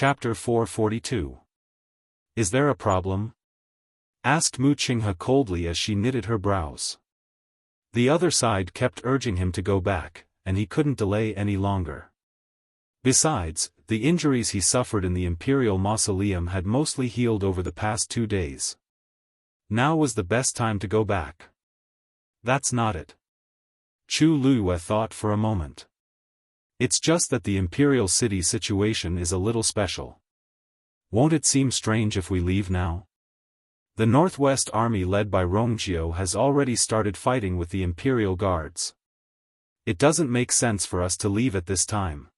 Chapter 442. Is there a problem? Asked Mu Qinghe coldly as she knitted her brows. The other side kept urging him to go back, and he couldn't delay any longer. Besides, the injuries he suffered in the imperial mausoleum had mostly healed over the past 2 days. Now was the best time to go back. That's not it. Chu Luyue thought for a moment. It's just that the imperial city situation is a little special. Won't it seem strange if we leave now? The Northwest Army led by Rongjiu has already started fighting with the Imperial Guards. It doesn't make sense for us to leave at this time.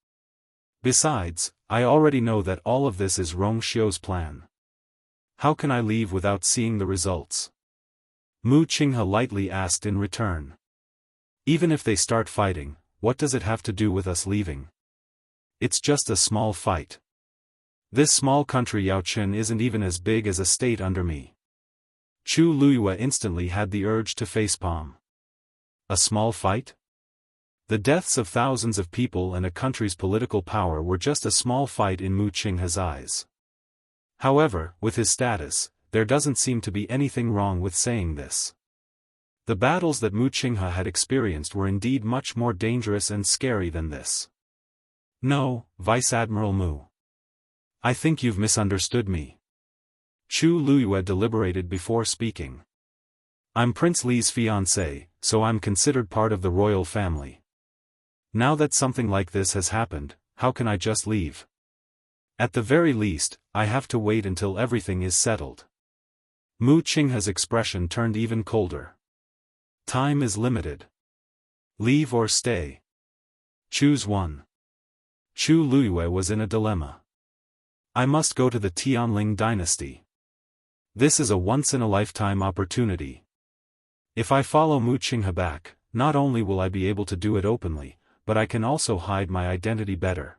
Besides, I already know that all of this is Rongxiu's plan. How can I leave without seeing the results? Mu Qinghe lightly asked in return. Even if they start fighting, what does it have to do with us leaving? It's just a small fight. This small country Yaochen isn't even as big as a state under me. Chu Luyue instantly had the urge to facepalm. A small fight? The deaths of thousands of people and a country's political power were just a small fight in Mu Qinghe's eyes. However, with his status, there doesn't seem to be anything wrong with saying this. The battles that Mu Qinghe had experienced were indeed much more dangerous and scary than this. No, Vice Admiral Mu. I think you've misunderstood me. Chu Luyue deliberated before speaking. I'm Prince Li's fiancé, so I'm considered part of the royal family. Now that something like this has happened, how can I just leave? At the very least, I have to wait until everything is settled. Mu Qinghe's expression turned even colder. Time is limited. Leave or stay. Choose one. Chu Luyue was in a dilemma. I must go to the Tianling dynasty. This is a once-in-a-lifetime opportunity. If I follow Mu Qinghe back, not only will I be able to do it openly, but I can also hide my identity better.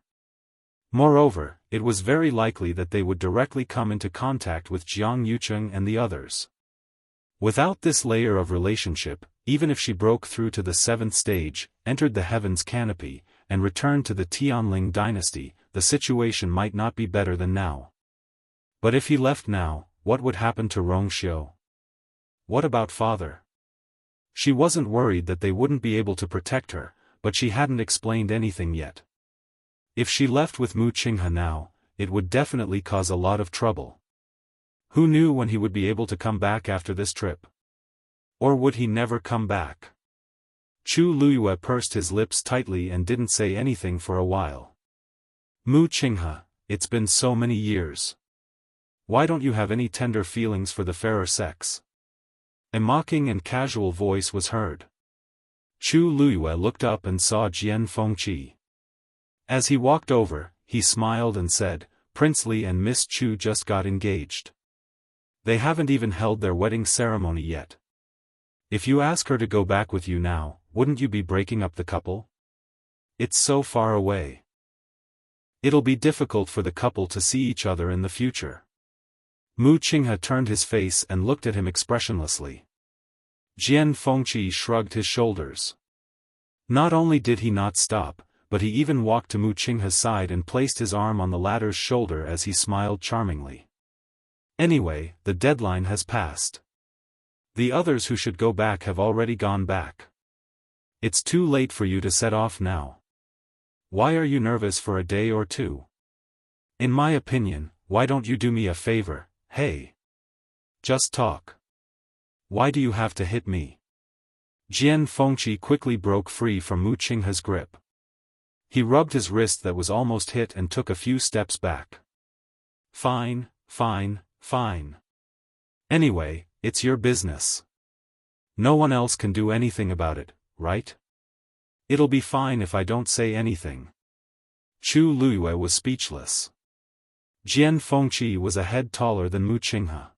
Moreover, it was very likely that they would directly come into contact with Jiang Yucheng and the others. Without this layer of relationship, even if she broke through to the 7th stage, entered the heavens canopy, and returned to the Tianling dynasty, the situation might not be better than now. But if he left now, what would happen to Rongxiu? What about father? She wasn't worried that they wouldn't be able to protect her, but she hadn't explained anything yet. If she left with Mu Qinghe now, it would definitely cause a lot of trouble. Who knew when he would be able to come back after this trip? Or would he never come back? Chu Luyue pursed his lips tightly and didn't say anything for a while. Mu Qinghe, it's been so many years. Why don't you have any tender feelings for the fairer sex? A mocking and casual voice was heard. Chu Luyue looked up and saw Jian Fengqi. As he walked over, he smiled and said, Prince Li and Miss Chu just got engaged. They haven't even held their wedding ceremony yet. If you ask her to go back with you now, wouldn't you be breaking up the couple? It's so far away. It'll be difficult for the couple to see each other in the future. Mu Qinghe turned his face and looked at him expressionlessly. Jian Fengqi shrugged his shoulders. Not only did he not stop, but he even walked to Mu Qinghe's side and placed his arm on the latter's shoulder as he smiled charmingly. Anyway, the deadline has passed. The others who should go back have already gone back. It's too late for you to set off now. Why are you nervous for a day or two? In my opinion, why don't you do me a favor? Hey. Just talk. Why do you have to hit me? Jian Fengqi quickly broke free from Mu Qinghe's grip. He rubbed his wrist that was almost hit and took a few steps back. Fine, fine, fine. Anyway, it's your business. No one else can do anything about it, right? It'll be fine if I don't say anything. Chu Luyue was speechless. Jian Fengqi was a head taller than Mu Qinghe.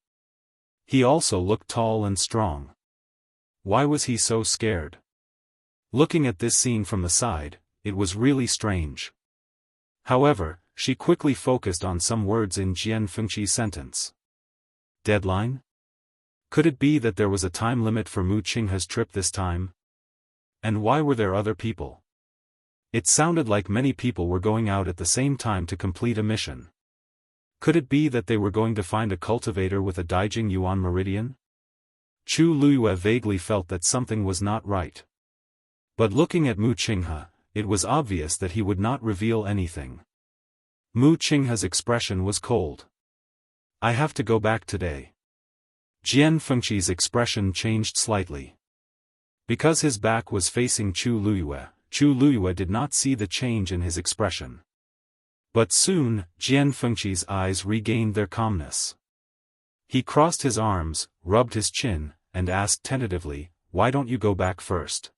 He also looked tall and strong. Why was he so scared? Looking at this scene from the side, it was really strange. However, she quickly focused on some words in Jian Fengqi's sentence. Deadline? Could it be that there was a time limit for Mu Qinghe's trip this time? And why were there other people? It sounded like many people were going out at the same time to complete a mission. Could it be that they were going to find a cultivator with a Daijing Yuan meridian? Chu Luyue vaguely felt that something was not right. But looking at Mu Qinghe, it was obvious that he would not reveal anything. Mu Qinghe's expression was cold. I have to go back today. Jian Fengqi's expression changed slightly. Because his back was facing Chu Luyue did not see the change in his expression. But soon, Jian Fengqi's eyes regained their calmness. He crossed his arms, rubbed his chin, and asked tentatively, "Why don't you go back first?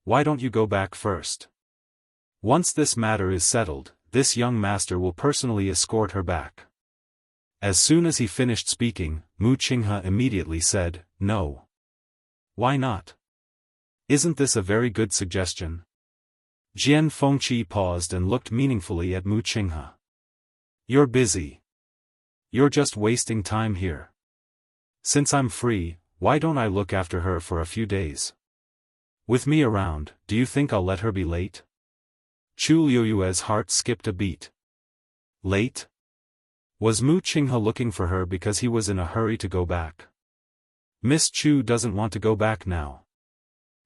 Why don't you go back first? Once this matter is settled, this young master will personally escort her back." As soon as he finished speaking, Mu Qinghe immediately said, "No. Why not? Isn't this a very good suggestion?" Jian Fengqi paused and looked meaningfully at Mu Qinghe. "You're busy. You're just wasting time here. Since I'm free, why don't I look after her for a few days? With me around, do you think I'll let her be late?" Chu Luyue's heart skipped a beat. Late? Was Mu Qinghe looking for her because he was in a hurry to go back? Miss Chu doesn't want to go back now.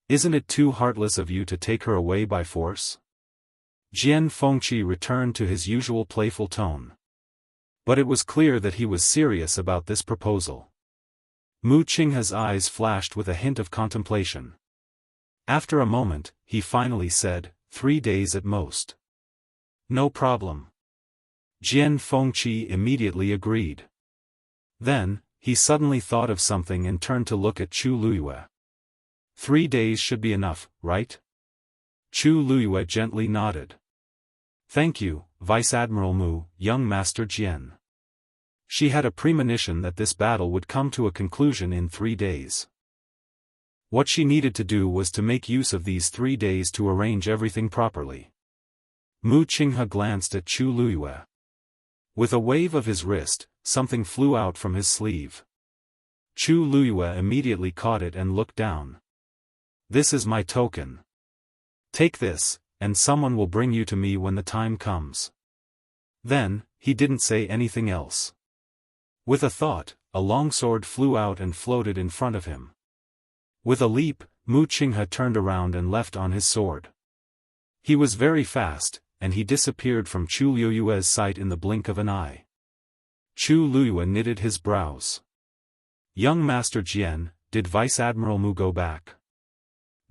Isn't it too heartless of you to take her away by force? Jian Fengqi returned to his usual playful tone. But it was clear that he was serious about this proposal. Mu Qinghe's eyes flashed with a hint of contemplation. After a moment, he finally said, 3 days at most. No problem. Jian Fengqi immediately agreed. Then, he suddenly thought of something and turned to look at Chu Luyue. 3 days should be enough, right? Chu Luyue gently nodded. Thank you, Vice Admiral Mu, young Master Jian. She had a premonition that this battle would come to a conclusion in 3 days. What she needed to do was to make use of these 3 days to arrange everything properly. Mu Qinghe glanced at Chu Luyue. With a wave of his wrist, something flew out from his sleeve. Chu Luyue immediately caught it and looked down. This is my token. Take this, and someone will bring you to me when the time comes. Then, he didn't say anything else. With a thought, a long sword flew out and floated in front of him. With a leap, Mu Qinghe turned around and left on his sword. He was very fast, and he disappeared from Chu Luyue's sight in the blink of an eye. Chu Luyue knitted his brows. Young Master Jian, did Vice Admiral Mu go back?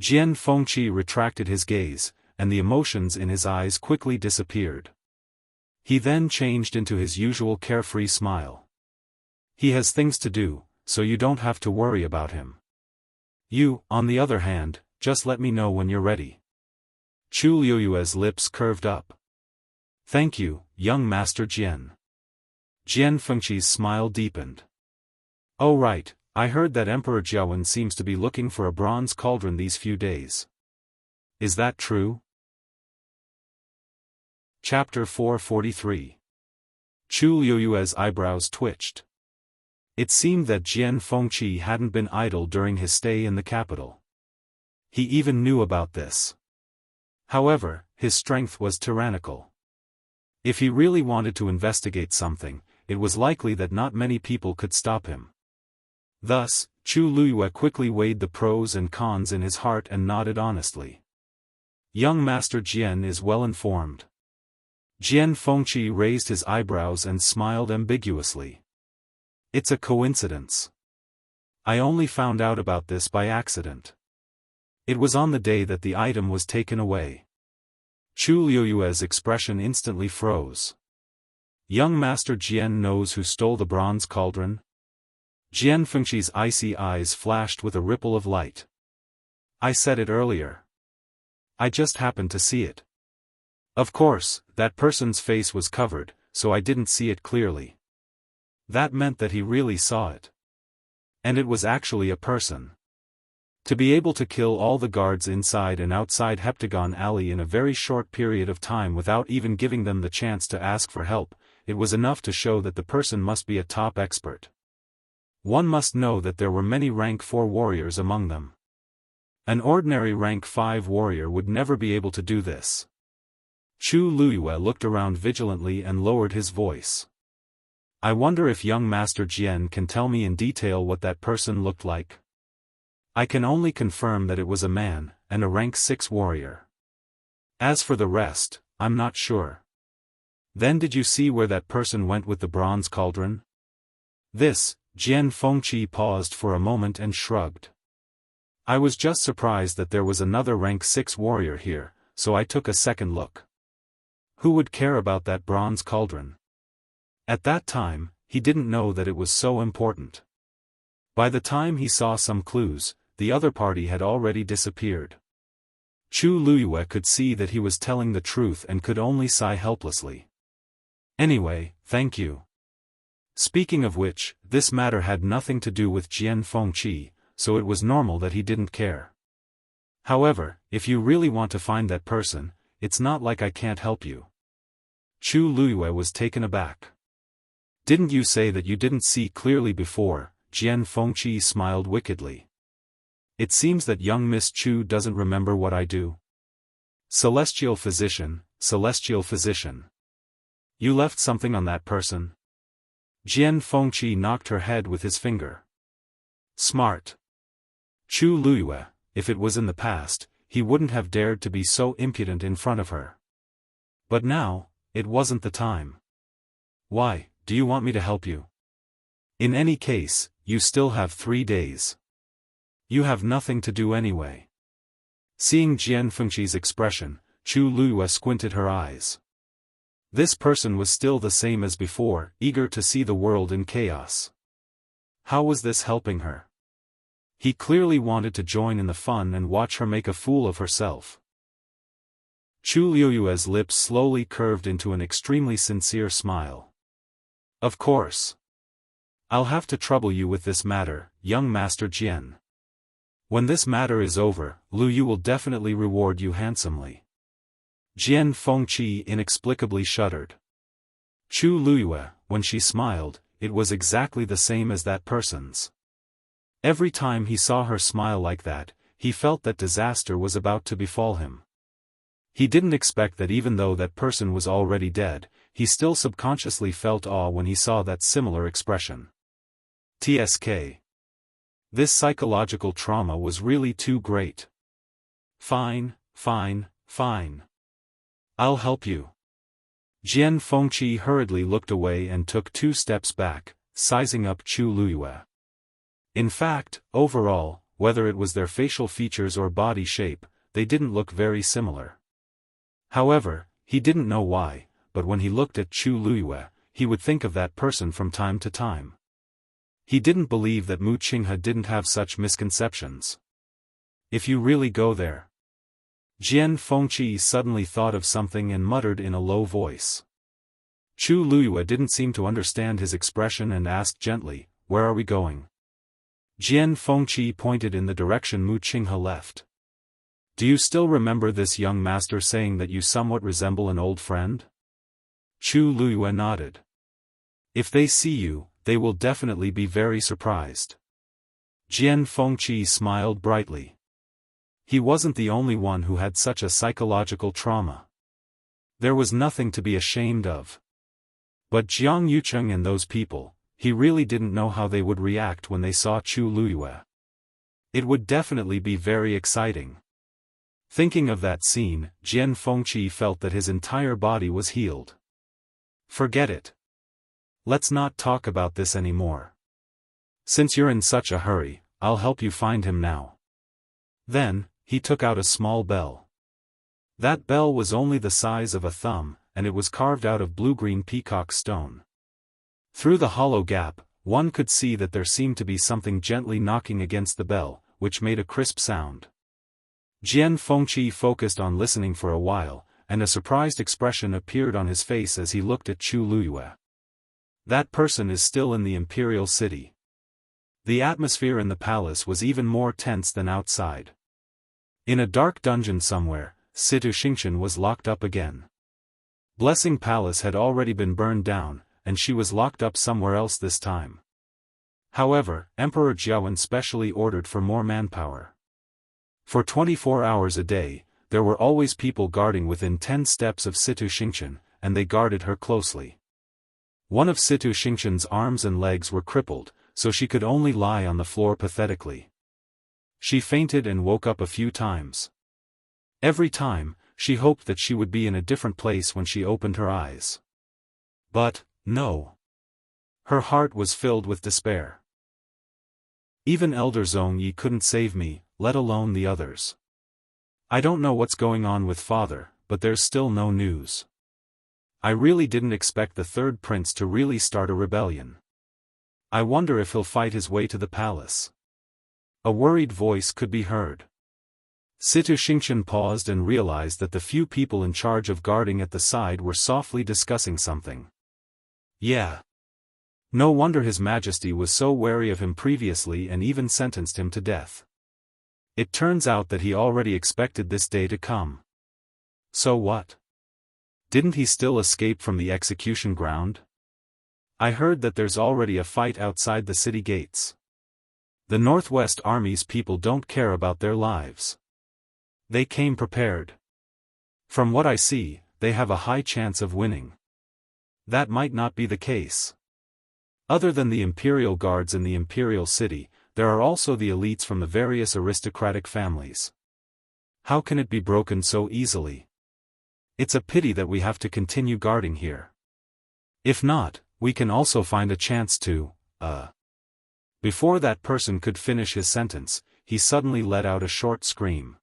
Jian Fengqi retracted his gaze, and the emotions in his eyes quickly disappeared. He then changed into his usual carefree smile. He has things to do, so you don't have to worry about him. You, on the other hand, just let me know when you're ready. Chu Luyue's lips curved up. Thank you, young Master Jian. Jian Fengqi's smile deepened. Oh right, I heard that Emperor Xiaofan seems to be looking for a bronze cauldron these few days. Is that true? Chapter 443. Chu Luyue's eyebrows twitched. It seemed that Jian Fengqi hadn't been idle during his stay in the capital. He even knew about this. However, his strength was tyrannical. If he really wanted to investigate something, it was likely that not many people could stop him. Thus, Chu Luyue quickly weighed the pros and cons in his heart and nodded honestly. Young Master Jian is well informed. Jian Fengqi raised his eyebrows and smiled ambiguously. It's a coincidence. I only found out about this by accident. It was on the day that the item was taken away. Chu Luyue's expression instantly froze. Young Master Jian knows who stole the bronze cauldron? Jian Fengqi's icy eyes flashed with a ripple of light. I said it earlier. I just happened to see it. Of course, that person's face was covered, so I didn't see it clearly. That meant that he really saw it. And it was actually a person. To be able to kill all the guards inside and outside Heptagon Alley in a very short period of time without even giving them the chance to ask for help, it was enough to show that the person must be a top expert. One must know that there were many rank 4 warriors among them. An ordinary rank 5 warrior would never be able to do this. Chu Luyue looked around vigilantly and lowered his voice. I wonder if young Master Jian can tell me in detail what that person looked like. I can only confirm that it was a man, and a rank 6 warrior. As for the rest, I'm not sure. Then did you see where that person went with the bronze cauldron? This, Jian Fengqi paused for a moment and shrugged. I was just surprised that there was another rank 6 warrior here, so I took a second look. Who would care about that bronze cauldron? At that time, he didn't know that it was so important. By the time he saw some clues, the other party had already disappeared. Chu Luyue could see that he was telling the truth and could only sigh helplessly. Anyway, thank you. Speaking of which, this matter had nothing to do with Jian Fengqi, so it was normal that he didn't care. However, if you really want to find that person, it's not like I can't help you. Chu Luyue was taken aback. Didn't you say that you didn't see clearly before? Jian Fengqi smiled wickedly. It seems that young Miss Chu doesn't remember what I do. Celestial physician, celestial physician. You left something on that person? Jian Fengqi knocked her head with his finger. Smart. Chu Luyue, if it was in the past, he wouldn't have dared to be so impudent in front of her. But now, it wasn't the time. Why, do you want me to help you? In any case, you still have 3 days. You have nothing to do anyway. Seeing Jian Fengqi's expression, Chu Luyue squinted her eyes. This person was still the same as before, eager to see the world in chaos. How was this helping her? He clearly wanted to join in the fun and watch her make a fool of herself. Chu Luyue's lips slowly curved into an extremely sincere smile. Of course. I'll have to trouble you with this matter, young Master Jian. When this matter is over, Lu Yu will definitely reward you handsomely. Jian Fengqi inexplicably shuddered. Chu Luyue, when she smiled, it was exactly the same as that person's. Every time he saw her smile like that, he felt that disaster was about to befall him. He didn't expect that even though that person was already dead, he still subconsciously felt awe when he saw that similar expression. TSK. This psychological trauma was really too great. Fine, fine, fine. I'll help you. Jian Fengqi hurriedly looked away and took 2 steps back, sizing up Chu Luyue. In fact, overall, whether it was their facial features or body shape, they didn't look very similar. However, he didn't know why, but when he looked at Chu Luyue, he would think of that person from time to time. He didn't believe that Mu Qinghe didn't have such misconceptions. If you really go there. Jian Fengqi suddenly thought of something and muttered in a low voice. Chu Luyue didn't seem to understand his expression and asked gently, "Where are we going?" Jian Fengqi pointed in the direction Mu Qinghe left. Do you still remember this young master saying that you somewhat resemble an old friend? Chu Luyue nodded. If they see you, they will definitely be very surprised. Jian Fengqi smiled brightly. He wasn't the only one who had such a psychological trauma. There was nothing to be ashamed of. But Jiang Yucheng and those people, he really didn't know how they would react when they saw Chu Luyue. It would definitely be very exciting. Thinking of that scene, Jian Fengqi felt that his entire body was healed. Forget it. Let's not talk about this anymore. Since you're in such a hurry, I'll help you find him now. Then, he took out a small bell. That bell was only the size of a thumb, and it was carved out of blue-green peacock stone. Through the hollow gap, one could see that there seemed to be something gently knocking against the bell, which made a crisp sound. Jian Fengqi focused on listening for a while, and a surprised expression appeared on his face as he looked at Chu Luyue. That person is still in the imperial city. The atmosphere in the palace was even more tense than outside. In a dark dungeon somewhere, Situ Xingqian was locked up again. Blessing Palace had already been burned down, and she was locked up somewhere else this time. However, Emperor Jiawen specially ordered for more manpower. For 24 hours a day, there were always people guarding within 10 steps of Situ Xingqian, and they guarded her closely. One of Situ Xingqian's arms and legs were crippled, so she could only lie on the floor pathetically. She fainted and woke up a few times. Every time, she hoped that she would be in a different place when she opened her eyes. But, no. Her heart was filled with despair. Even Elder Zhongyi couldn't save me, let alone the others. I don't know what's going on with father, but there's still no news. I really didn't expect the third prince to really start a rebellion. I wonder if he'll fight his way to the palace. A worried voice could be heard. Situ Xingqian paused and realized that the few people in charge of guarding at the side were softly discussing something. Yeah. No wonder His Majesty was so wary of him previously and even sentenced him to death. It turns out that he already expected this day to come. So what? Didn't he still escape from the execution ground? I heard that there's already a fight outside the city gates. The Northwest Army's people don't care about their lives. They came prepared. From what I see, they have a high chance of winning. That might not be the case. Other than the Imperial Guards in the Imperial City, there are also the elites from the various aristocratic families. How can it be broken so easily? It's a pity that we have to continue guarding here. If not, we can also find a chance to, Before that person could finish his sentence, he suddenly let out a short scream.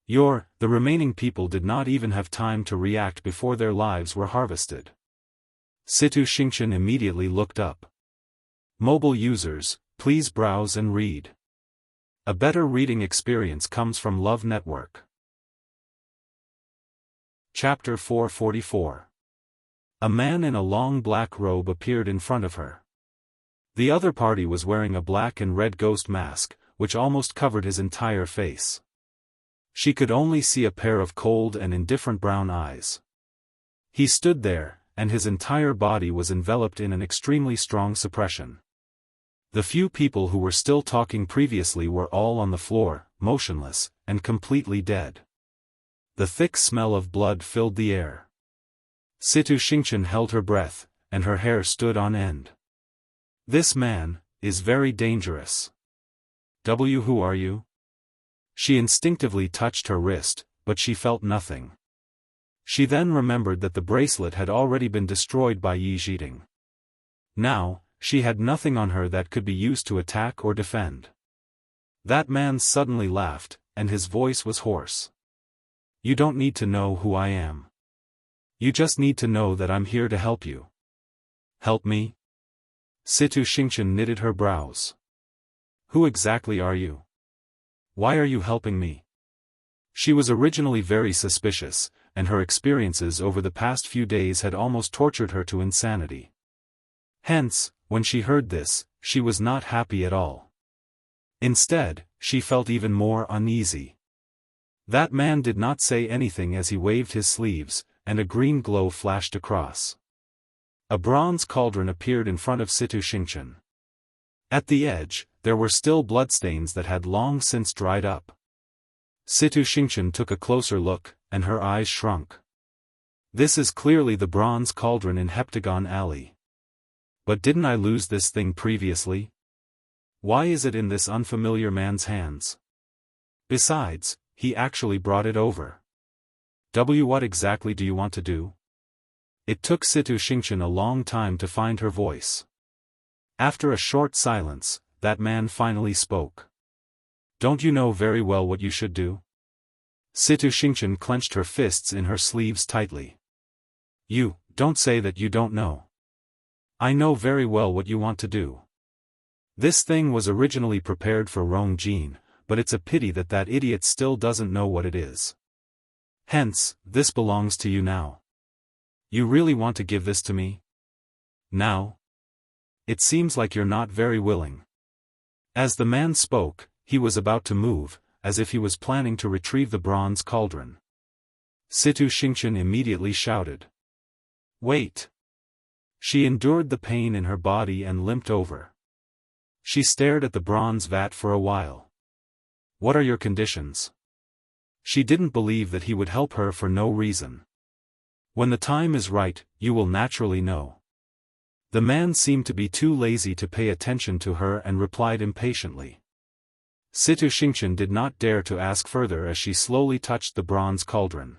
The remaining people did not even have time to react before their lives were harvested. Situ Xingqian immediately looked up. Mobile users, please browse and read. A better reading experience comes from Love Network. Chapter 444. A man in a long black robe appeared in front of her. The other party was wearing a black and red ghost mask, which almost covered his entire face. She could only see a pair of cold and indifferent brown eyes. He stood there, and his entire body was enveloped in an extremely strong suppression. The few people who were still talking previously were all on the floor, motionless, and completely dead. The thick smell of blood filled the air. Situ Xingqian held her breath, and her hair stood on end. This man is very dangerous. Who are you? She instinctively touched her wrist, but she felt nothing. She then remembered that the bracelet had already been destroyed by Yi Zhiding. Now, she had nothing on her that could be used to attack or defend. That man suddenly laughed, and his voice was hoarse. You don't need to know who I am. You just need to know that I'm here to help you. Help me? Situ Xingqian knitted her brows. Who exactly are you? Why are you helping me? She was originally very suspicious, and her experiences over the past few days had almost tortured her to insanity. Hence, when she heard this, she was not happy at all. Instead, she felt even more uneasy. That man did not say anything as he waved his sleeves, and a green glow flashed across. A bronze cauldron appeared in front of Situ Xingqian. At the edge, there were still bloodstains that had long since dried up. Situ Xingqian took a closer look, and her eyes shrunk. This is clearly the bronze cauldron in Heptagon Alley. But didn't I lose this thing previously? Why is it in this unfamiliar man's hands? Besides, he actually brought it over. What exactly do you want to do? It took Situ Xingqian a long time to find her voice. After a short silence, that man finally spoke. Don't you know very well what you should do? Situ Xingqian clenched her fists in her sleeves tightly. You, don't say that you don't know. I know very well what you want to do. This thing was originally prepared for Rong Jin, but it's a pity that that idiot still doesn't know what it is. Hence, this belongs to you now. You really want to give this to me? Now? It seems like you're not very willing. As the man spoke, he was about to move, as if he was planning to retrieve the bronze cauldron. Situ Xingqian immediately shouted. Wait! She endured the pain in her body and limped over. She stared at the bronze vat for a while. What are your conditions? She didn't believe that he would help her for no reason. When the time is right, you will naturally know. The man seemed to be too lazy to pay attention to her and replied impatiently. Situ Xingqian did not dare to ask further as she slowly touched the bronze cauldron.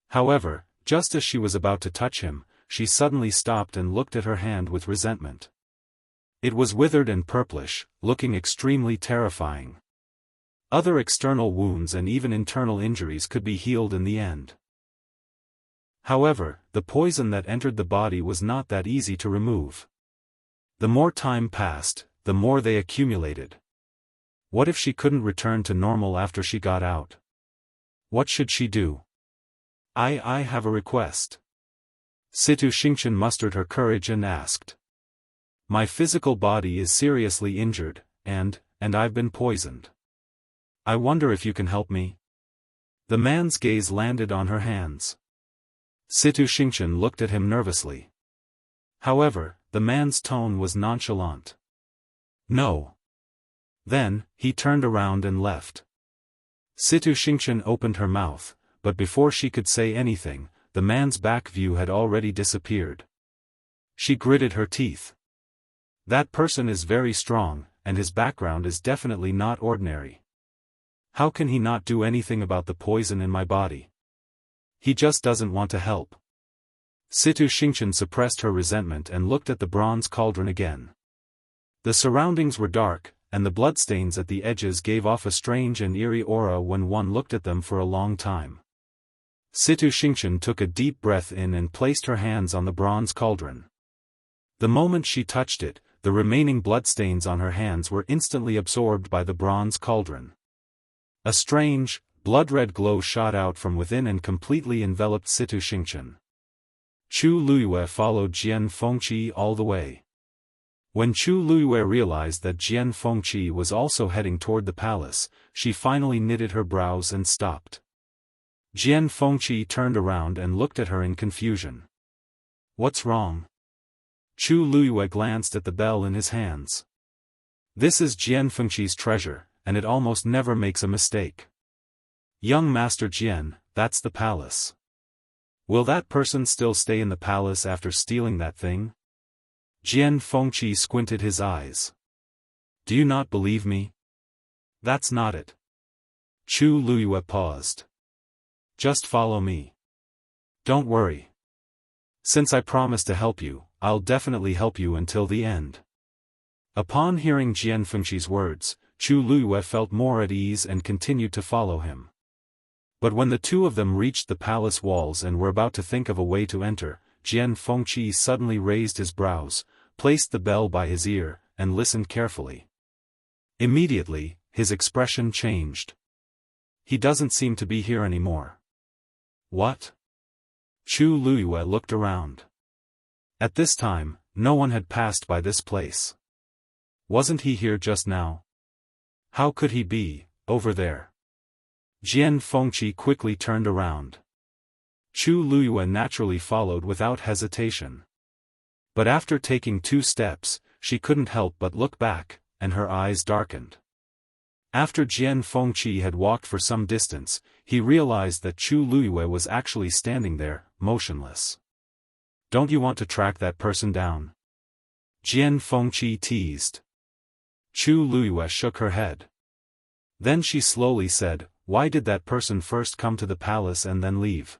However, just as she was about to touch him, she suddenly stopped and looked at her hand with resentment. It was withered and purplish, looking extremely terrifying. Other external wounds and even internal injuries could be healed in the end. However, the poison that entered the body was not that easy to remove. The more time passed, the more they accumulated. What if she couldn't return to normal after she got out? What should she do? I have a request. Situ Xingqian mustered her courage and asked. My physical body is seriously injured, and I've been poisoned. I wonder if you can help me? The man's gaze landed on her hands. Situ Xingqian looked at him nervously. However, the man's tone was nonchalant. No. Then, he turned around and left. Situ Xingqian opened her mouth, but before she could say anything, the man's back view had already disappeared. She gritted her teeth. That person is very strong, and his background is definitely not ordinary. How can he not do anything about the poison in my body? He just doesn't want to help. Situ Xingqian suppressed her resentment and looked at the bronze cauldron again. The surroundings were dark, and the bloodstains at the edges gave off a strange and eerie aura when one looked at them for a long time. Situ Xingqian took a deep breath in and placed her hands on the bronze cauldron. The moment she touched it, the remaining bloodstains on her hands were instantly absorbed by the bronze cauldron. A strange, blood-red glow shot out from within and completely enveloped Situ Xingqian. Chu Luiyue followed Jian Fengqi all the way. When Chu Luiyue realized that Jian Fengqi was also heading toward the palace, she finally knitted her brows and stopped. Jian Fengqi turned around and looked at her in confusion. What's wrong? Chu Luiyue glanced at the bell in his hands. This is Jian Fengqi's treasure, and it almost never makes a mistake. Young Master Jian, that's the palace. Will that person still stay in the palace after stealing that thing? Jian Fengqi squinted his eyes. Do you not believe me? That's not it. Chu Luiyue paused. Just follow me. Don't worry. Since I promised to help you, I'll definitely help you until the end. Upon hearing Jian Fengqi's words, Chu Luiyue felt more at ease and continued to follow him. But when the two of them reached the palace walls and were about to think of a way to enter, Jian Fengqi suddenly raised his brows, placed the bell by his ear, and listened carefully. Immediately, his expression changed. He doesn't seem to be here anymore. What? Chu Luiyue looked around. At this time, no one had passed by this place. Wasn't he here just now? How could he be, over there? Jian Fengqi quickly turned around. Chu Luiyue naturally followed without hesitation. But after taking 2 steps, she couldn't help but look back, and her eyes darkened. After Jian Fengqi had walked for some distance, he realized that Chu Luiyue was actually standing there, motionless. Don't you want to track that person down? Jian Fengqi teased. Chu Luiyue shook her head. Then she slowly said, why did that person first come to the palace and then leave?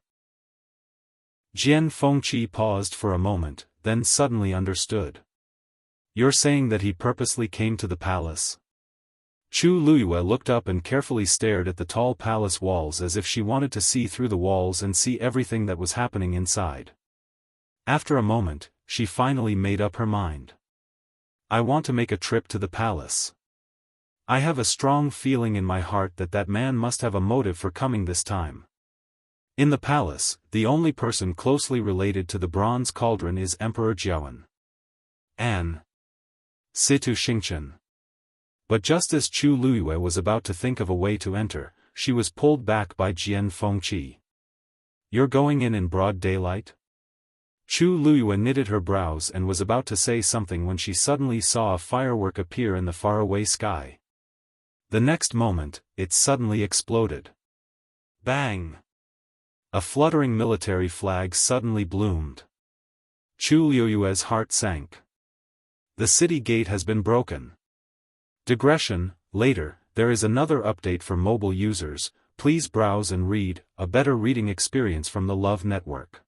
Jian Fengqi paused for a moment, then suddenly understood. You're saying that he purposely came to the palace? Chu Luiyue looked up and carefully stared at the tall palace walls as if she wanted to see through the walls and see everything that was happening inside. After a moment, she finally made up her mind. I want to make a trip to the palace. I have a strong feeling in my heart that that man must have a motive for coming this time. In the palace, the only person closely related to the bronze cauldron is Emperor Xiaofan. An. Situ Xingqian. But just as Chu Luiyue was about to think of a way to enter, she was pulled back by Jian Fengqi. You're going in broad daylight? Chu Luiyue knitted her brows and was about to say something when she suddenly saw a firework appear in the faraway sky. The next moment, it suddenly exploded. Bang! A fluttering military flag suddenly bloomed. Chu Liuyue's heart sank. The city gate has been broken. Digression, later, there is another update for mobile users. Please browse and read, a better reading experience from the Love Network.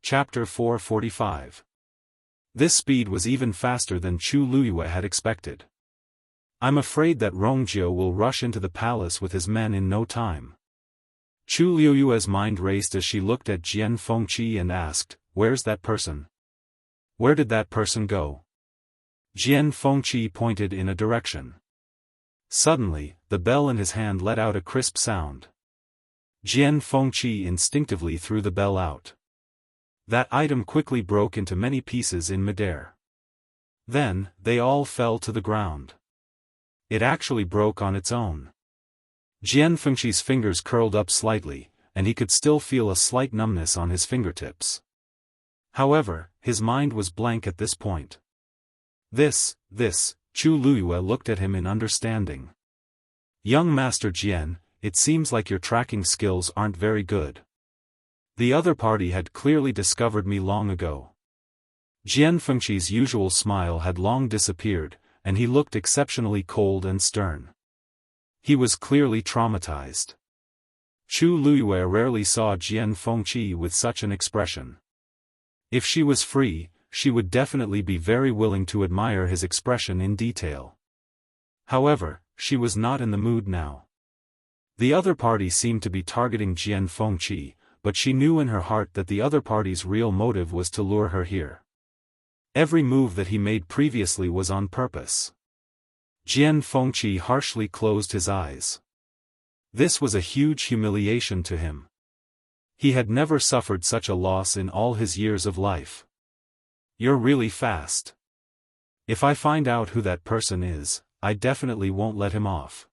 Chapter 445. This speed was even faster than Chu Liyue had expected. I'm afraid that Rongjio will rush into the palace with his men in no time. Chu Liyue's mind raced as she looked at Jian Fengqi and asked, "Where's that person? Where did that person go?" Jian Fengqi pointed in a direction. Suddenly, the bell in his hand let out a crisp sound. Jian Fengqi instinctively threw the bell out. That item quickly broke into many pieces in midair. Then, they all fell to the ground. It actually broke on its own. Jian Fengqi's fingers curled up slightly, and he could still feel a slight numbness on his fingertips. However, his mind was blank at this point. This, Chu Liyue looked at him in understanding. "Young Master Jian, it seems like your tracking skills aren't very good. The other party had clearly discovered me long ago." Jian Fengqi's usual smile had long disappeared, and he looked exceptionally cold and stern. He was clearly traumatized. Chu Liyue rarely saw Jian Fengqi with such an expression. If she was free, she would definitely be very willing to admire his expression in detail. However, she was not in the mood now. The other party seemed to be targeting Jian Fengqi, but she knew in her heart that the other party's real motive was to lure her here. Every move that he made previously was on purpose. Jian Fengqi harshly closed his eyes. This was a huge humiliation to him. He had never suffered such a loss in all his years of life. "You're really fast. If I find out who that person is, I definitely won't let him off."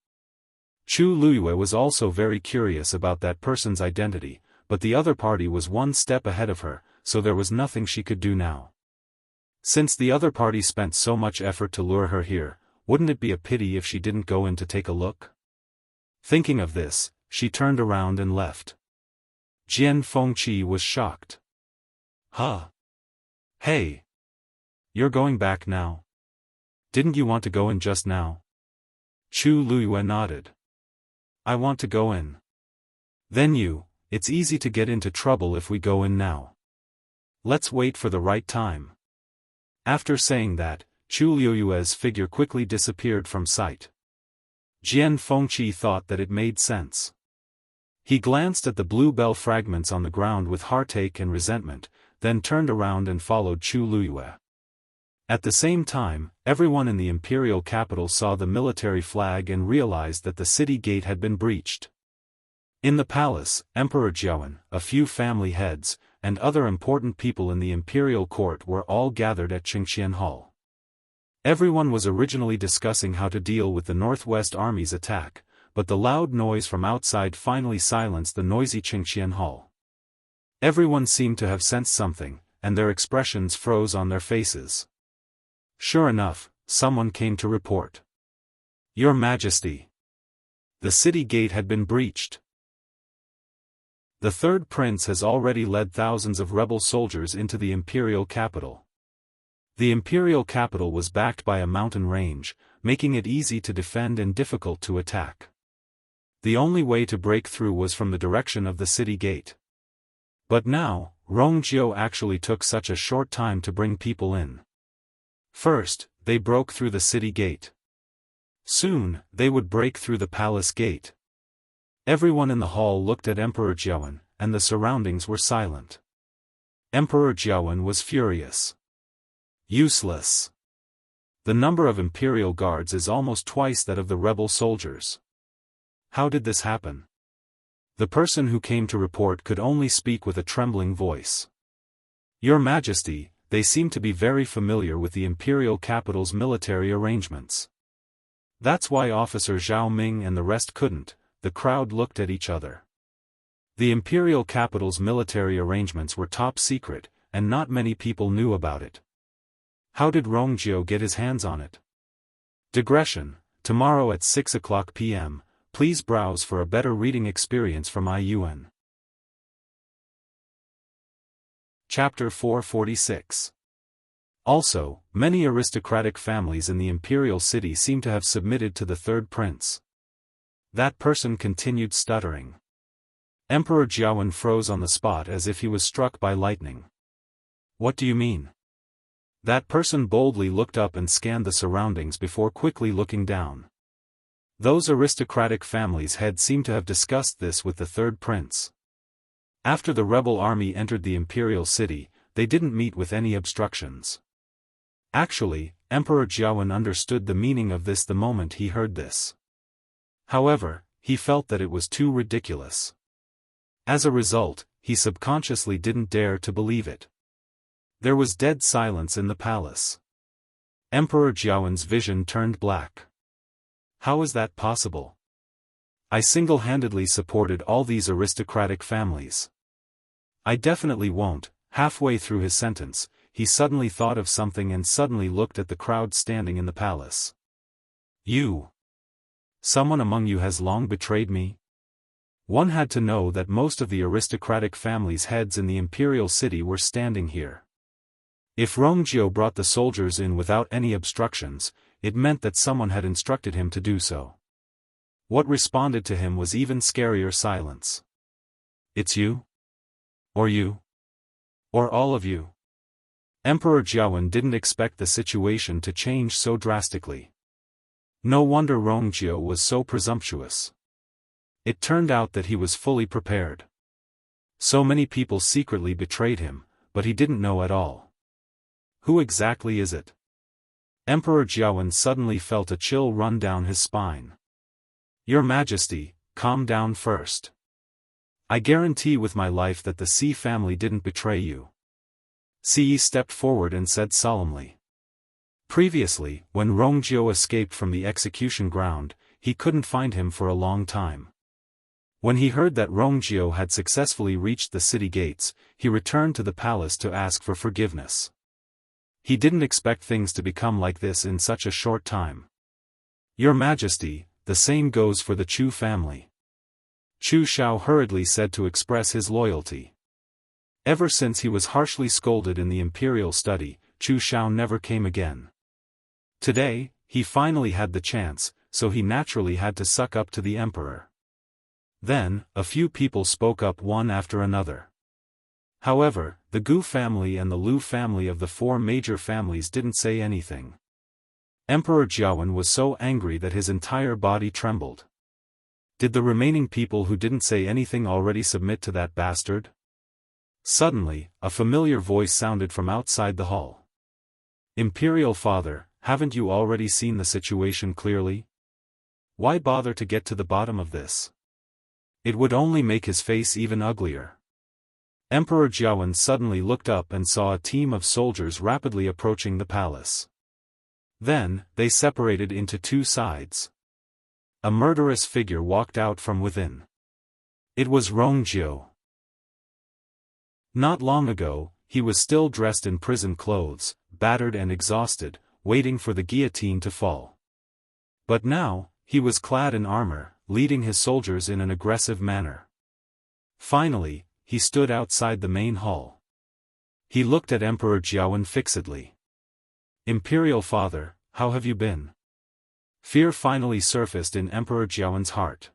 Chu Liyue was also very curious about that person's identity, but the other party was one step ahead of her, so there was nothing she could do now. Since the other party spent so much effort to lure her here, wouldn't it be a pity if she didn't go in to take a look? Thinking of this, she turned around and left. Jian Fengqi was shocked. "Huh? Hey! You're going back now? Didn't you want to go in just now?" Chu Liyue nodded. "I want to go in." "Then it's easy to get into trouble if we go in now. Let's wait for the right time." After saying that, Chu Liyue's figure quickly disappeared from sight. Jian Fengqi thought that it made sense. He glanced at the blue bell fragments on the ground with heartache and resentment, then turned around and followed Chu Liyue. At the same time, everyone in the imperial capital saw the military flag and realized that the city gate had been breached. In the palace, Emperor Xiaofan, a few family heads, and other important people in the imperial court were all gathered at Qingxian Hall. Everyone was originally discussing how to deal with the Northwest Army's attack, but the loud noise from outside finally silenced the noisy Qingxian Hall. Everyone seemed to have sensed something, and their expressions froze on their faces. Sure enough, someone came to report. "Your Majesty! The city gate had been breached. The third prince has already led thousands of rebel soldiers into the imperial capital." The imperial capital was backed by a mountain range, making it easy to defend and difficult to attack. The only way to break through was from the direction of the city gate. But now, Rongjio actually took such a short time to bring people in. First, they broke through the city gate. Soon, they would break through the palace gate. Everyone in the hall looked at Emperor Xiaofan, and the surroundings were silent. Emperor Xiaofan was furious. Useless. The number of imperial guards is almost twice that of the rebel soldiers. How did this happen? The person who came to report could only speak with a trembling voice. "Your Majesty, they seem to be very familiar with the imperial capital's military arrangements. That's why Officer Zhao Ming and the rest couldn't." The crowd looked at each other. The imperial capital's military arrangements were top secret, and not many people knew about it. How did Rongjio get his hands on it? Digression, tomorrow at 6:00 p.m., please browse for a better reading experience from IUN. Chapter 446. Also, many aristocratic families in the imperial city seem to have submitted to the third prince. That person continued stuttering. Emperor Xiaofan froze on the spot as if he was struck by lightning. What do you mean? That person boldly looked up and scanned the surroundings before quickly looking down. Those aristocratic families' heads seemed to have discussed this with the third prince. After the rebel army entered the imperial city, they didn't meet with any obstructions. Actually, Emperor Xiaofan understood the meaning of this the moment he heard this. However, he felt that it was too ridiculous. As a result, he subconsciously didn't dare to believe it. There was dead silence in the palace. Emperor Xiaofan's vision turned black. How is that possible? I single-handedly supported all these aristocratic families. I definitely won't. Halfway through his sentence, he suddenly thought of something and suddenly looked at the crowd standing in the palace. You! Someone among you has long betrayed me? One had to know that most of the aristocratic families' heads in the imperial city were standing here. If Rongjio brought the soldiers in without any obstructions, it meant that someone had instructed him to do so. What responded to him was even scarier silence. It's you? Or you? Or all of you? Emperor Xiaofan didn't expect the situation to change so drastically. No wonder Rongjio was so presumptuous. It turned out that he was fully prepared. So many people secretly betrayed him, but he didn't know at all. Who exactly is it? Emperor Xiaofan suddenly felt a chill run down his spine. Your Majesty, calm down first. I guarantee with my life that the Xi family didn't betray you. Xi stepped forward and said solemnly. Previously, when Rongjio escaped from the execution ground, he couldn't find him for a long time. When he heard that Rongjio had successfully reached the city gates, he returned to the palace to ask for forgiveness. He didn't expect things to become like this in such a short time. Your Majesty, the same goes for the Chu family. Chu Shao hurriedly said to express his loyalty. Ever since he was harshly scolded in the imperial study, Chu Shao never came again. Today, he finally had the chance, so he naturally had to suck up to the emperor. Then, a few people spoke up one after another. However, the Gu family and the Lu family of the four major families didn't say anything. Emperor Xiaofan was so angry that his entire body trembled. Did the remaining people who didn't say anything already submit to that bastard? Suddenly, a familiar voice sounded from outside the hall. Imperial Father, haven't you already seen the situation clearly? Why bother to get to the bottom of this? It would only make his face even uglier. Emperor Xiaofan suddenly looked up and saw a team of soldiers rapidly approaching the palace. Then, they separated into two sides. A murderous figure walked out from within. It was Rongjio. Not long ago, he was still dressed in prison clothes, battered and exhausted, waiting for the guillotine to fall. But now, he was clad in armor, leading his soldiers in an aggressive manner. Finally, he stood outside the main hall. He looked at Emperor Xiaofan fixedly. Imperial Father, how have you been? Fear finally surfaced in Emperor Xiaofan's heart.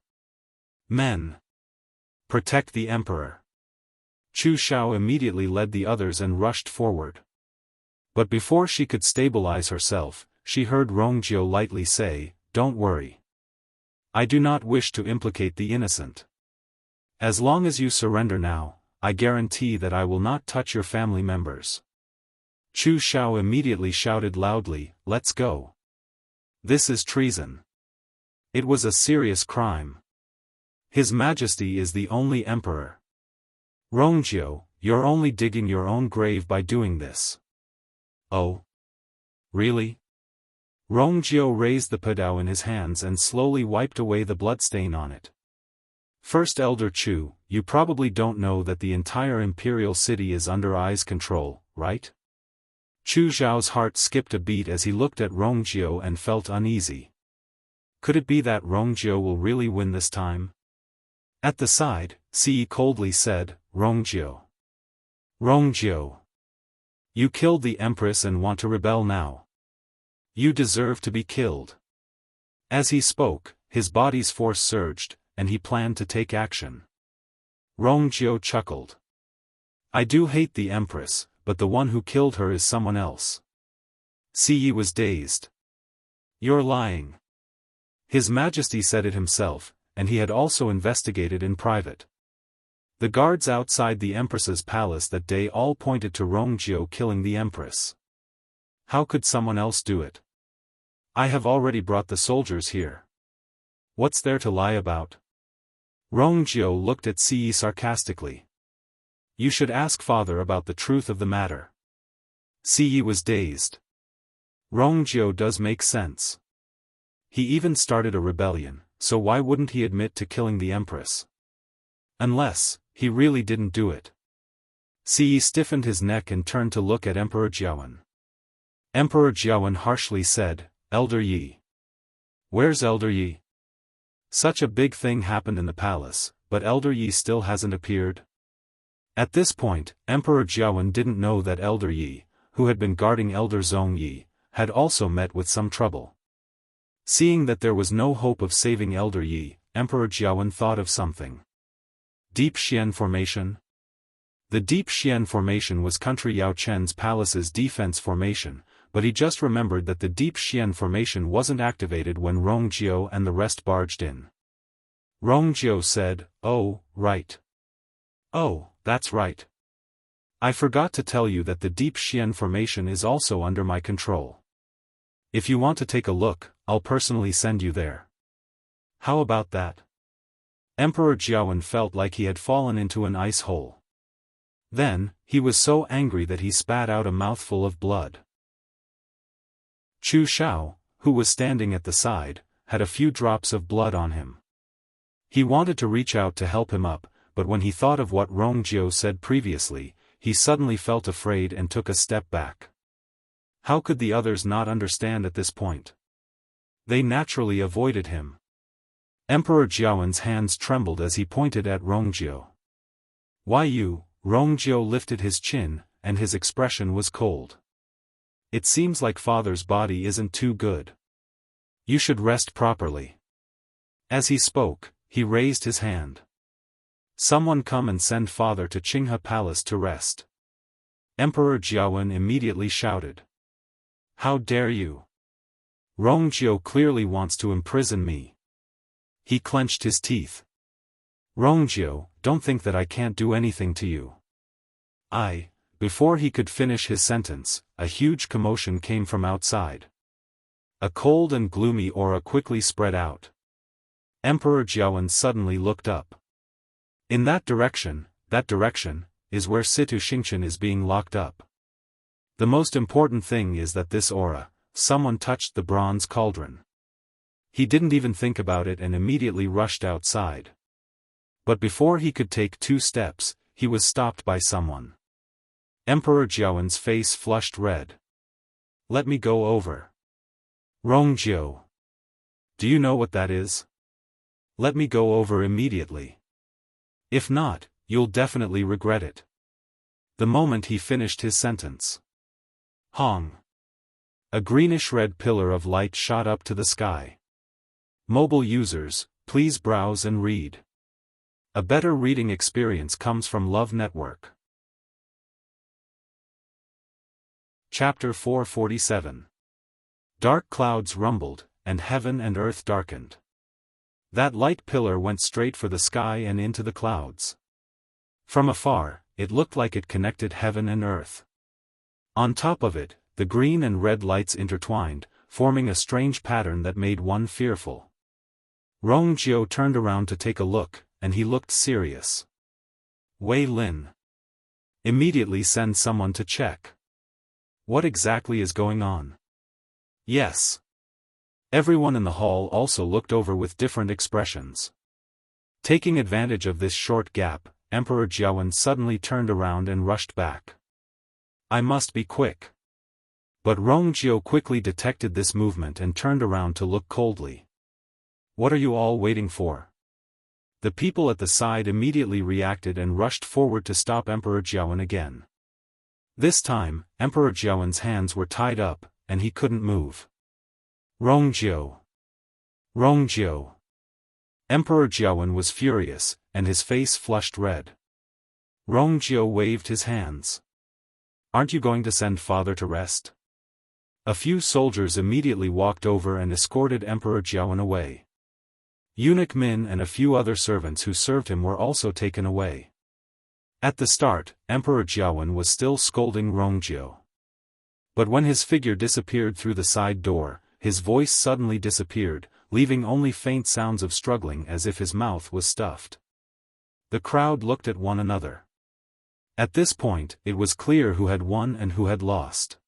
Men! Protect the Emperor! Chu Shao immediately led the others and rushed forward. But before she could stabilize herself, she heard Rongjio lightly say, "Don't worry. I do not wish to implicate the innocent. As long as you surrender now, I guarantee that I will not touch your family members." Chu Shao immediately shouted loudly, "Let's go. This is treason. It was a serious crime. His Majesty is the only emperor. Rongjio, you're only digging your own grave by doing this." Oh? Really? Rongjio raised the padao in his hands and slowly wiped away the bloodstain on it. First Elder Chu, you probably don't know that the entire imperial city is under Ai's control, right? Chu Zhao's heart skipped a beat as he looked at Rongjio and felt uneasy. Could it be that Rongjio will really win this time? At the side, Xi coldly said, "Rongjio. Rongjiu. You killed the empress and want to rebel now. You deserve to be killed. As he spoke, his body's force surged, and he planned to take action. Rongjiu chuckled. I do hate the empress, but the one who killed her is someone else. Siyi was dazed. You're lying. His Majesty said it himself, and he had also investigated in private. The guards outside the Empress's palace that day all pointed to Rongjiu killing the Empress. How could someone else do it? I have already brought the soldiers here. What's there to lie about? Rongjiu looked at Siyi sarcastically. You should ask father about the truth of the matter. Siyi was dazed. Rongjiu does make sense. He even started a rebellion, so why wouldn't he admit to killing the Empress? Unless, he really didn't do it. Siyi stiffened his neck and turned to look at Emperor Jiawen. Emperor Jiawen harshly said, Elder Yi. Where's Elder Yi? Such a big thing happened in the palace, but Elder Yi still hasn't appeared. At this point, Emperor Jiawen didn't know that Elder Yi, who had been guarding Elder Zong Yi, had also met with some trouble. Seeing that there was no hope of saving Elder Yi, Emperor Jiawen thought of something. Deep Xian Formation? The Deep Xian Formation was Country Yao Chen's palace's defense formation, but he just remembered that the Deep Xian Formation wasn't activated when Rongjiu and the rest barged in. Rongjiu said, Oh, right. Oh, that's right. I forgot to tell you that the Deep Xian Formation is also under my control. If you want to take a look, I'll personally send you there. How about that? Emperor Jiawen felt like he had fallen into an ice hole. Then, he was so angry that he spat out a mouthful of blood. Chu Shao, who was standing at the side, had a few drops of blood on him. He wanted to reach out to help him up, but when he thought of what Rongjiu said previously, he suddenly felt afraid and took a step back. How could the others not understand at this point? They naturally avoided him. Emperor Jiawen's hands trembled as he pointed at Rongjiu. Why you? Rongjiu lifted his chin, and his expression was cold. It seems like father's body isn't too good. You should rest properly. As he spoke, he raised his hand. Someone come and send father to Qinghe Palace to rest. Emperor Jiawen immediately shouted. How dare you? Rongjiu clearly wants to imprison me. He clenched his teeth. Rongjiu, don't think that I can't do anything to you. Before he could finish his sentence, a huge commotion came from outside. A cold and gloomy aura quickly spread out. Emperor Jiawen suddenly looked up. In that direction, is where Situ Xingqian is being locked up. The most important thing is that this aura, someone touched the bronze cauldron. He didn't even think about it and immediately rushed outside. But before he could take 2 steps, he was stopped by someone. Emperor Jiawen's face flushed red. Let me go over. Rongjiu. Do you know what that is? Let me go over immediately. If not, you'll definitely regret it. The moment he finished his sentence. Hong. A greenish-red pillar of light shot up to the sky. Mobile users, please browse and read. A better reading experience comes from Love Network. Chapter 447. Dark clouds rumbled, and heaven and earth darkened. That light pillar went straight for the sky and into the clouds. From afar, it looked like it connected heaven and earth. On top of it, the green and red lights intertwined, forming a strange pattern that made one fearful. Rongjiu turned around to take a look, and he looked serious. Wei Lin. Immediately send someone to check. What exactly is going on? Yes. Everyone in the hall also looked over with different expressions. Taking advantage of this short gap, Emperor Jiawen suddenly turned around and rushed back. I must be quick. But Rongjiu quickly detected this movement and turned around to look coldly. What are you all waiting for? The people at the side immediately reacted and rushed forward to stop Emperor Jiawen again. This time, Emperor Jiawen's hands were tied up, and he couldn't move. Rongjiu! Rongjiu! Emperor Jiawen was furious, and his face flushed red. Rongjiu waved his hands. Aren't you going to send father to rest? A few soldiers immediately walked over and escorted Emperor Jiawen away. Eunuch Min and a few other servants who served him were also taken away. At the start, Emperor Jiawen was still scolding Rongjiu. But when his figure disappeared through the side door, his voice suddenly disappeared, leaving only faint sounds of struggling as if his mouth was stuffed. The crowd looked at one another. At this point, it was clear who had won and who had lost.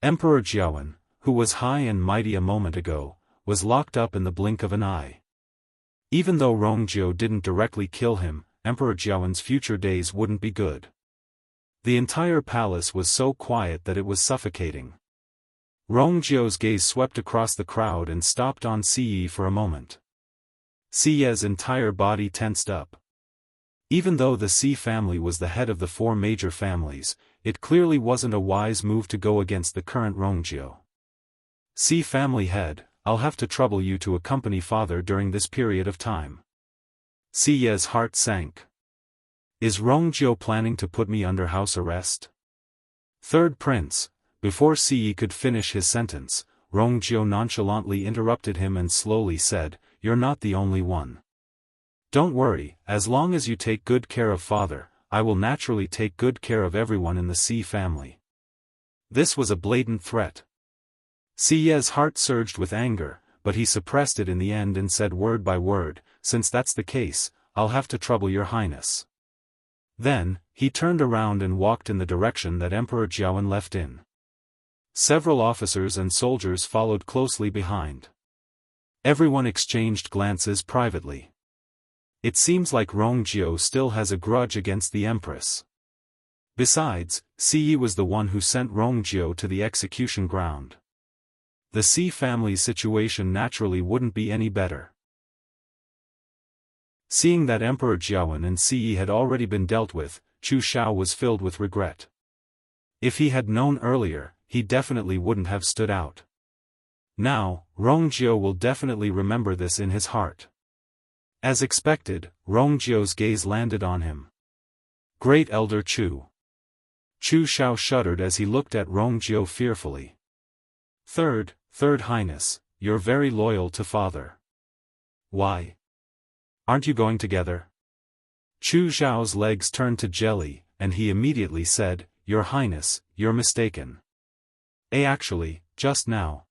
Emperor Jiawen, who was high and mighty a moment ago, was locked up in the blink of an eye. Even though Rongjiu didn't directly kill him, Emperor Jiawen's future days wouldn't be good. The entire palace was so quiet that it was suffocating. Rongjiu's gaze swept across the crowd and stopped on Siyi for a moment. Siyi's entire body tensed up. Even though the Si family was the head of the four major families, it clearly wasn't a wise move to go against the current Rongjiu. Si family head, I'll have to trouble you to accompany father during this period of time. Siyi's heart sank. Is Rongjiu planning to put me under house arrest? Third prince. Before Siyi could finish his sentence, Rongjiu nonchalantly interrupted him and slowly said, "You're not the only one. Don't worry, as long as you take good care of father, I will naturally take good care of everyone in the Si family." This was a blatant threat. Siyi's heart surged with anger, but he suppressed it in the end and said word by word, "Since that's the case, I'll have to trouble your highness." Then, he turned around and walked in the direction that Emperor Jiawen left in. Several officers and soldiers followed closely behind. Everyone exchanged glances privately. It seems like Rongjiu still has a grudge against the empress. Besides, Siyi was the one who sent Rongjiu to the execution ground. The Si family's situation naturally wouldn't be any better. Seeing that Emperor Jiawen and Siyi had already been dealt with, Chu Shao was filled with regret. If he had known earlier, he definitely wouldn't have stood out. Now, Rongjiu will definitely remember this in his heart. As expected, Rongjiu's gaze landed on him. Great Elder Chu. Chu Shao shuddered as he looked at Rongjiu fearfully. Third Highness, you're very loyal to father. Why? Aren't you going together? Chu Xiao's legs turned to jelly, and he immediately said, Your Highness, you're mistaken. Actually, just now.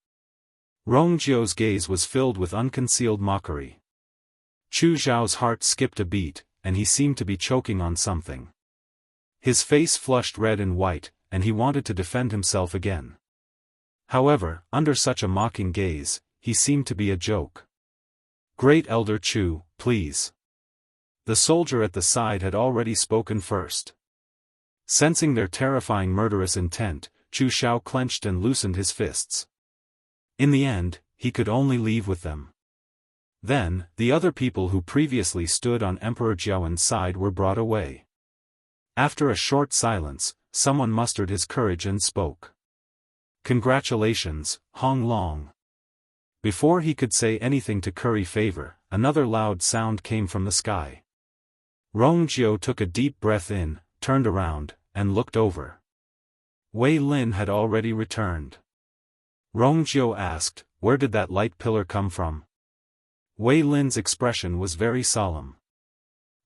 Rongjiu's gaze was filled with unconcealed mockery. Chu Xiao's heart skipped a beat, and he seemed to be choking on something. His face flushed red and white, and he wanted to defend himself again. However, under such a mocking gaze, he seemed to be a joke. Great Elder Chu, please. The soldier at the side had already spoken first. Sensing their terrifying murderous intent, Chu Shao clenched and loosened his fists. In the end, he could only leave with them. Then, the other people who previously stood on Emperor Jiawen's side were brought away. After a short silence, someone mustered his courage and spoke. Congratulations, Hong Long. Before he could say anything to curry favor, another loud sound came from the sky. Rongjiu took a deep breath in, turned around, and looked over. Wei Lin had already returned. Rongjiu asked, Where did that light pillar come from? Wei Lin's expression was very solemn.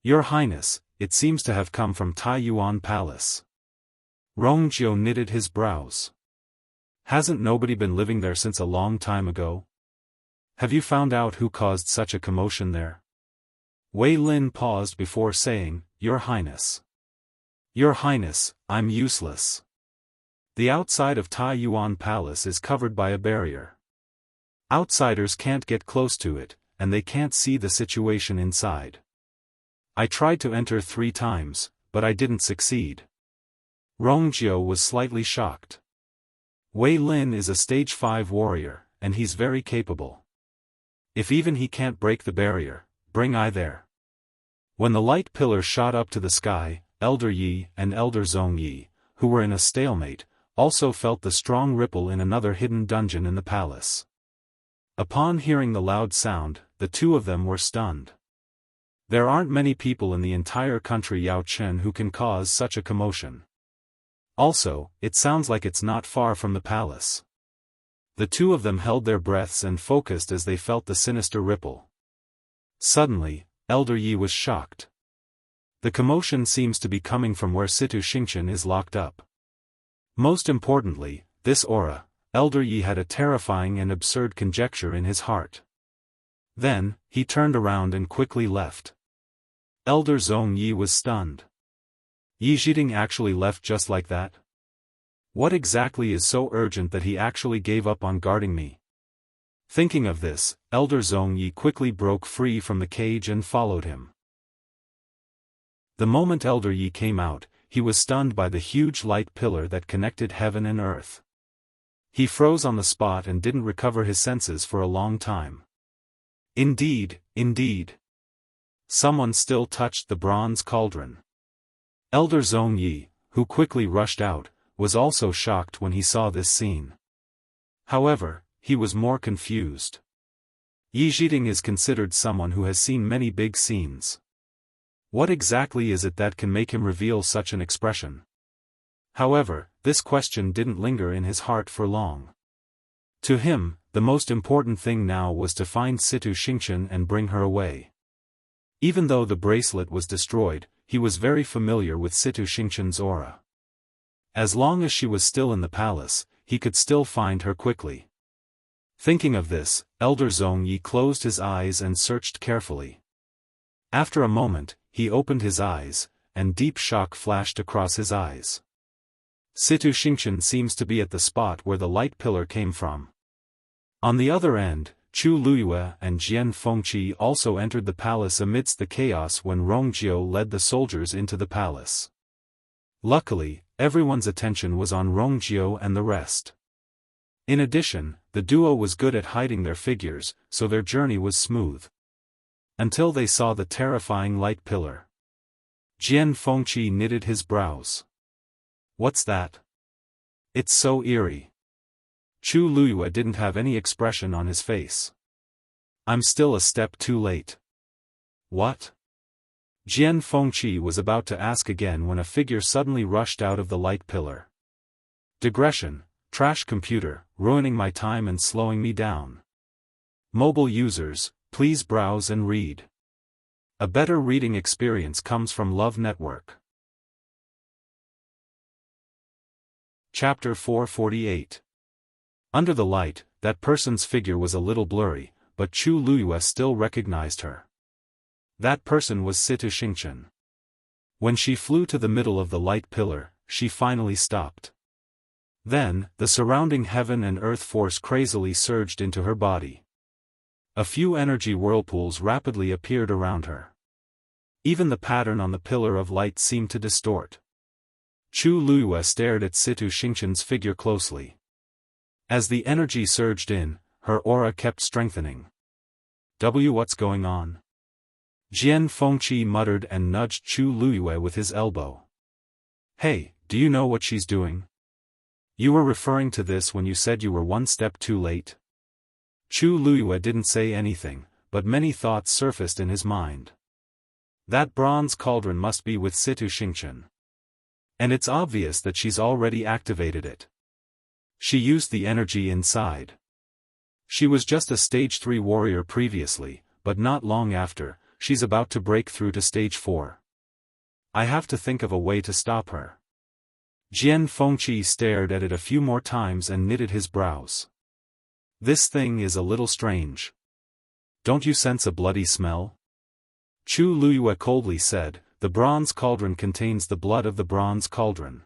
Your Highness, it seems to have come from Taiyuan Palace. Rongjiu knitted his brows. Hasn't nobody been living there since a long time ago? Have you found out who caused such a commotion there? Wei Lin paused before saying, Your Highness. Your Highness, I'm useless. The outside of Taiyuan Palace is covered by a barrier. Outsiders can't get close to it, and they can't see the situation inside. I tried to enter 3 times, but I didn't succeed. Rongjiu was slightly shocked. Wei Lin is a stage 5 warrior, and he's very capable. If even he can't break the barrier, bring I there. When the light pillar shot up to the sky, Elder Yi and Elder Zhong Yi, who were in a stalemate, also felt the strong ripple in another hidden dungeon in the palace. Upon hearing the loud sound, the two of them were stunned. There aren't many people in the entire country Yao Chen who can cause such a commotion. Also, it sounds like it's not far from the palace. The two of them held their breaths and focused as they felt the sinister ripple. Suddenly, Elder Yi was shocked. The commotion seems to be coming from where Situ Xingqian is locked up. Most importantly, this aura, Elder Yi had a terrifying and absurd conjecture in his heart. Then, he turned around and quickly left. Elder Zong Yi was stunned. Yi Zhiding actually left just like that? What exactly is so urgent that he actually gave up on guarding me? Thinking of this, Elder Zong Yi quickly broke free from the cage and followed him. The moment Elder Yi came out, he was stunned by the huge light pillar that connected heaven and earth. He froze on the spot and didn't recover his senses for a long time. Indeed. Someone still touched the bronze cauldron. Elder Zong Yi, who quickly rushed out, was also shocked when he saw this scene. However, he was more confused. Yi Zhiding is considered someone who has seen many big scenes. What exactly is it that can make him reveal such an expression? However, this question didn't linger in his heart for long. To him, the most important thing now was to find Situ Xingqian and bring her away. Even though the bracelet was destroyed, he was very familiar with Situ Xingqian's aura. As long as she was still in the palace, he could still find her quickly. Thinking of this, Elder Zong Yi closed his eyes and searched carefully. After a moment, he opened his eyes, and deep shock flashed across his eyes. Situ Xingqian seems to be at the spot where the light pillar came from. On the other end, Chu Luyue and Jian Fengqi also entered the palace amidst the chaos when Rongjiu led the soldiers into the palace. Luckily, everyone's attention was on Rongjiu and the rest. In addition, the duo was good at hiding their figures, so their journey was smooth. Until they saw the terrifying light pillar. Jian Fengqi knitted his brows. What's that? It's so eerie. Chu Luyue didn't have any expression on his face. I'm still a step too late. What? Jian Fengqi was about to ask again when a figure suddenly rushed out of the light pillar. Digression, trash computer, ruining my time and slowing me down. Mobile users, please browse and read. A better reading experience comes from Love Network. Chapter 448. Under the light, that person's figure was a little blurry, but Chu Luyue still recognized her. That person was Situ Xingqian. When she flew to the middle of the light pillar, she finally stopped. Then, the surrounding heaven and earth force crazily surged into her body. A few energy whirlpools rapidly appeared around her. Even the pattern on the pillar of light seemed to distort. Chu Luyue stared at Situ Xingqian's figure closely. As the energy surged in, her aura kept strengthening. What's going on? Jian Fengqi muttered and nudged Chu Luyue with his elbow. Hey, do you know what she's doing? You were referring to this when you said you were one step too late. Chu Luyue didn't say anything, but many thoughts surfaced in his mind. That bronze cauldron must be with Situ Xingqian. And it's obvious that she's already activated it. She used the energy inside. She was just a stage 3 warrior previously, but not long after, she's about to break through to stage 4. I have to think of a way to stop her. Jian Fengqi stared at it a few more times and knitted his brows. This thing is a little strange. Don't you sense a bloody smell? Chu Luyue coldly said, the bronze cauldron contains the blood of the bronze cauldron.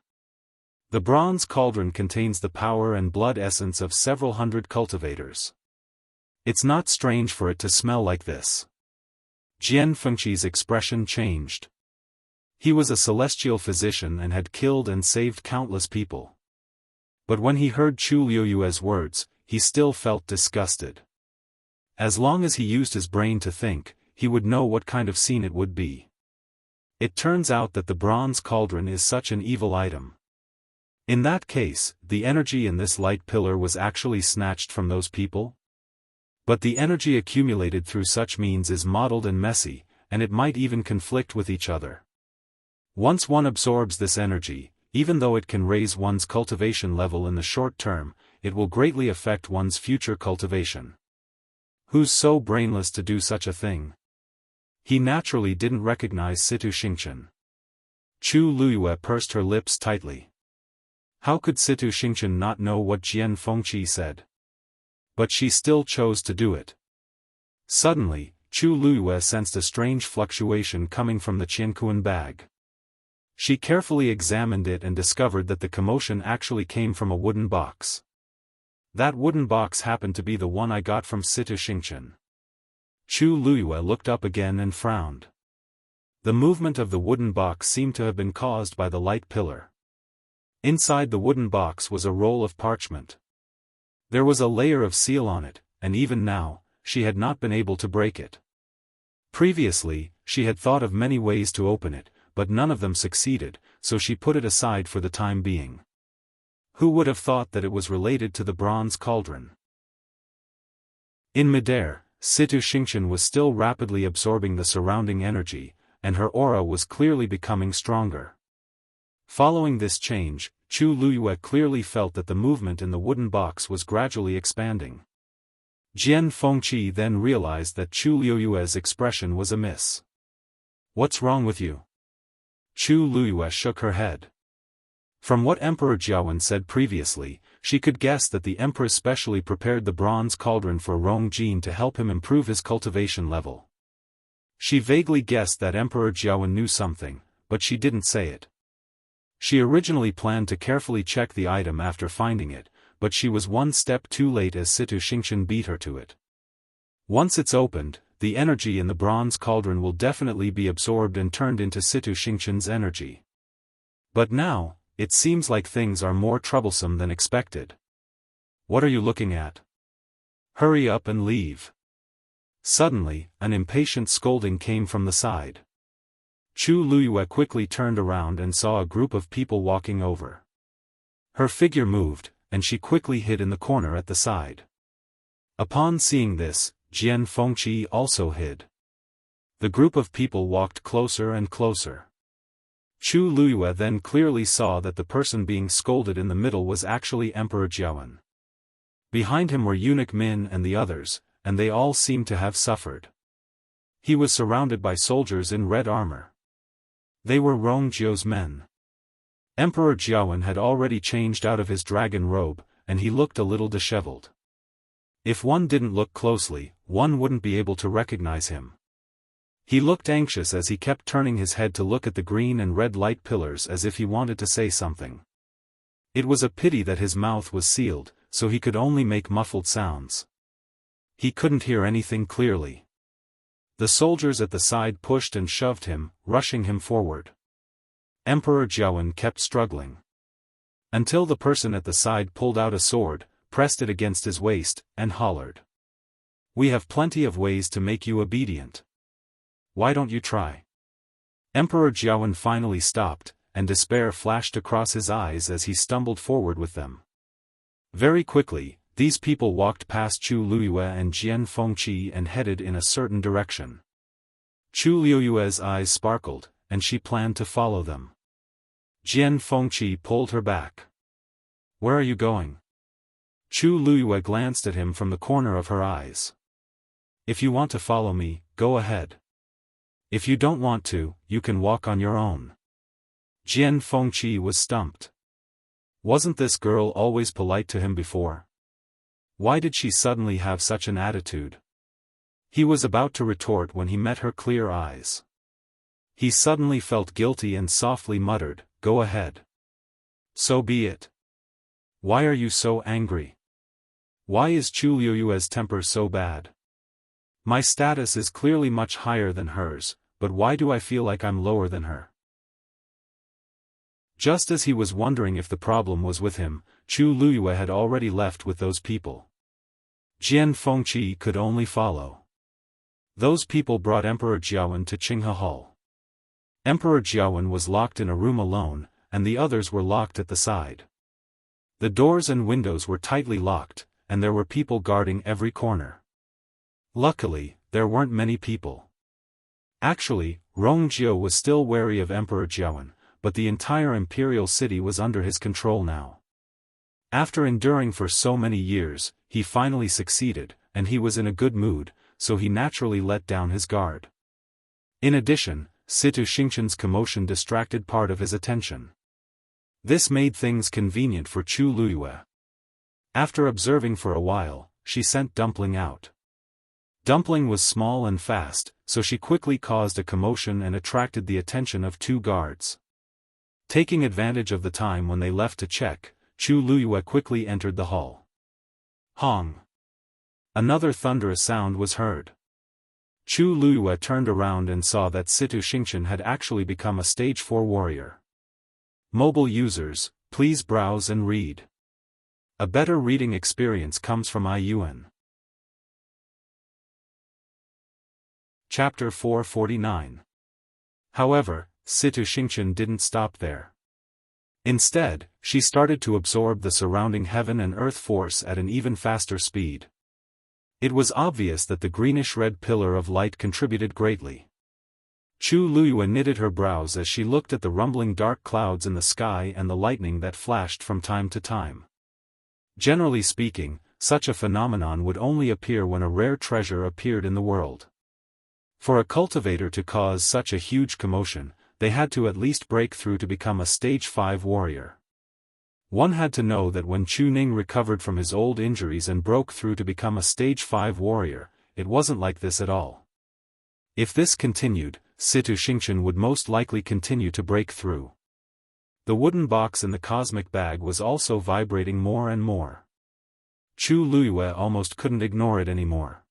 The bronze cauldron contains the power and blood essence of several hundred cultivators. It's not strange for it to smell like this. Jian Fengqi's expression changed. He was a celestial physician and had killed and saved countless people. But when he heard Chu Luyue's words, he still felt disgusted. As long as he used his brain to think, he would know what kind of scene it would be. It turns out that the bronze cauldron is such an evil item. In that case, the energy in this light pillar was actually snatched from those people? But the energy accumulated through such means is muddled and messy, and it might even conflict with each other. Once one absorbs this energy, even though it can raise one's cultivation level in the short term, it will greatly affect one's future cultivation. Who's so brainless to do such a thing? He naturally didn't recognize Situ Xingchen. Chu Luyue pursed her lips tightly. How could Situ Xingchen not know what Jian Fengqi said? But she still chose to do it. Suddenly, Chu Luyue sensed a strange fluctuation coming from the Qiankuan bag. She carefully examined it and discovered that the commotion actually came from a wooden box. That wooden box happened to be the one I got from Situ Xingchen. Chu Luyue looked up again and frowned. The movement of the wooden box seemed to have been caused by the light pillar. Inside the wooden box was a roll of parchment. There was a layer of seal on it, and even now, she had not been able to break it. Previously, she had thought of many ways to open it, but none of them succeeded, so she put it aside for the time being. Who would have thought that it was related to the bronze cauldron? In midair, Situ Xingchen was still rapidly absorbing the surrounding energy, and her aura was clearly becoming stronger. Following this change, Chu Luyue clearly felt that the movement in the wooden box was gradually expanding. Jian Fengqi then realized that Chu Luyue's expression was amiss. "What's wrong with you?" Chu Luyue shook her head. From what Emperor Xiaofan said previously, she could guess that the Empress specially prepared the bronze cauldron for Rong Jin to help him improve his cultivation level. She vaguely guessed that Emperor Xiaofan knew something, but she didn't say it. She originally planned to carefully check the item after finding it, but she was one step too late as Situ Xingchen beat her to it. Once it's opened, the energy in the bronze cauldron will definitely be absorbed and turned into Situ Xingchen's energy. But now, it seems like things are more troublesome than expected. What are you looking at? Hurry up and leave. Suddenly, an impatient scolding came from the side. Chu Luyue quickly turned around and saw a group of people walking over. Her figure moved, and she quickly hid in the corner at the side. Upon seeing this, Jian Fengqi also hid. The group of people walked closer and closer. Chu Luyue then clearly saw that the person being scolded in the middle was actually Emperor Xiaofan. Behind him were Eunuch Min and the others, and they all seemed to have suffered. He was surrounded by soldiers in red armor. They were Rong Jiu's men. Emperor Xiaofan had already changed out of his dragon robe, and he looked a little disheveled. If one didn't look closely, one wouldn't be able to recognize him. He looked anxious as he kept turning his head to look at the green and red light pillars as if he wanted to say something. It was a pity that his mouth was sealed, so he could only make muffled sounds. He couldn't hear anything clearly. The soldiers at the side pushed and shoved him, rushing him forward. Emperor Xiaofan kept struggling. Until the person at the side pulled out a sword, pressed it against his waist, and hollered. "We have plenty of ways to make you obedient. Why don't you try?" Emperor Xiaofan finally stopped, and despair flashed across his eyes as he stumbled forward with them. Very quickly, these people walked past Chu Luyue and Jian Fengqi and headed in a certain direction. Chu Luyue's eyes sparkled, and she planned to follow them. Jian Fengqi pulled her back. "Where are you going?" Chu Luyue glanced at him from the corner of her eyes. "If you want to follow me, go ahead. If you don't want to, you can walk on your own." Jian Fengqi was stumped. Wasn't this girl always polite to him before? Why did she suddenly have such an attitude? He was about to retort when he met her clear eyes. He suddenly felt guilty and softly muttered, "Go ahead. So be it. Why are you so angry? Why is Chu Luyue's temper so bad? My status is clearly much higher than hers, but why do I feel like I'm lower than her?" Just as he was wondering if the problem was with him, Chu Luyue had already left with those people. Jian Fengqi could only follow. Those people brought Emperor Xiaofan to Qinghe Hall. Emperor Xiaofan was locked in a room alone, and the others were locked at the side. The doors and windows were tightly locked, and there were people guarding every corner. Luckily, there weren't many people. Actually, Rongjiu was still wary of Emperor Jiawen, but the entire imperial city was under his control now. After enduring for so many years, he finally succeeded, and he was in a good mood, so he naturally let down his guard. In addition, Situ Xingqian's commotion distracted part of his attention. This made things convenient for Chu Luyue. After observing for a while, she sent Dumpling out. Dumpling was small and fast, so she quickly caused a commotion and attracted the attention of 2 guards. Taking advantage of the time when they left to check, Chu Luyue quickly entered the hall. Hong! Another thunderous sound was heard. Chu Luyue turned around and saw that Situ Xingqian had actually become a stage 4 warrior. Mobile users, please browse and read. A better reading experience comes from IUN. Chapter 449. However, Situ Xingqian didn't stop there. Instead, she started to absorb the surrounding heaven and earth force at an even faster speed. It was obvious that the greenish-red pillar of light contributed greatly. Chu Luyue knitted her brows as she looked at the rumbling dark clouds in the sky and the lightning that flashed from time to time. Generally speaking, such a phenomenon would only appear when a rare treasure appeared in the world. For a cultivator to cause such a huge commotion, they had to at least break through to become a stage 5 warrior. One had to know that when Chu Ning recovered from his old injuries and broke through to become a stage 5 warrior, it wasn't like this at all. If this continued, Situ Xingqian would most likely continue to break through. The wooden box in the cosmic bag was also vibrating more and more. Chu Luyue almost couldn't ignore it anymore.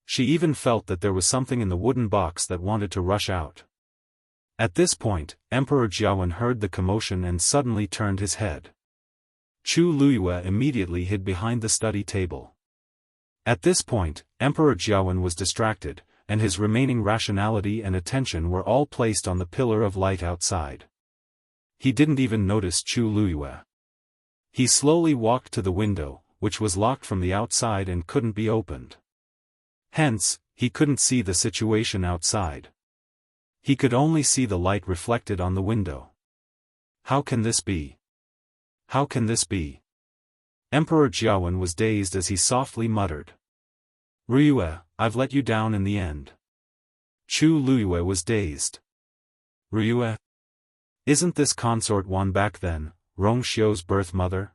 She even felt that there was something in the wooden box that wanted to rush out. At this point, Emperor Jiawen heard the commotion and suddenly turned his head. Chu Luyue immediately hid behind the study table. At this point, Emperor Jiawen was distracted, and his remaining rationality and attention were all placed on the pillar of light outside. He didn't even notice Chu Luyue. He slowly walked to the window, which was locked from the outside and couldn't be opened. Hence, he couldn't see the situation outside. He could only see the light reflected on the window. How can this be? How can this be? Emperor Jiawen was dazed as he softly muttered. Ryue, I've let you down in the end. Chu Luyue was dazed. Ryue? Isn't this consort Wan back then, Rongxiu's birth mother?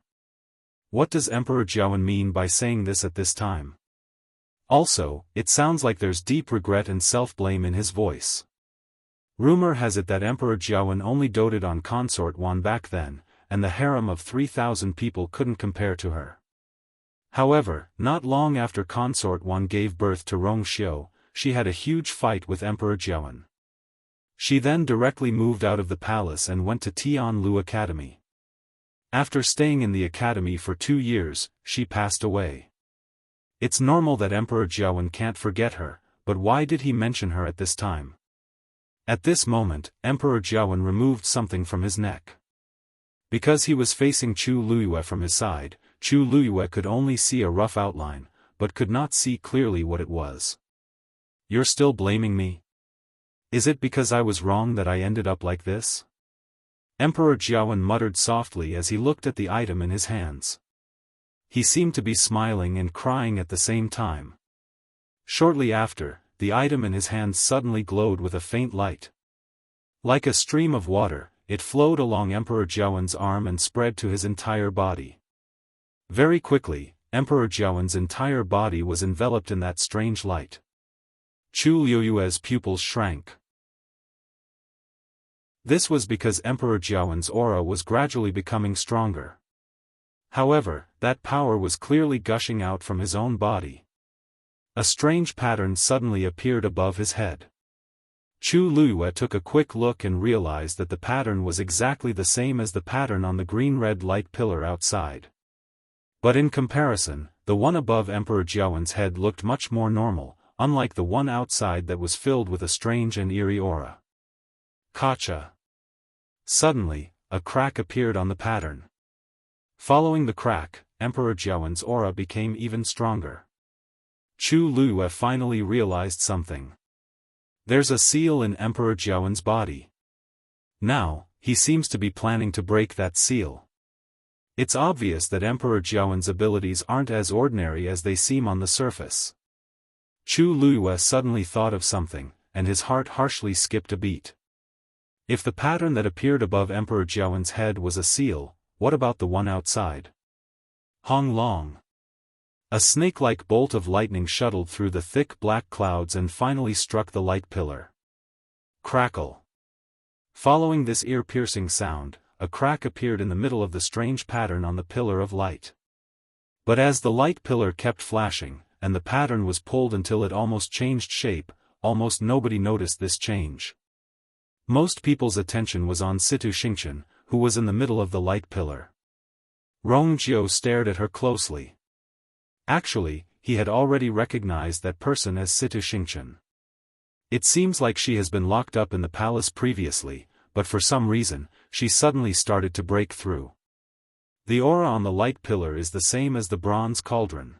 What does Emperor Jiawen mean by saying this at this time? Also, it sounds like there's deep regret and self-blame in his voice. Rumor has it that Emperor Jiawen only doted on consort Wan back then, and the harem of 3,000 people couldn't compare to her. However, not long after consort Wan gave birth to Rongxiu, she had a huge fight with Emperor Jiawen. She then directly moved out of the palace and went to Tianlu Academy. After staying in the academy for 2 years, she passed away. It's normal that Emperor Jiawen can't forget her, but why did he mention her at this time? At this moment, Emperor Jiawen removed something from his neck. Because he was facing Chu Luyue from his side, Chu Luyue could only see a rough outline, but could not see clearly what it was. You're still blaming me? Is it because I was wrong that I ended up like this? Emperor Jiawen muttered softly as he looked at the item in his hands. He seemed to be smiling and crying at the same time. Shortly after, the item in his hands suddenly glowed with a faint light. Like a stream of water, it flowed along Emperor Jiawen's arm and spread to his entire body. Very quickly, Emperor Jiawen's entire body was enveloped in that strange light. Chu Luyue's pupils shrank. This was because Emperor Jiawen's aura was gradually becoming stronger. However, that power was clearly gushing out from his own body. A strange pattern suddenly appeared above his head. Chu Luyue took a quick look and realized that the pattern was exactly the same as the pattern on the green-red light pillar outside. But in comparison, the one above Emperor Jiawen's head looked much more normal, unlike the one outside that was filled with a strange and eerie aura. Kacha. Suddenly, a crack appeared on the pattern. Following the crack, Emperor Jiawen's aura became even stronger. Chu Liyue finally realized something. There's a seal in Emperor Jiawen's body. Now, he seems to be planning to break that seal. It's obvious that Emperor Jiawen's abilities aren't as ordinary as they seem on the surface. Chu Liyue suddenly thought of something, and his heart harshly skipped a beat. If the pattern that appeared above Emperor Jiawen's head was a seal, what about the one outside? Hong Long. A snake-like bolt of lightning shuttled through the thick black clouds and finally struck the light pillar. Crackle. Following this ear-piercing sound, a crack appeared in the middle of the strange pattern on the pillar of light. But as the light pillar kept flashing, and the pattern was pulled until it almost changed shape, almost nobody noticed this change. Most people's attention was on Situ Xingqian, who was in the middle of the light pillar. Rongjiu stared at her closely. Actually, he had already recognized that person as Situ Xingqian. It seems like she has been locked up in the palace previously, but for some reason, she suddenly started to break through. The aura on the light pillar is the same as the bronze cauldron.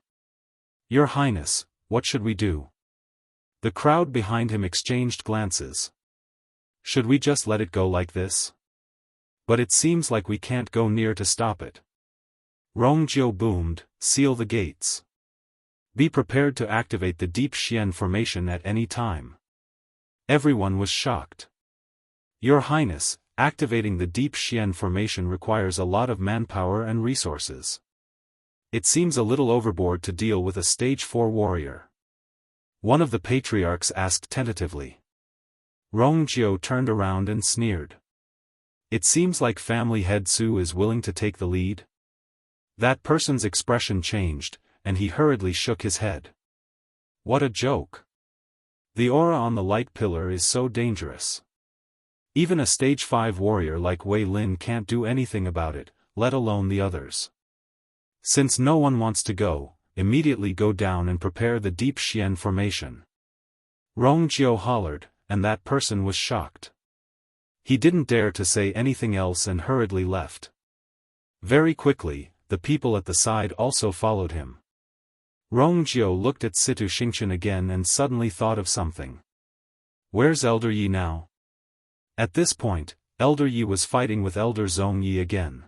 Your Highness, what should we do? The crowd behind him exchanged glances. Should we just let it go like this? But it seems like we can't go near to stop it. Rongjiu boomed, seal the gates. Be prepared to activate the Deep Xian formation at any time. Everyone was shocked. Your Highness, activating the Deep Xian formation requires a lot of manpower and resources. It seems a little overboard to deal with a stage 4 warrior. One of the patriarchs asked tentatively. Rongjiu turned around and sneered. It seems like family head Su is willing to take the lead. That person's expression changed, and he hurriedly shook his head. What a joke. The aura on the light pillar is so dangerous. Even a stage 5 warrior like Wei Lin can't do anything about it, let alone the others. Since no one wants to go, immediately go down and prepare the Deep Xian formation. Rongjiu hollered, and that person was shocked. He didn't dare to say anything else and hurriedly left. Very quickly, the people at the side also followed him. Rongjiu looked at Situ Xingqian again and suddenly thought of something. Where's Elder Yi now? At this point, Elder Yi was fighting with Elder Zhongyi again.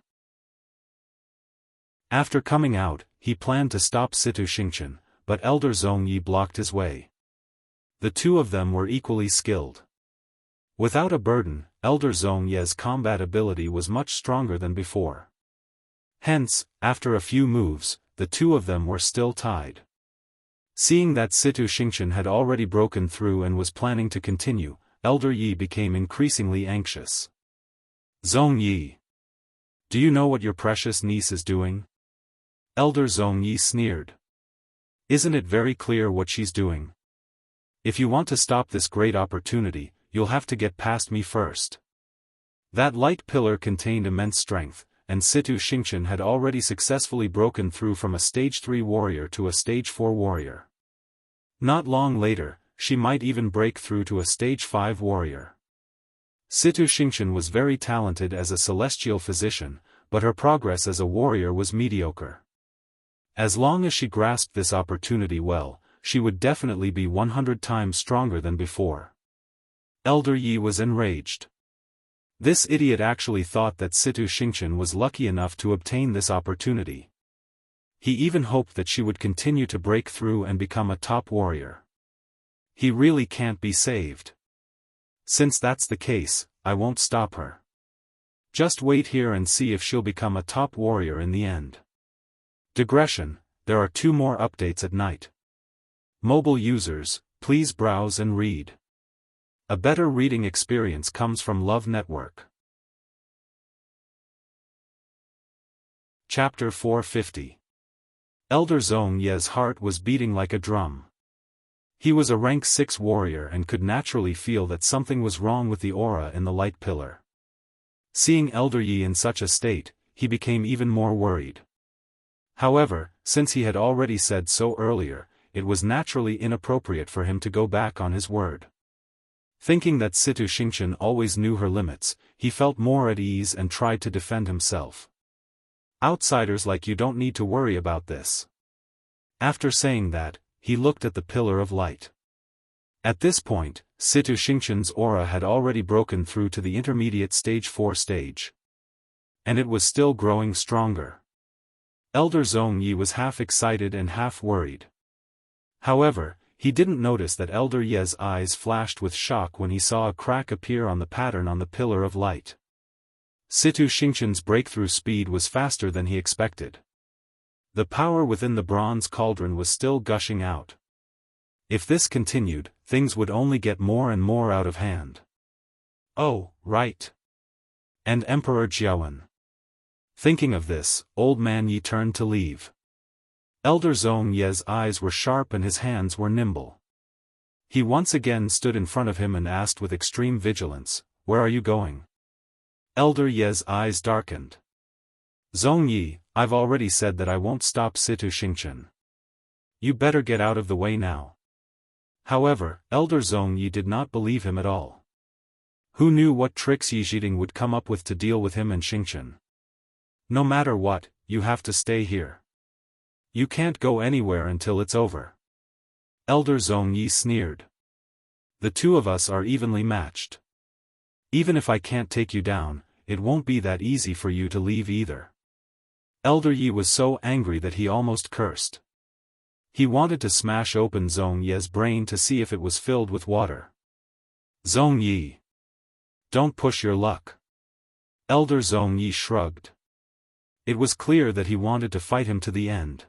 After coming out, he planned to stop Situ Xingqian, but Elder Zhongyi blocked his way. The two of them were equally skilled. Without a burden, Elder Zhongyi's combat ability was much stronger than before. Hence, after a few moves, the two of them were still tied. Seeing that Situ Xingqian had already broken through and was planning to continue, Elder Yi became increasingly anxious. Zhongyi. Do you know what your precious niece is doing? Elder Zhongyi sneered. Isn't it very clear what she's doing? If you want to stop this great opportunity, you'll have to get past me first. That light pillar contained immense strength, and Situ Xingqian had already successfully broken through from a stage 3 warrior to a stage 4 warrior. Not long later, she might even break through to a stage 5 warrior. Situ Xingqian was very talented as a celestial physician, but her progress as a warrior was mediocre. As long as she grasped this opportunity well, she would definitely be 100 times stronger than before. Elder Yi was enraged. This idiot actually thought that Situ Xingqian was lucky enough to obtain this opportunity. He even hoped that she would continue to break through and become a top warrior. He really can't be saved. Since that's the case, I won't stop her. Just wait here and see if she'll become a top warrior in the end. Digression, there are 2 more updates at night. Mobile users, please browse and read. A better reading experience comes from Love Network. Chapter 450. Elder Zhongyi's heart was beating like a drum. He was a rank 6 warrior and could naturally feel that something was wrong with the aura in the light pillar. Seeing Elder Yi in such a state, he became even more worried. However, since he had already said so earlier, it was naturally inappropriate for him to go back on his word. Thinking that Situ Xingqian always knew her limits, he felt more at ease and tried to defend himself. Outsiders like you don't need to worry about this. After saying that, he looked at the pillar of light. At this point, Situ Xingqian's aura had already broken through to the intermediate stage 4 stage. And it was still growing stronger. Elder Zhong Yi was half excited and half worried. However, he didn't notice that Elder Ye's eyes flashed with shock when he saw a crack appear on the pattern on the pillar of light. Situ Xingqian's breakthrough speed was faster than he expected. The power within the bronze cauldron was still gushing out. If this continued, things would only get more and more out of hand. Oh, right. And Emperor Xiaofan. Thinking of this, Old Man Yi turned to leave. Elder Zhong Ye's eyes were sharp and his hands were nimble. He once again stood in front of him and asked with extreme vigilance, "Where are you going?" Elder Ye's eyes darkened. "Zhong Yi, I've already said that I won't stop Situ Xingqian. You better get out of the way now." However, Elder Zhong Yi did not believe him at all. Who knew what tricks Yi Zhiding would come up with to deal with him and Xingqian? "No matter what, you have to stay here. You can't go anywhere until it's over." Elder Zhong Yi sneered. "The two of us are evenly matched. Even if I can't take you down, it won't be that easy for you to leave either." Elder Yi was so angry that he almost cursed. He wanted to smash open Zhong Ye's brain to see if it was filled with water. "Zhong Yi. Don't push your luck." Elder Zhong Yi shrugged. It was clear that he wanted to fight him to the end.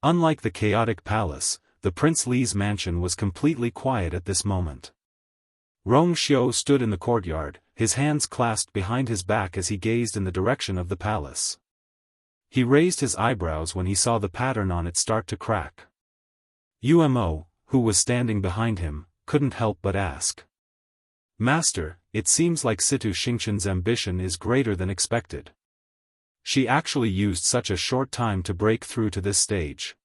Unlike the chaotic palace, the Prince Li's mansion was completely quiet at this moment. Rong Xiu stood in the courtyard, his hands clasped behind his back as he gazed in the direction of the palace. He raised his eyebrows when he saw the pattern on it start to crack. Umo, who was standing behind him, couldn't help but ask. "Master, it seems like Situ Xingqian's ambition is greater than expected. She actually used such a short time to break through to this stage.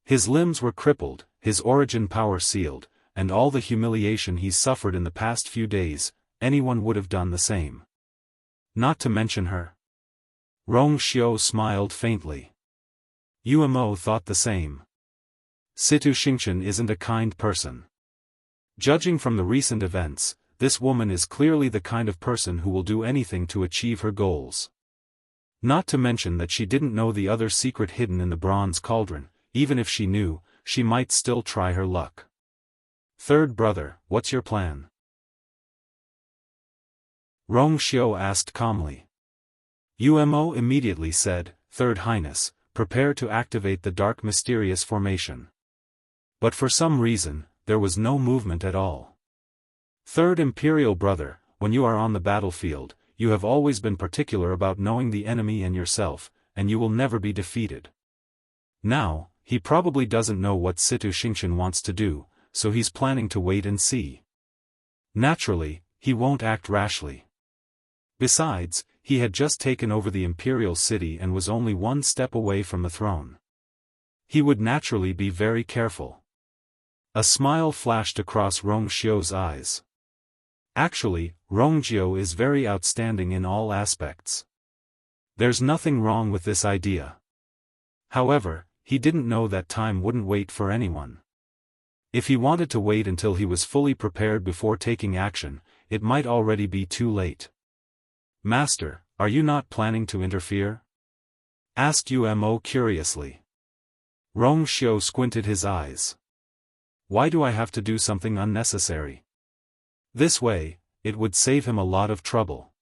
His limbs were crippled, his origin power sealed, and all the humiliation he's suffered in the past few days, anyone would have done the same. Not to mention her." Rong Xiu smiled faintly. Umo thought the same. Situ Xingqian isn't a kind person. Judging from the recent events, this woman is clearly the kind of person who will do anything to achieve her goals. Not to mention that she didn't know the other secret hidden in the bronze cauldron. Even if she knew, she might still try her luck. "Third brother, what's your plan?" Rong Xiu asked calmly. Umo immediately said, "Third Highness, prepare to activate the dark mysterious formation." But for some reason, there was no movement at all. "Third Imperial brother, when you are on the battlefield, you have always been particular about knowing the enemy and yourself, and you will never be defeated. Now, he probably doesn't know what Situ Xingqian wants to do, so he's planning to wait and see. Naturally, he won't act rashly. Besides, he had just taken over the imperial city and was only one step away from the throne. He would naturally be very careful." A smile flashed across Rong Xiu's eyes. Actually, Rong Xiu is very outstanding in all aspects. There's nothing wrong with this idea. However, he didn't know that time wouldn't wait for anyone. If he wanted to wait until he was fully prepared before taking action, it might already be too late. "Master, are you not planning to interfere?" asked Umo curiously. Rong Xiu squinted his eyes. "Why do I have to do something unnecessary? This way, it would save him a lot of trouble."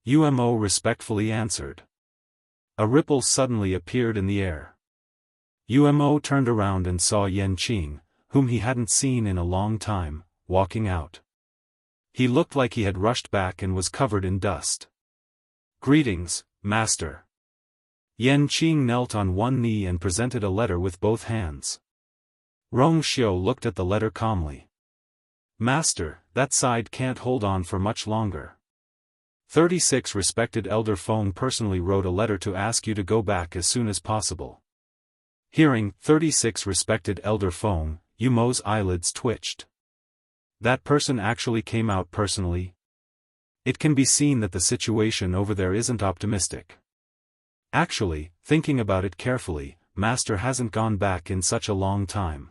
Umo respectfully answered. A ripple suddenly appeared in the air. Umo turned around and saw Yan Qing, whom he hadn't seen in a long time, walking out. He looked like he had rushed back and was covered in dust. "Greetings, Master." Yan Qing knelt on one knee and presented a letter with both hands. Rong Xiu looked at the letter calmly. "Master, that side can't hold on for much longer. 36 respected Elder Feng personally wrote a letter to ask you to go back as soon as possible." Hearing 36 respected Elder Feng, Umo's eyelids twitched. That person actually came out personally? It can be seen that the situation over there isn't optimistic. Actually, thinking about it carefully, Master hasn't gone back in such a long time.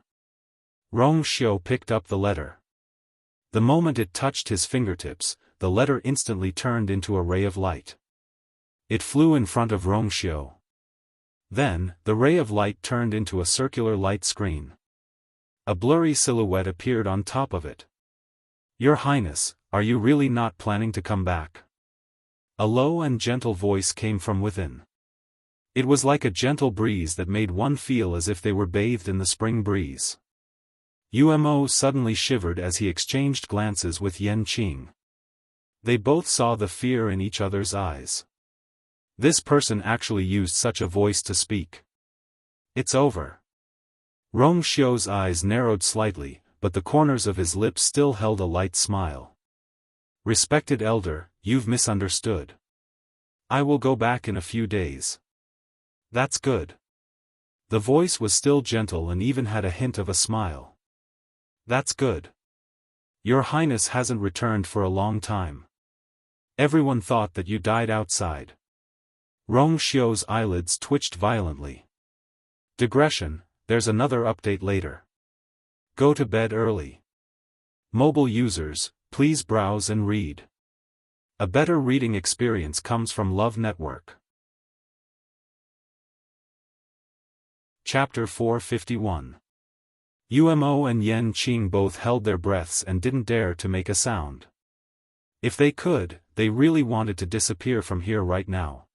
Rong Xiu picked up the letter. The moment it touched his fingertips, the letter instantly turned into a ray of light. It flew in front of Rong Xiu. Then, the ray of light turned into a circular light screen. A blurry silhouette appeared on top of it. "Your Highness, are you really not planning to come back?" A low and gentle voice came from within. It was like a gentle breeze that made one feel as if they were bathed in the spring breeze. Umo suddenly shivered as he exchanged glances with Yan Qing. They both saw the fear in each other's eyes. This person actually used such a voice to speak. "It's over." Rong Xiu's eyes narrowed slightly, but the corners of his lips still held a light smile. "Respected elder, you've misunderstood. I will go back in a few days." "That's good." The voice was still gentle and even had a hint of a smile. "That's good. Your Highness hasn't returned for a long time. Everyone thought that you died outside." Rong Xiu's eyelids twitched violently. Digression, there's another update later. Go to bed early. Mobile users, please browse and read. A better reading experience comes from Love Network. Chapter 451. Umo and Yan Qing both held their breaths and didn't dare to make a sound. If they could, they really wanted to disappear from here right now.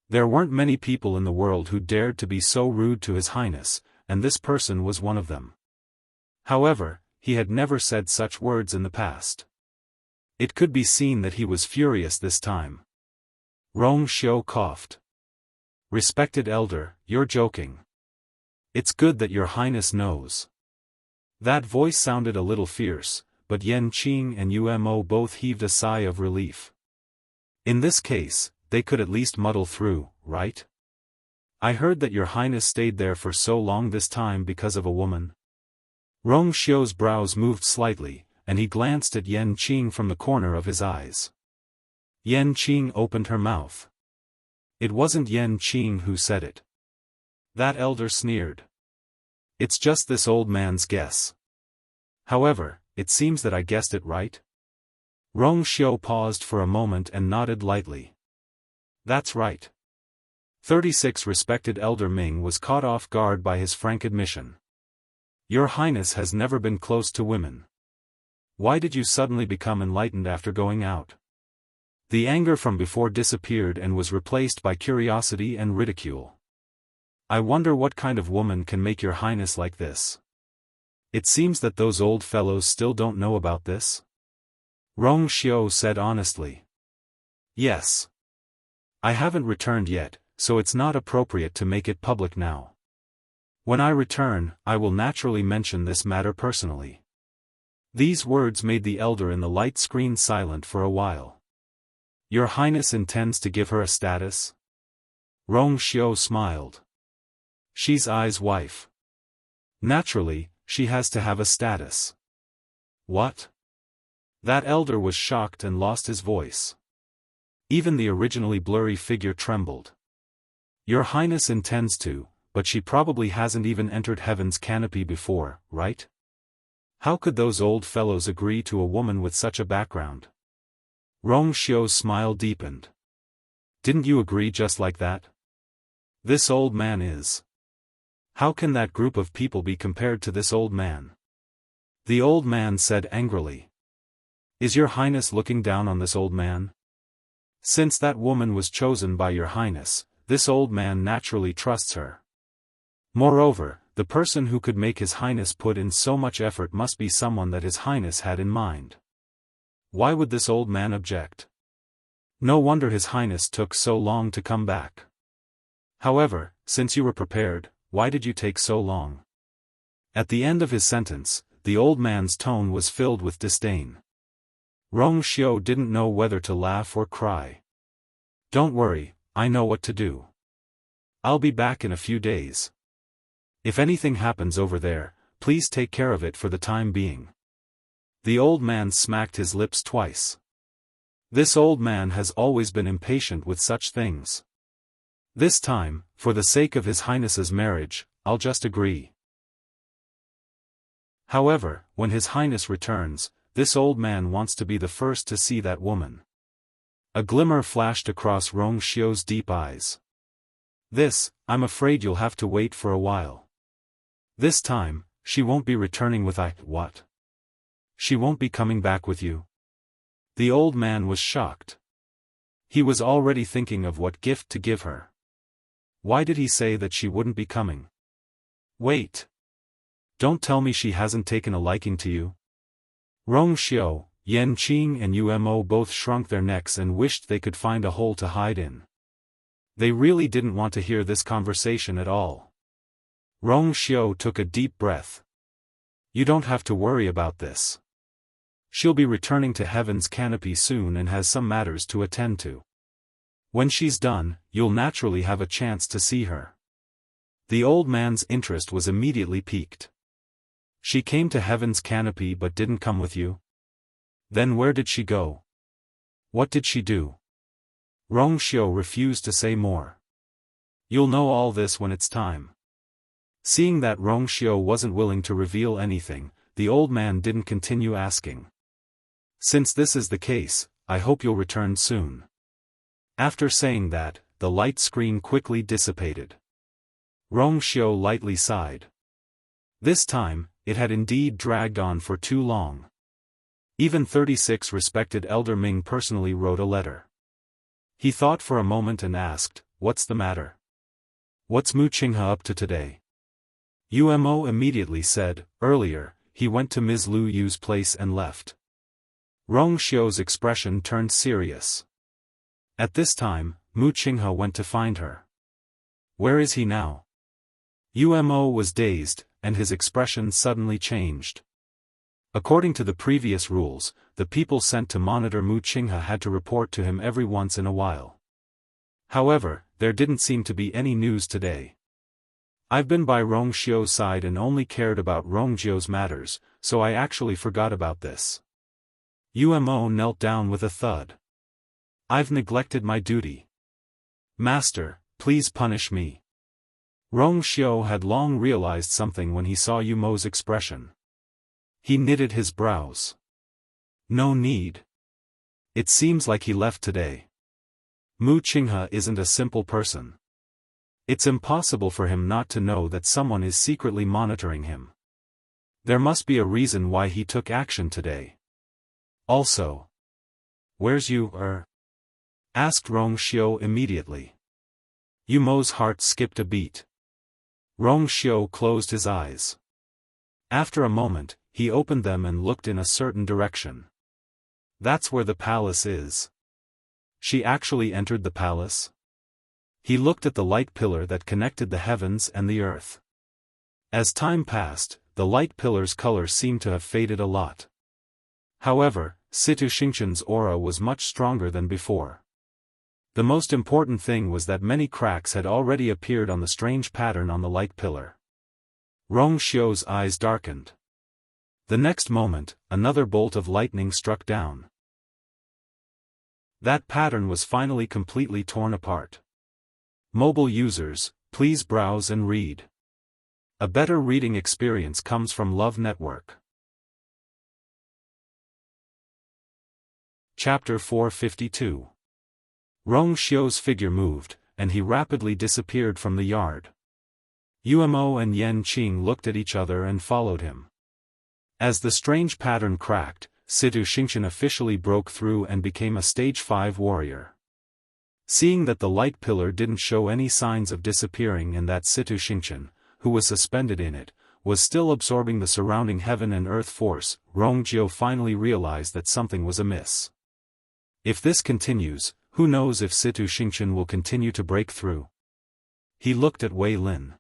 There weren't many people in the world who dared to be so rude to His Highness, and this person was one of them. However, he had never said such words in the past. It could be seen that he was furious this time. Rong Xiu coughed. "Respected elder, you're joking. It's good that your Highness knows." That voice sounded a little fierce, but Yan Qing and Umo both heaved a sigh of relief. In this case, they could at least muddle through, right? "I heard that your Highness stayed there for so long this time because of a woman." Rong Xiu's brows moved slightly, and he glanced at Yan Qing from the corner of his eyes. Yan Qing opened her mouth. It wasn't Yan Qing who said it. That elder sneered. "It's just this old man's guess. However, it seems that I guessed it right?" Rong Xiu paused for a moment and nodded lightly. "That's right." 36 Respected Elder Ming was caught off guard by his frank admission. "Your Highness has never been close to women. Why did you suddenly become enlightened after going out?" The anger from before disappeared and was replaced by curiosity and ridicule. "I wonder what kind of woman can make your Highness like this. It seems that those old fellows still don't know about this?" Rong Xiu said honestly. "Yes. I haven't returned yet, so it's not appropriate to make it public now. When I return, I will naturally mention this matter personally." These words made the elder in the light screen silent for a while. "Your Highness intends to give her a status?" Rong Xiu smiled. "She's Ai's wife. Naturally, she has to have a status." "What?" That elder was shocked and lost his voice. Even the originally blurry figure trembled. "Your Highness intends to, but she probably hasn't even entered heaven's canopy before, right? How could those old fellows agree to a woman with such a background?" Rong Xiu's smile deepened. "Didn't you agree just like that? This old man is. How can that group of people be compared to this old man?" The old man said angrily. "Is your Highness looking down on this old man? Since that woman was chosen by your Highness, this old man naturally trusts her. Moreover, the person who could make His Highness put in so much effort must be someone that His Highness had in mind. Why would this old man object? No wonder His Highness took so long to come back. However, since you were prepared, why did you take so long?" At the end of his sentence, the old man's tone was filled with disdain. Rong Xiu didn't know whether to laugh or cry. "Don't worry, I know what to do. I'll be back in a few days. If anything happens over there, please take care of it for the time being." The old man smacked his lips twice. This old man has always been impatient with such things. This time, for the sake of His Highness's marriage, I'll just agree. However, when His Highness returns, this old man wants to be the first to see that woman. A glimmer flashed across Rong Xiu's deep eyes. This, I'm afraid you'll have to wait for a while. This time, she won't be returning with what? She won't be coming back with you? The old man was shocked. He was already thinking of what gift to give her. Why did he say that she wouldn't be coming? Wait. Don't tell me she hasn't taken a liking to you. Rong Xiu, Yan Qing and Umo both shrunk their necks and wished they could find a hole to hide in. They really didn't want to hear this conversation at all. Rong Xiu took a deep breath. You don't have to worry about this. She'll be returning to Heaven's canopy soon and has some matters to attend to. When she's done, you'll naturally have a chance to see her. The old man's interest was immediately piqued. She came to Heaven's canopy but didn't come with you? Then where did she go? What did she do? Rong Xiu refused to say more. You'll know all this when it's time. Seeing that Rong Xiu wasn't willing to reveal anything, the old man didn't continue asking. Since this is the case, I hope you'll return soon. After saying that, the light screen quickly dissipated. Rong Xiu lightly sighed. This time, it had indeed dragged on for too long. Even 36 respected Elder Ming personally wrote a letter. He thought for a moment and asked, what's the matter? What's Mu Qinghe up to today? Umo immediately said, earlier, he went to Ms. Lu Yu's place and left. Rong Xiu's expression turned serious. At this time, Mu Qinghe went to find her. Where is he now? Umo was dazed, and his expression suddenly changed. According to the previous rules, the people sent to monitor Mu Qinghe had to report to him every once in a while. However, there didn't seem to be any news today. I've been by Rong Xiu's side and only cared about Rong Jiu's matters, so I actually forgot about this. Umo knelt down with a thud. I've neglected my duty. Master, please punish me. Rong Xiu had long realized something when he saw Umo's expression. He knitted his brows. No need. It seems like he left today. Mu Qinghe isn't a simple person. It's impossible for him not to know that someone is secretly monitoring him. There must be a reason why he took action today. Also, where's you, asked Rong Xiu immediately. Umo's heart skipped a beat. Rong Xiu closed his eyes. After a moment, he opened them and looked in a certain direction. That's where the palace is. She actually entered the palace? He looked at the light pillar that connected the heavens and the earth. As time passed, the light pillar's color seemed to have faded a lot. However, Situ Xingqian's aura was much stronger than before. The most important thing was that many cracks had already appeared on the strange pattern on the light pillar. Rong Xiu's eyes darkened. The next moment, another bolt of lightning struck down. That pattern was finally completely torn apart. Mobile users, please browse and read. A better reading experience comes from Love Network. Chapter 452. Rong Xiu's figure moved, and he rapidly disappeared from the yard. Umo and Yan Qing looked at each other and followed him. As the strange pattern cracked, Situ Xingqian officially broke through and became a stage 5 warrior. Seeing that the light pillar didn't show any signs of disappearing and that Situ Xingqian, who was suspended in it, was still absorbing the surrounding heaven and earth force, Rong Jiu finally realized that something was amiss. If this continues, who knows if Situ Xingqian will continue to break through? He looked at Wei Lin.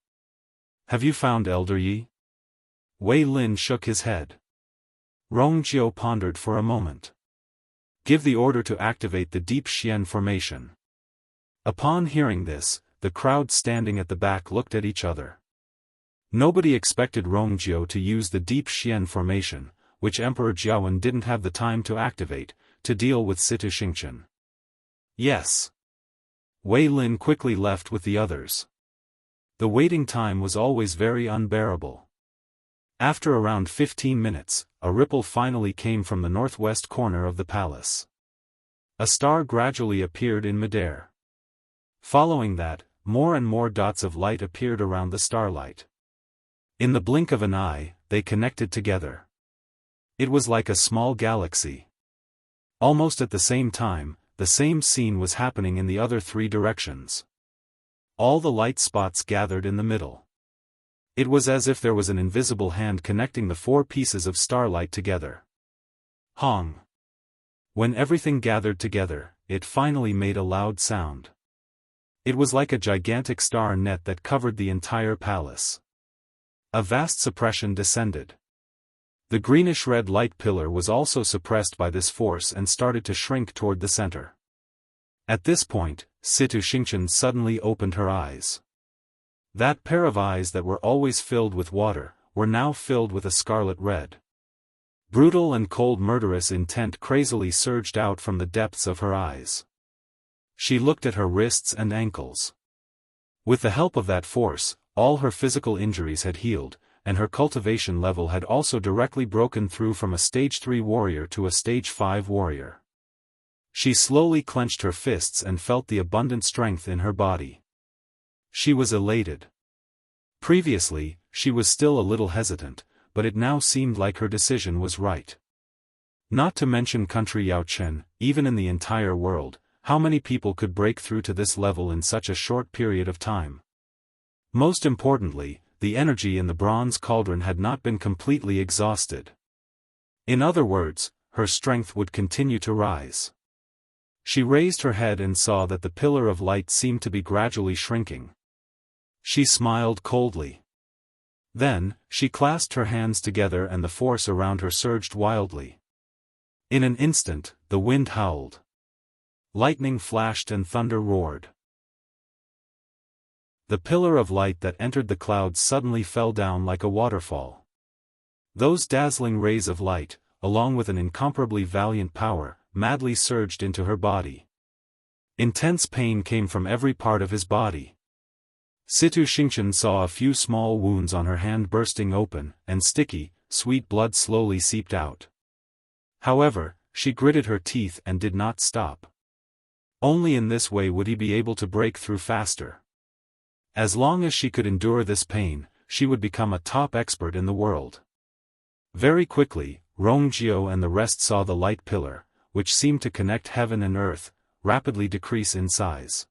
Have you found Elder Yi? Wei Lin shook his head. Rong Jiu pondered for a moment. Give the order to activate the Deep Xian formation. Upon hearing this, the crowd standing at the back looked at each other. Nobody expected Rong Jiu to use the Deep Xian formation, which Emperor Jiawen didn't have the time to activate, to deal with Situ Xingqian. Yes. Wei Lin quickly left with the others. The waiting time was always very unbearable. After around 15 minutes, a ripple finally came from the northwest corner of the palace. A star gradually appeared in midair. Following that, more and more dots of light appeared around the starlight. In the blink of an eye, they connected together. It was like a small galaxy. Almost at the same time, the same scene was happening in the other three directions. All the light spots gathered in the middle. It was as if there was an invisible hand connecting the four pieces of starlight together. Hong. When everything gathered together, it finally made a loud sound. It was like a gigantic star net that covered the entire palace. A vast suppression descended. The greenish-red light pillar was also suppressed by this force and started to shrink toward the center. At this point, Situ Xingchen suddenly opened her eyes. That pair of eyes that were always filled with water, were now filled with a scarlet red. Brutal and cold murderous intent crazily surged out from the depths of her eyes. She looked at her wrists and ankles. With the help of that force, all her physical injuries had healed, and her cultivation level had also directly broken through from a stage 3 warrior to a stage 5 warrior. She slowly clenched her fists and felt the abundant strength in her body. She was elated. Previously, she was still a little hesitant, but it now seemed like her decision was right. Not to mention country Yaochen, even in the entire world, how many people could break through to this level in such a short period of time? Most importantly, the energy in the bronze cauldron had not been completely exhausted. In other words, her strength would continue to rise. She raised her head and saw that the pillar of light seemed to be gradually shrinking. She smiled coldly. Then, she clasped her hands together and the force around her surged wildly. In an instant, the wind howled. Lightning flashed and thunder roared. The pillar of light that entered the clouds suddenly fell down like a waterfall. Those dazzling rays of light, along with an incomparably valiant power, madly surged into her body. Intense pain came from every part of his body. Situ Xingchen saw a few small wounds on her hand bursting open, and sticky, sweet blood slowly seeped out. However, she gritted her teeth and did not stop. Only in this way would he be able to break through faster. As long as she could endure this pain, she would become a top expert in the world. Very quickly, Rongjiu and the rest saw the light pillar, which seemed to connect heaven and earth, rapidly decrease in size.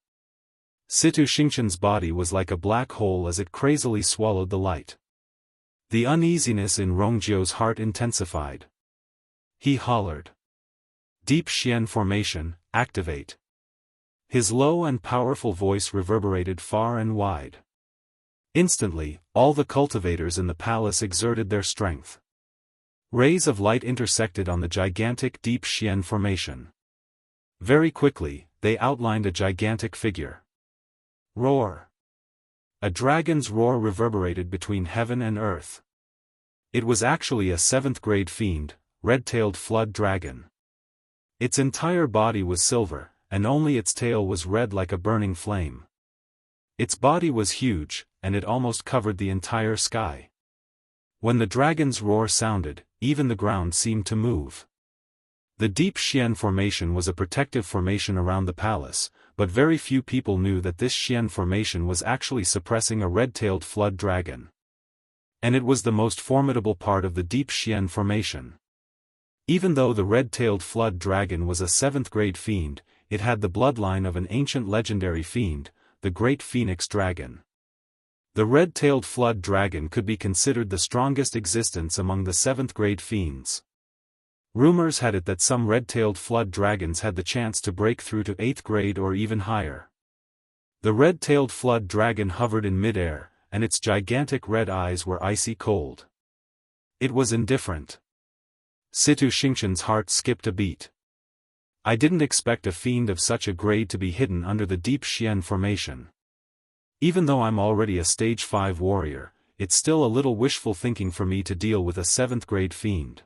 Situ Xingchen's body was like a black hole as it crazily swallowed the light. The uneasiness in Rongjiu's heart intensified. He hollered. Deep Xian formation, activate. His low and powerful voice reverberated far and wide. Instantly, all the cultivators in the palace exerted their strength. Rays of light intersected on the gigantic Deep Xian formation. Very quickly, they outlined a gigantic figure. Roar! A dragon's roar reverberated between heaven and earth. It was actually a 7th-grade fiend, red-tailed flood dragon. Its entire body was silver, and only its tail was red like a burning flame. Its body was huge, and it almost covered the entire sky. When the dragon's roar sounded, even the ground seemed to move. The Deep Xian formation was a protective formation around the palace, but very few people knew that this Xian formation was actually suppressing a red-tailed flood dragon. And it was the most formidable part of the Deep Xian formation. Even though the red-tailed flood dragon was a 7th-grade fiend, it had the bloodline of an ancient legendary fiend, the Great Phoenix Dragon. The red-tailed flood dragon could be considered the strongest existence among the 7th-grade fiends. Rumors had it that some red-tailed flood dragons had the chance to break through to 8th grade or even higher. The red-tailed flood dragon hovered in mid-air, and its gigantic red eyes were icy cold. It was indifferent. Situ Xingchen's heart skipped a beat. I didn't expect a fiend of such a grade to be hidden under the Deep Xian formation. Even though I'm already a stage 5 warrior, it's still a little wishful thinking for me to deal with a 7th-grade fiend.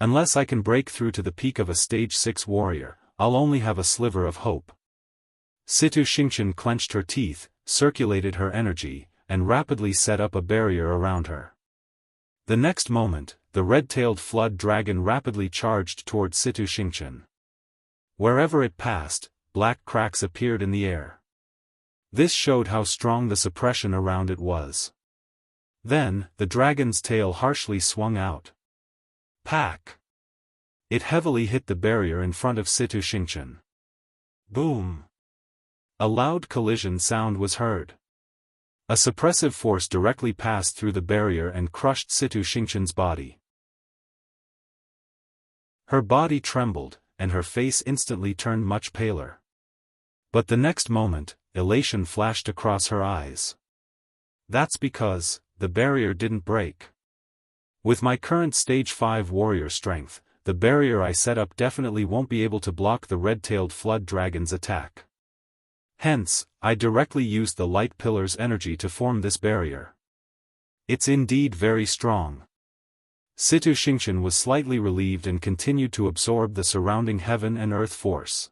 Unless I can break through to the peak of a stage 6 warrior, I'll only have a sliver of hope. Situ Xingqian clenched her teeth, circulated her energy, and rapidly set up a barrier around her. The next moment, the red-tailed flood dragon rapidly charged toward Situ Xingqian. Wherever it passed, black cracks appeared in the air. This showed how strong the suppression around it was. Then, the dragon's tail harshly swung out. Pack! It heavily hit the barrier in front of Situ Xingqian. Boom! A loud collision sound was heard. A suppressive force directly passed through the barrier and crushed Situ Xingqian's body. Her body trembled, and her face instantly turned much paler. But the next moment, elation flashed across her eyes. That's because the barrier didn't break. With my current Stage 5 warrior strength, the barrier I set up definitely won't be able to block the red-tailed flood dragon's attack. Hence, I directly used the light pillar's energy to form this barrier. It's indeed very strong. Situ Xingqian was slightly relieved and continued to absorb the surrounding heaven and earth force.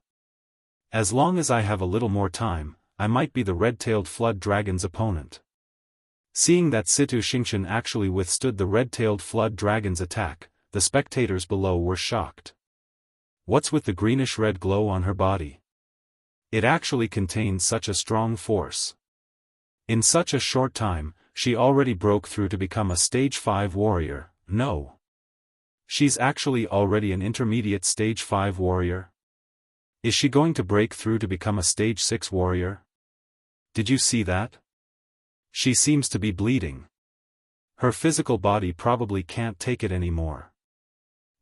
As long as I have a little more time, I might be the red-tailed flood dragon's opponent. Seeing that Situ Xingqian actually withstood the red-tailed flood dragon's attack, the spectators below were shocked. What's with the greenish-red glow on her body? It actually contains such a strong force. In such a short time, she already broke through to become a Stage 5 warrior. No. She's actually already an intermediate Stage 5 warrior. Is she going to break through to become a Stage 6 warrior? Did you see that? She seems to be bleeding. Her physical body probably can't take it anymore.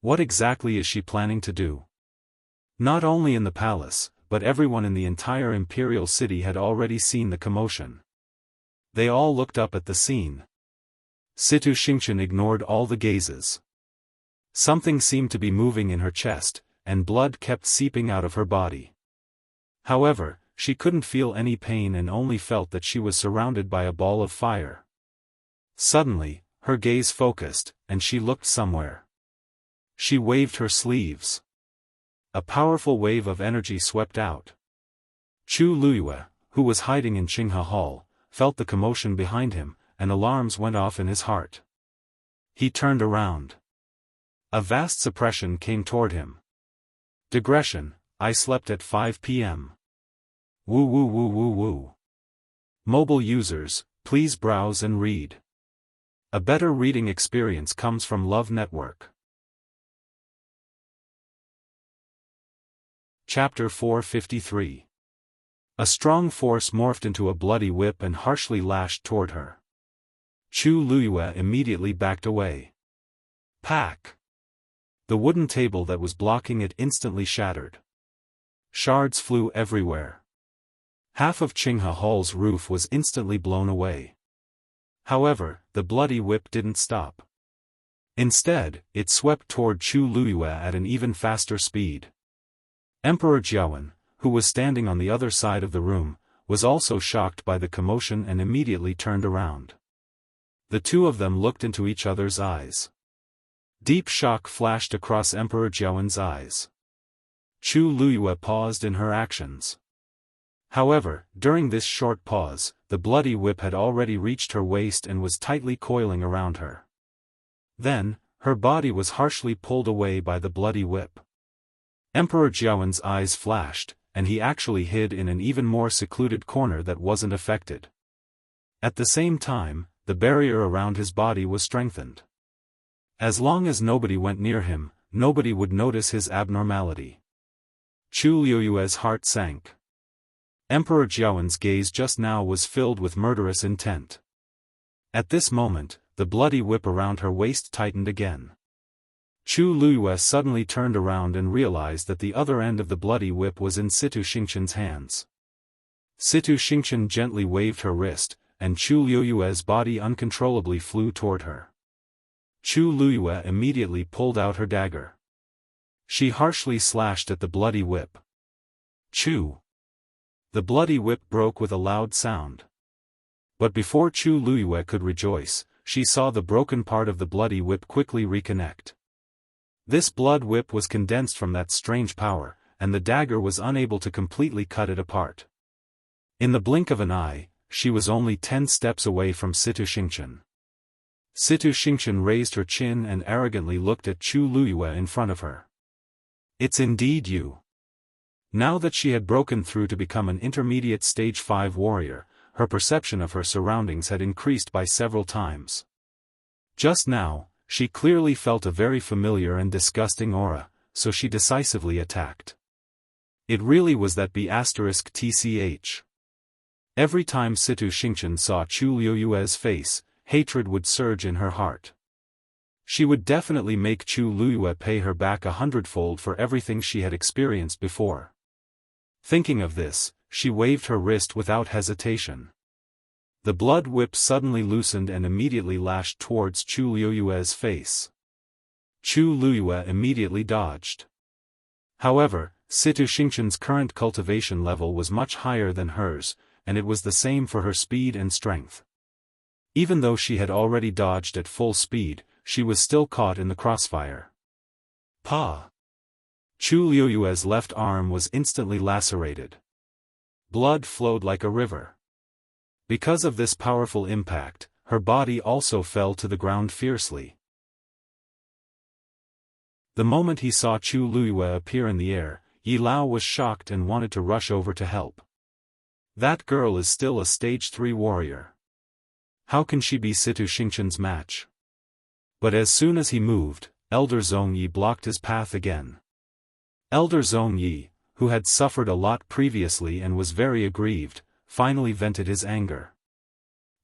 What exactly is she planning to do? Not only in the palace, but everyone in the entire imperial city had already seen the commotion. They all looked up at the scene. Situ Xingqian ignored all the gazes. Something seemed to be moving in her chest, and blood kept seeping out of her body. However, she couldn't feel any pain and only felt that she was surrounded by a ball of fire. Suddenly, her gaze focused, and she looked somewhere. She waved her sleeves. A powerful wave of energy swept out. Chu Luyue, who was hiding in Qinghe Hall, felt the commotion behind him, and alarms went off in his heart. He turned around. A vast suppression came toward him. Digression: I slept at 5 p.m. Woo woo woo woo woo. Mobile users, please browse and read. A better reading experience comes from Love Network. Chapter 453. A strong force morphed into a bloody whip and harshly lashed toward her. Chu Luyue immediately backed away. Pack! The wooden table that was blocking it instantly shattered. Shards flew everywhere. Half of Qinghe Hall's roof was instantly blown away. However, the bloody whip didn't stop. Instead, it swept toward Chu Luyue at an even faster speed. Emperor Xiaofan, who was standing on the other side of the room, was also shocked by the commotion and immediately turned around. The two of them looked into each other's eyes. Deep shock flashed across Emperor Xiaofan's eyes. Chu Luyue paused in her actions. However, during this short pause, the bloody whip had already reached her waist and was tightly coiling around her. Then, her body was harshly pulled away by the bloody whip. Emperor Xiaofan's eyes flashed, and he actually hid in an even more secluded corner that wasn't affected. At the same time, the barrier around his body was strengthened. As long as nobody went near him, nobody would notice his abnormality. Chu Luyue's heart sank. Emperor Xiaofan's gaze just now was filled with murderous intent. At this moment, the bloody whip around her waist tightened again. Chu Luyue suddenly turned around and realized that the other end of the bloody whip was in Situ Xingqian's hands. Situ Xingqian gently waved her wrist, and Chu Luyue's body uncontrollably flew toward her. Chu Luyue immediately pulled out her dagger. She harshly slashed at the bloody whip. Chu! The bloody whip broke with a loud sound. But before Chu Luyue could rejoice, she saw the broken part of the bloody whip quickly reconnect. This blood whip was condensed from that strange power, and the dagger was unable to completely cut it apart. In the blink of an eye, she was only 10 steps away from Situ Xingchen. Situ Xingchen raised her chin and arrogantly looked at Chu Luyue in front of her. It's indeed you. Now that she had broken through to become an intermediate stage 5 warrior, her perception of her surroundings had increased by several times. Just now, she clearly felt a very familiar and disgusting aura, so she decisively attacked. It really was that B*TCH. Every time Situ Xingchen saw Chu Luyue's face, hatred would surge in her heart. She would definitely make Chu Luyue pay her back 100-fold for everything she had experienced before. Thinking of this, she waved her wrist without hesitation. The blood whip suddenly loosened and immediately lashed towards Chu Luyue's face. Chu Luyue immediately dodged. However, Situ Xingchen's current cultivation level was much higher than hers, and it was the same for her speed and strength. Even though she had already dodged at full speed, she was still caught in the crossfire. Pa! Chu Luyue's left arm was instantly lacerated. Blood flowed like a river. Because of this powerful impact, her body also fell to the ground fiercely. The moment he saw Chu Luyue appear in the air, Yi Lao was shocked and wanted to rush over to help. That girl is still a stage 3 warrior. How can she be Situ Xingchen's match? But as soon as he moved, Elder Zhongyi blocked his path again. Elder Zhongyi, who had suffered a lot previously and was very aggrieved, finally vented his anger.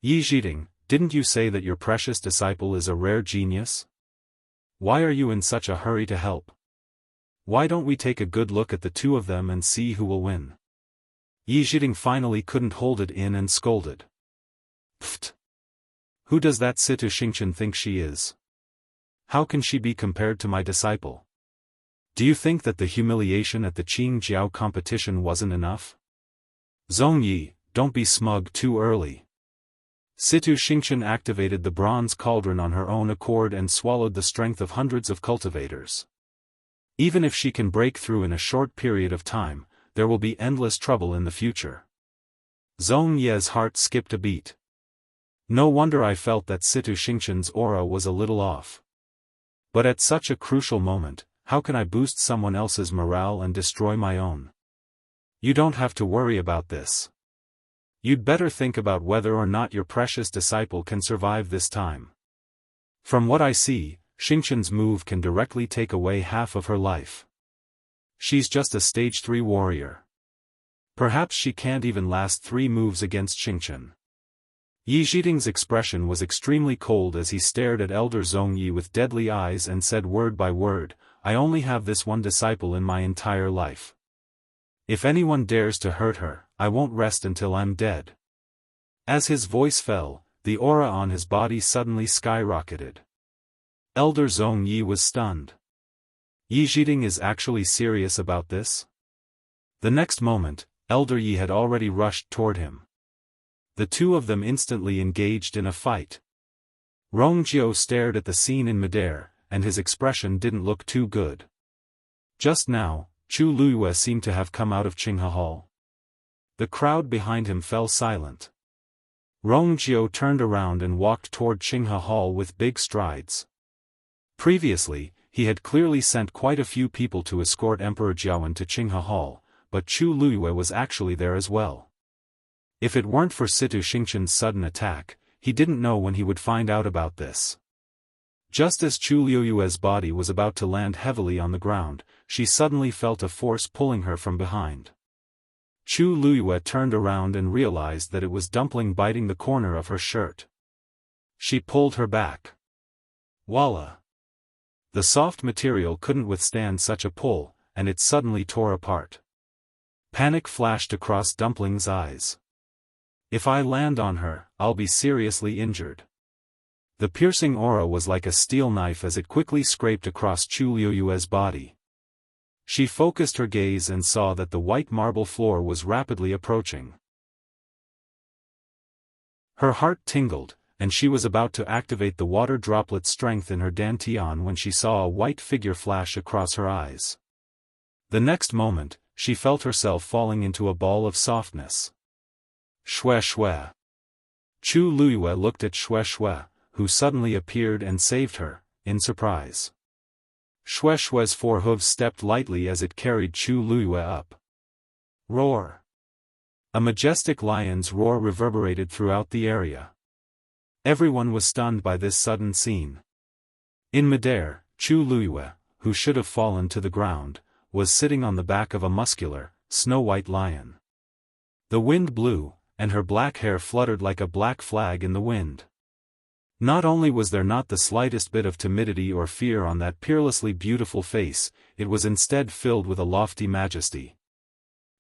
Yi Zhiding, didn't you say that your precious disciple is a rare genius? Why are you in such a hurry to help? Why don't we take a good look at the two of them and see who will win? Yi Zhiding finally couldn't hold it in and scolded. Pfft! Who does that Situ Xingchen think she is? How can she be compared to my disciple? Do you think that the humiliation at the Qingjiao competition wasn't enough? Zhongyi, don't be smug too early. Situ Xingchen activated the bronze cauldron on her own accord and swallowed the strength of hundreds of cultivators. Even if she can break through in a short period of time, there will be endless trouble in the future. Zhongyi's heart skipped a beat. No wonder I felt that Situ Xingchen's aura was a little off. But at such a crucial moment, how can I boost someone else's morale and destroy my own? You don't have to worry about this. You'd better think about whether or not your precious disciple can survive this time. From what I see, Xingchen's move can directly take away half of her life. She's just a stage 3 warrior. Perhaps she can't even last 3 moves against Xingchen. Yi Zhiding's expression was extremely cold as he stared at Elder Zhongyi with deadly eyes and said word by word, I only have this one disciple in my entire life. If anyone dares to hurt her, I won't rest until I'm dead. As his voice fell, the aura on his body suddenly skyrocketed. Elder Zhongyi was stunned. Yi Zhiding is actually serious about this? The next moment, Elder Yi had already rushed toward him. The two of them instantly engaged in a fight. Rongjiu stared at the scene in midair, and his expression didn't look too good. Just now, Chu Luyue seemed to have come out of Qinghe Hall. The crowd behind him fell silent. Rongjiu turned around and walked toward Qinghe Hall with big strides. Previously, he had clearly sent quite a few people to escort Emperor Jiawen to Qinghe Hall, but Chu Luyue was actually there as well. If it weren't for Situ Xingchen's sudden attack, he didn't know when he would find out about this. Just as Chu Luyue's body was about to land heavily on the ground, she suddenly felt a force pulling her from behind. Chu Luyue turned around and realized that it was Dumpling biting the corner of her shirt. She pulled her back. Voila! The soft material couldn't withstand such a pull, and it suddenly tore apart. Panic flashed across Dumpling's eyes. If I land on her, I'll be seriously injured. The piercing aura was like a steel knife as it quickly scraped across Chu Luyue's body. She focused her gaze and saw that the white marble floor was rapidly approaching. Her heart tingled, and she was about to activate the water droplet strength in her dantian when she saw a white figure flash across her eyes. The next moment, she felt herself falling into a ball of softness. Shue Shue. Chu Luiyue looked at Shue Shue, who suddenly appeared and saved her, in surprise. Shue Shue's 4 hooves stepped lightly as it carried Chu Luiyue up. Roar! A majestic lion's roar reverberated throughout the area. Everyone was stunned by this sudden scene. In midair, Chu Luiyue, who should have fallen to the ground, was sitting on the back of a muscular, snow-white lion. The wind blew, and her black hair fluttered like a black flag in the wind. Not only was there not the slightest bit of timidity or fear on that peerlessly beautiful face, it was instead filled with a lofty majesty.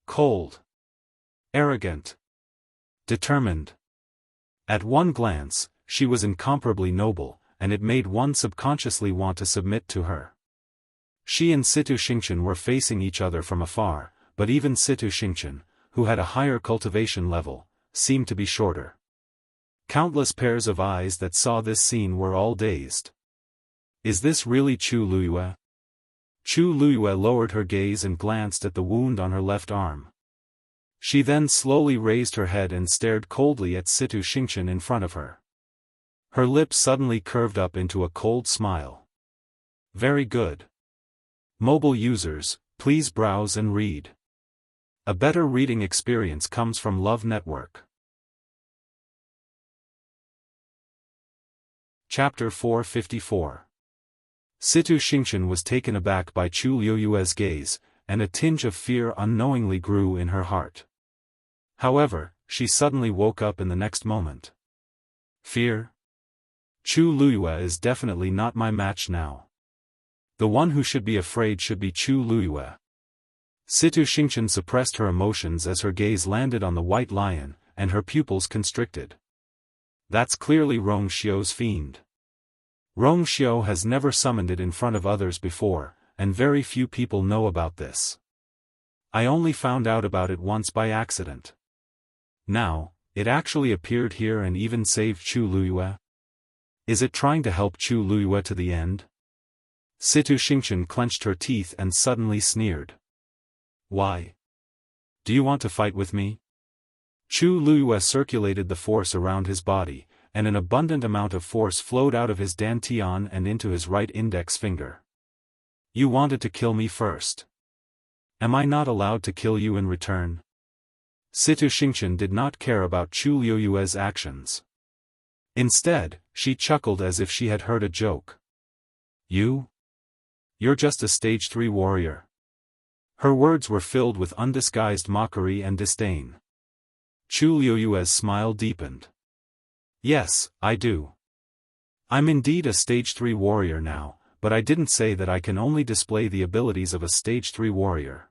Cold. Arrogant. Determined. At one glance, she was incomparably noble, and it made one subconsciously want to submit to her. She and Situ Xingchen were facing each other from afar, but even Situ Xingchen, who had a higher cultivation level, seemed to be shorter. Countless pairs of eyes that saw this scene were all dazed. Is this really Chu Luiyue? Chu Luiyue lowered her gaze and glanced at the wound on her left arm. She then slowly raised her head and stared coldly at Situ Xingchen in front of her. Her lips suddenly curved up into a cold smile. Very good. Mobile users, please browse and read. A better reading experience comes from Love Network. Chapter 454. Situ Xingchen was taken aback by Chu Luiyue's gaze, and a tinge of fear unknowingly grew in her heart. However, she suddenly woke up in the next moment. Fear? Chu Luiyue is definitely not my match now. The one who should be afraid should be Chu Luiyue. Situ Xingchen suppressed her emotions as her gaze landed on the white lion, and her pupils constricted. That's clearly Rong Xiu's fiend. Rong Xiu has never summoned it in front of others before, and very few people know about this. I only found out about it once by accident. Now, it actually appeared here and even saved Chu Luiyue? Is it trying to help Chu Luiyue to the end? Situ Xingchen clenched her teeth and suddenly sneered. Why? Do you want to fight with me? Chu Luiyue circulated the force around his body, and an abundant amount of force flowed out of his dantian and into his right index finger. You wanted to kill me first. Am I not allowed to kill you in return? Situ Xingchen did not care about Chu Luiyue's actions. Instead, she chuckled as if she had heard a joke. You're just a stage 3 warrior. Her words were filled with undisguised mockery and disdain. Chu Luiyue's smile deepened. Yes, I do. I'm indeed a stage 3 warrior now, but I didn't say that I can only display the abilities of a stage 3 warrior.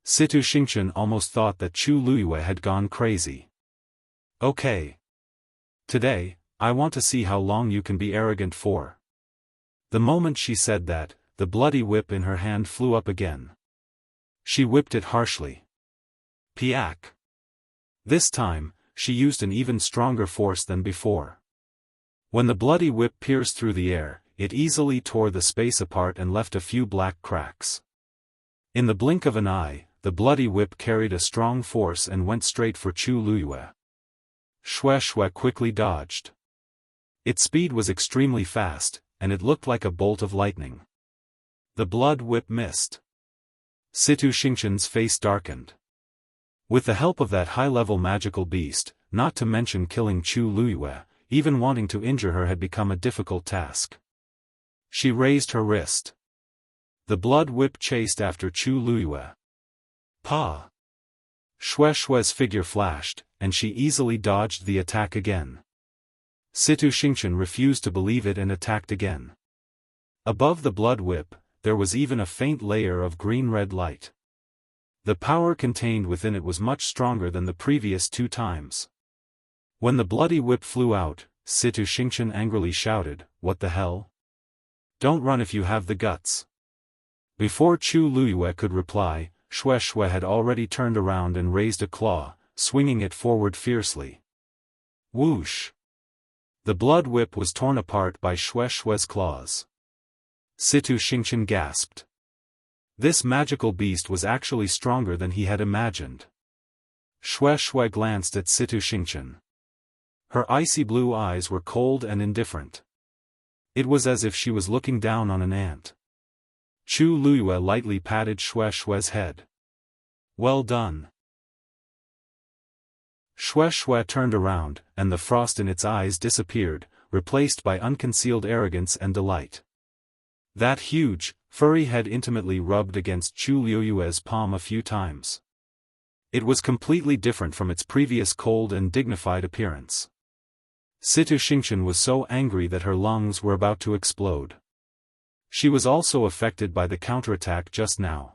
Situ Xingchen almost thought that Chu Luiyue had gone crazy. Okay. Today, I want to see how long you can be arrogant for. The moment she said that, the bloody whip in her hand flew up again. She whipped it harshly. Piak. This time, she used an even stronger force than before. When the bloody whip pierced through the air, it easily tore the space apart and left a few black cracks. In the blink of an eye, the bloody whip carried a strong force and went straight for Chu Luiyue. Shue Shue quickly dodged. Its speed was extremely fast, and it looked like a bolt of lightning. The blood whip missed. Situ Xingchen's face darkened. With the help of that high-level magical beast, not to mention killing Chu Luiyue, even wanting to injure her had become a difficult task. She raised her wrist. The blood whip chased after Chu Luiyue. Pa! Shue Shue's figure flashed, and she easily dodged the attack again. Situ Xingchen refused to believe it and attacked again. Above the blood whip, there was even a faint layer of green-red light. The power contained within it was much stronger than the previous 2 times. When the bloody whip flew out, Situ Xingchen angrily shouted, "What the hell? Don't run if you have the guts." Before Chu Luiyue could reply, Shue Shue had already turned around and raised a claw, swinging it forward fiercely. Whoosh! The blood whip was torn apart by Shue Shue's claws. Situ Xingchen gasped. This magical beast was actually stronger than he had imagined. Xue Xue glanced at Situ Xingchen. Her icy blue eyes were cold and indifferent. It was as if she was looking down on an ant. Chu Luyue lightly patted Xue Xue's head. Well done. Xue Xue turned around, and the frost in its eyes disappeared, replaced by unconcealed arrogance and delight. That huge, furry head intimately rubbed against Chu Luyue's palm a few times. It was completely different from its previous cold and dignified appearance. Situ Xingchen was so angry that her lungs were about to explode. She was also affected by the counterattack just now.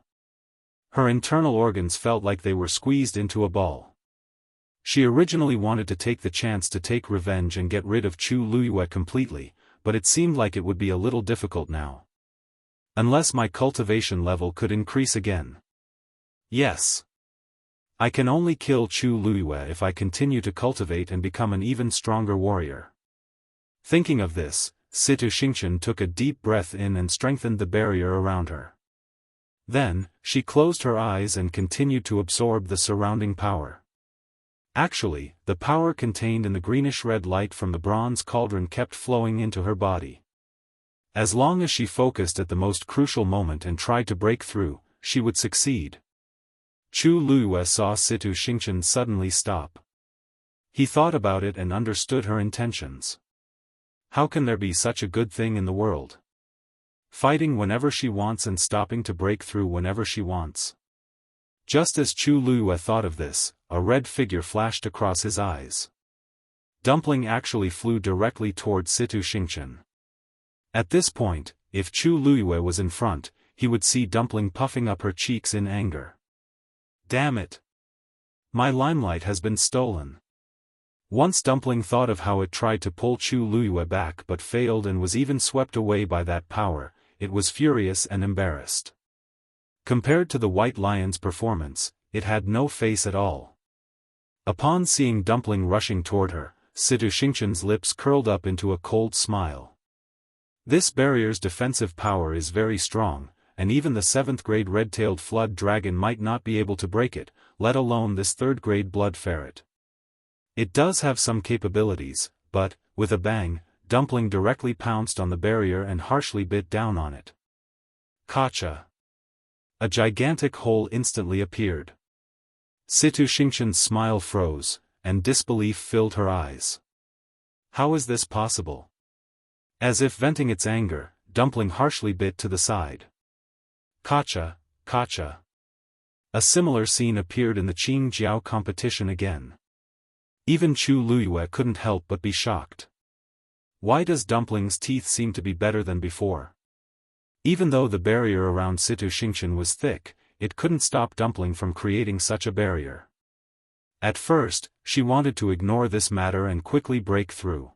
Her internal organs felt like they were squeezed into a ball. She originally wanted to take the chance to take revenge and get rid of Chu Luyue completely, but it seemed like it would be a little difficult now. Unless my cultivation level could increase again. Yes. I can only kill Chu Luyue if I continue to cultivate and become an even stronger warrior. Thinking of this, Situ Xingchen took a deep breath in and strengthened the barrier around her. Then, she closed her eyes and continued to absorb the surrounding power. Actually, the power contained in the greenish-red light from the bronze cauldron kept flowing into her body. As long as she focused at the most crucial moment and tried to break through, she would succeed. Chu Luyue saw Situ Xingchen suddenly stop. He thought about it and understood her intentions. How can there be such a good thing in the world? Fighting whenever she wants and stopping to break through whenever she wants. Just as Chu Luyue thought of this, a red figure flashed across his eyes. Dumpling actually flew directly towards Situ Xingchen. At this point, if Chu Luyue was in front, he would see Dumpling puffing up her cheeks in anger. Damn it! My limelight has been stolen. Once Dumpling thought of how it tried to pull Chu Luyue back but failed and was even swept away by that power, it was furious and embarrassed. Compared to the White Lion's performance, it had no face at all. Upon seeing Dumpling rushing toward her, Situ Xingchen's lips curled up into a cold smile. This barrier's defensive power is very strong, and even the 7th-grade red-tailed flood dragon might not be able to break it, let alone this 3rd-grade blood ferret. It does have some capabilities, but, with a bang, Dumpling directly pounced on the barrier and harshly bit down on it. Gotcha! A gigantic hole instantly appeared. Situ Xingchen's smile froze, and disbelief filled her eyes. How is this possible? As if venting its anger, Dumpling harshly bit to the side. Gotcha, gotcha. A similar scene appeared in the Qing Jiao competition again. Even Chu Luyue couldn't help but be shocked. Why does Dumpling's teeth seem to be better than before? Even though the barrier around Situ Xingchen was thick, it couldn't stop Dumpling from creating such a barrier. At first, she wanted to ignore this matter and quickly break through.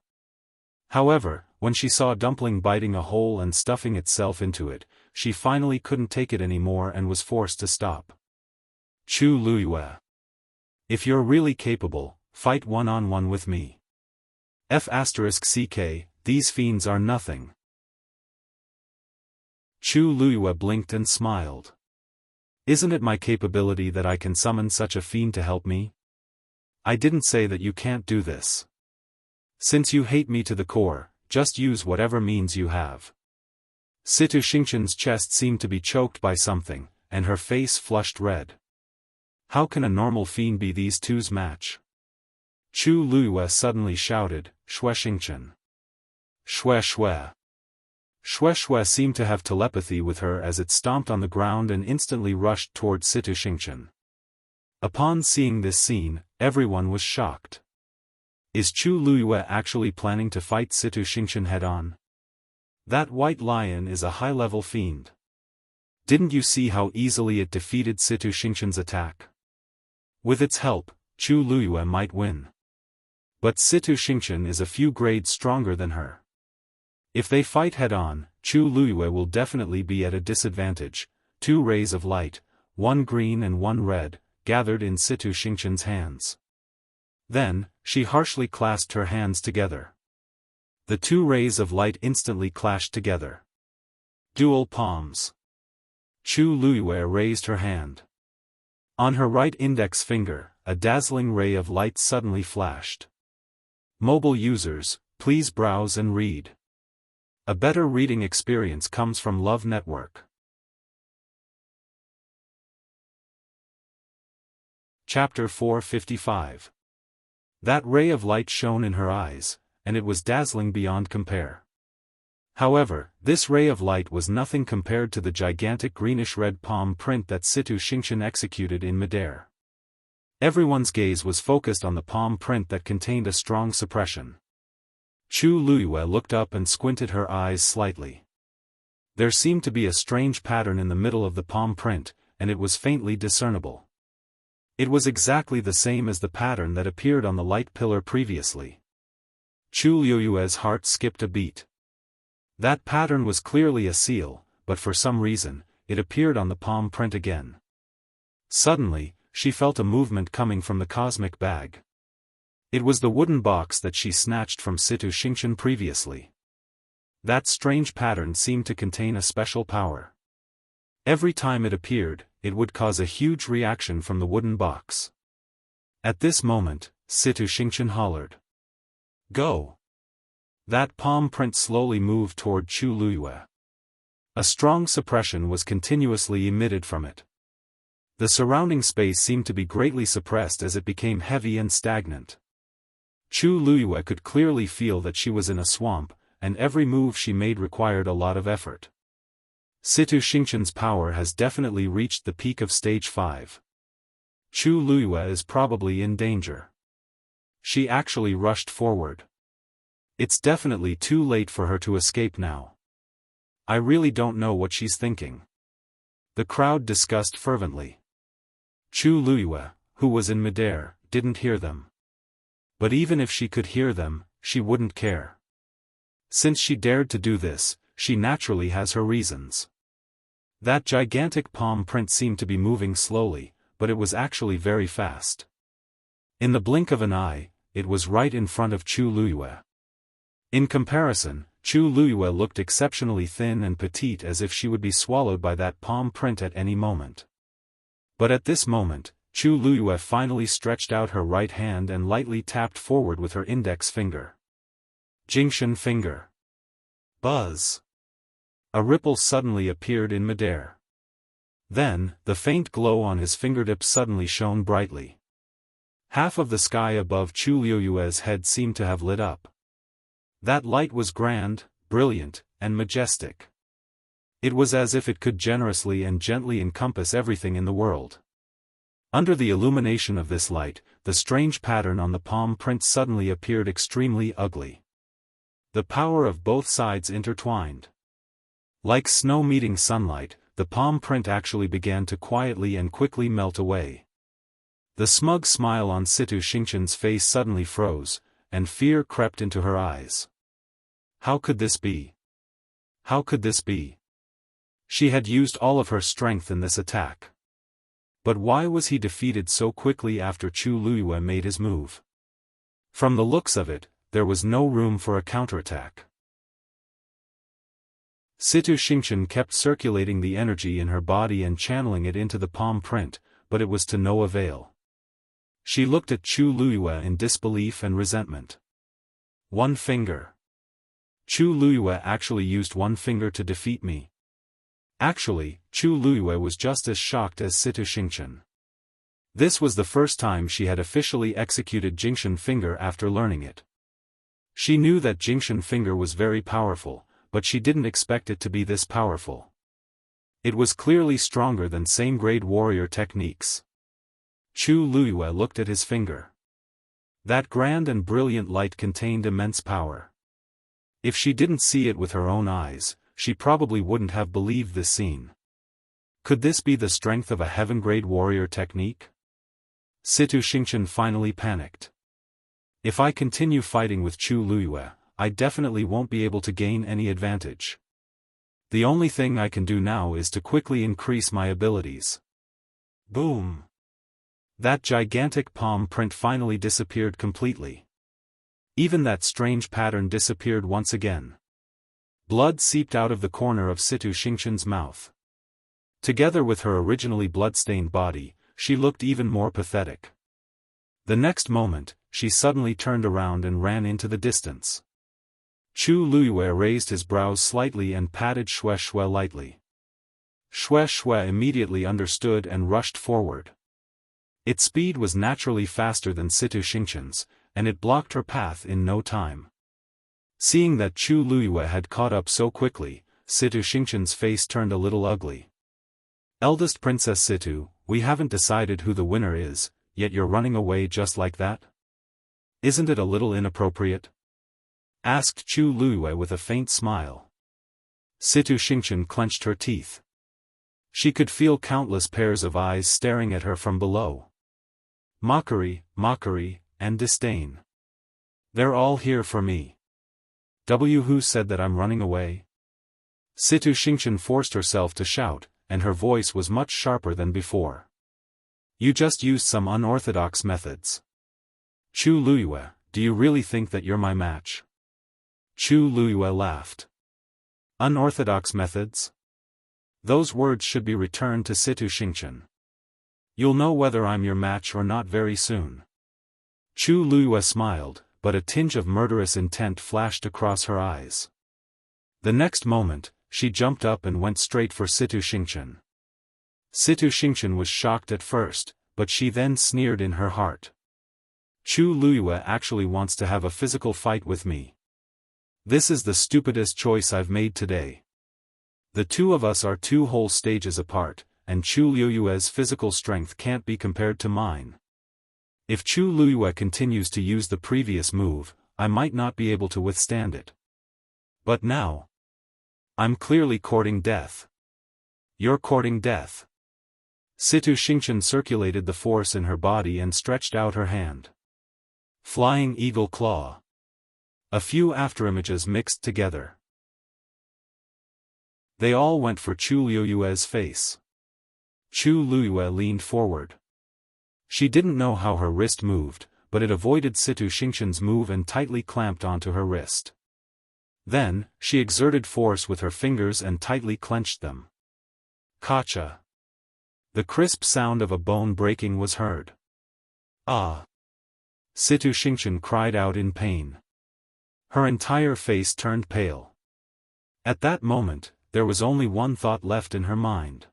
However, when she saw Dumpling biting a hole and stuffing itself into it, she finally couldn't take it anymore and was forced to stop. Chu Luyue. If you're really capable, fight one-on-one with me. F***ck, these fiends are nothing. Chu Luyue blinked and smiled. Isn't it my capability that I can summon such a fiend to help me? I didn't say that you can't do this. Since you hate me to the core, just use whatever means you have. Situ Xingchen's chest seemed to be choked by something, and her face flushed red. How can a normal fiend be these two's match? Chu Luyue suddenly shouted, Xue Xingchen. Xue Xue. Xue Xue seemed to have telepathy with her as it stomped on the ground and instantly rushed towards Situ Xingchen. Upon seeing this scene, everyone was shocked. Is Chu Luyue actually planning to fight Situ Xingchen head-on? That white lion is a high-level fiend. Didn't you see how easily it defeated Situ Xingchen's attack? With its help, Chu Luyue might win. But Situ Xingchen is a few grades stronger than her. If they fight head-on, Chu Luyue will definitely be at a disadvantage. 2 rays of light, 1 green and 1 red, gathered in Situ Xingchen's hands. Then, she harshly clasped her hands together. The 2 rays of light instantly clashed together. Dual palms. Chu Luyue raised her hand. On her right index finger, a dazzling ray of light suddenly flashed. Mobile users, please browse and read. A better reading experience comes from Love Network. Chapter 455. That ray of light shone in her eyes, and it was dazzling beyond compare. However, this ray of light was nothing compared to the gigantic greenish-red palm print that Situ Xingqian executed in midair. Everyone's gaze was focused on the palm print that contained a strong suppression. Chu Luyue looked up and squinted her eyes slightly. There seemed to be a strange pattern in the middle of the palm print, and it was faintly discernible. It was exactly the same as the pattern that appeared on the light pillar previously. Chu Luyue's heart skipped a beat. That pattern was clearly a seal, but for some reason, it appeared on the palm print again. Suddenly, she felt a movement coming from the cosmic bag. It was the wooden box that she snatched from Situ Xingqian previously. That strange pattern seemed to contain a special power. Every time it appeared, it would cause a huge reaction from the wooden box. At this moment, Situ Xingqian hollered. "Go!" That palm print slowly moved toward Chu Luyue. A strong suppression was continuously emitted from it. The surrounding space seemed to be greatly suppressed as it became heavy and stagnant. Chu Luyue could clearly feel that she was in a swamp, and every move she made required a lot of effort. Situ Xingqian's power has definitely reached the peak of stage 5. Chu Luyue is probably in danger. She actually rushed forward. It's definitely too late for her to escape now. I really don't know what she's thinking. The crowd discussed fervently. Chu Luyue, who was in midair, didn't hear them. But even if she could hear them, she wouldn't care. Since she dared to do this, she naturally has her reasons. That gigantic palm print seemed to be moving slowly, but it was actually very fast. In the blink of an eye, it was right in front of Chu Luyue. In comparison, Chu Luyue looked exceptionally thin and petite, as if she would be swallowed by that palm print at any moment. But at this moment, Chu Luyue finally stretched out her right hand and lightly tapped forward with her index finger. Jingxian finger. Buzz. A ripple suddenly appeared in midair. Then, the faint glow on his fingertips suddenly shone brightly. Half of the sky above Chu Luyue's head seemed to have lit up. That light was grand, brilliant, and majestic. It was as if it could generously and gently encompass everything in the world. Under the illumination of this light, the strange pattern on the palm print suddenly appeared extremely ugly. The power of both sides intertwined. Like snow meeting sunlight, the palm print actually began to quietly and quickly melt away. The smug smile on Situ Xingqian's face suddenly froze, and fear crept into her eyes. How could this be? How could this be? She had used all of her strength in this attack. But why was he defeated so quickly after Chu Luyue made his move? From the looks of it, there was no room for a counterattack. Situ Xingqian kept circulating the energy in her body and channeling it into the palm print, but it was to no avail. She looked at Chu Luyue in disbelief and resentment. One finger. Chu Luyue actually used one finger to defeat me. Actually, Chu Luyue was just as shocked as Situ Xingqian. This was the first time she had officially executed Jingxian finger after learning it. She knew that Jingxian finger was very powerful, but she didn't expect it to be this powerful. It was clearly stronger than same-grade warrior techniques. Chu Luyue looked at his finger. That grand and brilliant light contained immense power. If she didn't see it with her own eyes, she probably wouldn't have believed this scene. Could this be the strength of a heaven-grade warrior technique? Situ Xingqian finally panicked. If I continue fighting with Chu Luyue, I definitely won't be able to gain any advantage. The only thing I can do now is to quickly increase my abilities. Boom! That gigantic palm print finally disappeared completely. Even that strange pattern disappeared once again. Blood seeped out of the corner of Situ Xingqian's mouth. Together with her originally blood-stained body, she looked even more pathetic. The next moment, she suddenly turned around and ran into the distance. Chu Luiyue raised his brows slightly and patted Xue Xue lightly. Xue Xue immediately understood and rushed forward. Its speed was naturally faster than Situ Xingqian's, and it blocked her path in no time. Seeing that Chu Luiyue had caught up so quickly, Situ Xingqian's face turned a little ugly. "Eldest Princess Situ, we haven't decided who the winner is, yet you're running away just like that? Isn't it a little inappropriate?" asked Chu Luiyue with a faint smile. Situ Xingqian clenched her teeth. She could feel countless pairs of eyes staring at her from below. Mockery, mockery, and disdain. "They're all here for me. Who said that I'm running away?" Situ Xingqian forced herself to shout, and her voice was much sharper than before. "You just used some unorthodox methods. Chu Luiyue, do you really think that you're my match?" Chu Luiyue laughed. "Unorthodox methods? Those words should be returned to Situ Xingqian. You'll know whether I'm your match or not very soon." Chu Luiyue smiled, but a tinge of murderous intent flashed across her eyes. The next moment, she jumped up and went straight for Situ Xingqian. Situ Xingqian was shocked at first, but she then sneered in her heart. "Chu Luiyue actually wants to have a physical fight with me. This is the stupidest choice I've made today. The two of us are 2 whole stages apart, and Chu Luiyue's physical strength can't be compared to mine. If Chu Luiyue continues to use the previous move, I might not be able to withstand it. But now, I'm clearly courting death." "You're courting death." Situ Xingqian circulated the force in her body and stretched out her hand. Flying Eagle Claw. A few afterimages mixed together. They all went for Chu Luiyue's face. Chu Luiyue leaned forward. She didn't know how her wrist moved, but it avoided Situ Xingqian's move and tightly clamped onto her wrist. Then, she exerted force with her fingers and tightly clenched them. Kacha. The crisp sound of a bone breaking was heard. "Ah!" Situ Xingqian cried out in pain. Her entire face turned pale. At that moment, there was only one thought left in her mind.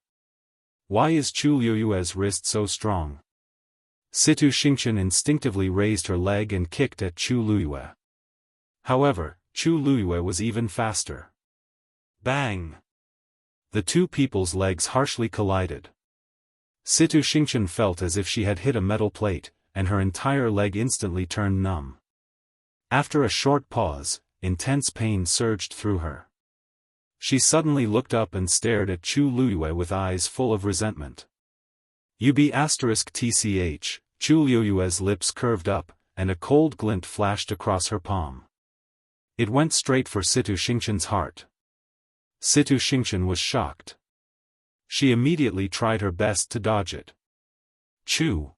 Why is Chu Luiyue's wrist so strong? Situ Xingqian instinctively raised her leg and kicked at Chu Luiyue. However, Chu Luiyue was even faster. Bang! The two people's legs harshly collided. Situ Xingqian felt as if she had hit a metal plate, and her entire leg instantly turned numb. After a short pause, intense pain surged through her. She suddenly looked up and stared at Chu Luiyue with eyes full of resentment. **TCH, Chu Luiyue's lips curved up, and a cold glint flashed across her palm. It went straight for Situ Xingqian's heart. Situ Xingqian was shocked. She immediately tried her best to dodge it. Chu!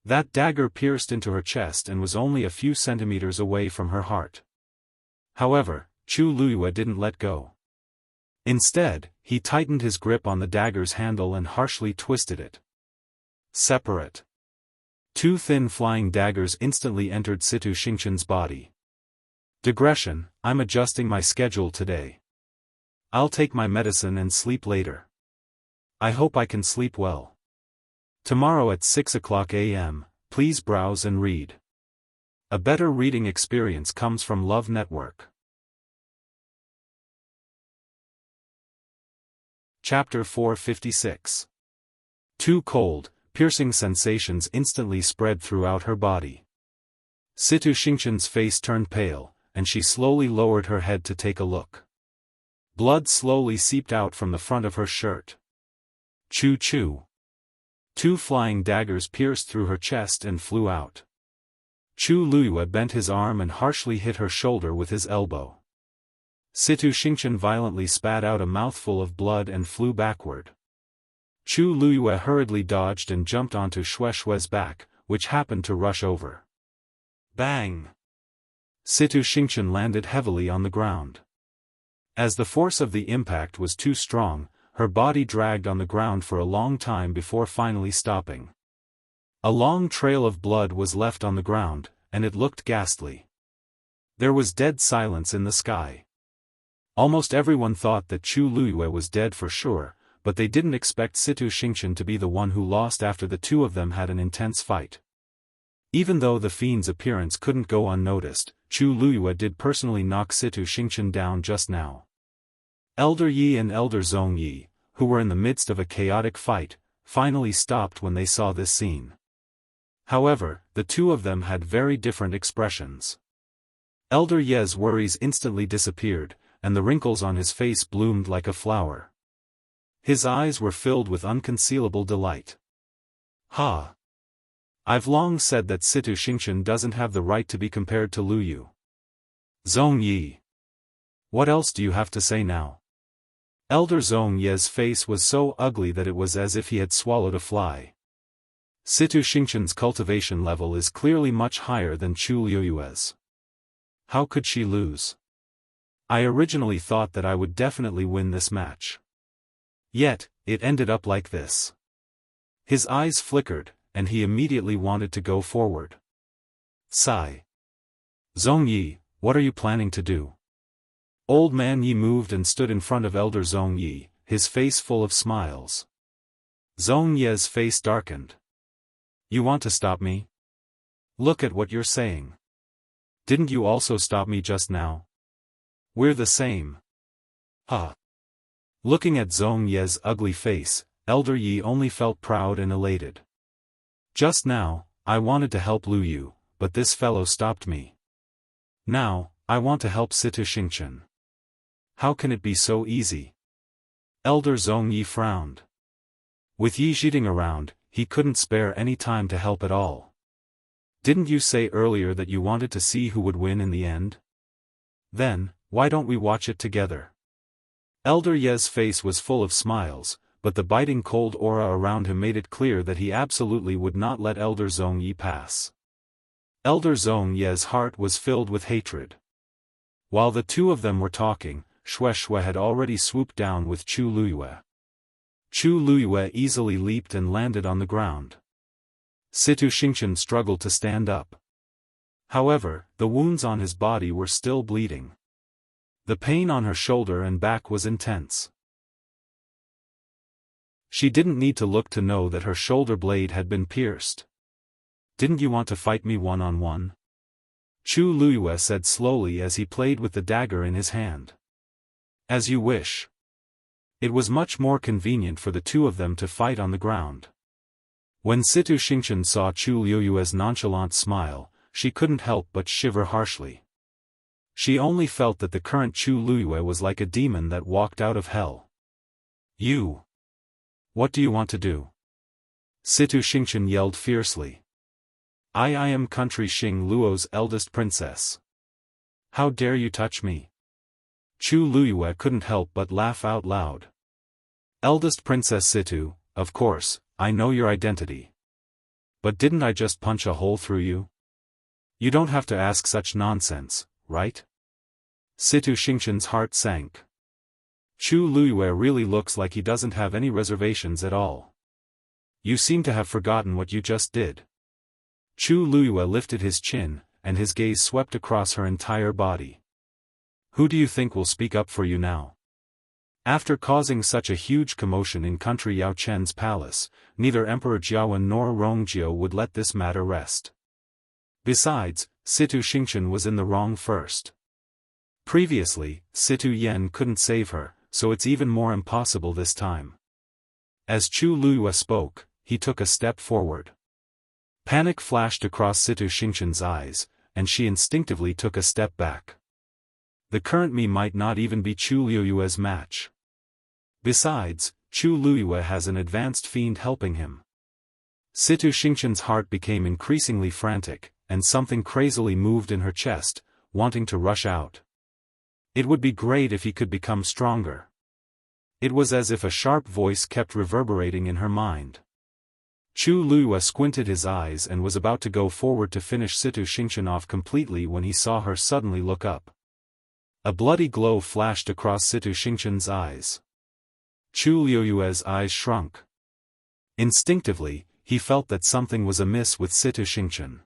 That dagger pierced into her chest and was only a few centimeters away from her heart. However, Chu Luiyue didn't let go. Instead, he tightened his grip on the dagger's handle and harshly twisted it. Separate. 2 thin flying daggers instantly entered Situ Xingqian's body. Digression, I'm adjusting my schedule today. I'll take my medicine and sleep later. I hope I can sleep well. Tomorrow at 6:00 a.m., please browse and read. A better reading experience comes from Love Network. Chapter 456. Too cold, piercing sensations instantly spread throughout her body. Situ Xingqian's face turned pale, and she slowly lowered her head to take a look. Blood slowly seeped out from the front of her shirt. Choo-choo. 2 flying daggers pierced through her chest and flew out. Chu Luiyue bent his arm and harshly hit her shoulder with his elbow. Situ Xingqian violently spat out a mouthful of blood and flew backward. Chu Luiyue hurriedly dodged and jumped onto Xue Xue's back, which happened to rush over. Bang! Situ Xingqian landed heavily on the ground. As the force of the impact was too strong, her body dragged on the ground for a long time before finally stopping. A long trail of blood was left on the ground, and it looked ghastly. There was dead silence in the sky. Almost everyone thought that Chu Luyue was dead for sure, but they didn't expect Situ Xingqian to be the one who lost after the two of them had an intense fight. Even though the fiend's appearance couldn't go unnoticed, Chu Luyue did personally knock Situ Xingqian down just now. Elder Yi and Elder Zong Yi, who were in the midst of a chaotic fight, finally stopped when they saw this scene. However, the two of them had very different expressions. Elder Ye's worries instantly disappeared, and the wrinkles on his face bloomed like a flower. His eyes were filled with unconcealable delight. Ha! I've long said that Situ Xingqian doesn't have the right to be compared to Lu Yu. Zong Yi. What else do you have to say now? Elder Zong Ye's face was so ugly that it was as if he had swallowed a fly. Situ Xingqian's cultivation level is clearly much higher than Chu Luyue's. How could she lose? I originally thought that I would definitely win this match. Yet, it ended up like this. His eyes flickered, and he immediately wanted to go forward. Sigh. Zong Yi, what are you planning to do? Old Man Yi moved and stood in front of Elder Zong Yi, his face full of smiles. Zong Ye's face darkened. You want to stop me? Look at what you're saying. Didn't you also stop me just now? We're the same. Huh. Looking at Zong Ye's ugly face, Elder Yi only felt proud and elated. Just now, I wanted to help Lu Yu, but this fellow stopped me. Now, I want to help Situ Xingqian. How can it be so easy? Elder Zong Yi frowned. With Yi Zhiding around, he couldn't spare any time to help at all. Didn't you say earlier that you wanted to see who would win in the end? Then, why don't we watch it together? Elder Ye's face was full of smiles, but the biting cold aura around him made it clear that he absolutely would not let Elder Zong Yi pass. Elder Zong Ye's heart was filled with hatred. While the two of them were talking, Xue had already swooped down with Chu Luyue. Chu Luyue easily leaped and landed on the ground. Situ Xingqian struggled to stand up. However, the wounds on his body were still bleeding. The pain on her shoulder and back was intense. She didn't need to look to know that her shoulder blade had been pierced. Didn't you want to fight me one-on-one? Chu Luyue said slowly as he played with the dagger in his hand. As you wish. It was much more convenient for the two of them to fight on the ground. When Situ Xingqian saw Chu Luyue's nonchalant smile, she couldn't help but shiver harshly. She only felt that the current Chu Luyue was like a demon that walked out of hell. You! What do you want to do? Situ Xingqian yelled fiercely. I am country Xing Luo's eldest princess. How dare you touch me? Chu Luyue couldn't help but laugh out loud. Eldest Princess Situ, of course, I know your identity. But didn't I just punch a hole through you? You don't have to ask such nonsense, right? Situ Xingqian's heart sank. Chu Luyue really looks like he doesn't have any reservations at all. You seem to have forgotten what you just did. Chu Luyue lifted his chin, and his gaze swept across her entire body. Who do you think will speak up for you now? After causing such a huge commotion in country Yao Chen's palace, neither Emperor Jiawen nor Rongjiu would let this matter rest. Besides, Situ Xingqian was in the wrong first. Previously, Situ Yen couldn't save her, so it's even more impossible this time. As Chu Luyue spoke, he took a step forward. Panic flashed across Situ Xingqian's eyes, and she instinctively took a step back. The current me might not even be Chu Luyue's match. Besides, Chu Luyue has an advanced fiend helping him. Situ Xingqian's heart became increasingly frantic, and something crazily moved in her chest, wanting to rush out. It would be great if he could become stronger. It was as if a sharp voice kept reverberating in her mind. Chu Luyue squinted his eyes and was about to go forward to finish Situ Xingqian off completely when he saw her suddenly look up. A bloody glow flashed across Situ Xingqian's eyes. Chu Luyue's eyes shrunk. Instinctively, he felt that something was amiss with Situ Xingchen.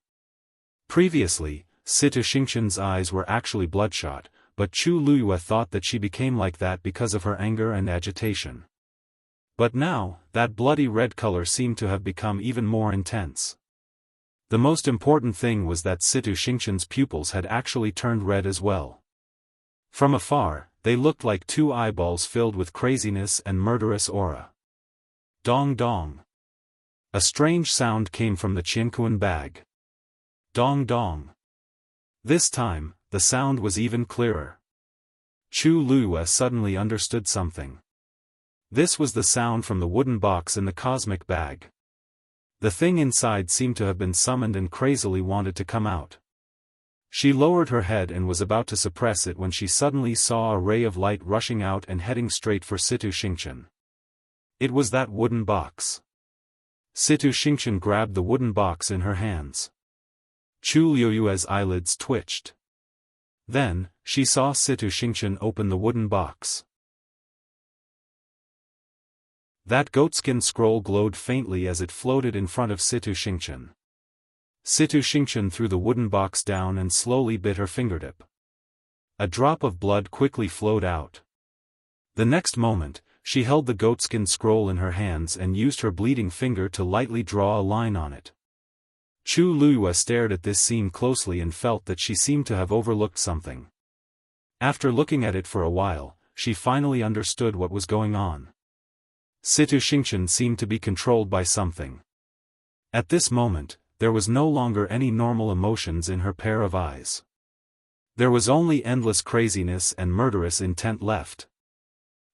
Previously, Situ Xingchen's eyes were actually bloodshot, but Chu Luyue thought that she became like that because of her anger and agitation. But now, that bloody red color seemed to have become even more intense. The most important thing was that Situ Xingchen's pupils had actually turned red as well. From afar, they looked like two eyeballs filled with craziness and murderous aura. Dong dong. A strange sound came from the Qianquan bag. Dong dong. This time, the sound was even clearer. Chu Luyue suddenly understood something. This was the sound from the wooden box in the cosmic bag. The thing inside seemed to have been summoned and crazily wanted to come out. She lowered her head and was about to suppress it when she suddenly saw a ray of light rushing out and heading straight for Situ Xingchen. It was that wooden box. Situ Xingchen grabbed the wooden box in her hands. Chu Luyue's eyelids twitched. Then, she saw Situ Xingchen open the wooden box. That goatskin scroll glowed faintly as it floated in front of Situ Xingchen. Situ Xingchen threw the wooden box down and slowly bit her fingertip. A drop of blood quickly flowed out. The next moment, she held the goatskin scroll in her hands and used her bleeding finger to lightly draw a line on it. Chu Luyue stared at this scene closely and felt that she seemed to have overlooked something. After looking at it for a while, she finally understood what was going on. Situ Xingchen seemed to be controlled by something. At this moment, there was no longer any normal emotions in her pair of eyes. There was only endless craziness and murderous intent left.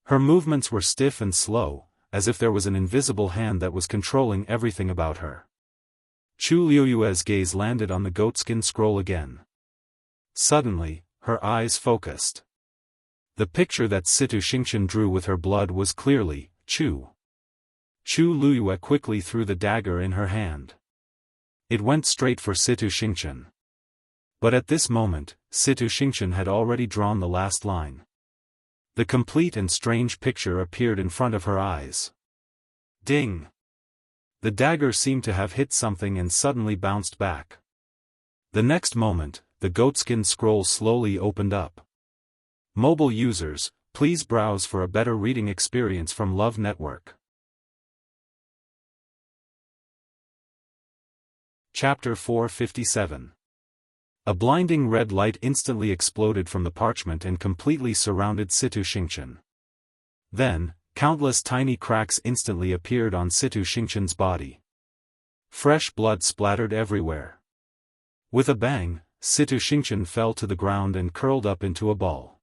Her movements were stiff and slow, as if there was an invisible hand that was controlling everything about her. Chu Luyue's gaze landed on the goatskin scroll again. Suddenly, her eyes focused. The picture that Situ Xingchen drew with her blood was clearly Chu. Chu Luyue quickly threw the dagger in her hand. It went straight for Situ Xingchen. But at this moment, Situ Xingchen had already drawn the last line. The complete and strange picture appeared in front of her eyes. Ding! The dagger seemed to have hit something and suddenly bounced back. The next moment, the goatskin scroll slowly opened up. Mobile users, please browse for a better reading experience from Love Network. Chapter 457. A blinding red light instantly exploded from the parchment and completely surrounded Situ Xingchen. Then, countless tiny cracks instantly appeared on Situ Xingchen's body. Fresh blood splattered everywhere. With a bang, Situ Xingchen fell to the ground and curled up into a ball.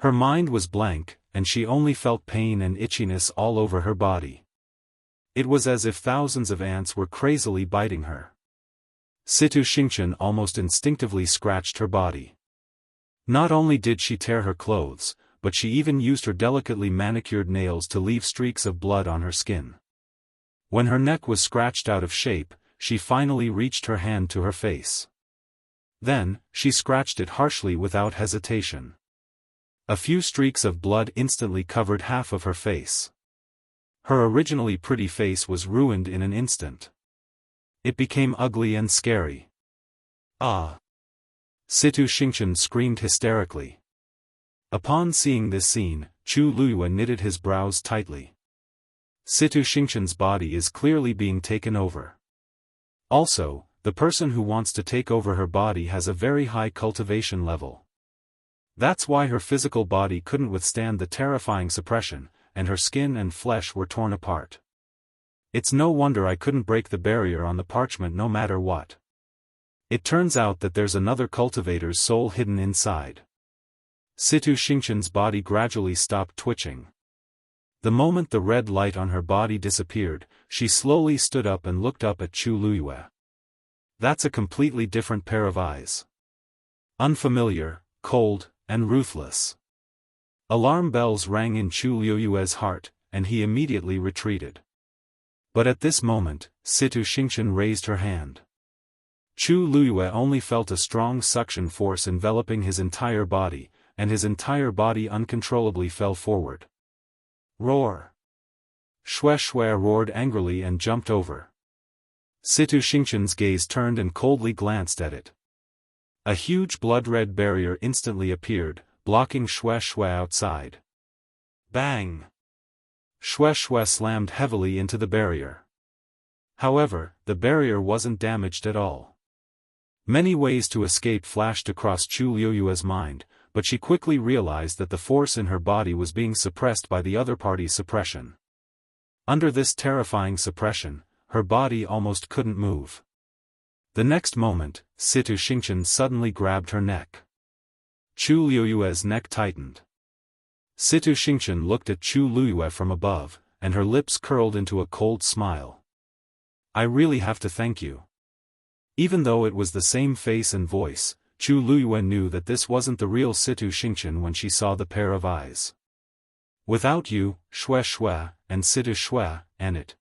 Her mind was blank, and she only felt pain and itchiness all over her body. It was as if thousands of ants were crazily biting her. Situ Xingchen almost instinctively scratched her body. Not only did she tear her clothes, but she even used her delicately manicured nails to leave streaks of blood on her skin. When her neck was scratched out of shape, she finally reached her hand to her face. Then, she scratched it harshly without hesitation. A few streaks of blood instantly covered half of her face. Her originally pretty face was ruined in an instant. It became ugly and scary. Ah! Situ Xingchen screamed hysterically. Upon seeing this scene, Chu Luyue knitted his brows tightly. Situ Xingchen's body is clearly being taken over. Also, the person who wants to take over her body has a very high cultivation level. That's why her physical body couldn't withstand the terrifying suppression, and her skin and flesh were torn apart. It's no wonder I couldn't break the barrier on the parchment no matter what. It turns out that there's another cultivator's soul hidden inside. Situ Xingchen's body gradually stopped twitching. The moment the red light on her body disappeared, she slowly stood up and looked up at Chu Luyue. That's a completely different pair of eyes. Unfamiliar, cold, and ruthless. Alarm bells rang in Chu Luyue's heart, and he immediately retreated. But at this moment, Situ Xingchen raised her hand. Chu Luyue only felt a strong suction force enveloping his entire body, and his entire body uncontrollably fell forward. Roar! Xue Xue roared angrily and jumped over. Situ Xingqian's gaze turned and coldly glanced at it. A huge blood-red barrier instantly appeared, blocking Xue Xue outside. Bang! Xue Xue slammed heavily into the barrier. However, the barrier wasn't damaged at all. Many ways to escape flashed across Chu Liuyue's mind, but she quickly realized that the force in her body was being suppressed by the other party's suppression. Under this terrifying suppression, her body almost couldn't move. The next moment, Situ Xingqian suddenly grabbed her neck. Chu Liuyue's neck tightened. Situ Xingqian looked at Chu Liuyue from above, and her lips curled into a cold smile. I really have to thank you. Even though it was the same face and voice, Chu Liuyue knew that this wasn't the real Situ Xingqian when she saw the pair of eyes. Without you, Xue Xue, and Situ Xue, and it.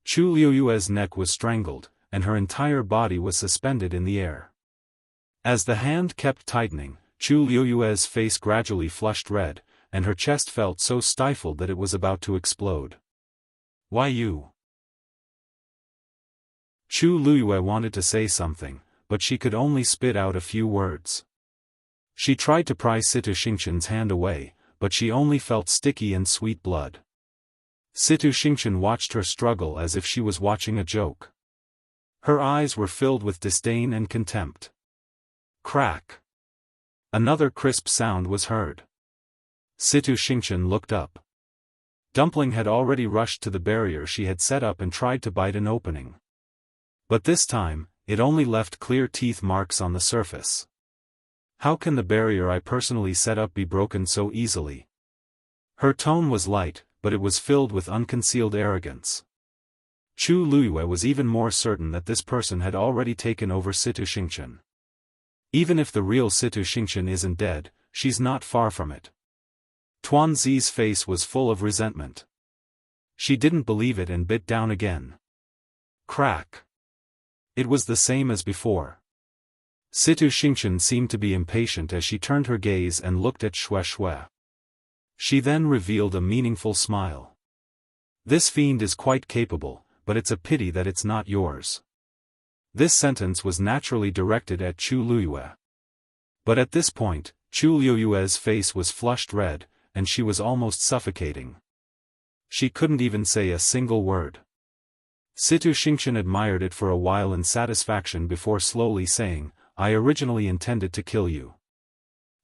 Chu Liuyue's neck was strangled, and her entire body was suspended in the air. As the hand kept tightening, Chu Liuyue's face gradually flushed red, and her chest felt so stifled that it was about to explode. Why you? Chu Liuyue wanted to say something, but she could only spit out a few words. She tried to pry Situ Xingqian's hand away, but she only felt sticky and sweet blood. Situ Xingqian watched her struggle as if she was watching a joke. Her eyes were filled with disdain and contempt. Crack! Another crisp sound was heard. Situ Xingqian looked up. Dumpling had already rushed to the barrier she had set up and tried to bite an opening. But this time, it only left clear teeth marks on the surface. How can the barrier I personally set up be broken so easily? Her tone was light, but it was filled with unconcealed arrogance. Chu Liuyue was even more certain that this person had already taken over Situ Xingqian. Even if the real Situ Xingqian isn't dead, she's not far from it. Tuan Zi's face was full of resentment. She didn't believe it and bit down again. Crack! It was the same as before. Situ Xingqian seemed to be impatient as she turned her gaze and looked at Xue Xue. She then revealed a meaningful smile. This fiend is quite capable, but it's a pity that it's not yours. This sentence was naturally directed at Chu Liuyue. But at this point, Chu Liuyue's face was flushed red, and she was almost suffocating. She couldn't even say a single word. Situ Xingqian admired it for a while in satisfaction before slowly saying, I originally intended to kill you.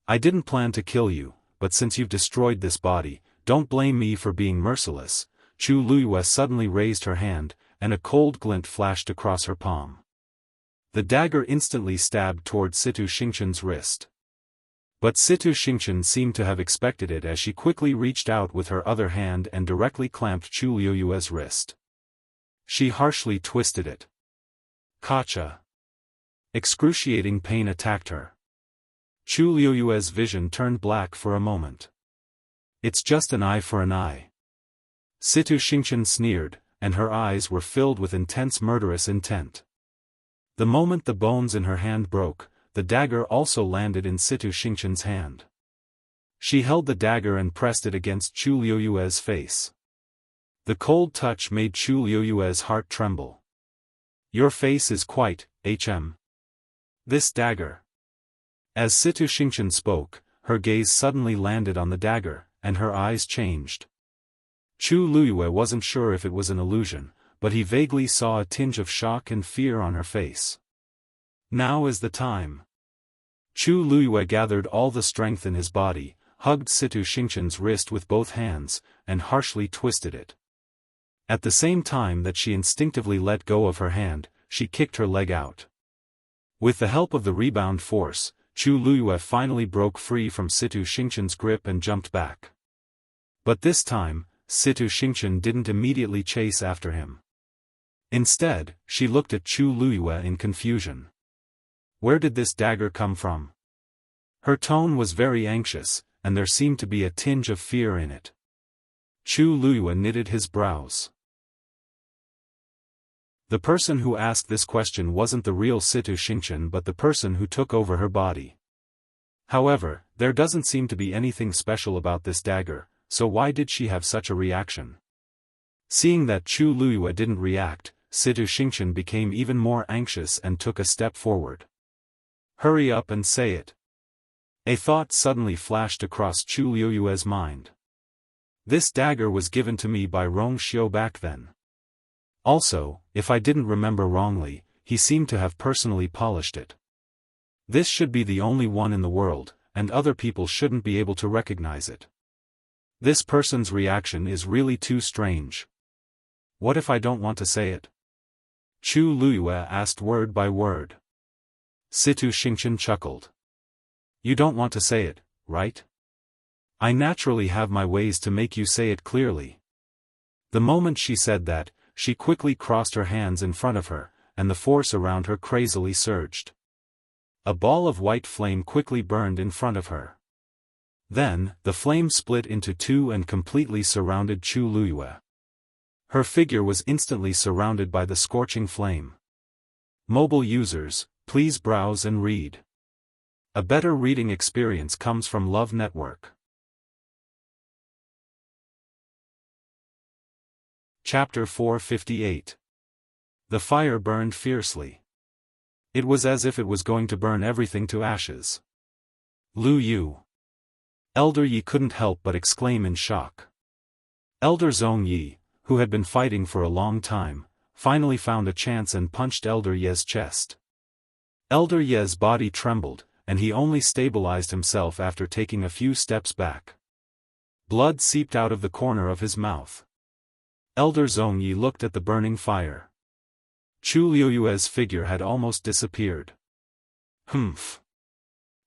I didn't plan to kill you, but since you've destroyed this body, don't blame me for being merciless. Chu Liuyue suddenly raised her hand, and a cold glint flashed across her palm. The dagger instantly stabbed toward Situ Xingqian's wrist. But Situ Xingqian seemed to have expected it as she quickly reached out with her other hand and directly clamped Chu Liuyue's wrist. She harshly twisted it. Kacha! Excruciating pain attacked her. Chu Liuyue's vision turned black for a moment. It's just an eye for an eye. Situ Xingqian sneered, and her eyes were filled with intense murderous intent. The moment the bones in her hand broke, the dagger also landed in Situ Xingqian's hand. She held the dagger and pressed it against Chu Liuyue's face. The cold touch made Chu Liuyue's heart tremble. Your face is quite, This dagger. As Situ Xingqian spoke, her gaze suddenly landed on the dagger, and her eyes changed. Chu Liuyue wasn't sure if it was an illusion, but he vaguely saw a tinge of shock and fear on her face. Now is the time. Chu Liuyue gathered all the strength in his body, hugged Situ Xingqian's wrist with both hands, and harshly twisted it. At the same time that she instinctively let go of her hand, she kicked her leg out. With the help of the rebound force, Chu Liuyue finally broke free from Situ Xingqian's grip and jumped back. But this time, Situ Xingqian didn't immediately chase after him. Instead, she looked at Chu Liuyue in confusion. Where did this dagger come from? Her tone was very anxious, and there seemed to be a tinge of fear in it. Chu Liuyue knitted his brows. The person who asked this question wasn't the real Situ Xingqian but the person who took over her body. However, there doesn't seem to be anything special about this dagger, so why did she have such a reaction? Seeing that Chu Liuyue didn't react, Situ Xingqian became even more anxious and took a step forward. Hurry up and say it. A thought suddenly flashed across Chu Liuyue's mind. This dagger was given to me by Rong Xiu back then. Also, if I didn't remember wrongly, he seemed to have personally polished it. This should be the only one in the world, and other people shouldn't be able to recognize it. This person's reaction is really too strange. What if I don't want to say it? Chu Liyue asked word by word. Situ Xingqian chuckled. You don't want to say it, right? I naturally have my ways to make you say it clearly. The moment she said that, she quickly crossed her hands in front of her, and the force around her crazily surged. A ball of white flame quickly burned in front of her. Then, the flame split into two and completely surrounded Chu Liyue. Her figure was instantly surrounded by the scorching flame. Mobile users, please browse and read. A better reading experience comes from Love Network. Chapter 458. The fire burned fiercely. It was as if it was going to burn everything to ashes. Lu Yu. Elder Yi couldn't help but exclaim in shock. Elder Zong Yi, who had been fighting for a long time, finally found a chance and punched Elder Ye's chest. Elder Ye's body trembled, and he only stabilized himself after taking a few steps back. Blood seeped out of the corner of his mouth. Elder Zong Yi looked at the burning fire. Chu Liuyue's figure had almost disappeared. Humph.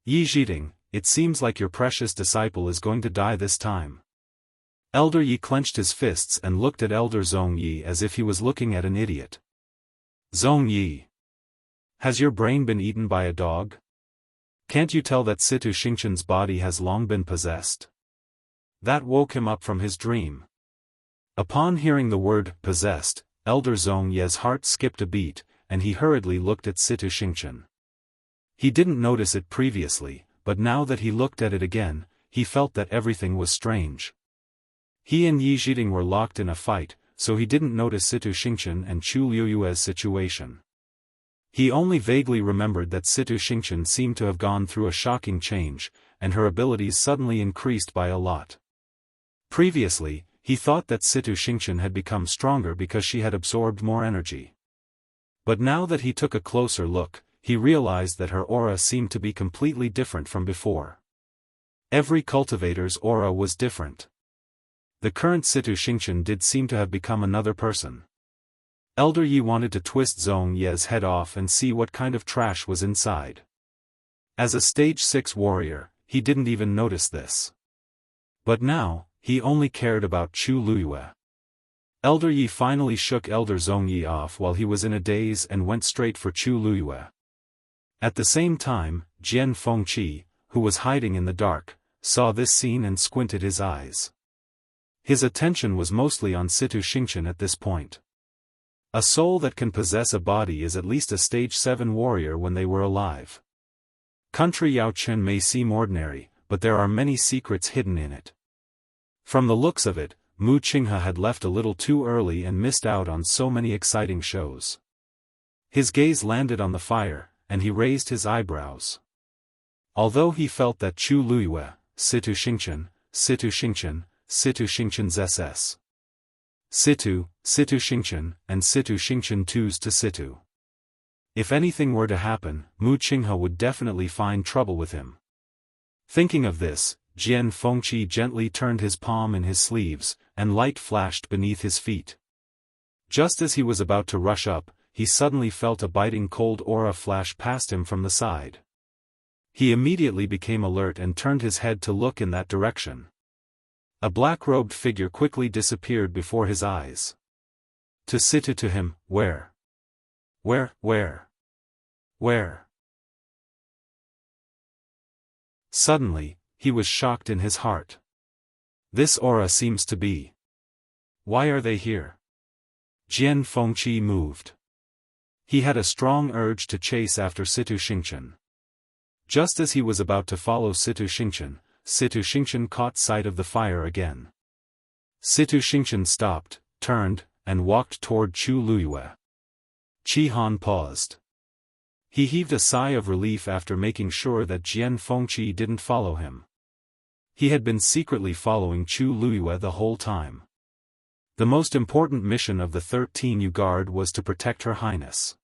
Yi Zhiding, it seems like your precious disciple is going to die this time. Elder Yi clenched his fists and looked at Elder Zong Yi as if he was looking at an idiot. Zong Yi. Has your brain been eaten by a dog? Can't you tell that Situ Xingqian's body has long been possessed? That woke him up from his dream. Upon hearing the word, possessed, Elder Zong Yi's heart skipped a beat, and he hurriedly looked at Situ Xingqian. He didn't notice it previously, but now that he looked at it again, he felt that everything was strange. He and Yi Zhiding were locked in a fight, so he didn't notice Situ Xingqian and Chu Liuyue's situation. He only vaguely remembered that Situ Xingqian seemed to have gone through a shocking change, and her abilities suddenly increased by a lot. Previously, he thought that Situ Xingqian had become stronger because she had absorbed more energy. But now that he took a closer look, he realized that her aura seemed to be completely different from before. Every cultivator's aura was different. The current Situ Xingqian did seem to have become another person. Elder Yi wanted to twist Zong Yi's head off and see what kind of trash was inside. As a stage 6 warrior, he didn't even notice this. But now, he only cared about Chu Liyue. Elder Yi finally shook Elder Zong Yi off while he was in a daze and went straight for Chu Liyue. At the same time, Jian Fengqi, who was hiding in the dark, saw this scene and squinted his eyes. His attention was mostly on Situ Xingqian at this point. A soul that can possess a body is at least a stage 7 warrior when they were alive. Country Yaochen may seem ordinary, but there are many secrets hidden in it. From the looks of it, Mu Qinghe had left a little too early and missed out on so many exciting shows. His gaze landed on the fire, and he raised his eyebrows. Although he felt that Chu Liyue, Situ Xingqian, Situ Xingqian, Situ Xingqian's SS. Situ Xingqian, and Situ Xingqian 2's to Situ. If anything were to happen, Mu Qinghe would definitely find trouble with him. Thinking of this, Jian Fengqi gently turned his palm in his sleeves, and light flashed beneath his feet. Just as he was about to rush up, he suddenly felt a biting cold aura flash past him from the side. He immediately became alert and turned his head to look in that direction. A black-robed figure quickly disappeared before his eyes. To Situ to him, where? Suddenly, he was shocked in his heart. This aura seems to be. Why are they here? Jian Fengqi moved. He had a strong urge to chase after Situ Xingqian. Just as he was about to follow Situ Xingqian caught sight of the fire again. Situ Xingqian stopped, turned, and walked toward Chu Liyue. Qihan paused. He heaved a sigh of relief after making sure that Jian Fengqi didn't follow him. He had been secretly following Chu Luiyue the whole time. The most important mission of the 13th Guard was to protect Her Highness.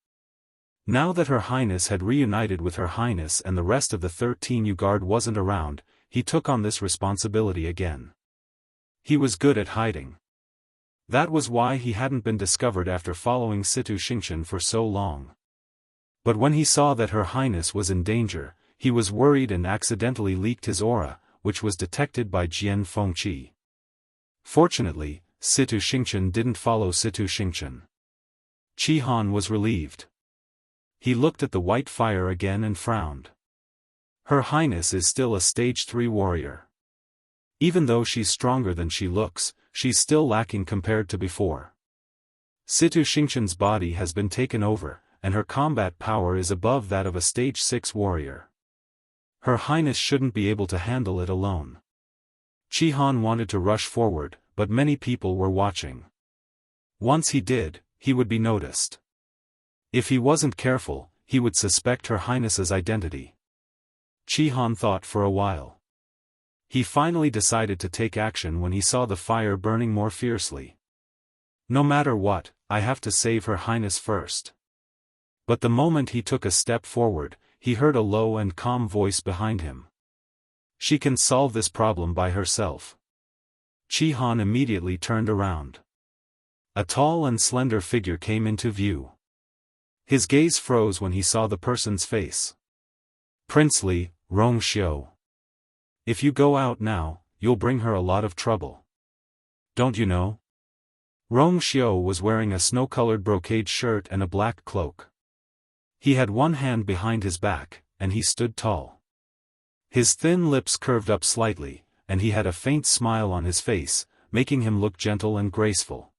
Now that Her Highness had reunited with Her Highness and the rest of the 13th Guard wasn't around, he took on this responsibility again. He was good at hiding. That was why he hadn't been discovered after following Situ Xingchen for so long. But when he saw that Her Highness was in danger, he was worried and accidentally leaked his aura, which was detected by Jian Fengqi. Fortunately, Situ Xingchen didn't follow Situ Xingchen. Qihan was relieved. He looked at the white fire again and frowned. Her Highness is still a stage 3 warrior. Even though she's stronger than she looks, she's still lacking compared to before. Situ Xingchen's body has been taken over, and her combat power is above that of a stage 6 warrior. Her Highness shouldn't be able to handle it alone. Qihan wanted to rush forward, but many people were watching. Once he did, he would be noticed. If he wasn't careful, he would suspect Her Highness's identity. Qihan thought for a while. He finally decided to take action when he saw the fire burning more fiercely. No matter what, I have to save Her Highness first. But the moment he took a step forward, he heard a low and calm voice behind him. She can solve this problem by herself. Qihan immediately turned around. A tall and slender figure came into view. His gaze froze when he saw the person's face. Princely, Rongxiu. If you go out now, you'll bring her a lot of trouble. Don't you know? Rongxiu was wearing a snow-colored brocade shirt and a black cloak. He had one hand behind his back, and he stood tall. His thin lips curved up slightly, and he had a faint smile on his face, making him look gentle and graceful.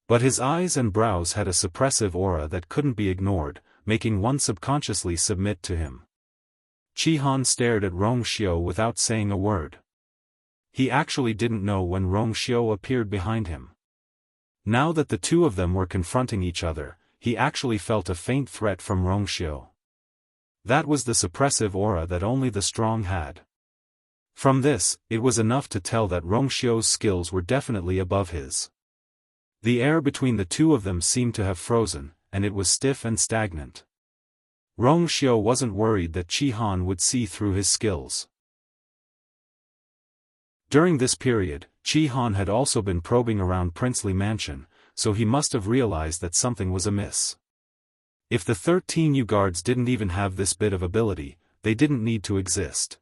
But his eyes and brows had a suppressive aura that couldn't be ignored, making one subconsciously submit to him. Qihan stared at Rongxiu without saying a word. He actually didn't know when Rongxiu appeared behind him. Now that the two of them were confronting each other, he actually felt a faint threat from Rongxiu. That was the suppressive aura that only the strong had. From this, it was enough to tell that Rongxiu's skills were definitely above his. The air between the two of them seemed to have frozen, and it was stiff and stagnant. Rongxiu wasn't worried that Qihan would see through his skills. During this period, Qihan had also been probing around Princely Mansion, so he must have realized that something was amiss. If the 13 guards didn't even have this bit of ability, they didn't need to exist.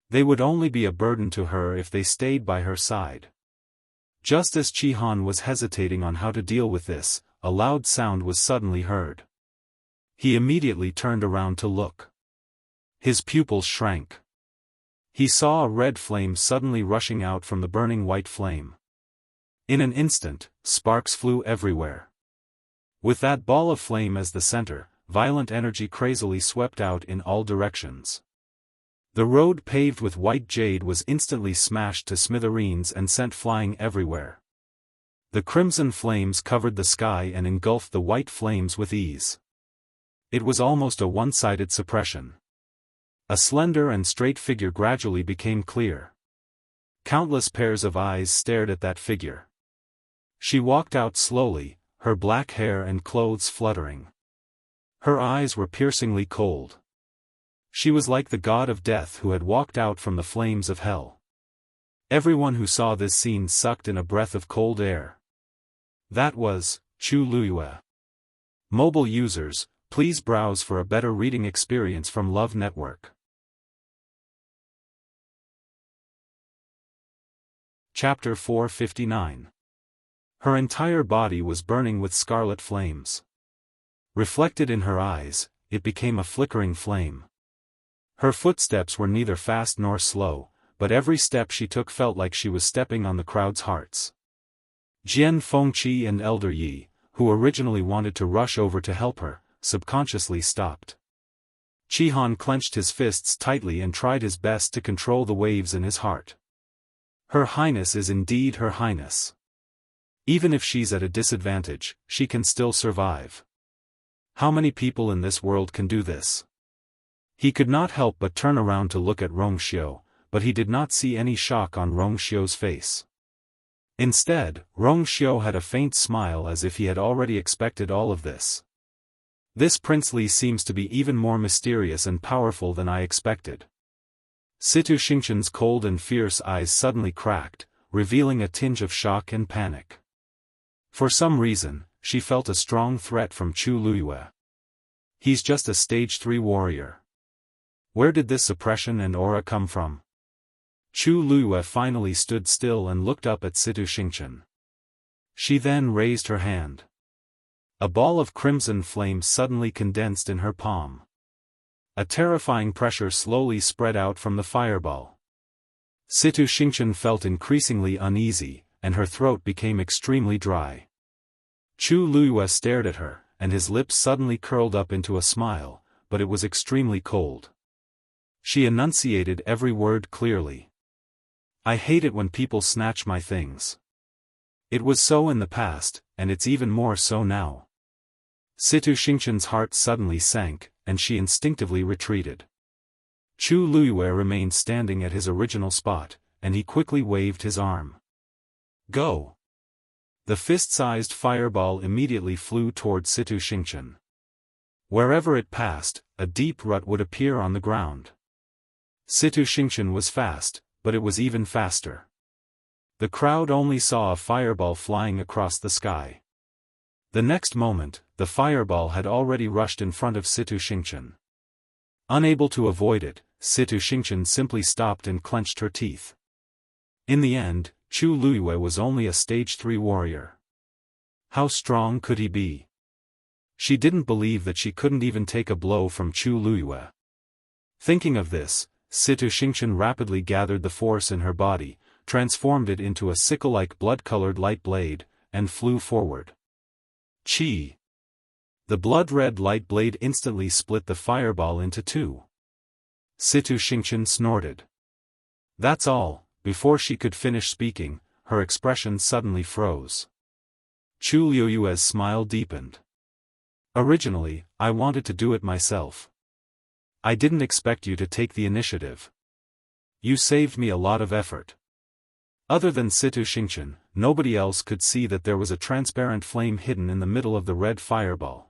They would only be a burden to her if they stayed by her side. Just as Qihan was hesitating on how to deal with this, a loud sound was suddenly heard. He immediately turned around to look. His pupils shrank. He saw a red flame suddenly rushing out from the burning white flame. In an instant, sparks flew everywhere. With that ball of flame as the center, violent energy crazily swept out in all directions. The road paved with white jade was instantly smashed to smithereens and sent flying everywhere. The crimson flames covered the sky and engulfed the white flames with ease. It was almost a one-sided suppression. A slender and straight figure gradually became clear. Countless pairs of eyes stared at that figure. She walked out slowly, her black hair and clothes fluttering. Her eyes were piercingly cold. She was like the god of death who had walked out from the flames of hell. Everyone who saw this scene sucked in a breath of cold air. That was Chu Luiyue. Mobile users, please browse for a better reading experience from Love Network. Chapter 459. Her entire body was burning with scarlet flames. Reflected in her eyes, it became a flickering flame. Her footsteps were neither fast nor slow, but every step she took felt like she was stepping on the crowd's hearts. Jian Fengqi and Elder Yi, who originally wanted to rush over to help her, subconsciously stopped. Qihan clenched his fists tightly and tried his best to control the waves in his heart. Her Highness is indeed Her Highness. Even if she's at a disadvantage, she can still survive. How many people in this world can do this? He could not help but turn around to look at Rongxiu, but he did not see any shock on Rongxiu's face. Instead, Rongxiu had a faint smile as if he had already expected all of this. This Prince Li seems to be even more mysterious and powerful than I expected. Situ Xingqian's cold and fierce eyes suddenly cracked, revealing a tinge of shock and panic. For some reason, she felt a strong threat from Chu Luiyue. He's just a stage 3 warrior. Where did this suppression and aura come from? Chu Luiyue finally stood still and looked up at Situ Xingqian. She then raised her hand. A ball of crimson flame suddenly condensed in her palm. A terrifying pressure slowly spread out from the fireball. Situ Xingqian felt increasingly uneasy, and her throat became extremely dry. Chu Luiyue stared at her, and his lips suddenly curled up into a smile, but it was extremely cold. She enunciated every word clearly. I hate it when people snatch my things. It was so in the past, and it's even more so now. Situ Xingqian's heart suddenly sank, and she instinctively retreated. Chu Luiyue remained standing at his original spot, and he quickly waved his arm. Go! The fist-sized fireball immediately flew toward Situ Xingqian. Wherever it passed, a deep rut would appear on the ground. Situ Xingqian was fast, but it was even faster. The crowd only saw a fireball flying across the sky. The next moment, the fireball had already rushed in front of Situ Xingqian. Unable to avoid it, Situ Xingqian simply stopped and clenched her teeth. In the end, Chu Luiyue was only a stage 3 warrior. How strong could he be? She didn't believe that she couldn't even take a blow from Chu Luiyue. Thinking of this, Situ Xingqian rapidly gathered the force in her body, transformed it into a sickle-like blood-colored light blade, and flew forward. Chi! The blood-red light blade instantly split the fireball into two. Situ Xingqian snorted. That's all. Before she could finish speaking, her expression suddenly froze. Chu Luiyue's smile deepened. Originally, I wanted to do it myself. I didn't expect you to take the initiative. You saved me a lot of effort. Other than Situ Xingqian, nobody else could see that there was a transparent flame hidden in the middle of the red fireball.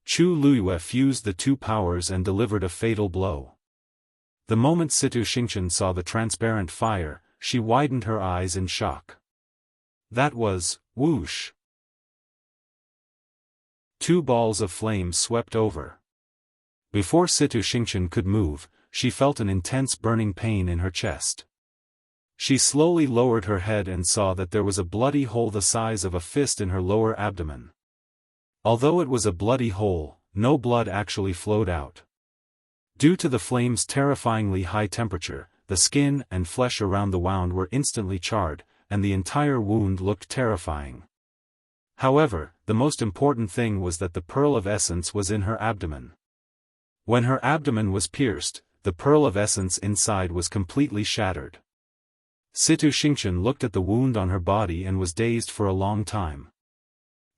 Chu Luiyue fused the two powers and delivered a fatal blow. The moment Situ Xingqian saw the transparent fire, she widened her eyes in shock. That was, whoosh. Two balls of flame swept over. Before Situ Xingqian could move, she felt an intense burning pain in her chest. She slowly lowered her head and saw that there was a bloody hole the size of a fist in her lower abdomen. Although it was a bloody hole, no blood actually flowed out. Due to the flame's terrifyingly high temperature, the skin and flesh around the wound were instantly charred, and the entire wound looked terrifying. However, the most important thing was that the pearl of essence was in her abdomen. When her abdomen was pierced, the pearl of essence inside was completely shattered. Situ Xingqian looked at the wound on her body and was dazed for a long time.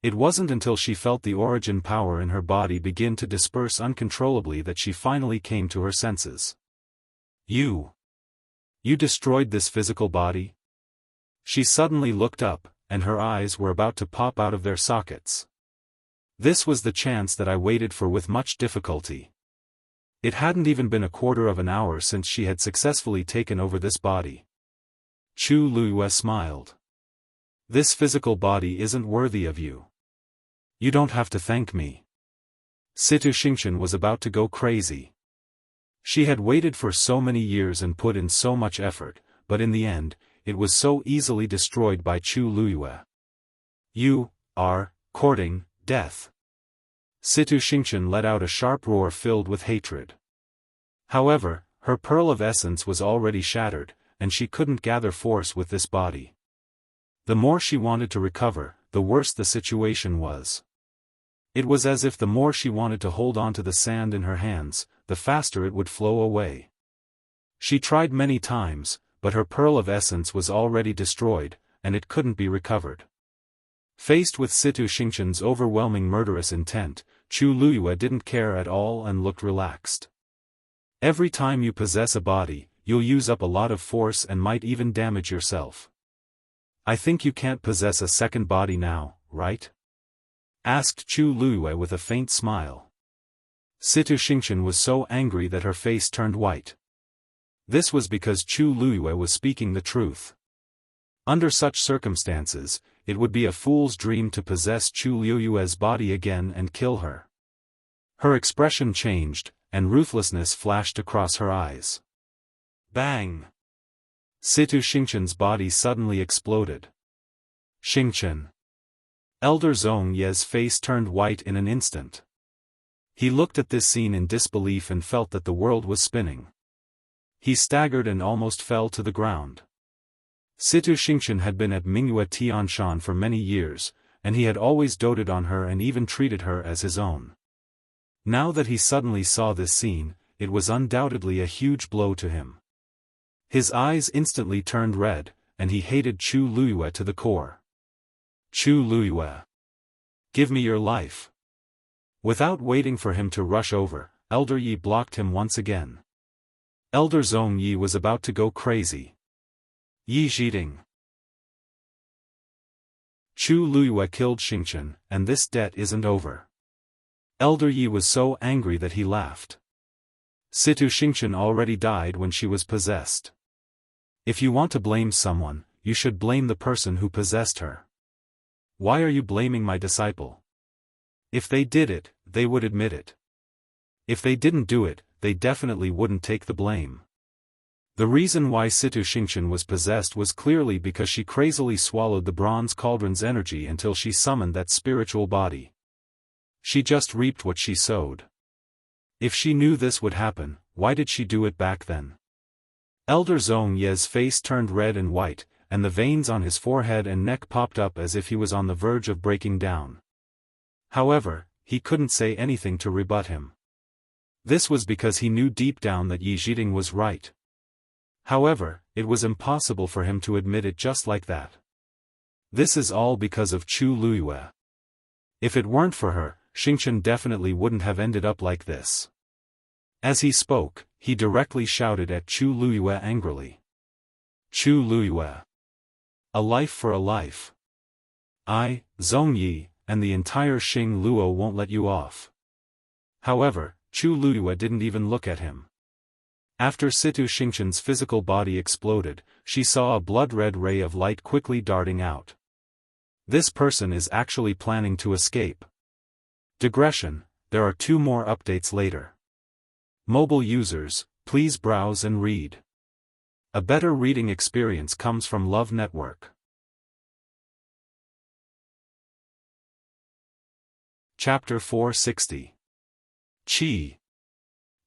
It wasn't until she felt the origin power in her body begin to disperse uncontrollably that she finally came to her senses. You destroyed this physical body? She suddenly looked up, and her eyes were about to pop out of their sockets. This was the chance that I waited for with much difficulty. It hadn't even been a quarter of an hour since she had successfully taken over this body. Chu Luiyue smiled. This physical body isn't worthy of you. You don't have to thank me. Situ Xingqian was about to go crazy. She had waited for so many years and put in so much effort, but in the end, it was so easily destroyed by Chu Luiyue. You are courting death. Situ Xingqian let out a sharp roar filled with hatred. However, her pearl of essence was already shattered, and she couldn't gather force with this body. The more she wanted to recover, the worse the situation was. It was as if the more she wanted to hold on to the sand in her hands, the faster it would flow away. She tried many times, but her pearl of essence was already destroyed, and it couldn't be recovered. Faced with Situ Xingqian's overwhelming murderous intent, Chu Luyue didn't care at all and looked relaxed. Every time you possess a body, you'll use up a lot of force and might even damage yourself. I think you can't possess a second body now, right? Asked Chu Luyue with a faint smile. Situ Xingchen was so angry that her face turned white. This was because Chu Luyue was speaking the truth. Under such circumstances, it would be a fool's dream to possess Chu Luyue's body again and kill her. Her expression changed, and ruthlessness flashed across her eyes. Bang! Situ Xingchen's body suddenly exploded. Xingchen. Elder Zhong Ye's face turned white in an instant. He looked at this scene in disbelief and felt that the world was spinning. He staggered and almost fell to the ground. Situ Xingchen had been at Mingyue Tianshan for many years, and he had always doted on her and even treated her as his own. Now that he suddenly saw this scene, it was undoubtedly a huge blow to him. His eyes instantly turned red, and he hated Chu Luyue to the core. Chu Luyue. Give me your life. Without waiting for him to rush over, Elder Yi blocked him once again. Elder Zhong Yi was about to go crazy. Yi Zhiding. Chu Luyue killed Xingchen, and this debt isn't over. Elder Yi was so angry that he laughed. Situ Xingchen already died when she was possessed. If you want to blame someone, you should blame the person who possessed her. Why are you blaming my disciple? If they did it, they would admit it. If they didn't do it, they definitely wouldn't take the blame. The reason why Situ Xingchen was possessed was clearly because she crazily swallowed the bronze cauldron's energy until she summoned that spiritual body. She just reaped what she sowed. If she knew this would happen, why did she do it back then? Elder Zhong Ye's face turned red and white, and the veins on his forehead and neck popped up as if he was on the verge of breaking down. However, he couldn't say anything to rebut him. This was because he knew deep down that Yi Zhiding was right. However, it was impossible for him to admit it just like that. This is all because of Chu Luyue. If it weren't for her, Xingchen definitely wouldn't have ended up like this. As he spoke, he directly shouted at Chu Luyue angrily. Chu Luyue. A life for a life. I, Zhong Yi, and the entire Xing Luo won't let you off. However, Chu Luyue didn't even look at him. After Situ Xingchen's physical body exploded, she saw a blood-red ray of light quickly darting out. This person is actually planning to escape. Digression, there are 2 more updates later. Mobile users, please browse and read. A better reading experience comes from Love Network. Chapter 460. Qi.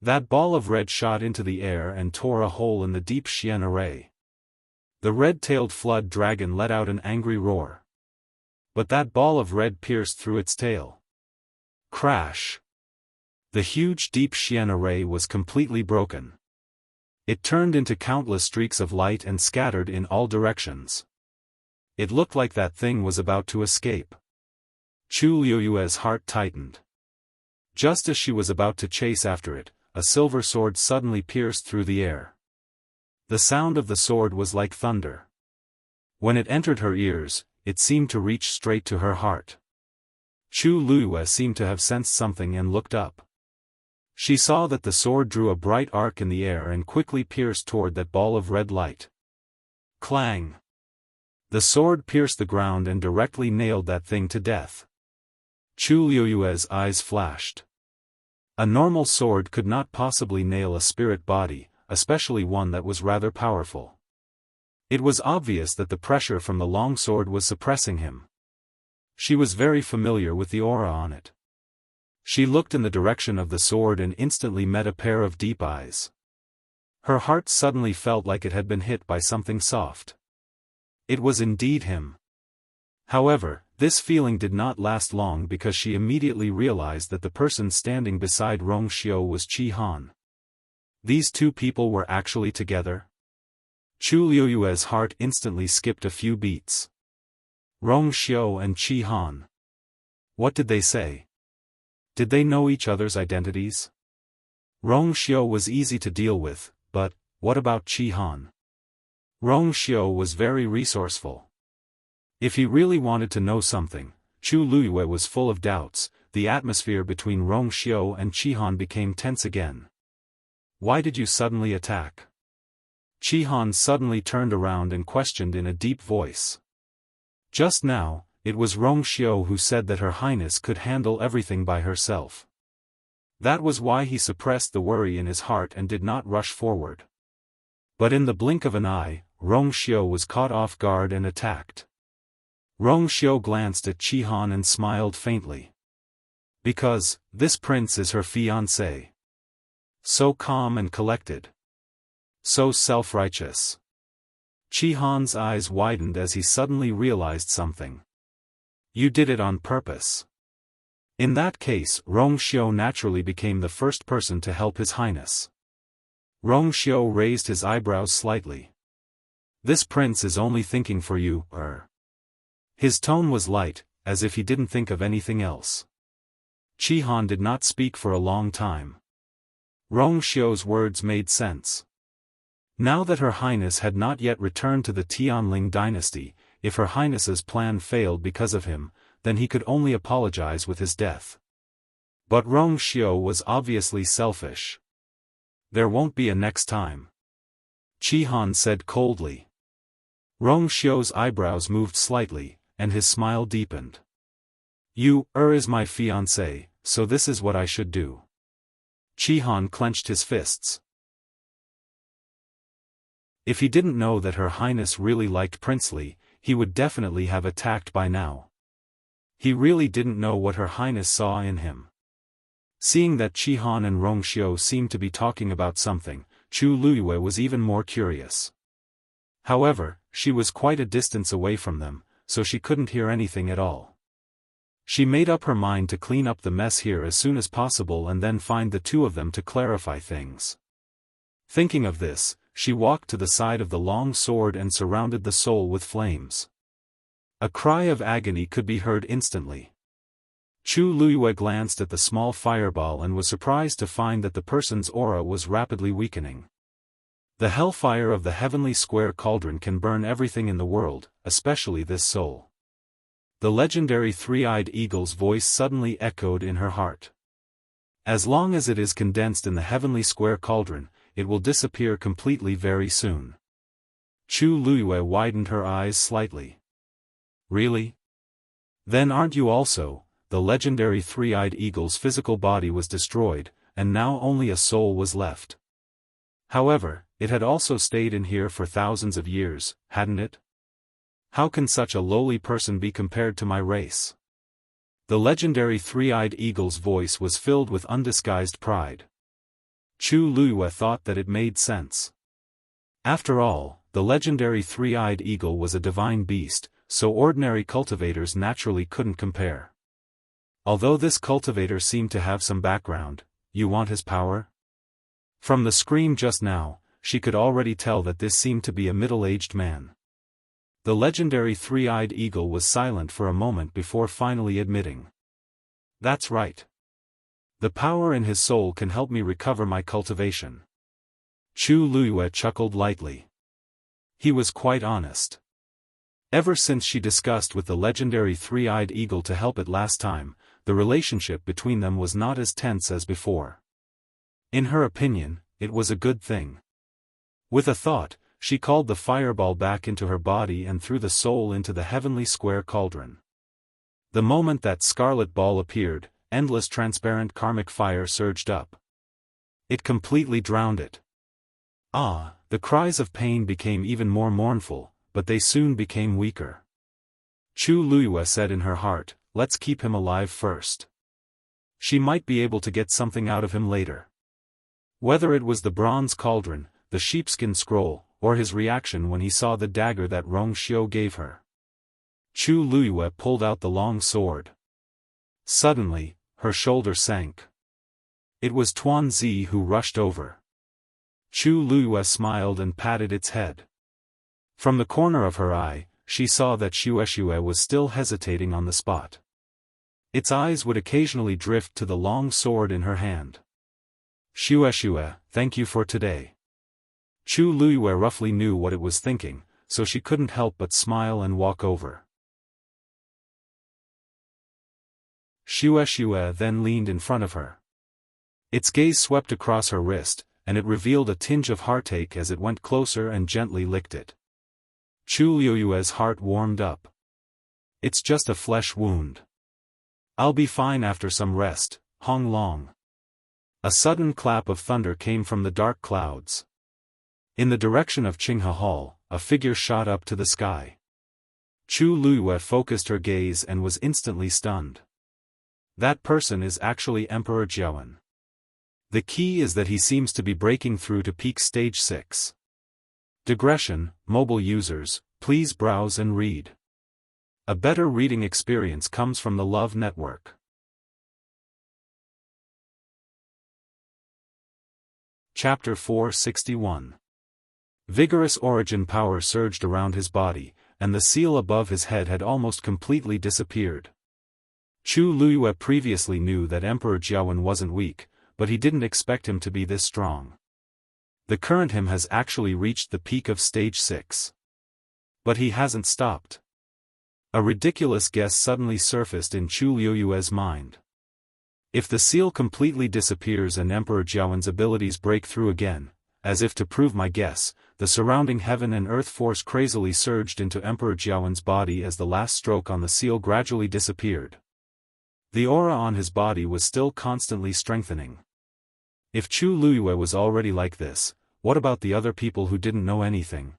That ball of red shot into the air and tore a hole in the deep Xian array. The red-tailed flood dragon let out an angry roar. But that ball of red pierced through its tail. Crash! The huge deep Xian array was completely broken. It turned into countless streaks of light and scattered in all directions. It looked like that thing was about to escape. Chu Luyue's heart tightened. Just as she was about to chase after it, a silver sword suddenly pierced through the air. The sound of the sword was like thunder. When it entered her ears, it seemed to reach straight to her heart. Chu Luyue seemed to have sensed something and looked up. She saw that the sword drew a bright arc in the air and quickly pierced toward that ball of red light. Clang! The sword pierced the ground and directly nailed that thing to death. Chu Luyue's eyes flashed. A normal sword could not possibly nail a spirit body, especially one that was rather powerful. It was obvious that the pressure from the long sword was suppressing him. She was very familiar with the aura on it. She looked in the direction of the sword and instantly met a pair of deep eyes. Her heart suddenly felt like it had been hit by something soft. It was indeed him. However, this feeling did not last long because she immediately realized that the person standing beside Rong Xiao was Qi Han. These 2 people were actually together? Chu Luyue's heart instantly skipped a few beats. Rong Xiao and Qi Han. What did they say? Did they know each other's identities? Rong Xiu was easy to deal with, but what about Qi Han? Rong Xiu was very resourceful. If he really wanted to know something, Chu Luiyue was full of doubts. The atmosphere between Rong Xiu and Qi Han became tense again. Why did you suddenly attack? Qi Han suddenly turned around and questioned in a deep voice. Just now, it was Rong Xiu who said that Her Highness could handle everything by herself. That was why he suppressed the worry in his heart and did not rush forward. But in the blink of an eye, Rong Xiu was caught off guard and attacked. Rong Xiu glanced at Qi Han and smiled faintly. Because, this prince is her fiancé. So calm and collected. So self-righteous. Qi Han's eyes widened as he suddenly realized something. You did it on purpose. In that case, Rong Xiu naturally became the first person to help His Highness. Rong Xiu raised his eyebrows slightly. This prince is only thinking for you, His tone was light, as if he didn't think of anything else. Qi Han did not speak for a long time. Rong Xiu's words made sense. Now that Her Highness had not yet returned to the Tianling dynasty, if Her Highness's plan failed because of him, then he could only apologize with his death. But Rong Xiu was obviously selfish. There won't be a next time. Qi Han said coldly. Rong Xiu's eyebrows moved slightly, and his smile deepened. You, is my fiancé, so this is what I should do. Qi Han clenched his fists. If he didn't know that Her Highness really liked Prince Li, he would definitely have attacked by now. He really didn't know what Her Highness saw in him. Seeing that Qi Han and Rong Xiu seemed to be talking about something, Chu Luiyue was even more curious. However, she was quite a distance away from them, so she couldn't hear anything at all. She made up her mind to clean up the mess here as soon as possible and then find the two of them to clarify things. Thinking of this, she walked to the side of the long sword and surrounded the soul with flames. A cry of agony could be heard instantly. Chu Luiyue glanced at the small fireball and was surprised to find that the person's aura was rapidly weakening. The hellfire of the heavenly square cauldron can burn everything in the world, especially this soul. The legendary three-eyed eagle's voice suddenly echoed in her heart. As long as it is condensed in the heavenly square cauldron, it will disappear completely very soon. Chu Luiyue widened her eyes slightly. Really? Then aren't you also? The legendary three-eyed eagle's physical body was destroyed, and now only a soul was left. However, it had also stayed in here for thousands of years, hadn't it? How can such a lowly person be compared to my race? The legendary three-eyed eagle's voice was filled with undisguised pride. Chu Luiyue thought that it made sense. After all, the legendary three-eyed eagle was a divine beast, so ordinary cultivators naturally couldn't compare. Although this cultivator seemed to have some background, you want his power? From the scream just now, she could already tell that this seemed to be a middle-aged man. The legendary three-eyed eagle was silent for a moment before finally admitting. That's right. The power in his soul can help me recover my cultivation. Chu Luiyue chuckled lightly. He was quite honest. Ever since she discussed with the legendary three-eyed eagle to help it last time, the relationship between them was not as tense as before. In her opinion, it was a good thing. With a thought, she called the fireball back into her body and threw the soul into the heavenly square cauldron. The moment that scarlet ball appeared, endless transparent karmic fire surged up. It completely drowned it. The cries of pain became even more mournful, but they soon became weaker. Chu Luiyue said in her heart, let's keep him alive first. She might be able to get something out of him later. Whether it was the bronze cauldron, the sheepskin scroll, or his reaction when he saw the dagger that Rong Xiu gave her. Chu Luiyue pulled out the long sword. Suddenly, her shoulder sank. It was Tuan Zi who rushed over. Chu Luiyue smiled and patted its head. From the corner of her eye, she saw that Xiueshue was still hesitating on the spot. Its eyes would occasionally drift to the long sword in her hand. Shue, thank you for today. Chu Luyue roughly knew what it was thinking, so she couldn't help but smile and walk over. Shue then leaned in front of her. Its gaze swept across her wrist, and it revealed a tinge of heartache as it went closer and gently licked it. Chu Luyue's heart warmed up. It's just a flesh wound. I'll be fine after some rest, Hong Long. A sudden clap of thunder came from the dark clouds. In the direction of Qinghe Hall, a figure shot up to the sky. Chu Luyue focused her gaze and was instantly stunned. That person is actually Emperor Jiawen. The key is that he seems to be breaking through to peak stage 6. Digression, mobile users, please browse and read. A better reading experience comes from the Love Network. Chapter 461. Vigorous origin power surged around his body, and the seal above his head had almost completely disappeared. Chu Luyue previously knew that Emperor Jiawen wasn't weak, but he didn't expect him to be this strong. The current him has actually reached the peak of stage 6. But he hasn't stopped. A ridiculous guess suddenly surfaced in Chu Luyue's mind. If the seal completely disappears and Emperor Jiawen's abilities break through again, as if to prove my guess, the surrounding heaven and earth force crazily surged into Emperor Jiawen's body as the last stroke on the seal gradually disappeared. The aura on his body was still constantly strengthening. If Chu Luyue was already like this, what about the other people who didn't know anything?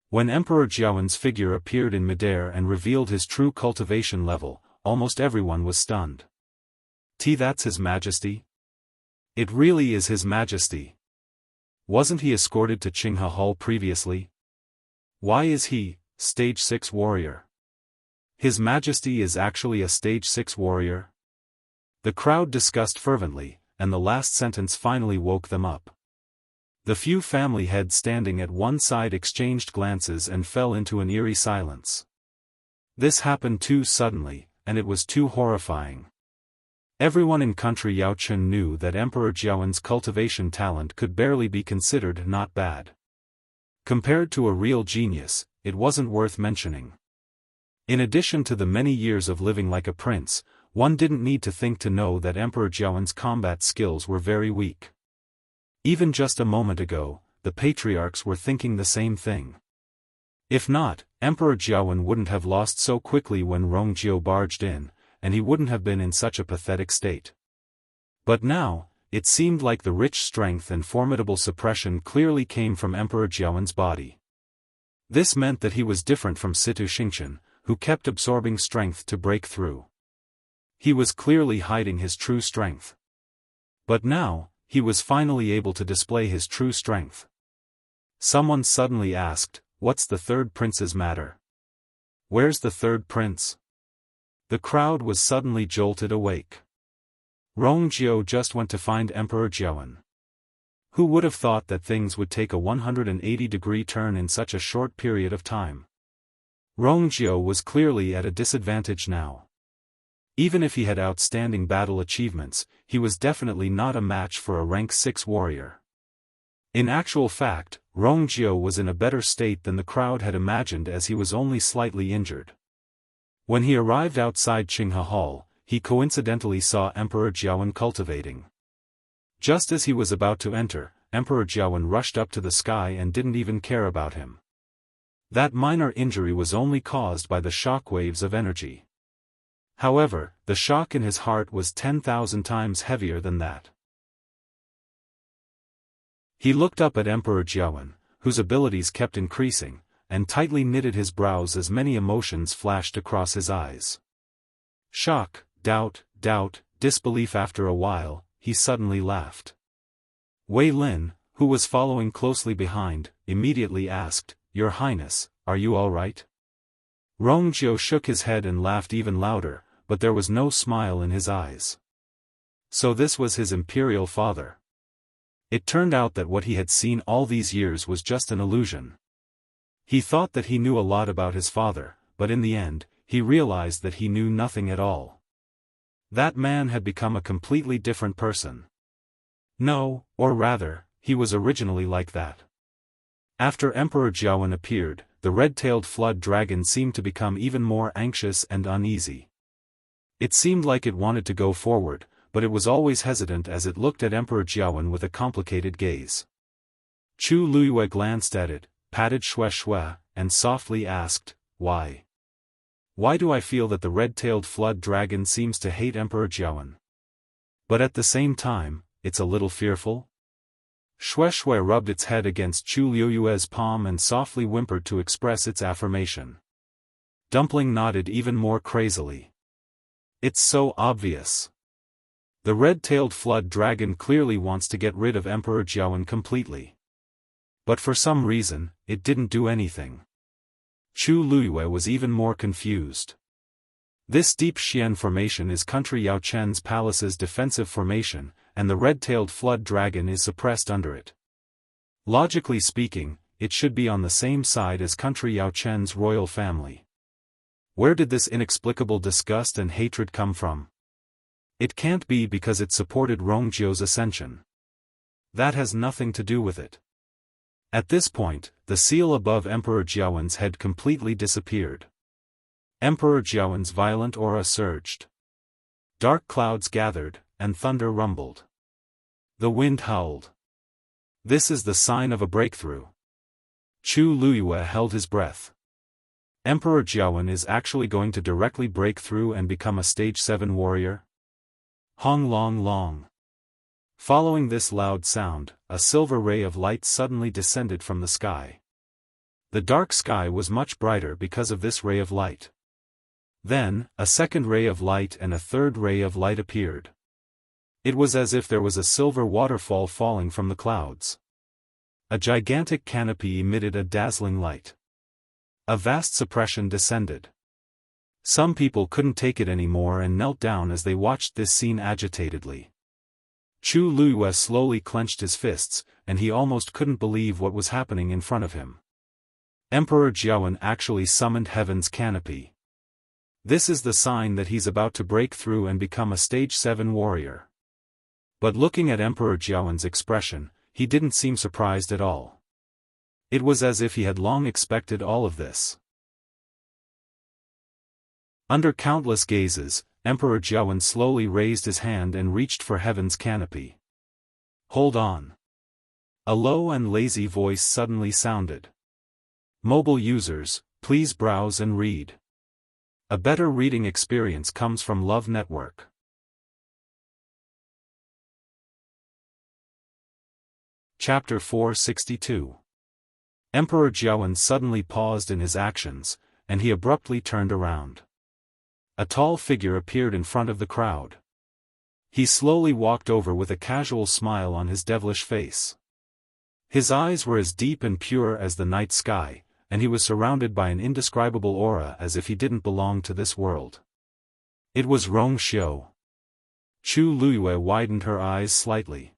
When Emperor Jiawen's figure appeared in midair and revealed his true cultivation level, almost everyone was stunned. That's His Majesty? It really is His Majesty. Wasn't he escorted to Qinghe Hall previously? Why is he, stage 6 warrior? His Majesty is actually a stage 6 warrior? The crowd discussed fervently, and the last sentence finally woke them up. The few family heads standing at one side exchanged glances and fell into an eerie silence. This happened too suddenly, and it was too horrifying. Everyone in country Yaochun knew that Emperor Jiawen's cultivation talent could barely be considered not bad. Compared to a real genius, it wasn't worth mentioning. In addition to the many years of living like a prince, one didn't need to think to know that Emperor Jiawen's combat skills were very weak. Even just a moment ago, the patriarchs were thinking the same thing. If not, Emperor Jiawen wouldn't have lost so quickly when Rongjiu barged in, and he wouldn't have been in such a pathetic state. But now, it seemed like the rich strength and formidable suppression clearly came from Emperor Jiawen's body. This meant that he was different from Situ Xingchen, who kept absorbing strength to break through. He was clearly hiding his true strength. But now, he was finally able to display his true strength. Someone suddenly asked, "What's the third prince's matter? Where's the third prince?" The crowd was suddenly jolted awake. Rongjiu just went to find Emperor Jiawen. Who would have thought that things would take a 180-degree turn in such a short period of time? Rongjiu was clearly at a disadvantage now. Even if he had outstanding battle achievements, he was definitely not a match for a rank 6 warrior. In actual fact, Rongjiu was in a better state than the crowd had imagined, as he was only slightly injured. When he arrived outside Qinghe Hall, he coincidentally saw Emperor Jiawen cultivating. Just as he was about to enter, Emperor Jiawen rushed up to the sky and didn't even care about him. That minor injury was only caused by the shock waves of energy. However, the shock in his heart was 10,000 times heavier than that. He looked up at Emperor Jiawen, whose abilities kept increasing, and tightly knitted his brows as many emotions flashed across his eyes. Shock, doubt, disbelief. After a while, he suddenly laughed. Wei Lin, who was following closely behind, immediately asked, "Your Highness, are you all right?" Rongjiu shook his head and laughed even louder, but there was no smile in his eyes. So this was his imperial father. It turned out that what he had seen all these years was just an illusion. He thought that he knew a lot about his father, but in the end, he realized that he knew nothing at all. That man had become a completely different person. No, or rather, he was originally like that. After Emperor Xiaofan appeared, the red-tailed flood dragon seemed to become even more anxious and uneasy. It seemed like it wanted to go forward, but it was always hesitant as it looked at Emperor Xiaofan with a complicated gaze. Chu Luiyue glanced at it, patted Xue Xue, and softly asked, "Why? Why do I feel that the red-tailed flood dragon seems to hate Emperor Xiaofan? But at the same time, it's a little fearful?" Xue Xue rubbed its head against Chu Luiyue's palm and softly whimpered to express its affirmation. Dumpling nodded even more crazily. "It's so obvious. The red-tailed flood dragon clearly wants to get rid of Emperor Xiaofan completely. But for some reason, it didn't do anything." Chu Luiyue was even more confused. This deep Xian formation is country Yao Chen's palace's defensive formation, and the red-tailed flood dragon is suppressed under it. Logically speaking, it should be on the same side as country Yao Chen's royal family. Where did this inexplicable disgust and hatred come from? It can't be because it supported Rongjiu's ascension. That has nothing to do with it. At this point, the seal above Emperor Xiaofan's head completely disappeared. Emperor Xiaofan's violent aura surged. Dark clouds gathered, and thunder rumbled. The wind howled. This is the sign of a breakthrough. Chu Luiyue held his breath. Emperor Xiaofan is actually going to directly break through and become a stage 7 warrior? Hong long long. Following this loud sound, a silver ray of light suddenly descended from the sky. The dark sky was much brighter because of this ray of light. Then, a second ray of light and a third ray of light appeared. It was as if there was a silver waterfall falling from the clouds. A gigantic canopy emitted a dazzling light. A vast suppression descended. Some people couldn't take it anymore and knelt down as they watched this scene agitatedly. Chu Luiyue slowly clenched his fists, and he almost couldn't believe what was happening in front of him. Emperor Xiaofan actually summoned Heaven's canopy. This is the sign that he's about to break through and become a stage 7 warrior. But looking at Emperor Xiaofan's expression, he didn't seem surprised at all. It was as if he had long expected all of this. Under countless gazes, Emperor Xiaofan slowly raised his hand and reached for Heaven's canopy. "Hold on." A low and lazy voice suddenly sounded. Mobile users, please browse and read. A better reading experience comes from Love Network. Chapter 462. Emperor Xiaofan suddenly paused in his actions, and he abruptly turned around. A tall figure appeared in front of the crowd. He slowly walked over with a casual smile on his devilish face. His eyes were as deep and pure as the night sky, and he was surrounded by an indescribable aura as if he didn't belong to this world. It was Rongxiu. Chu Luiyue widened her eyes slightly.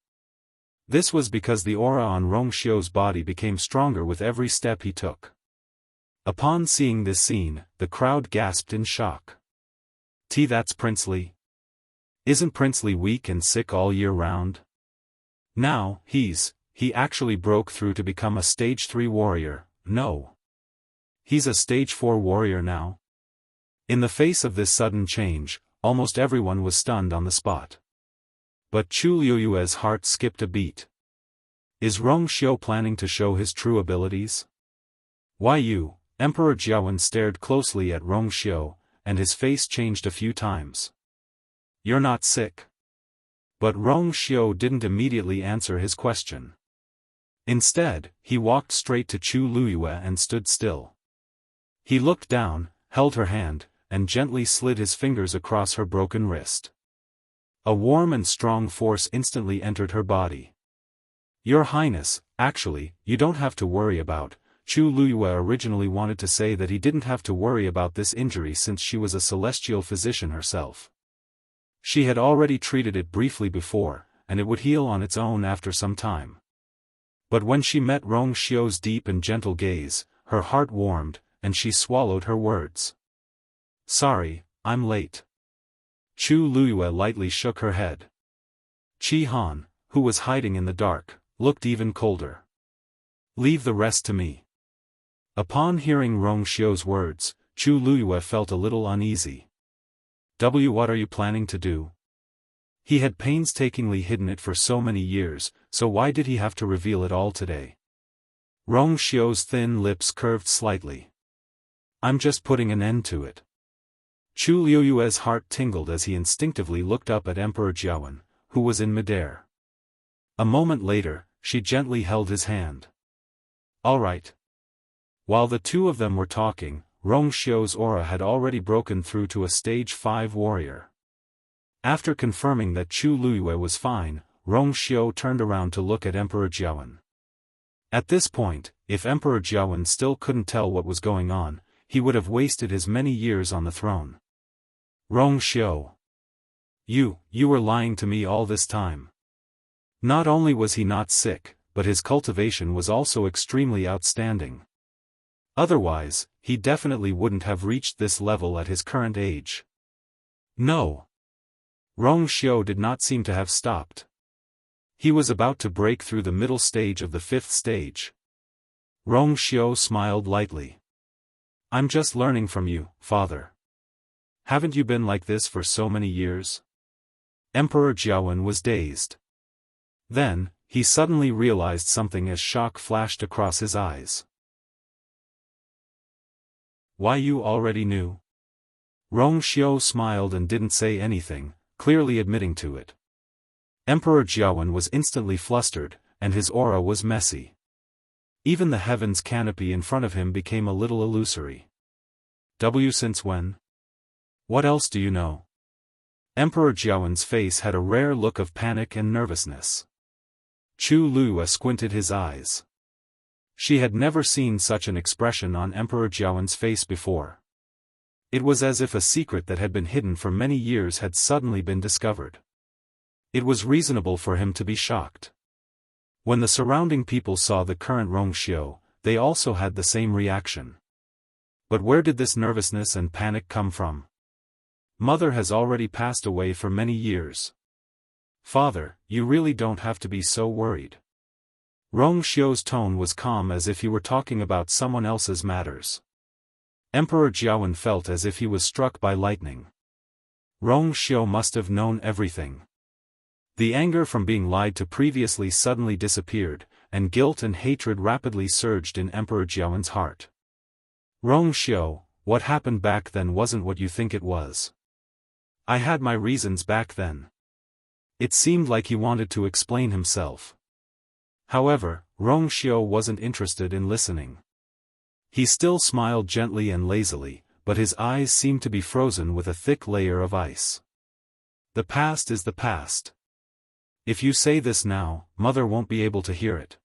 This was because the aura on Rongxiu's body became stronger with every step he took. Upon seeing this scene, the crowd gasped in shock. That's Prince Li. Isn't Prince Li weak and sick all year round? Now, he actually broke through to become a stage 3 warrior. No. He's a stage 4 warrior now. In the face of this sudden change, almost everyone was stunned on the spot. But Chu Luiyue's heart skipped a beat. Is Rongxiu planning to show his true abilities? Why you? Emperor Xiaofan stared closely at Rongxiu, and his face changed a few times. You're not sick. But Rongxiu didn't immediately answer his question. Instead, he walked straight to Chu Luiyue and stood still. He looked down, held her hand, and gently slid his fingers across her broken wrist. A warm and strong force instantly entered her body. Your Highness, actually, you don't have to worry about. Chu Luiyue originally wanted to say that he didn't have to worry about this injury since she was a celestial physician herself. She had already treated it briefly before, and it would heal on its own after some time. But when she met Rongxiu's deep and gentle gaze, her heart warmed, and she swallowed her words. Sorry, I'm late. Chu Luiyue lightly shook her head. Qi Han, who was hiding in the dark, looked even colder. Leave the rest to me. Upon hearing Rong Xiu's words, Chu Luiyue felt a little uneasy. What are you planning to do? He had painstakingly hidden it for so many years, so why did he have to reveal it all today? Rong Xiu's thin lips curved slightly. I'm just putting an end to it. Chu Luiyue's heart tingled as he instinctively looked up at Emperor Xiaofan, who was in midair. A moment later, she gently held his hand. All right. While the two of them were talking, Rong Xiu's aura had already broken through to a stage 5 warrior. After confirming that Chu Luiyue was fine, Rong Xiu turned around to look at Emperor Xiaofan. At this point, if Emperor Xiaofan still couldn't tell what was going on, he would have wasted his many years on the throne. Rong Xiu. You were lying to me all this time. Not only was he not sick, but his cultivation was also extremely outstanding. Otherwise, he definitely wouldn't have reached this level at his current age. No. Rong Xiu did not seem to have stopped. He was about to break through the middle stage of the 5th stage. Rong Xiu smiled lightly. I'm just learning from you, father. Haven't you been like this for so many years? Emperor Xiaofan was dazed. Then, he suddenly realized something as shock flashed across his eyes. Why, you already knew? Rong Xiu smiled and didn't say anything, clearly admitting to it. Emperor Xiaofan was instantly flustered, and his aura was messy. Even the heavens canopy in front of him became a little illusory. Since when? What else do you know? Emperor Xiaofan's face had a rare look of panic and nervousness. Chu Luiyue squinted his eyes. She had never seen such an expression on Emperor Xiaofan's face before. It was as if a secret that had been hidden for many years had suddenly been discovered. It was reasonable for him to be shocked. When the surrounding people saw the current Rong Xiu, they also had the same reaction. But where did this nervousness and panic come from? Mother has already passed away for many years. Father, you really don't have to be so worried. Rong Xiu's tone was calm as if he were talking about someone else's matters. Emperor Xiaofan felt as if he was struck by lightning. Rong Xiu must have known everything. The anger from being lied to previously suddenly disappeared, and guilt and hatred rapidly surged in Emperor Xiaofan's heart. Rong Xiu, what happened back then wasn't what you think it was. I had my reasons back then. It seemed like he wanted to explain himself. However, Rong Xiu wasn't interested in listening. He still smiled gently and lazily, but his eyes seemed to be frozen with a thick layer of ice. The past is the past. If you say this now, Mother won't be able to hear it.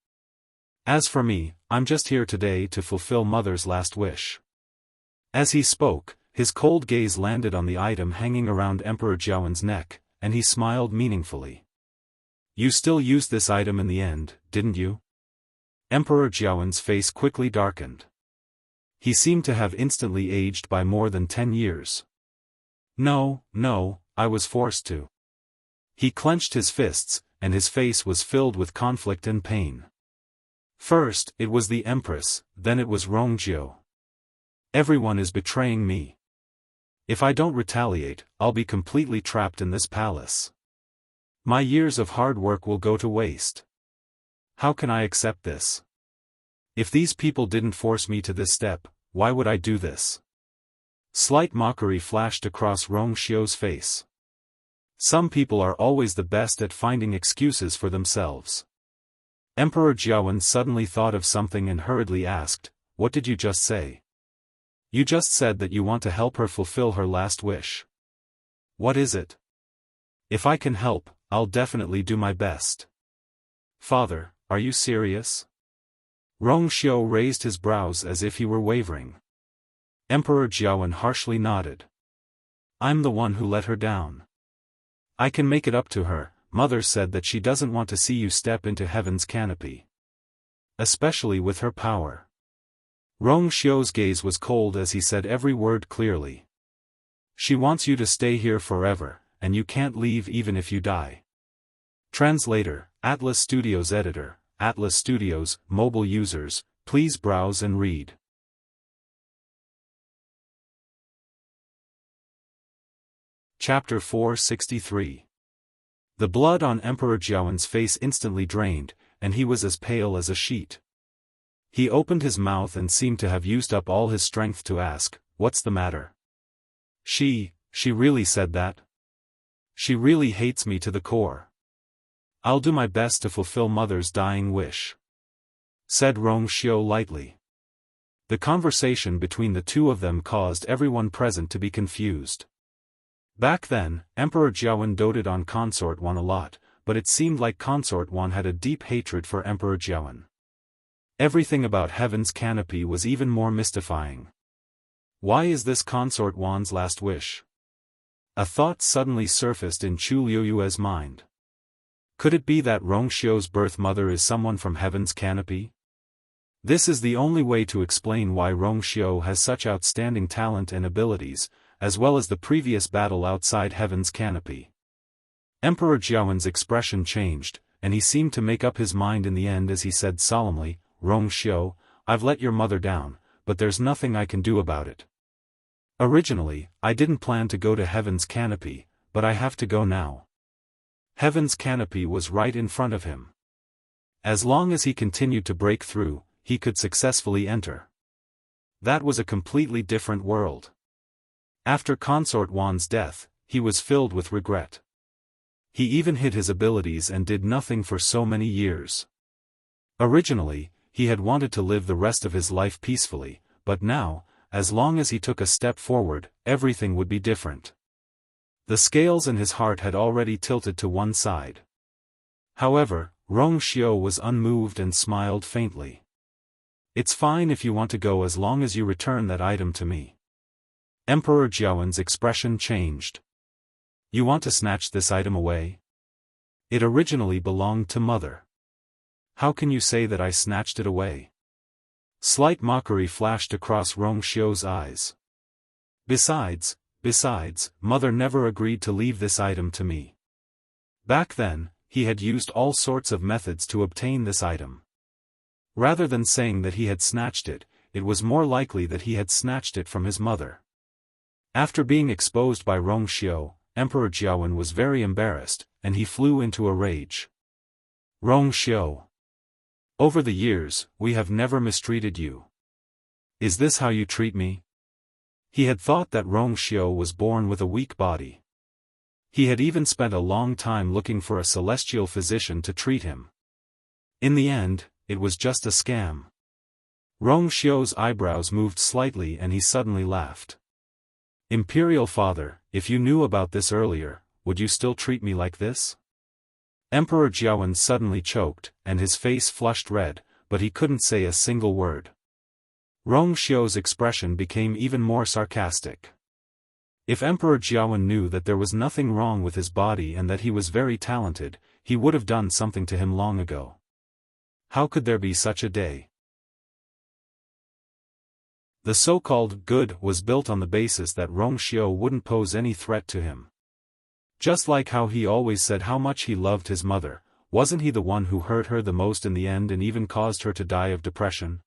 As for me, I'm just here today to fulfill Mother's last wish. As he spoke, his cold gaze landed on the item hanging around Emperor Xiaofan's neck, and he smiled meaningfully. You still used this item in the end, didn't you? Emperor Xiaofan's face quickly darkened. He seemed to have instantly aged by more than 10 years. No, I was forced to. He clenched his fists, and his face was filled with conflict and pain. First, it was the Empress, then it was Rong Xiu. Everyone is betraying me. If I don't retaliate, I'll be completely trapped in this palace. My years of hard work will go to waste. How can I accept this? If these people didn't force me to this step, why would I do this? Slight mockery flashed across Rong Xiu's face. Some people are always the best at finding excuses for themselves. Emperor Xiaofan suddenly thought of something and hurriedly asked, "What did you just say?" "You just said that you want to help her fulfill her last wish. What is it?" "If I can help, I'll definitely do my best." "Father, are you serious?" Rong Xiu raised his brows as if he were wavering. Emperor Xiaofan harshly nodded. "I'm the one who let her down. I can make it up to her. Mother said that she doesn't want to see you step into heaven's canopy. Especially with her power." Rong Xiu's gaze was cold as he said every word clearly. She wants you to stay here forever, and you can't leave even if you die. Translator, Atlas Studios Editor, Atlas Studios, mobile users, please browse and read. Chapter 463. The blood on Emperor Xiaofan's face instantly drained, and he was as pale as a sheet. He opened his mouth and seemed to have used up all his strength to ask, "What's the matter?" She really said that? She really hates me to the core. I'll do my best to fulfill Mother's dying wish, said Xiao lightly. The conversation between the two of them caused everyone present to be confused. Back then, Emperor Xiaofan doted on Consort Wan a lot, but it seemed like Consort Wan had a deep hatred for Emperor Xiaofan. Everything about Heaven's Canopy was even more mystifying. Why is this Consort Wan's last wish? A thought suddenly surfaced in Chu Liuyue's mind. Could it be that Xiao's birth mother is someone from Heaven's Canopy? This is the only way to explain why Xiao has such outstanding talent and abilities, as well as the previous battle outside Heaven's Canopy. Emperor Xiaofan's expression changed, and he seemed to make up his mind in the end as he said solemnly, "Xiao, I've let your mother down, but there's nothing I can do about it. Originally, I didn't plan to go to Heaven's Canopy, but I have to go now." Heaven's Canopy was right in front of him. As long as he continued to break through, he could successfully enter. That was a completely different world. After Consort Wan's death, he was filled with regret. He even hid his abilities and did nothing for so many years. Originally, he had wanted to live the rest of his life peacefully, but now, as long as he took a step forward, everything would be different. The scales in his heart had already tilted to one side. However, Xiao was unmoved and smiled faintly. "It's fine if you want to go as long as you return that item to me." Emperor Xiaofan's expression changed. "You want to snatch this item away? It originally belonged to Mother. How can you say that I snatched it away?" Slight mockery flashed across Xiao's eyes. Besides, Mother never agreed to leave this item to me. Back then, he had used all sorts of methods to obtain this item. Rather than saying that he had snatched it, it was more likely that he had snatched it from his mother. After being exposed by Xiao, Emperor Xiaofan was very embarrassed, and he flew into a rage. "Xiao. Over the years, we have never mistreated you. Is this how you treat me?" He had thought that Xiao was born with a weak body. He had even spent a long time looking for a celestial physician to treat him. In the end, it was just a scam. Xiao's eyebrows moved slightly and he suddenly laughed. "Imperial Father, if you knew about this earlier, would you still treat me like this?" Emperor Xiaofan suddenly choked, and his face flushed red, but he couldn't say a single word. Xiao's expression became even more sarcastic. If Emperor Xiaofan knew that there was nothing wrong with his body and that he was very talented, he would have done something to him long ago. How could there be such a day? The so-called good was built on the basis that Xiao wouldn't pose any threat to him. Just like how he always said how much he loved his mother, wasn't he the one who hurt her the most in the end and even caused her to die of depression?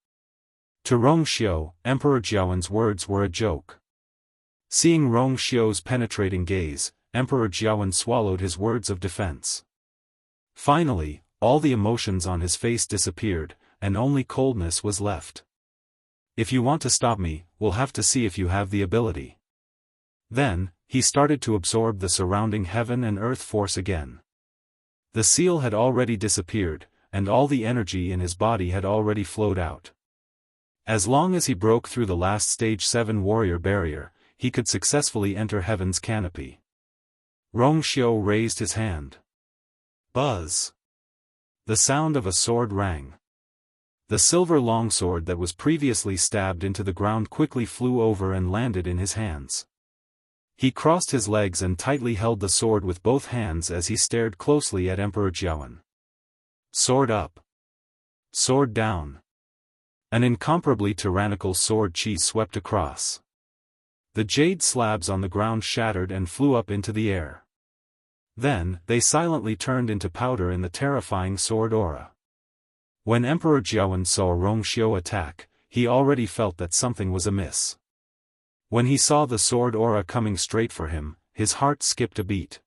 To Xiao, Emperor Xiaofan's words were a joke. Seeing Xiao's penetrating gaze, Emperor Xiaofan swallowed his words of defense. Finally, all the emotions on his face disappeared, and only coldness was left. "If you want to stop me, we'll have to see if you have the ability." Then, he started to absorb the surrounding heaven and earth force again. The seal had already disappeared, and all the energy in his body had already flowed out. As long as he broke through the last stage 7 warrior barrier, he could successfully enter Heaven's Canopy. Xiao raised his hand. Buzz! The sound of a sword rang. The silver longsword that was previously stabbed into the ground quickly flew over and landed in his hands. He crossed his legs and tightly held the sword with both hands as he stared closely at Emperor Xiaofan. Sword up. Sword down. An incomparably tyrannical sword chi swept across. The jade slabs on the ground shattered and flew up into the air. Then, they silently turned into powder in the terrifying sword aura. When Emperor Xiaofan saw Rongxiu attack, he already felt that something was amiss. When he saw the sword aura coming straight for him, his heart skipped a beat.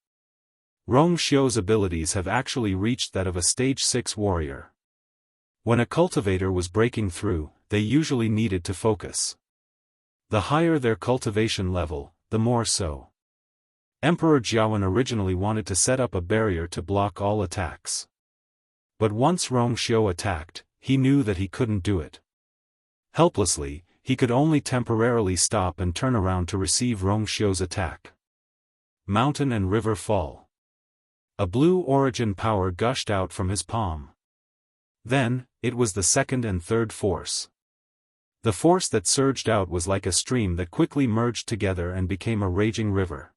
Rongxiu's abilities have actually reached that of a stage 6 warrior. When a cultivator was breaking through, they usually needed to focus. The higher their cultivation level, the more so. Emperor Xiaofan originally wanted to set up a barrier to block all attacks. But once Rongxiu attacked, he knew that he couldn't do it. Helplessly, he could only temporarily stop and turn around to receive Rongxiu's attack. Mountain and river fall. A blue origin power gushed out from his palm. Then, it was the second and third force. The force that surged out was like a stream that quickly merged together and became a raging river.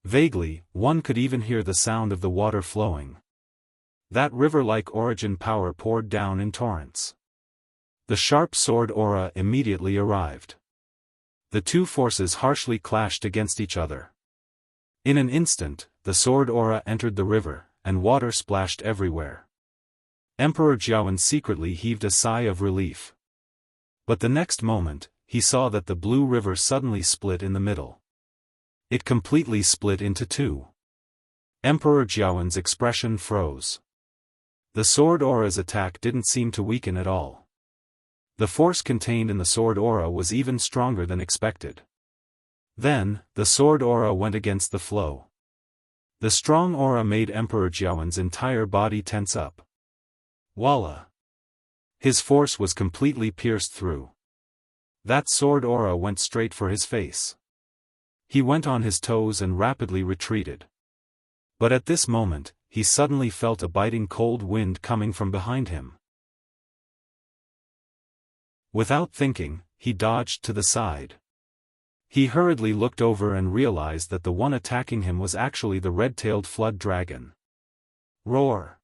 Vaguely, one could even hear the sound of the water flowing. That river-like origin power poured down in torrents. The sharp sword aura immediately arrived. The two forces harshly clashed against each other. In an instant, the sword aura entered the river, and water splashed everywhere. Emperor Xiaofan secretly heaved a sigh of relief. But the next moment, he saw that the blue river suddenly split in the middle. It completely split into two. Emperor Xiaofan's expression froze. The sword aura's attack didn't seem to weaken at all. The force contained in the sword aura was even stronger than expected. Then, the sword aura went against the flow. The strong aura made Emperor Xiaofan's entire body tense up. Voila! His force was completely pierced through. That sword aura went straight for his face. He went on his toes and rapidly retreated. But at this moment, he suddenly felt a biting cold wind coming from behind him. Without thinking, he dodged to the side. He hurriedly looked over and realized that the one attacking him was actually the red-tailed flood dragon. Roar!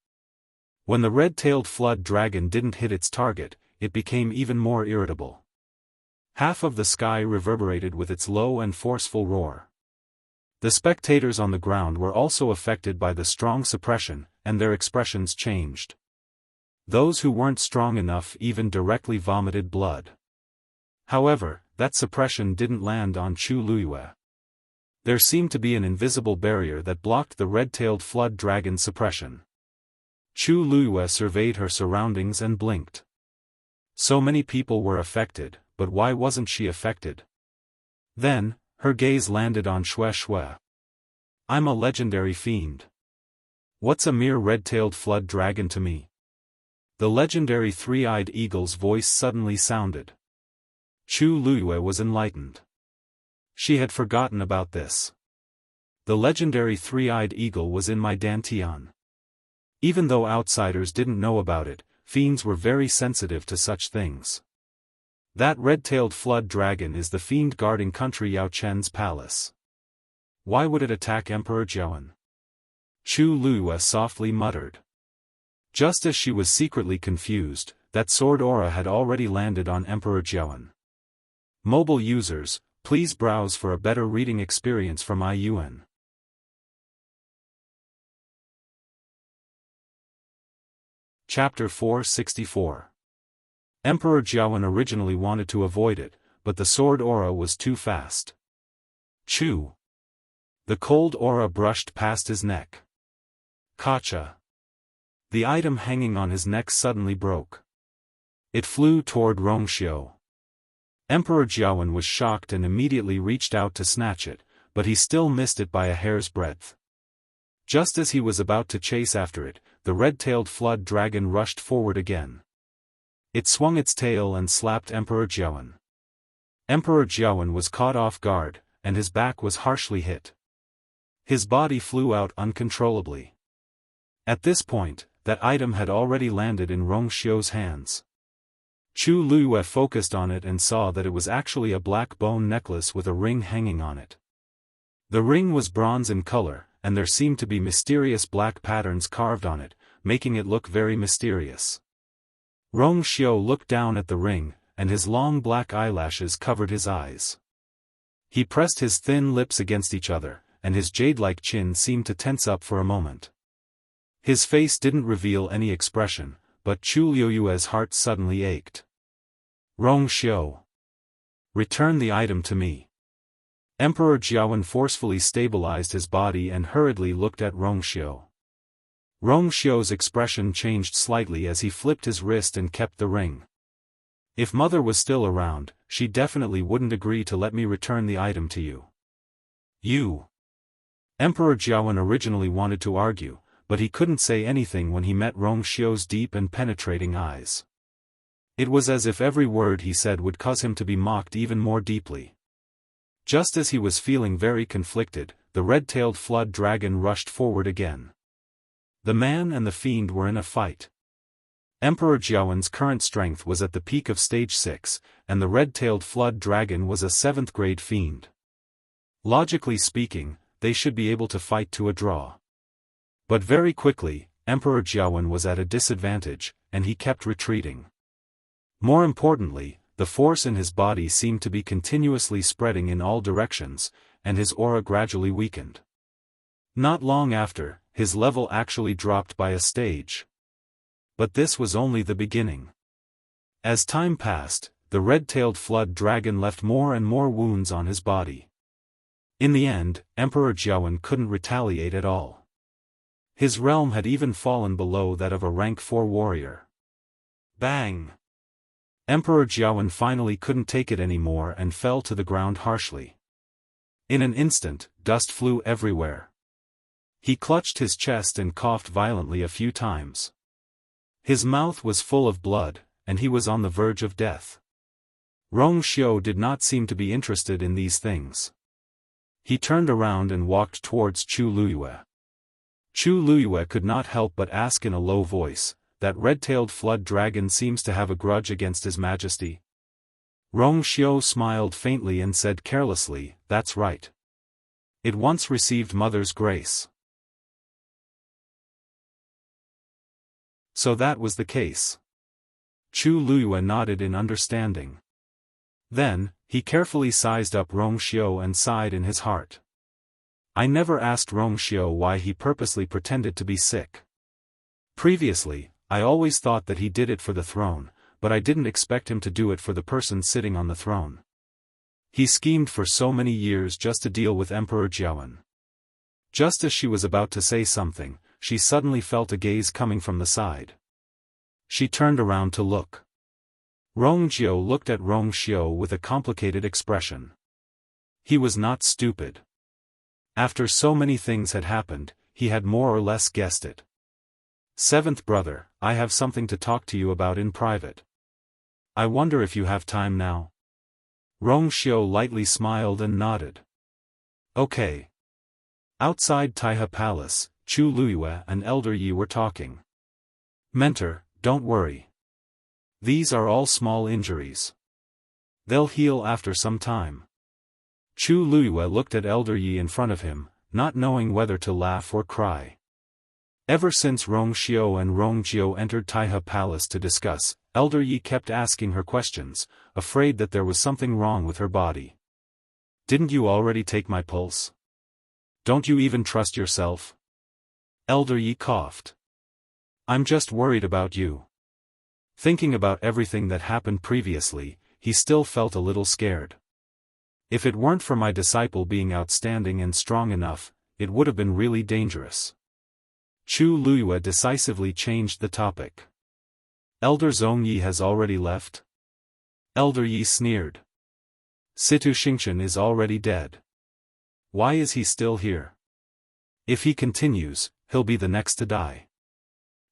When the red-tailed flood dragon didn't hit its target, it became even more irritable. Half of the sky reverberated with its low and forceful roar. The spectators on the ground were also affected by the strong suppression, and their expressions changed. Those who weren't strong enough even directly vomited blood. However, that suppression didn't land on Chu Luiyue. There seemed to be an invisible barrier that blocked the red-tailed flood dragon's suppression. Chu Luiyue surveyed her surroundings and blinked. So many people were affected, but why wasn't she affected? Then, her gaze landed on Shui. I'm a legendary fiend. What's a mere red-tailed flood dragon to me? The legendary three-eyed eagle's voice suddenly sounded. Chu Luiyue was enlightened. She had forgotten about this. The legendary three-eyed eagle was in my dantian. Even though outsiders didn't know about it, fiends were very sensitive to such things. That red-tailed flood dragon is the fiend guarding country Yao Chen's palace. Why would it attack Emperor Xiaofan? Chu Luiyue softly muttered. Just as she was secretly confused, that sword aura had already landed on Emperor Xiaofan. Mobile users, please browse for a better reading experience from IUN. Chapter 464. Emperor Xiaofan originally wanted to avoid it, but the sword aura was too fast. Chu! The cold aura brushed past his neck. Kacha! The item hanging on his neck suddenly broke. It flew toward Rongxiu. Emperor Xiaofan was shocked and immediately reached out to snatch it, but he still missed it by a hair's breadth. Just as he was about to chase after it, the red-tailed flood dragon rushed forward again. It swung its tail and slapped Emperor Xiaofan. Emperor Xiaofan was caught off guard, and his back was harshly hit. His body flew out uncontrollably. At this point, that item had already landed in Rongxiu's hands. Chu Luiyue focused on it and saw that it was actually a black bone necklace with a ring hanging on it. The ring was bronze in color, and there seemed to be mysterious black patterns carved on it, making it look very mysterious. Rongxiu looked down at the ring, and his long black eyelashes covered his eyes. He pressed his thin lips against each other, and his jade-like chin seemed to tense up for a moment. His face didn't reveal any expression, but Chu Liuyue's heart suddenly ached. Rong Xiu. Return the item to me. Emperor Xiaofan forcefully stabilized his body and hurriedly looked at Rong Xiu. Rong Xiu's expression changed slightly as he flipped his wrist and kept the ring. If Mother was still around, she definitely wouldn't agree to let me return the item to you. You. Emperor Xiaofan originally wanted to argue, but he couldn't say anything when he met Rong Xiu's deep and penetrating eyes. It was as if every word he said would cause him to be mocked even more deeply. Just as he was feeling very conflicted, the red-tailed flood dragon rushed forward again. The man and the fiend were in a fight. Emperor Xiaofan's current strength was at the peak of stage 6, and the red-tailed flood dragon was a 7th-grade fiend. Logically speaking, they should be able to fight to a draw. But very quickly, Emperor Xiaofan was at a disadvantage, and he kept retreating. More importantly, the force in his body seemed to be continuously spreading in all directions, and his aura gradually weakened. Not long after, his level actually dropped by a stage. But this was only the beginning. As time passed, the red-tailed flood dragon left more and more wounds on his body. In the end, Emperor Xiaofan couldn't retaliate at all. His realm had even fallen below that of a rank 4 warrior. Bang! Emperor Xiaofan finally couldn't take it anymore and fell to the ground harshly. In an instant, dust flew everywhere. He clutched his chest and coughed violently a few times. His mouth was full of blood, and he was on the verge of death. Rong Xiu did not seem to be interested in these things. He turned around and walked towards Chu Liyue. Chu Liyue could not help but ask in a low voice, "That red-tailed flood dragon seems to have a grudge against His Majesty?" Rong Xiu smiled faintly and said carelessly, "That's right. It once received Mother's grace." So that was the case. Chu Liyue nodded in understanding. Then, he carefully sized up Rong Xiu and sighed in his heart. I never asked Rong Xiu why he purposely pretended to be sick. Previously, I always thought that he did it for the throne, but I didn't expect him to do it for the person sitting on the throne. He schemed for so many years just to deal with Emperor Xiaofan. Just as she was about to say something, she suddenly felt a gaze coming from the side. She turned around to look. Rong Jiu looked at Rong Xiu with a complicated expression. He was not stupid. After so many things had happened, he had more or less guessed it. "Seventh brother, I have something to talk to you about in private. I wonder if you have time now?" Rong Xiu lightly smiled and nodded. "Okay." Outside Taihe Palace, Chu Liyue and Elder Yi were talking. "Mentor, don't worry. These are all small injuries. They'll heal after some time." Chu Liyue looked at Elder Yi in front of him, not knowing whether to laugh or cry. Ever since Rong Xiu and Rong Jiu entered Taihe Palace to discuss, Elder Yi kept asking her questions, afraid that there was something wrong with her body. "Didn't you already take my pulse? Don't you even trust yourself?" Elder Yi coughed. "I'm just worried about you." Thinking about everything that happened previously, he still felt a little scared. If it weren't for my disciple being outstanding and strong enough, it would have been really dangerous. Chu Liyue decisively changed the topic. "Elder Zhongyi has already left?" Elder Yi sneered. "Situ Xingchen is already dead. Why is he still here? If he continues, he'll be the next to die."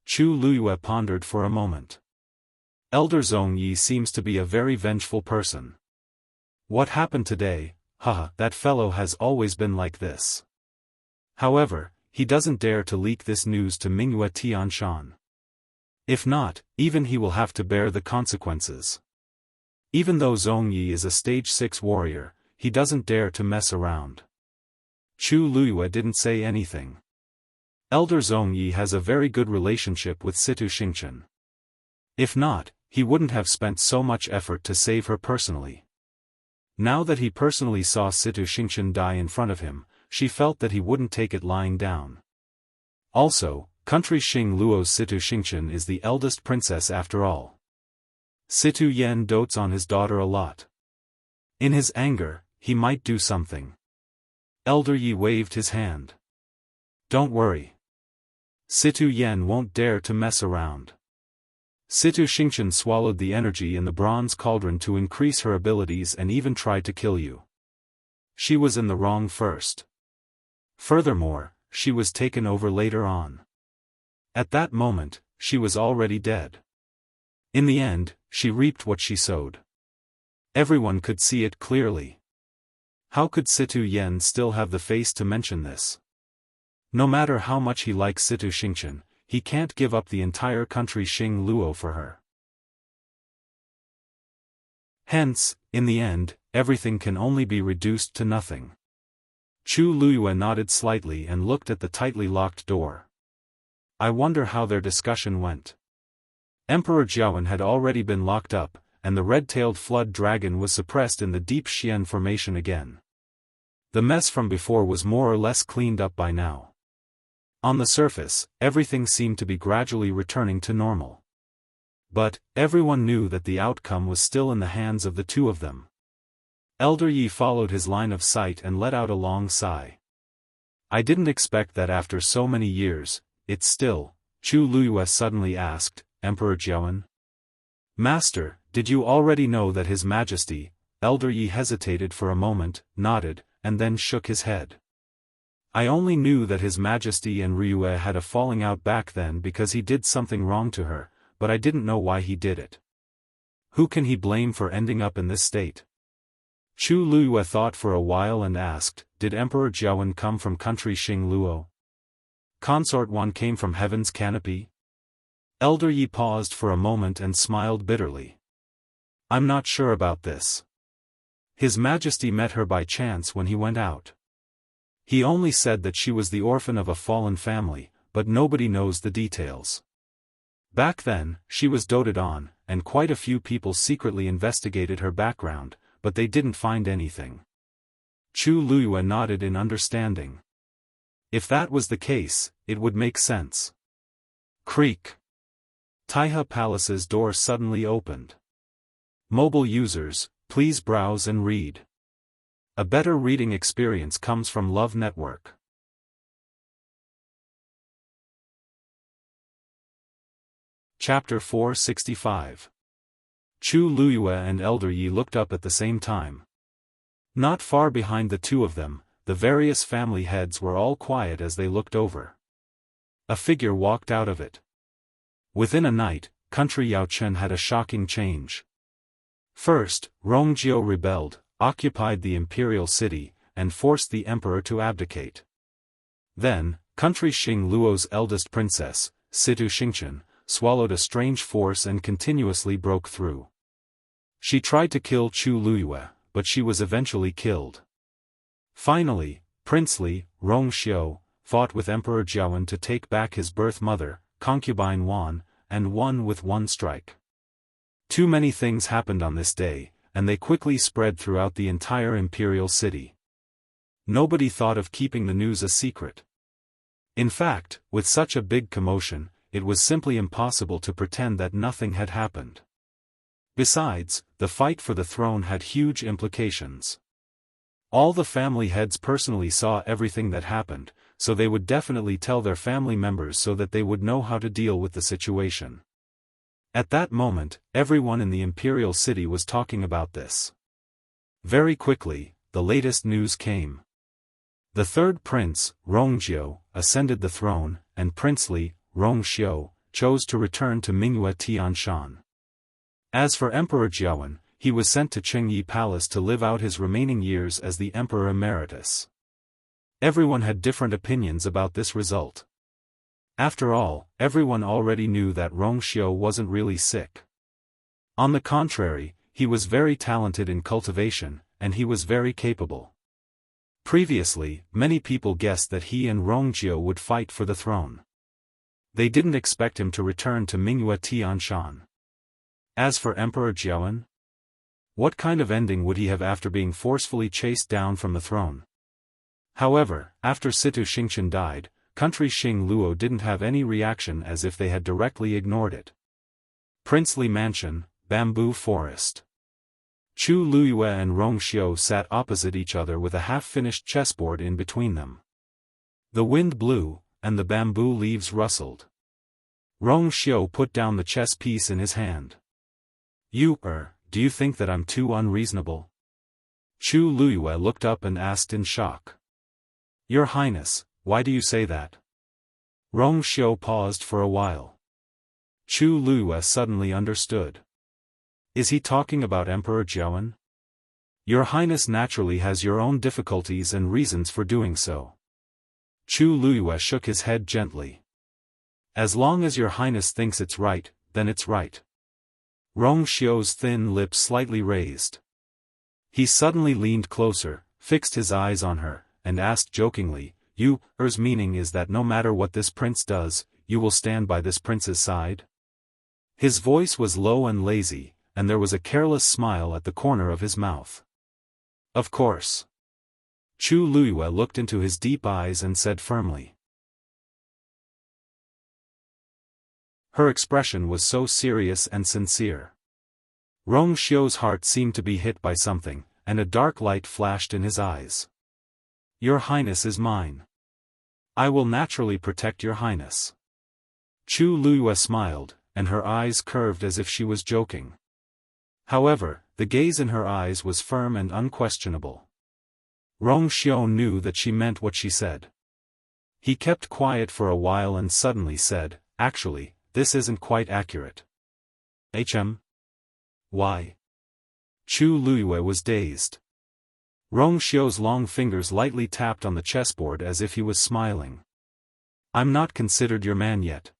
Chu Liyue pondered for a moment. Elder Zhongyi seems to be a very vengeful person. What happened today? Haha, that fellow has always been like this. However, he doesn't dare to leak this news to Mingyue Tianshan. If not, even he will have to bear the consequences. Even though Zhongyi is a stage 6 warrior, he doesn't dare to mess around. Chu Liyue didn't say anything. Elder Zhongyi has a very good relationship with Situ Xingchen. If not, he wouldn't have spent so much effort to save her personally. Now that he personally saw Situ Xingqian die in front of him, she felt that he wouldn't take it lying down. Also, country Xing Luo's Situ Xingqian is the eldest princess after all. Situ Yan dotes on his daughter a lot. In his anger, he might do something. Elder Yi waved his hand. Don't worry. Situ Yan won't dare to mess around. Situ Xingqian swallowed the energy in the bronze cauldron to increase her abilities and even tried to kill you. She was in the wrong first. Furthermore, she was taken over later on. At that moment, she was already dead. In the end, she reaped what she sowed. Everyone could see it clearly. How could Situ Yan still have the face to mention this? No matter how much he likes Situ Xingqian, he can't give up the entire country Xing Luo for her. Hence, in the end, everything can only be reduced to nothing. Chu Luyue nodded slightly and looked at the tightly locked door. I wonder how their discussion went. Emperor Jiawen had already been locked up, and the red-tailed flood dragon was suppressed in the deep Xian formation again. The mess from before was more or less cleaned up by now. On the surface, everything seemed to be gradually returning to normal. But, everyone knew that the outcome was still in the hands of the two of them. Elder Yi followed his line of sight and let out a long sigh. I didn't expect that after so many years, it's still, Chu Luyue suddenly asked, Emperor Jiawen? Master, did you already know that His Majesty? Elder Yi hesitated for a moment, nodded, and then shook his head. I only knew that His Majesty and Ryue had a falling out back then because he did something wrong to her, but I didn't know why he did it. Who can he blame for ending up in this state? Chu Luyue thought for a while and asked, did Emperor Jiawen come from country Xing Luo? Consort Wan came from heaven's canopy? Elder Yi paused for a moment and smiled bitterly. I'm not sure about this. His Majesty met her by chance when he went out. He only said that she was the orphan of a fallen family, but nobody knows the details. Back then, she was doted on, and quite a few people secretly investigated her background, but they didn't find anything. Chu Luyue nodded in understanding. If that was the case, it would make sense. Creak. Taihe Palace's door suddenly opened. Mobile users, please browse and read. A better reading experience comes from Love Network. Chapter 465. Chu Luyue and Elder Yi looked up at the same time. Not far behind the two of them, the various family heads were all quiet as they looked over. A figure walked out of it. Within a night, country Yaochen had a shocking change. First, Rongjio rebelled, occupied the imperial city, and forced the emperor to abdicate. Then, country Xing Luo's eldest princess, Situ Xingqian, swallowed a strange force and continuously broke through. She tried to kill Chu Luyue, but she was eventually killed. Finally, Prince Li, Rongxiu, fought with Emperor Jiawen to take back his birth mother, concubine Wan, and won with one strike. Too many things happened on this day, and they quickly spread throughout the entire imperial city. Nobody thought of keeping the news a secret. In fact, with such a big commotion, it was simply impossible to pretend that nothing had happened. Besides, the fight for the throne had huge implications. All the family heads personally saw everything that happened, so they would definitely tell their family members so that they would know how to deal with the situation. At that moment, everyone in the imperial city was talking about this. Very quickly, the latest news came. The third prince, Rongjio, ascended the throne, and Prince Li, Rongxiu, chose to return to Mingyue Tianshan. As for Emperor Jiawen, he was sent to Qingyi Palace to live out his remaining years as the Emperor Emeritus. Everyone had different opinions about this result. After all, everyone already knew that Rongxiu wasn't really sick. On the contrary, he was very talented in cultivation, and he was very capable. Previously, many people guessed that he and Rongjiu would fight for the throne. They didn't expect him to return to Mingyue Tianshan. As for Emperor Jiawen, What kind of ending would he have after being forcefully chased down from the throne? However, after Situ Xingqian died, country Xing Luo didn't have any reaction, as if they had directly ignored it. Princely Mansion, Bamboo Forest. Chu Luyue and Rong Xiu sat opposite each other with a half-finished chessboard in between them. The wind blew, and the bamboo leaves rustled. Rong Xiu put down the chess piece in his hand. Do you think that I'm too unreasonable? Chu Luyue looked up and asked in shock. Your Highness, why do you say that? Rong Xiu paused for a while. Chu Luyue suddenly understood. Is he talking about Emperor Jiawen? Your Highness naturally has your own difficulties and reasons for doing so. Chu Luyue shook his head gently. As long as your Highness thinks it's right, then it's right. Rong Xiu's thin lips slightly raised. He suddenly leaned closer, fixed his eyes on her, and asked jokingly, Yours meaning is that no matter what this prince does, you will stand by this prince's side? His voice was low and lazy, and there was a careless smile at the corner of his mouth. Of course. Chu Luyue looked into his deep eyes and said firmly. Her expression was so serious and sincere. Rong Xiu's heart seemed to be hit by something, and a dark light flashed in his eyes. Your Highness is mine. I will naturally protect your Highness. Chu Luyue smiled, and her eyes curved as if she was joking. However, the gaze in her eyes was firm and unquestionable. Rong Xiu knew that she meant what she said. He kept quiet for a while and suddenly said, Actually, this isn't quite accurate. Why? Chu Luyue was dazed. Rong Xiu's long fingers lightly tapped on the chessboard as if he was smiling. I'm not considered your man yet.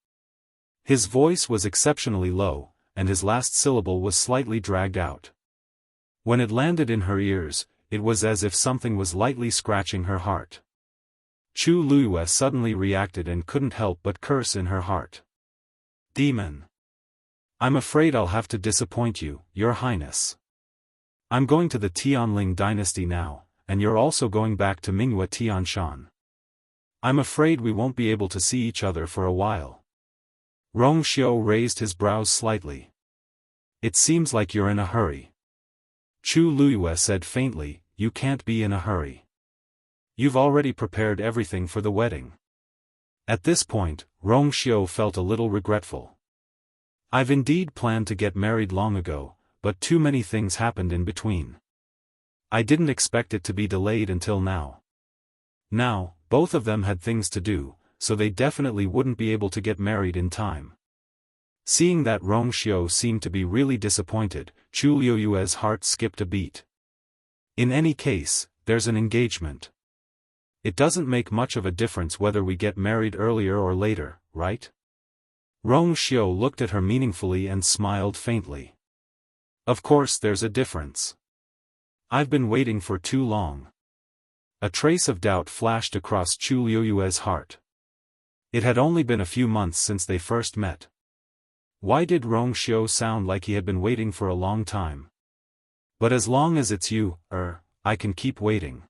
His voice was exceptionally low, and his last syllable was slightly dragged out. When it landed in her ears, it was as if something was lightly scratching her heart. Chu Luyue suddenly reacted and couldn't help but curse in her heart. Demon! I'm afraid I'll have to disappoint you, Your Highness. I'm going to the Tianling dynasty now, and you're also going back to Mingyue Tianshan. I'm afraid we won't be able to see each other for a while. Rong Xiu raised his brows slightly. It seems like you're in a hurry. Chu Luyue said faintly, You can't be in a hurry. You've already prepared everything for the wedding. At this point, Rong Xiu felt a little regretful. I've indeed planned to get married long ago, but too many things happened in between. I didn't expect it to be delayed until now. Now, both of them had things to do, so they definitely wouldn't be able to get married in time. Seeing that Rong Xiu seemed to be really disappointed, Chu Luyue's heart skipped a beat. In any case, there's an engagement. It doesn't make much of a difference whether we get married earlier or later, right? Rong Xiu looked at her meaningfully and smiled faintly. Of course there's a difference. I've been waiting for too long. A trace of doubt flashed across Chu Luyue's heart. It had only been a few months since they first met. Why did Rong Xiu sound like he had been waiting for a long time? But as long as it's you, I can keep waiting.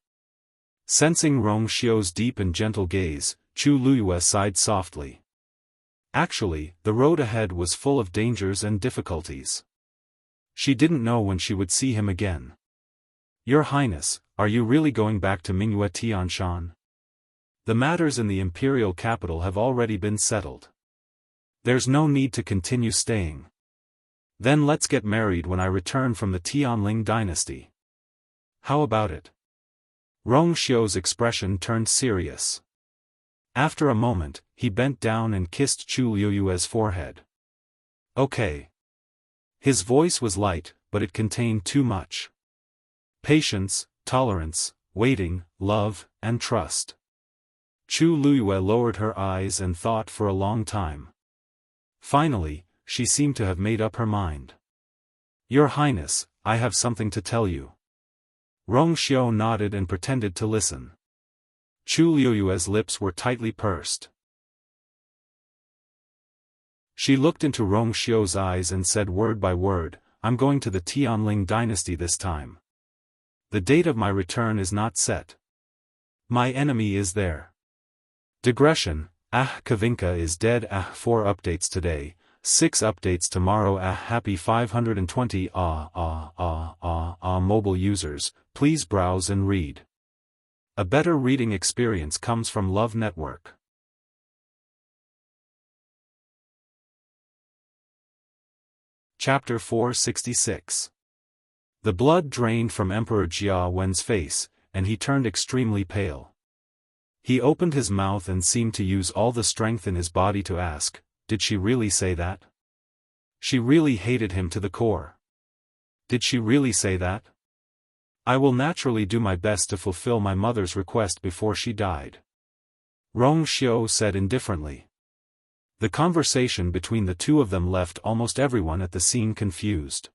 Sensing Rong Xiu's deep and gentle gaze, Chu Luyue sighed softly. Actually, the road ahead was full of dangers and difficulties. She didn't know when she would see him again. Your Highness, are you really going back to Mingyue Tianshan? The matters in the imperial capital have already been settled. There's no need to continue staying. Then let's get married when I return from the Tianling dynasty. How about it? Rong Xiu's expression turned serious. After a moment, he bent down and kissed Chu Luyue's forehead. Okay. His voice was light, but it contained too much. Patience, tolerance, waiting, love, and trust. Chu Luyue lowered her eyes and thought for a long time. Finally, she seemed to have made up her mind. Your Highness, I have something to tell you. Rong Xiu nodded and pretended to listen. Chu Luyue's lips were tightly pursed. She looked into Rong Xiu's eyes and said word by word, I'm going to the Tianling dynasty this time. The date of my return is not set. My enemy is there. Digression, Kavinka is dead. 4 updates today, 6 updates tomorrow. Happy 520 mobile users, please browse and read. A better reading experience comes from Love Network. Chapter 466. The blood drained from Emperor Xiaofan's face, and he turned extremely pale. He opened his mouth and seemed to use all the strength in his body to ask, did she really say that? She really hated him to the core. Did she really say that? I will naturally do my best to fulfill my mother's request before she died. Rong Xiao said indifferently. The conversation between the two of them left almost everyone at the scene confused.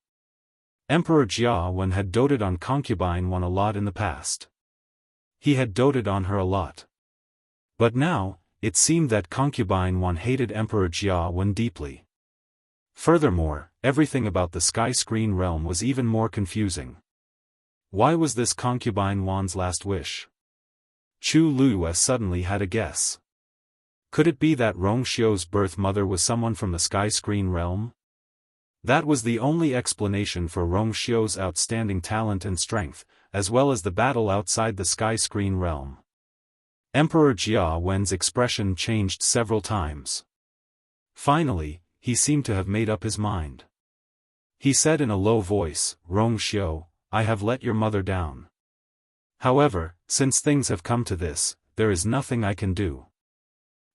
Emperor Xiaofan had doted on concubine Wan a lot in the past. He had doted on her a lot. But now, it seemed that concubine Wan hated Emperor Xiaofan deeply. Furthermore, everything about the Sky Screen realm was even more confusing. Why was this concubine Wan's last wish? Chu Lua suddenly had a guess. Could it be that Rong Xiao's birth mother was someone from the Sky Screen realm? That was the only explanation for Rong Xiao's outstanding talent and strength, as well as the battle outside the Sky Screen realm. Emperor Xiaofan's expression changed several times. Finally, he seemed to have made up his mind. He said in a low voice, Rong Xiao, I have let your mother down. However, since things have come to this, there is nothing I can do.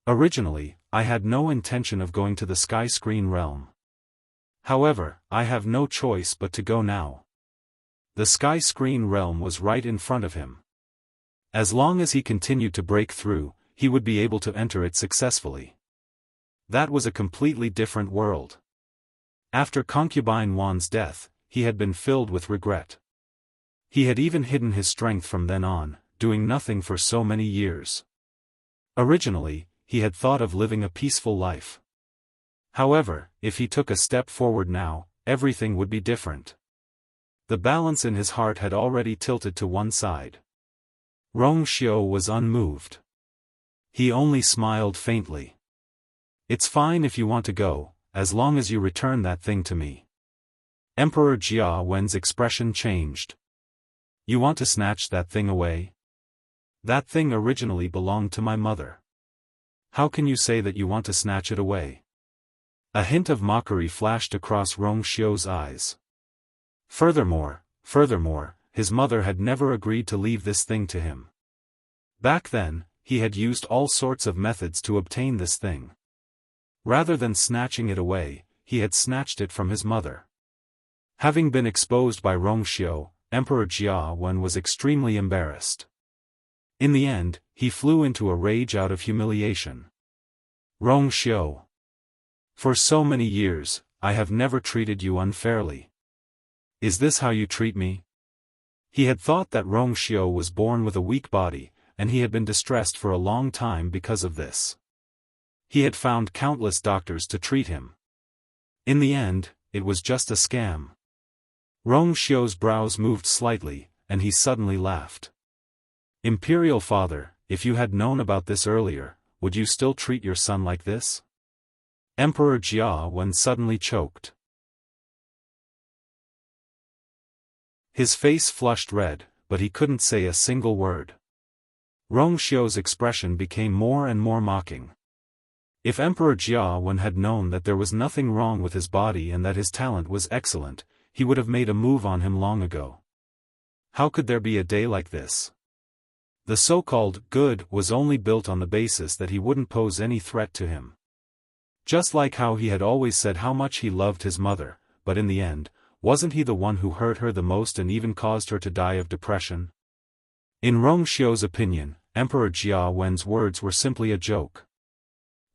Originally, I had no intention of going to the Sky Screen realm. However, I have no choice but to go now. The Sky Screen realm was right in front of him. As long as he continued to break through, he would be able to enter it successfully. That was a completely different world. After concubine Wan's death, he had been filled with regret. He had even hidden his strength from then on, doing nothing for so many years. Originally, he had thought of living a peaceful life. However, if he took a step forward now, everything would be different. The balance in his heart had already tilted to one side. Rong Xiao was unmoved. He only smiled faintly. It's fine if you want to go, as long as you return that thing to me. Emperor Xiaofan's expression changed. You want to snatch that thing away? That thing originally belonged to my mother. How can you say that you want to snatch it away? A hint of mockery flashed across Rong Xiao's eyes. Furthermore, his mother had never agreed to leave this thing to him. Back then, he had used all sorts of methods to obtain this thing. Rather than snatching it away, he had snatched it from his mother. Having been exposed by Rong Xiao, Emperor Xiaofan was extremely embarrassed. In the end, he flew into a rage out of humiliation. Rong Xiao. For so many years, I have never treated you unfairly. Is this how you treat me? He had thought that Rong Xiao was born with a weak body, and he had been distressed for a long time because of this. He had found countless doctors to treat him. In the end, it was just a scam. Rong Xiao's brows moved slightly, and he suddenly laughed. Imperial Father, if you had known about this earlier, would you still treat your son like this? Emperor Xiaofan suddenly choked. His face flushed red, but he couldn't say a single word. Rong Xiao's expression became more and more mocking. If Emperor Xiaofan had known that there was nothing wrong with his body and that his talent was excellent, he would have made a move on him long ago. How could there be a day like this? The so-called good was only built on the basis that he wouldn't pose any threat to him. Just like how he had always said how much he loved his mother, but in the end, wasn't he the one who hurt her the most and even caused her to die of depression? In Rong Xiao's opinion, Emperor Xiaofan's words were simply a joke.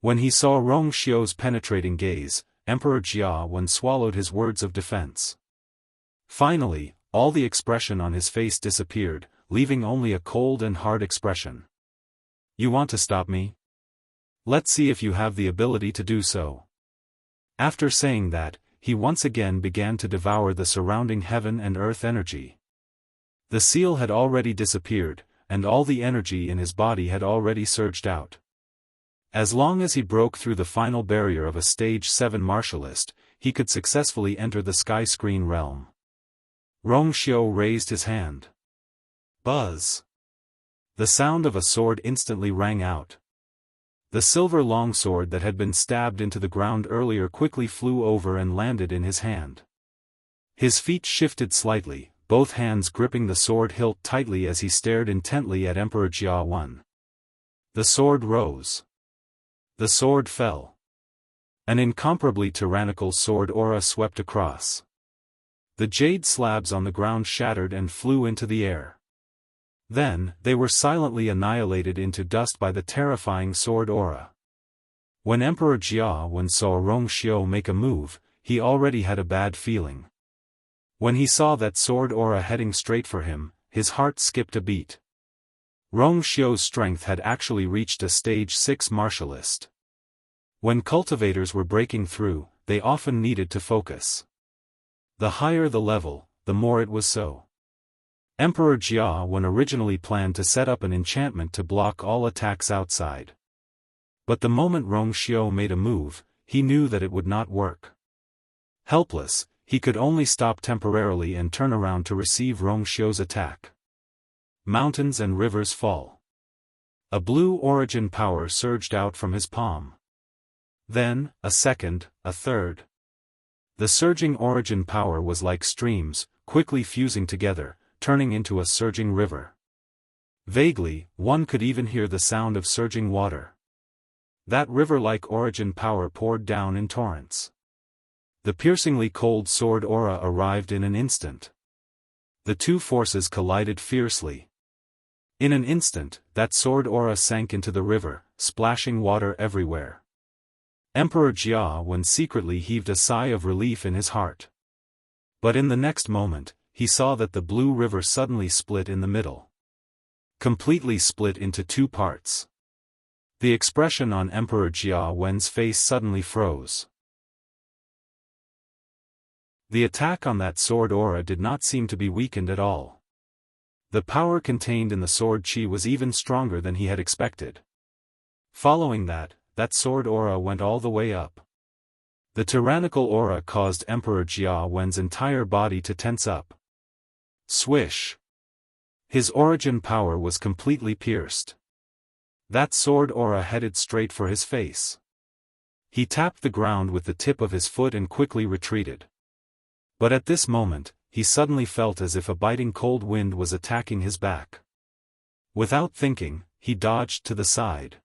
When he saw Rong Xiao's penetrating gaze, Emperor Xiaofan swallowed his words of defense. Finally, all the expression on his face disappeared, leaving only a cold and hard expression. You want to stop me? Let's see if you have the ability to do so. After saying that, he once again began to devour the surrounding heaven and earth energy. The seal had already disappeared, and all the energy in his body had already surged out. As long as he broke through the final barrier of a stage 7 martialist, he could successfully enter the sky screen realm. Rongxiu raised his hand. Buzz! The sound of a sword instantly rang out. The silver longsword that had been stabbed into the ground earlier quickly flew over and landed in his hand. His feet shifted slightly, both hands gripping the sword hilt tightly as he stared intently at Emperor Xiaofan. The sword rose. The sword fell. An incomparably tyrannical sword aura swept across. The jade slabs on the ground shattered and flew into the air. Then, they were silently annihilated into dust by the terrifying sword aura. When Emperor Xiaofan saw Rongxiu make a move, he already had a bad feeling. When he saw that sword aura heading straight for him, his heart skipped a beat. Rongxiu's strength had actually reached a stage 6 martialist. When cultivators were breaking through, they often needed to focus. The higher the level, the more it was so. Emperor Xiaofan originally planned to set up an enchantment to block all attacks outside. But the moment Rongxiu made a move, he knew that it would not work. Helpless, he could only stop temporarily and turn around to receive Rongxiu's attack. Mountains and rivers fall. A blue origin power surged out from his palm. Then, a second, a third. The surging origin power was like streams, quickly fusing together, turning into a surging river. Vaguely, one could even hear the sound of surging water. That river-like origin power poured down in torrents. The piercingly cold sword aura arrived in an instant. The two forces collided fiercely. In an instant, that sword aura sank into the river, splashing water everywhere. Emperor Xiaofan secretly heaved a sigh of relief in his heart. But in the next moment, he saw that the blue river suddenly split in the middle. Completely split into two parts. The expression on Emperor Xiaofan's face suddenly froze. The attack on that sword aura did not seem to be weakened at all. The power contained in the sword qi was even stronger than he had expected. Following that sword aura went all the way up. The tyrannical aura caused Emperor Xiaofan's entire body to tense up. Swish! His origin power was completely pierced. That sword aura headed straight for his face. He tapped the ground with the tip of his foot and quickly retreated. But at this moment, he suddenly felt as if a biting cold wind was attacking his back. Without thinking, he dodged to the side.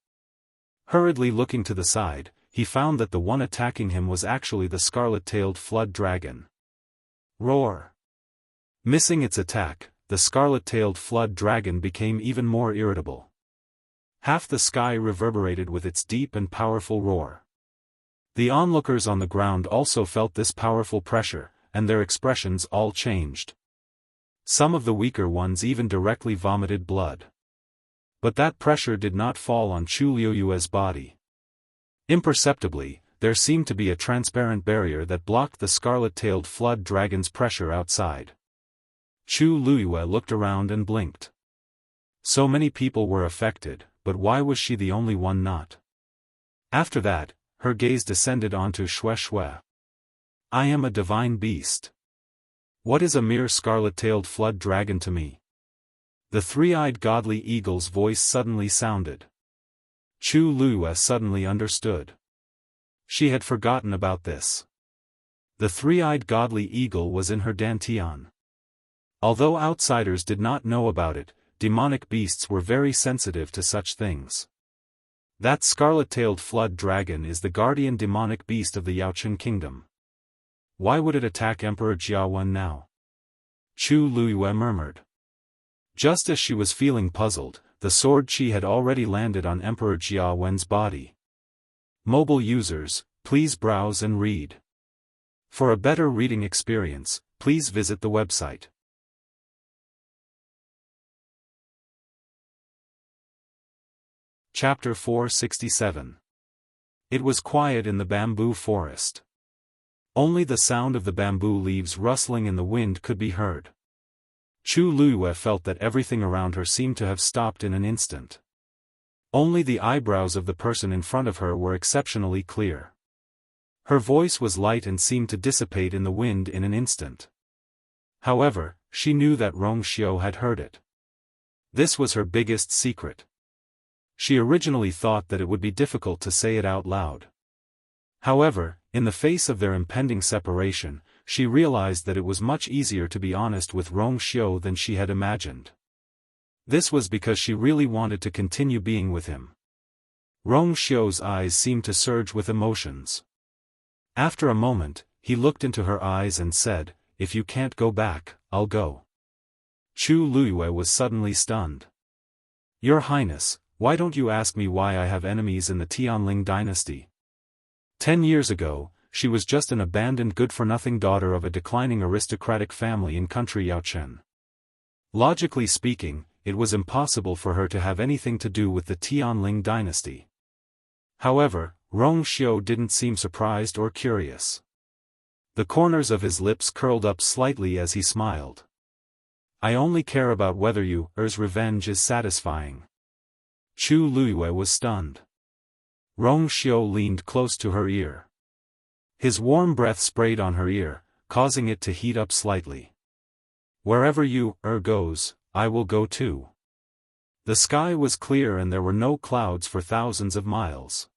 Hurriedly looking to the side, he found that the one attacking him was actually the scarlet-tailed flood dragon. Roar! Missing its attack, the scarlet-tailed flood dragon became even more irritable. Half the sky reverberated with its deep and powerful roar. The onlookers on the ground also felt this powerful pressure, and their expressions all changed. Some of the weaker ones even directly vomited blood. But that pressure did not fall on Chu Liuyue's body. Imperceptibly, there seemed to be a transparent barrier that blocked the scarlet-tailed flood dragon's pressure outside. Chu Liuyue looked around and blinked. So many people were affected, but why was she the only one not? After that, her gaze descended onto Xue Xue. I am a divine beast. What is a mere scarlet-tailed flood dragon to me? The three-eyed godly eagle's voice suddenly sounded. Chu Liuyue suddenly understood. She had forgotten about this. The three-eyed godly eagle was in her dantian. Although outsiders did not know about it, demonic beasts were very sensitive to such things. That scarlet-tailed flood dragon is the guardian demonic beast of the Yaochen kingdom. Why would it attack Emperor Xiaofan now? Chu Liuyue murmured. Just as she was feeling puzzled, the sword qi had already landed on Emperor Xiaofan's body. Mobile users, please browse and read. For a better reading experience, please visit the website. Chapter 467. It was quiet in the bamboo forest. Only the sound of the bamboo leaves rustling in the wind could be heard. Chu Luiyue felt that everything around her seemed to have stopped in an instant. Only the eyebrows of the person in front of her were exceptionally clear. Her voice was light and seemed to dissipate in the wind in an instant. However, she knew that Rong Xiao had heard it. This was her biggest secret. She originally thought that it would be difficult to say it out loud. However, in the face of their impending separation, she realized that it was much easier to be honest with Rong Xiao than she had imagined. This was because she really wanted to continue being with him. Rong Xiao's eyes seemed to surge with emotions. After a moment, he looked into her eyes and said, "If you can't go back, I'll go." Chu Luiyue was suddenly stunned. "Your Highness, why don't you ask me why I have enemies in the Tianling dynasty?" 10 years ago, she was just an abandoned good-for-nothing daughter of a declining aristocratic family in country Yaochen. Logically speaking, it was impossible for her to have anything to do with the Tianling dynasty. However, Rong Xiao didn't seem surprised or curious. The corners of his lips curled up slightly as he smiled. "I only care about whether your revenge is satisfying." Chu Luiyue was stunned. Rong Xiao leaned close to her ear. His warm breath sprayed on her ear, causing it to heat up slightly. "Wherever you goes, I will go too." The sky was clear and there were no clouds for thousands of miles.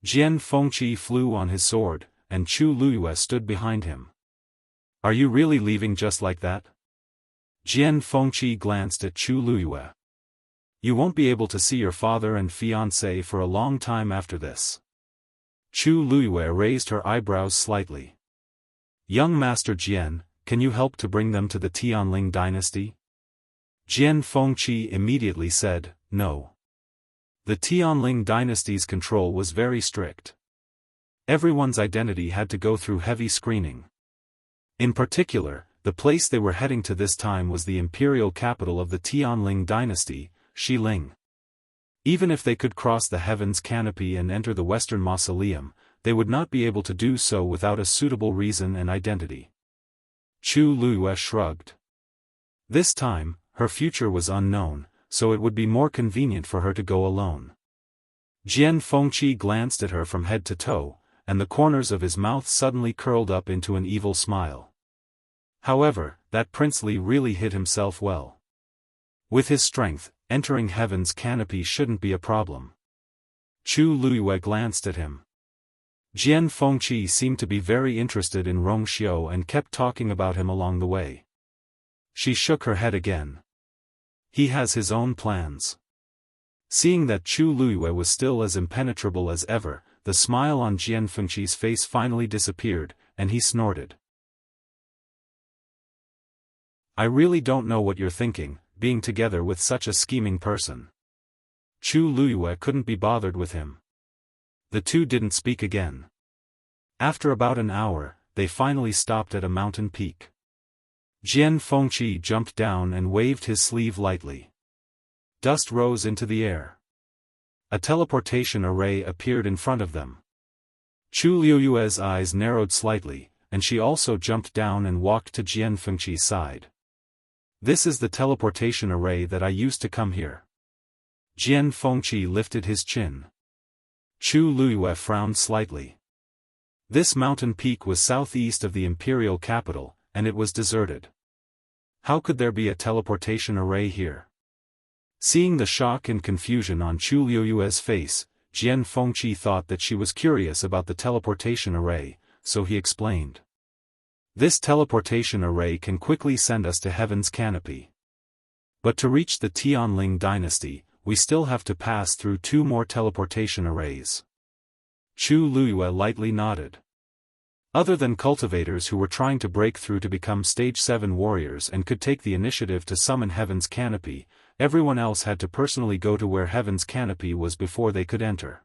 Jian Fengqi flew on his sword, and Chu Luiyue stood behind him. "Are you really leaving just like that?" Jian Fengqi glanced at Chu Luiyue. "You won't be able to see your father and fiancé for a long time after this." Chu Luiyue raised her eyebrows slightly. "Young Master Jian, can you help to bring them to the Tianling dynasty?" Jian Fengqi immediately said, "No." The Tianling dynasty's control was very strict. Everyone's identity had to go through heavy screening. In particular, the place they were heading to this time was the imperial capital of the Tianling dynasty, Xiling. Even if they could cross the heavens canopy and enter the western mausoleum, they would not be able to do so without a suitable reason and identity. Chu Luiyue shrugged. This time, her future was unknown, so it would be more convenient for her to go alone. Jian Fengqi glanced at her from head to toe, and the corners of his mouth suddenly curled up into an evil smile. However, that princely really hid himself well. With his strength, entering heaven's canopy shouldn't be a problem. Chu Luiyue glanced at him. Jian Fengqi seemed to be very interested in Rong Xiao and kept talking about him along the way. She shook her head again. "He has his own plans." Seeing that Chu Luiyue was still as impenetrable as ever, the smile on Jian Fengqi's face finally disappeared, and he snorted. "I really don't know what you're thinking, being together with such a scheming person." Chu Luiyue couldn't be bothered with him. The two didn't speak again. After about an hour, they finally stopped at a mountain peak. Jian Fengqi jumped down and waved his sleeve lightly. Dust rose into the air. A teleportation array appeared in front of them. Chu Luiyue's eyes narrowed slightly, and she also jumped down and walked to Jian Fengqi's side. "This is the teleportation array that I used to come here." Jian Fengqi lifted his chin. Chu Luiyue frowned slightly. This mountain peak was southeast of the imperial capital, and it was deserted. How could there be a teleportation array here? Seeing the shock and confusion on Chu Luiyue's face, Jian Fengqi thought that she was curious about the teleportation array, so he explained. "This teleportation array can quickly send us to heaven's canopy. But to reach the Tianling dynasty, we still have to pass through 2 more teleportation arrays." Chu Luiyue lightly nodded. Other than cultivators who were trying to break through to become Stage 7 warriors and could take the initiative to summon Heaven's Canopy, everyone else had to personally go to where Heaven's Canopy was before they could enter.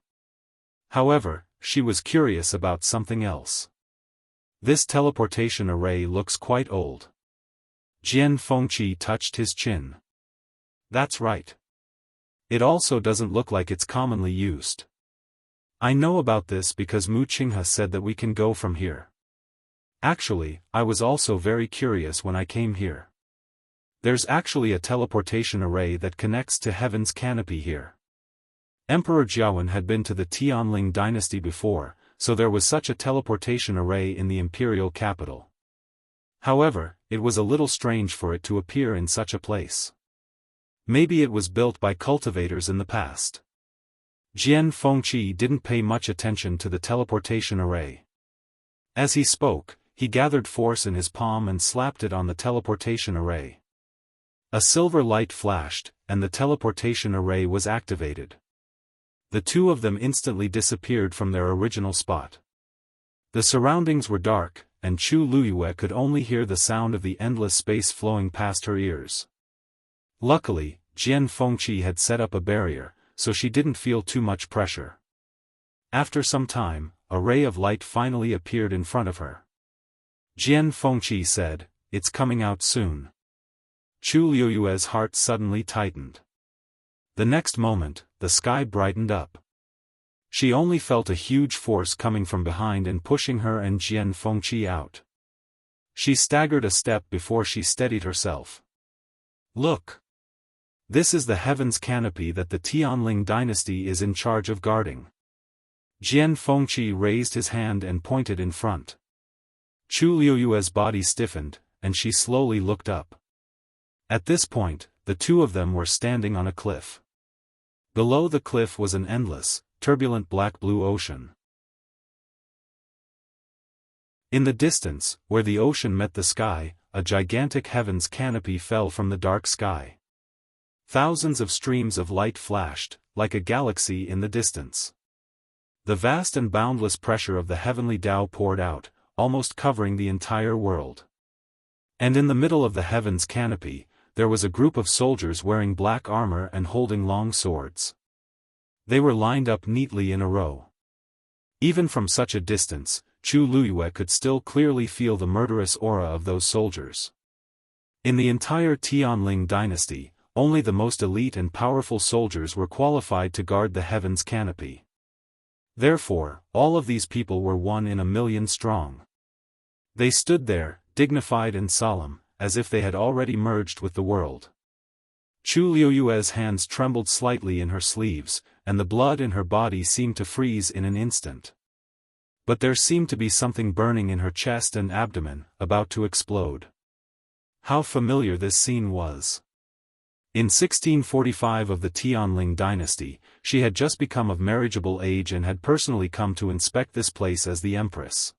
However, she was curious about something else. "This teleportation array looks quite old." Jian Fengqi touched his chin. "That's right. It also doesn't look like it's commonly used. I know about this because Mu Qinghe said that we can go from here." Actually, I was also very curious when I came here. There's actually a teleportation array that connects to Heaven's canopy here. Emperor Xiaofan had been to the Tianling dynasty before, so there was such a teleportation array in the imperial capital. However, it was a little strange for it to appear in such a place. Maybe it was built by cultivators in the past. Jian Fengqi didn't pay much attention to the teleportation array. As he spoke, he gathered force in his palm and slapped it on the teleportation array. A silver light flashed, and the teleportation array was activated. The two of them instantly disappeared from their original spot. The surroundings were dark, and Chu Luyue could only hear the sound of the endless space flowing past her ears. Luckily, Jian Fengqi had set up a barrier, so she didn't feel too much pressure. After some time, a ray of light finally appeared in front of her. Jian Fengqi said, "It's coming out soon." Chu Luyue's heart suddenly tightened. The next moment, the sky brightened up. She only felt a huge force coming from behind and pushing her and Jian Fengqi out. She staggered a step before she steadied herself. "Look! This is the Heaven's canopy that the Tianling dynasty is in charge of guarding." Jian Fengqi raised his hand and pointed in front. Chu Luyue's body stiffened, and she slowly looked up. At this point, the two of them were standing on a cliff. Below the cliff was an endless, turbulent black-blue ocean. In the distance, where the ocean met the sky, a gigantic Heaven's canopy fell from the dark sky. Thousands of streams of light flashed, like a galaxy in the distance. The vast and boundless pressure of the heavenly Tao poured out, almost covering the entire world. And in the middle of the Heaven's canopy, there was a group of soldiers wearing black armor and holding long swords. They were lined up neatly in a row. Even from such a distance, Chu Luyue could still clearly feel the murderous aura of those soldiers. In the entire Tianling dynasty, only the most elite and powerful soldiers were qualified to guard the Heaven's canopy. Therefore, all of these people were 1 in a million strong. They stood there, dignified and solemn, as if they had already merged with the world. Chu Luyue's hands trembled slightly in her sleeves, and the blood in her body seemed to freeze in an instant. But there seemed to be something burning in her chest and abdomen, about to explode. How familiar this scene was. In 1645 of the Tianling dynasty, she had just become of marriageable age and had personally come to inspect this place as the empress.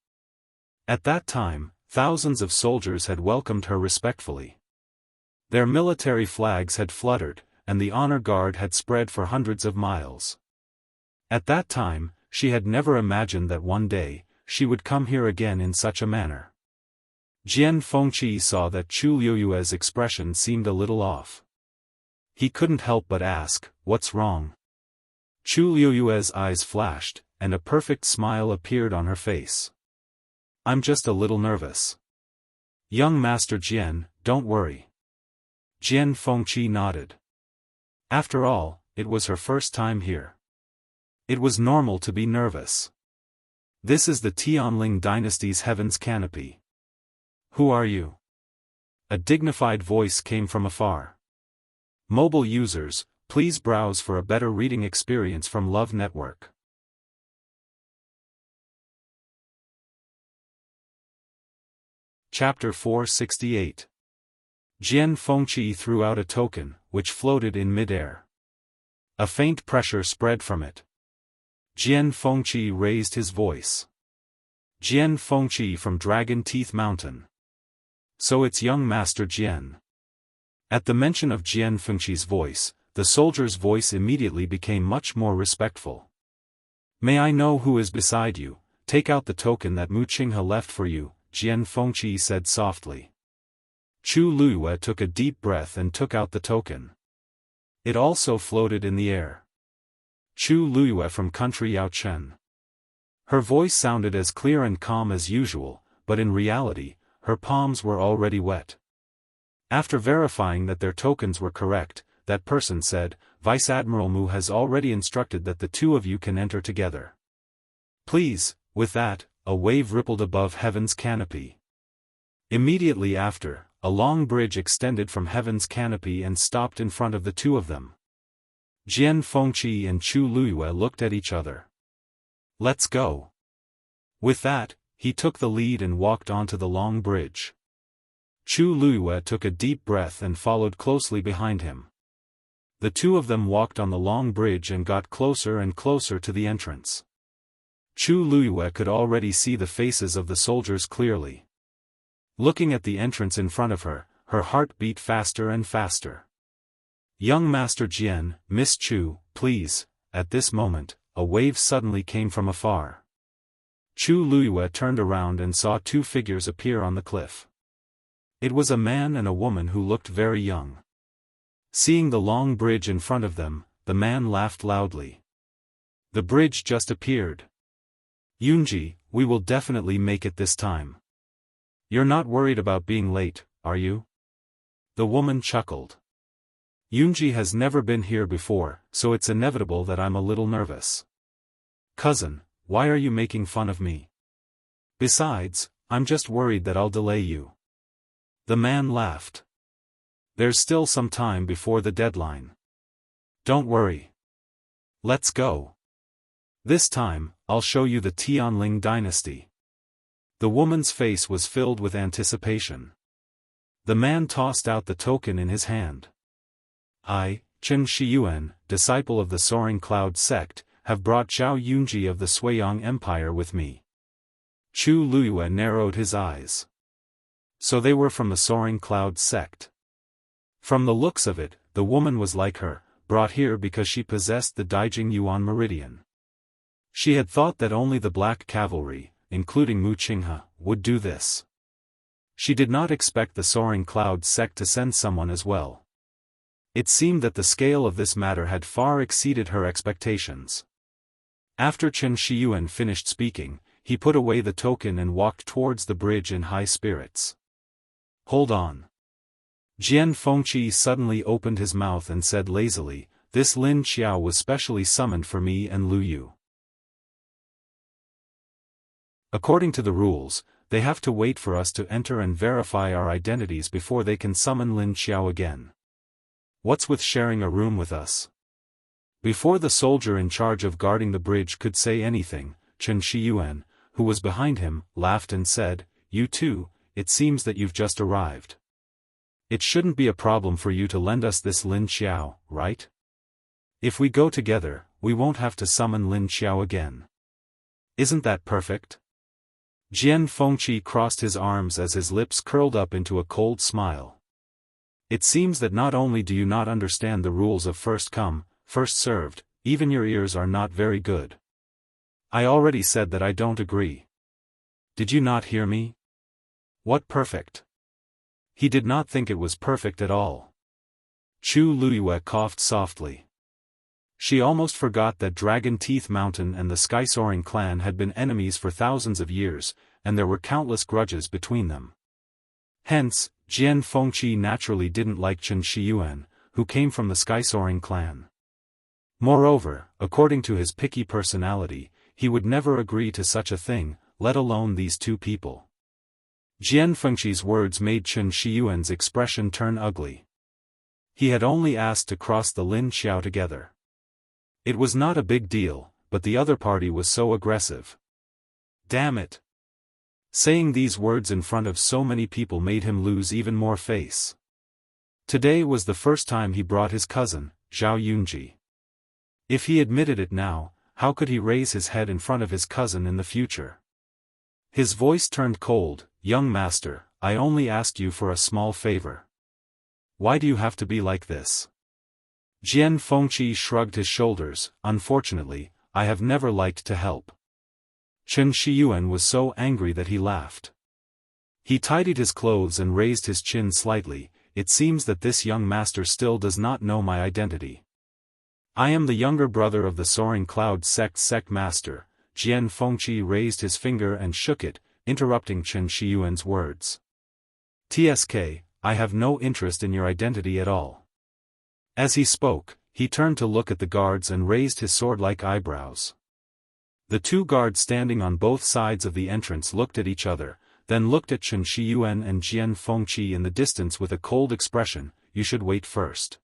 At that time, thousands of soldiers had welcomed her respectfully. Their military flags had fluttered, and the honor guard had spread for hundreds of miles. At that time, she had never imagined that one day, she would come here again in such a manner. Jian Fengqi saw that Chu Luyue's expression seemed a little off. He couldn't help but ask, "What's wrong?" Chu Luyue's eyes flashed, and a perfect smile appeared on her face. "I'm just a little nervous." "Young Master Jian, don't worry." Jian Fengqi nodded. After all, it was her first time here. It was normal to be nervous. This is the Tianling dynasty's Heaven's canopy. "Who are you?" A dignified voice came from afar. Mobile users, please browse for a better reading experience from Love Network. Chapter 468. Jian Fengqi threw out a token, which floated in mid-air. A faint pressure spread from it. Jian Fengqi raised his voice. "Jian Fengqi from Dragon Teeth Mountain. So it's young Master Jian." At the mention of Jian Fengqi's voice, the soldier's voice immediately became much more respectful. "May I know who is beside you? Take out the token that Mu Qinghe left for you," Jian Fengqi said softly. Chu Luyue took a deep breath and took out the token. It also floated in the air. "Chu Luyue from country Yaochen." Her voice sounded as clear and calm as usual, but in reality, her palms were already wet. After verifying that their tokens were correct, that person said, "Vice Admiral Mu has already instructed that the two of you can enter together. Please, with that, a wave rippled above heaven's canopy. Immediately after, a long bridge extended from heaven's canopy and stopped in front of the two of them. Jian Fengqi and Chu Luiyue looked at each other. "Let's go." With that, he took the lead and walked onto the long bridge. Chu Luiyue took a deep breath and followed closely behind him. The two of them walked on the long bridge and got closer and closer to the entrance. Chu Luiyue could already see the faces of the soldiers clearly. Looking at the entrance in front of her, her heart beat faster and faster. "Young Master Jian, Miss Chu, please." At this moment, a wave suddenly came from afar. Chu Luiyue turned around and saw two figures appear on the cliff. It was a man and a woman who looked very young. Seeing the long bridge in front of them, the man laughed loudly. "The bridge just appeared. Yunji, we will definitely make it this time. You're not worried about being late, are you?" The woman chuckled. "Yunji has never been here before, so it's inevitable that I'm a little nervous." "Cousin, why are you making fun of me? Besides, I'm just worried that I'll delay you." The man laughed. "There's still some time before the deadline. Don't worry. Let's go. This time, I'll show you the Tianling dynasty." The woman's face was filled with anticipation. The man tossed out the token in his hand. "I, Chen Shiyuan, disciple of the Soaring Cloud sect, have brought Zhao Yunji of the Suiyang Empire with me." Chu Luiyue narrowed his eyes. So they were from the Soaring Cloud sect. From the looks of it, the woman was like her, brought here because she possessed the Daijing Yuan meridian. She had thought that only the Black Cavalry, including Mu Qinghe, would do this. She did not expect the Soaring Cloud sect to send someone as well. It seemed that the scale of this matter had far exceeded her expectations. After Chen Shiyuan finished speaking, he put away the token and walked towards the bridge in high spirits. "Hold on." Jian Fengqi suddenly opened his mouth and said lazily, "This Lin Xiao was specially summoned for me and Lu Yu. According to the rules, they have to wait for us to enter and verify our identities before they can summon Lin Xiao again. What's with sharing a room with us?" Before the soldier in charge of guarding the bridge could say anything, Chen Shiyuan, who was behind him, laughed and said, "You too, it seems that you've just arrived. It shouldn't be a problem for you to lend us this Lin Xiao, right? If we go together, we won't have to summon Lin Xiao again. Isn't that perfect?" Jian Fengqi crossed his arms as his lips curled up into a cold smile. "It seems that not only do you not understand the rules of first come, first served, even your ears are not very good. I already said that I don't agree. Did you not hear me? What perfect?" He did not think it was perfect at all. Chu Luiyue coughed softly. She almost forgot that Dragon Teeth Mountain and the Sky-Soaring clan had been enemies for thousands of years, and there were countless grudges between them. Hence, Jian Fengqi naturally didn't like Chen Shiyuan, who came from the Sky-Soaring clan. Moreover, according to his picky personality, he would never agree to such a thing, let alone these two people. Jian Fengqi's words made Chen Shiyuan's expression turn ugly. He had only asked to cross the Lin Xiao together. It was not a big deal, but the other party was so aggressive. Damn it! Saying these words in front of so many people made him lose even more face. Today was the first time he brought his cousin, Zhao Yunji. If he admitted it now, how could he raise his head in front of his cousin in the future? His voice turned cold. "Young master, I only asked you for a small favor. Why do you have to be like this?" Jian Fengqi shrugged his shoulders. "Unfortunately, I have never liked to help." Chen Shiyuan was so angry that he laughed. He tidied his clothes and raised his chin slightly. "It seems that this young master still does not know my identity. I am the younger brother of the Soaring Cloud sect master." Jian Fengqi raised his finger and shook it, interrupting Chen Shiyuan's words. "TSK, I have no interest in your identity at all." As he spoke, he turned to look at the guards and raised his sword-like eyebrows. The two guards standing on both sides of the entrance looked at each other, then looked at Chen Shiyuan and Jian Fengqi in the distance with a cold expression. You should wait first.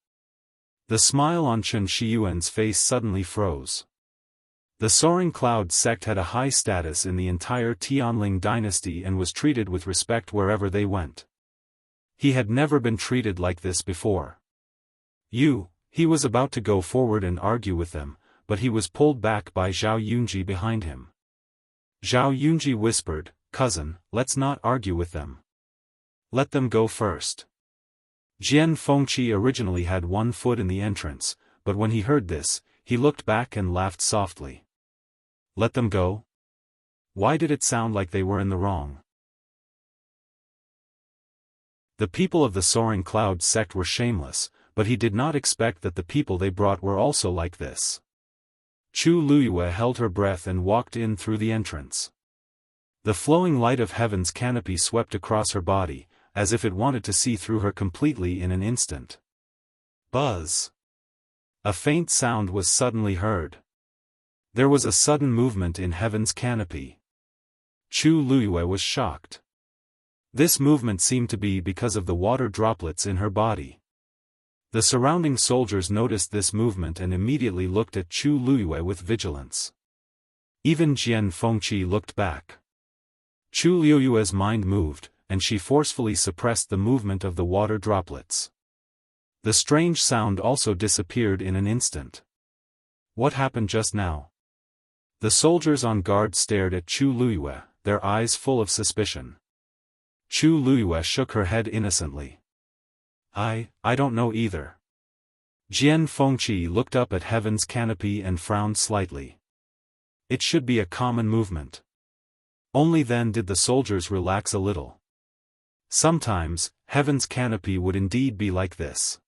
The smile on Chen Shiyuan's face suddenly froze. The Soaring Cloud sect had a high status in the entire Tianling dynasty and was treated with respect wherever they went. He had never been treated like this before. He was about to go forward and argue with them, but he was pulled back by Zhao Yunji behind him. Zhao Yunji whispered, "Cousin, let's not argue with them. Let them go first." Jian Fengqi originally had one foot in the entrance, but when he heard this, he looked back and laughed softly. Let them go? Why did it sound like they were in the wrong? The people of the Soaring Cloud sect were shameless, but he did not expect that the people they brought were also like this. Chu Luyue held her breath and walked in through the entrance. The flowing light of heaven's canopy swept across her body, as if it wanted to see through her completely in an instant. Buzz! A faint sound was suddenly heard. There was a sudden movement in heaven's canopy. Chu Luyue was shocked. This movement seemed to be because of the water droplets in her body. The surrounding soldiers noticed this movement and immediately looked at Chu Luyue with vigilance. Even Jian Fengqi looked back. Chu Luyue's mind moved, and she forcefully suppressed the movement of the water droplets. The strange sound also disappeared in an instant. What happened just now? The soldiers on guard stared at Chu Luyue, their eyes full of suspicion. Chu Luyue shook her head innocently. I don't know either. Jian Fengqi looked up at heaven's canopy and frowned slightly. It should be a common movement. Only then did the soldiers relax a little. Sometimes, heaven's canopy would indeed be like this.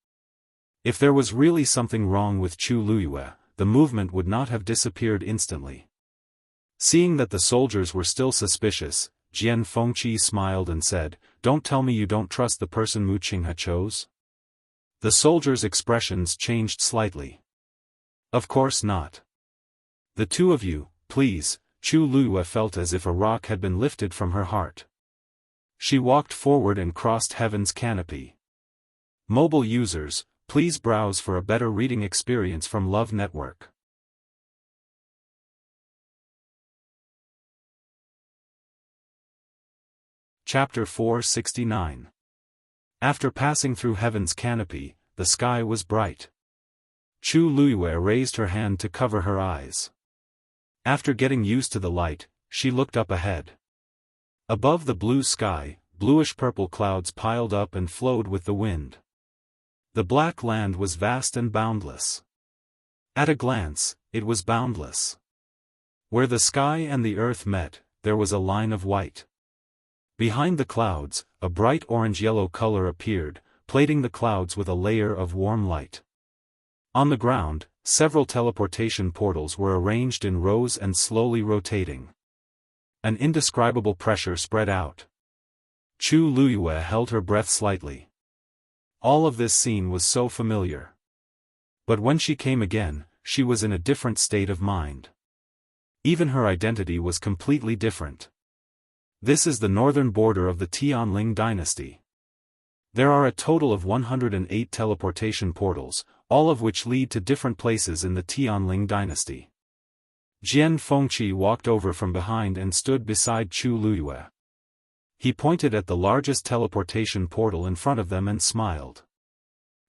If there was really something wrong with Chu Luyue, the movement would not have disappeared instantly. Seeing that the soldiers were still suspicious, Jian Fengqi smiled and said, "Don't tell me you don't trust the person Mu Qinghe chose?" The soldiers' expressions changed slightly. Of course not. The two of you, please. Chu Luyue felt as if a rock had been lifted from her heart. She walked forward and crossed heaven's canopy. Mobile users, please browse for a better reading experience from Love Network. Chapter 469. After passing through heaven's canopy, the sky was bright. Chu Luyue raised her hand to cover her eyes. After getting used to the light, she looked up ahead. Above the blue sky, bluish-purple clouds piled up and flowed with the wind. The black land was vast and boundless. At a glance, it was boundless. Where the sky and the earth met, there was a line of white. Behind the clouds, a bright orange-yellow color appeared, plating the clouds with a layer of warm light. On the ground, several teleportation portals were arranged in rows and slowly rotating. An indescribable pressure spread out. Chu Luyue held her breath slightly. All of this scene was so familiar. But when she came again, she was in a different state of mind. Even her identity was completely different. This is the northern border of the Tianling dynasty. There are a total of 108 teleportation portals, all of which lead to different places in the Tianling dynasty. Jian Fengqi walked over from behind and stood beside Chu Luyue. He pointed at the largest teleportation portal in front of them and smiled.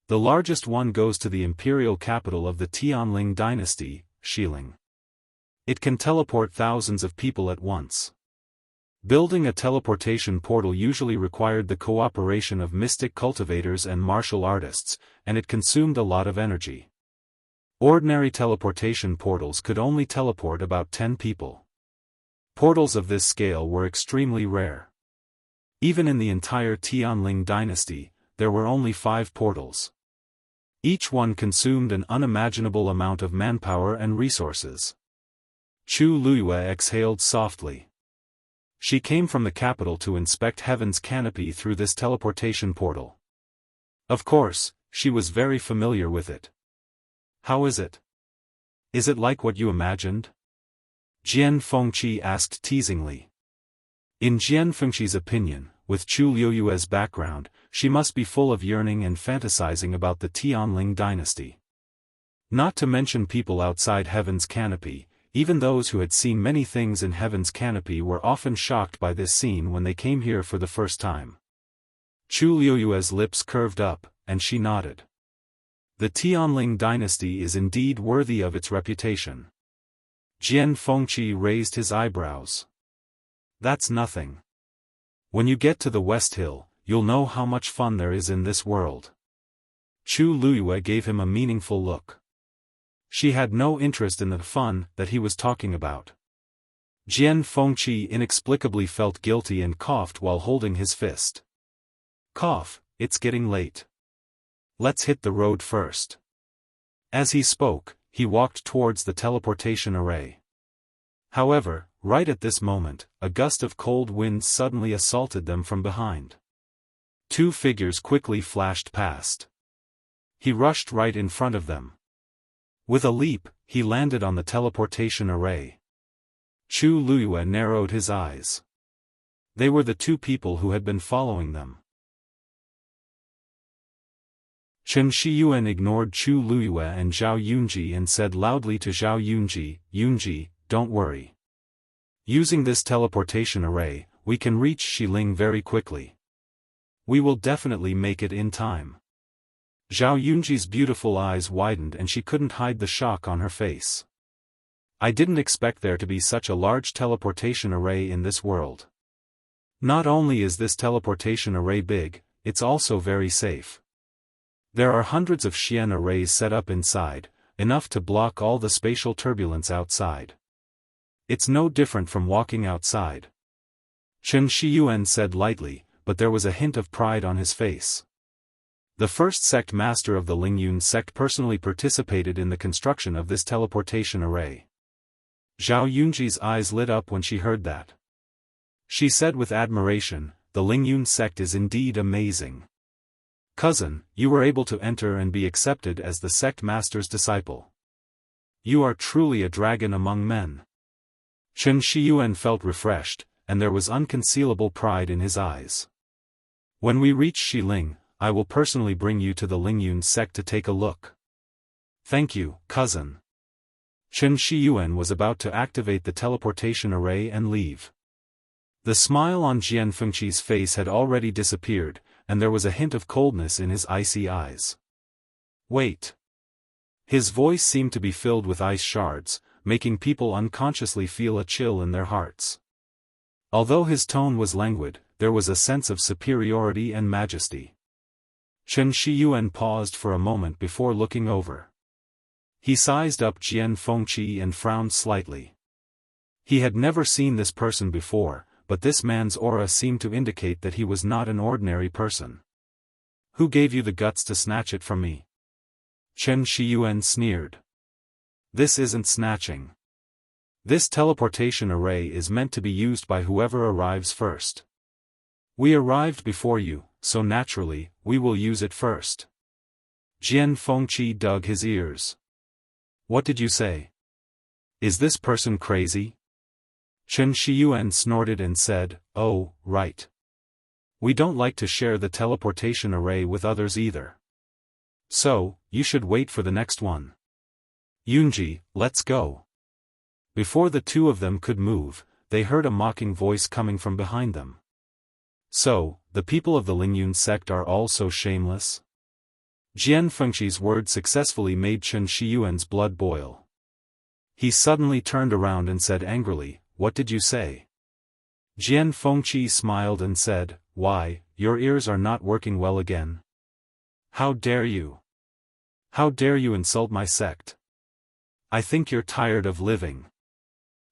The largest one goes to the imperial capital of the Tianling dynasty, Xiling. It can teleport thousands of people at once. Building a teleportation portal usually required the cooperation of mystic cultivators and martial artists, and it consumed a lot of energy. Ordinary teleportation portals could only teleport about 10 people. Portals of this scale were extremely rare. Even in the entire Tianling dynasty, there were only 5 portals. Each one consumed an unimaginable amount of manpower and resources. Chu Luyue exhaled softly. She came from the capital to inspect heaven's canopy through this teleportation portal. Of course, she was very familiar with it. How is it? Is it like what you imagined? Jian Fengqi asked teasingly. In Jian Fengqi's opinion, with Chu Liuyue's background, she must be full of yearning and fantasizing about the Tianling dynasty. Not to mention people outside Heaven's Canopy, even those who had seen many things in Heaven's Canopy were often shocked by this scene when they came here for the first time. Chu Liuyue's lips curved up, and she nodded. The Tianling dynasty is indeed worthy of its reputation. Jian Fengqi raised his eyebrows. That's nothing. When you get to the West Hill, you'll know how much fun there is in this world. Chu Liyue gave him a meaningful look. She had no interest in the fun that he was talking about. Jian Fengqi inexplicably felt guilty and coughed while holding his fist. Cough, it's getting late. Let's hit the road first. As he spoke, he walked towards the teleportation array. However, right at this moment, a gust of cold wind suddenly assaulted them from behind. Two figures quickly flashed past. He rushed right in front of them. With a leap, he landed on the teleportation array. Chu Liyue narrowed his eyes. They were the two people who had been following them. Chen Shiyuan ignored Chu Liyue and Zhao Yunji and said loudly to Zhao Yunji, "Yunji, don't worry. Using this teleportation array, we can reach Xiling very quickly. We will definitely make it in time." Zhao Yunji's beautiful eyes widened and she couldn't hide the shock on her face. I didn't expect there to be such a large teleportation array in this world. Not only is this teleportation array big, it's also very safe. There are hundreds of Xian arrays set up inside, enough to block all the spatial turbulence outside. It's no different from walking outside. Chen Shiyuan said lightly, but there was a hint of pride on his face. The first sect master of the Lingyun sect personally participated in the construction of this teleportation array. Zhao Yunji's eyes lit up when she heard that. She said with admiration, "The Lingyun sect is indeed amazing. Cousin, you were able to enter and be accepted as the sect master's disciple. You are truly a dragon among men." Chen Shiyuan felt refreshed, and there was unconcealable pride in his eyes. "When we reach Xiling, I will personally bring you to the Lingyun sect to take a look." "Thank you, cousin." Chen Shiyuan was about to activate the teleportation array and leave. The smile on Jian Fengqi's face had already disappeared, and there was a hint of coldness in his icy eyes. "Wait." His voice seemed to be filled with ice shards, making people unconsciously feel a chill in their hearts. Although his tone was languid, there was a sense of superiority and majesty. Chen Shiyuan paused for a moment before looking over. He sized up Jian Fengqi and frowned slightly. He had never seen this person before, but this man's aura seemed to indicate that he was not an ordinary person. "Who gave you the guts to snatch it from me?" Chen Shiyuan sneered. "This isn't snatching. This teleportation array is meant to be used by whoever arrives first. We arrived before you, so naturally, we will use it first." Jian Fengqi dug his ears. "What did you say? Is this person crazy?" Chen Shiyuan snorted and said, "Oh, right. We don't like to share the teleportation array with others either. So, you should wait for the next one. Yunji, let's go." Before the two of them could move, they heard a mocking voice coming from behind them. "So, the people of the Lingyun sect are all so shameless?" Jian Fengqi's words successfully made Chen Shiyuan's blood boil. He suddenly turned around and said angrily, "What did you say?" Jian Fengqi smiled and said, "Why, your ears are not working well again. How dare you? How dare you insult my sect? I think you're tired of living.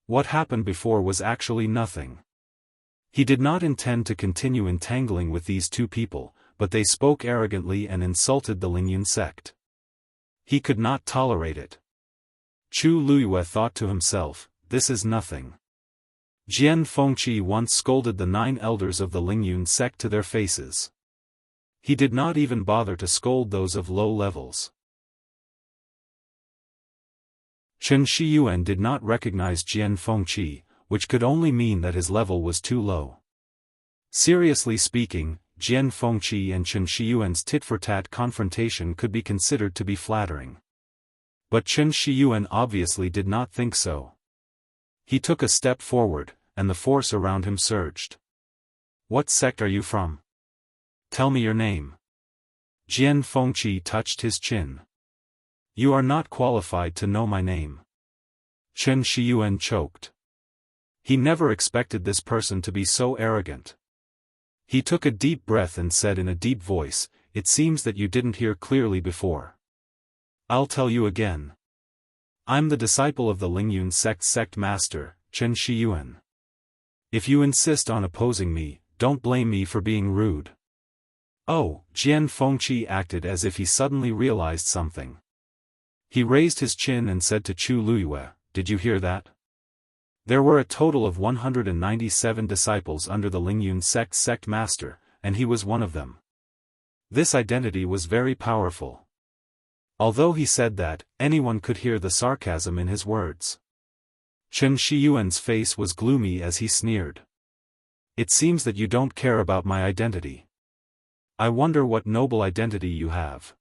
What happened before was actually nothing." He did not intend to continue entangling with these two people, but they spoke arrogantly and insulted the Lingyun sect. He could not tolerate it. Chu Liyue thought to himself, "This is nothing." Jian Fengqi once scolded the 9 elders of the Lingyun sect to their faces. He did not even bother to scold those of low levels. Chen Shiyuan did not recognize Jian Fengqi, which could only mean that his level was too low. Seriously speaking, Jian Fengqi and Chen Shiyuan's tit-for-tat confrontation could be considered to be flattering. But Chen Shiyuan obviously did not think so. He took a step forward, and the force around him surged. "What sect are you from? Tell me your name." Jian Fengqi touched his chin. "You are not qualified to know my name." Chen Shiyuan choked. He never expected this person to be so arrogant. He took a deep breath and said in a deep voice, "It seems that you didn't hear clearly before. I'll tell you again. I'm the disciple of the Lingyun sect master, Chen Shiyuan. If you insist on opposing me, don't blame me for being rude." Oh, Jian Fengqi acted as if he suddenly realized something. He raised his chin and said to Chu Luiyue, "Did you hear that? There were a total of 197 disciples under the Lingyun sect master, and he was one of them." This identity was very powerful. Although he said that, anyone could hear the sarcasm in his words. Chen Shiyuan's face was gloomy as he sneered. "It seems that you don't care about my identity. I wonder what noble identity you have.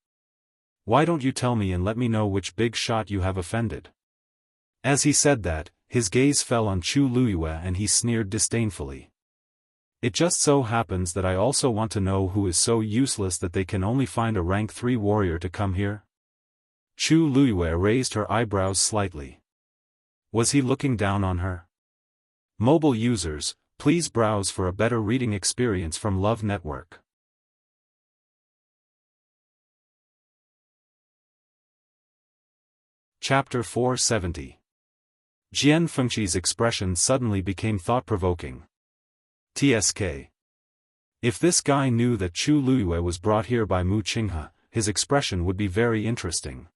Why don't you tell me and let me know which big shot you have offended?" As he said that, his gaze fell on Chu Luiyue and he sneered disdainfully. "It just so happens that I also want to know who is so useless that they can only find a rank 3 warrior to come here." Chu Luiyue raised her eyebrows slightly. Was he looking down on her? Mobile users, please browse for a better reading experience from Love Network. Chapter 470. Jian Fengqi's expression suddenly became thought-provoking. TSK. If this guy knew that Chu Luiyue was brought here by Mu Qinghe, his expression would be very interesting.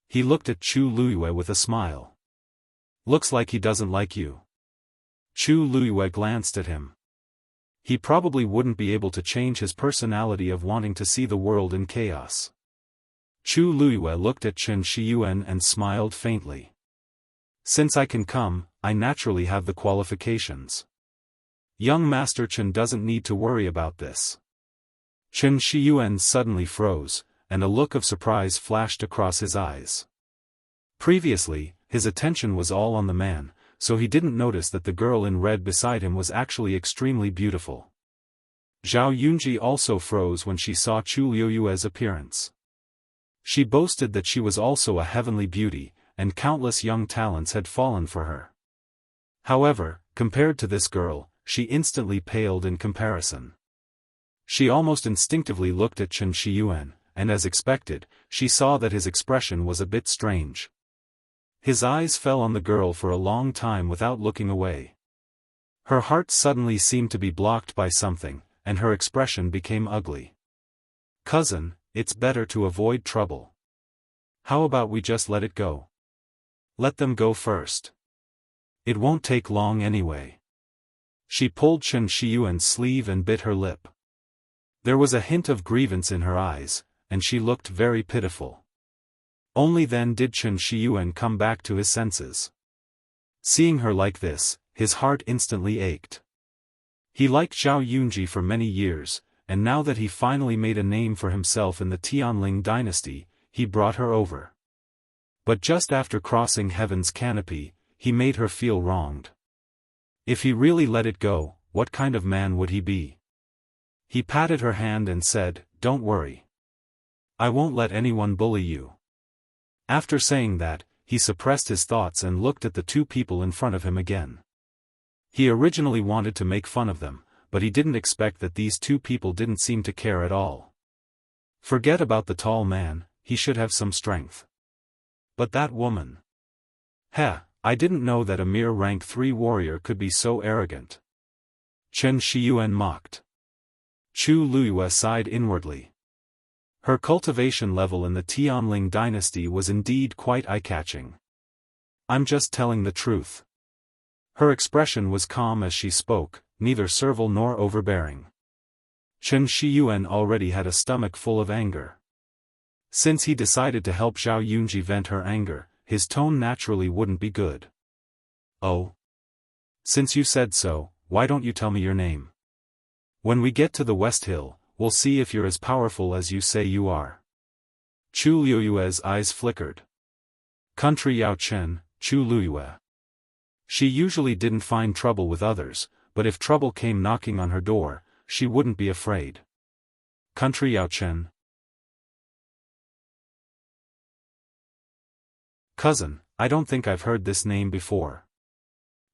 He looked at Chu Luiyue with a smile. "Looks like he doesn't like you." Chu Luiyue glanced at him. He probably wouldn't be able to change his personality of wanting to see the world in chaos. Chu Luiyue looked at Chen Shiyuan and smiled faintly. "Since I can come, I naturally have the qualifications. Young Master Chen doesn't need to worry about this." Chen Shiyuan suddenly froze, and a look of surprise flashed across his eyes. Previously, his attention was all on the man, so he didn't notice that the girl in red beside him was actually extremely beautiful. Zhao Yunji also froze when she saw Chu Luiyue's appearance. She boasted that she was also a heavenly beauty, and countless young talents had fallen for her. However, compared to this girl, she instantly paled in comparison. She almost instinctively looked at Chen Shiyuan, and as expected, she saw that his expression was a bit strange. His eyes fell on the girl for a long time without looking away. Her heart suddenly seemed to be blocked by something, and her expression became ugly. "Cousin, it's better to avoid trouble. How about we just let it go? Let them go first. It won't take long anyway." She pulled Chen Shiyuan's sleeve and bit her lip. There was a hint of grievance in her eyes, and she looked very pitiful. Only then did Chen Shiyuan come back to his senses. Seeing her like this, his heart instantly ached. He liked Zhao Yunji for many years, and now that he finally made a name for himself in the Tianling dynasty, he brought her over. But just after crossing heaven's canopy, he made her feel wronged. If he really let it go, what kind of man would he be? He patted her hand and said, "Don't worry. I won't let anyone bully you." After saying that, he suppressed his thoughts and looked at the two people in front of him again. He originally wanted to make fun of them, but he didn't expect that these two people didn't seem to care at all. Forget about the tall man, he should have some strength. But that woman. Heh, I didn't know that a mere rank 3 warrior could be so arrogant. Chen Shiyuan mocked. Chu Luiyue sighed inwardly. Her cultivation level in the Tianling dynasty was indeed quite eye-catching. "I'm just telling the truth." Her expression was calm as she spoke, neither servile nor overbearing. Chen Shiyuan already had a stomach full of anger. Since he decided to help Zhao Yunji vent her anger, his tone naturally wouldn't be good. "Oh? Since you said so, why don't you tell me your name? When we get to the West Hill, we'll see if you're as powerful as you say you are." Chu Liyue's eyes flickered. Country Yao Chen, Chu Liyue. She usually didn't find trouble with others, but if trouble came knocking on her door, she wouldn't be afraid. Country Yao Chen. "Cousin, I don't think I've heard this name before,"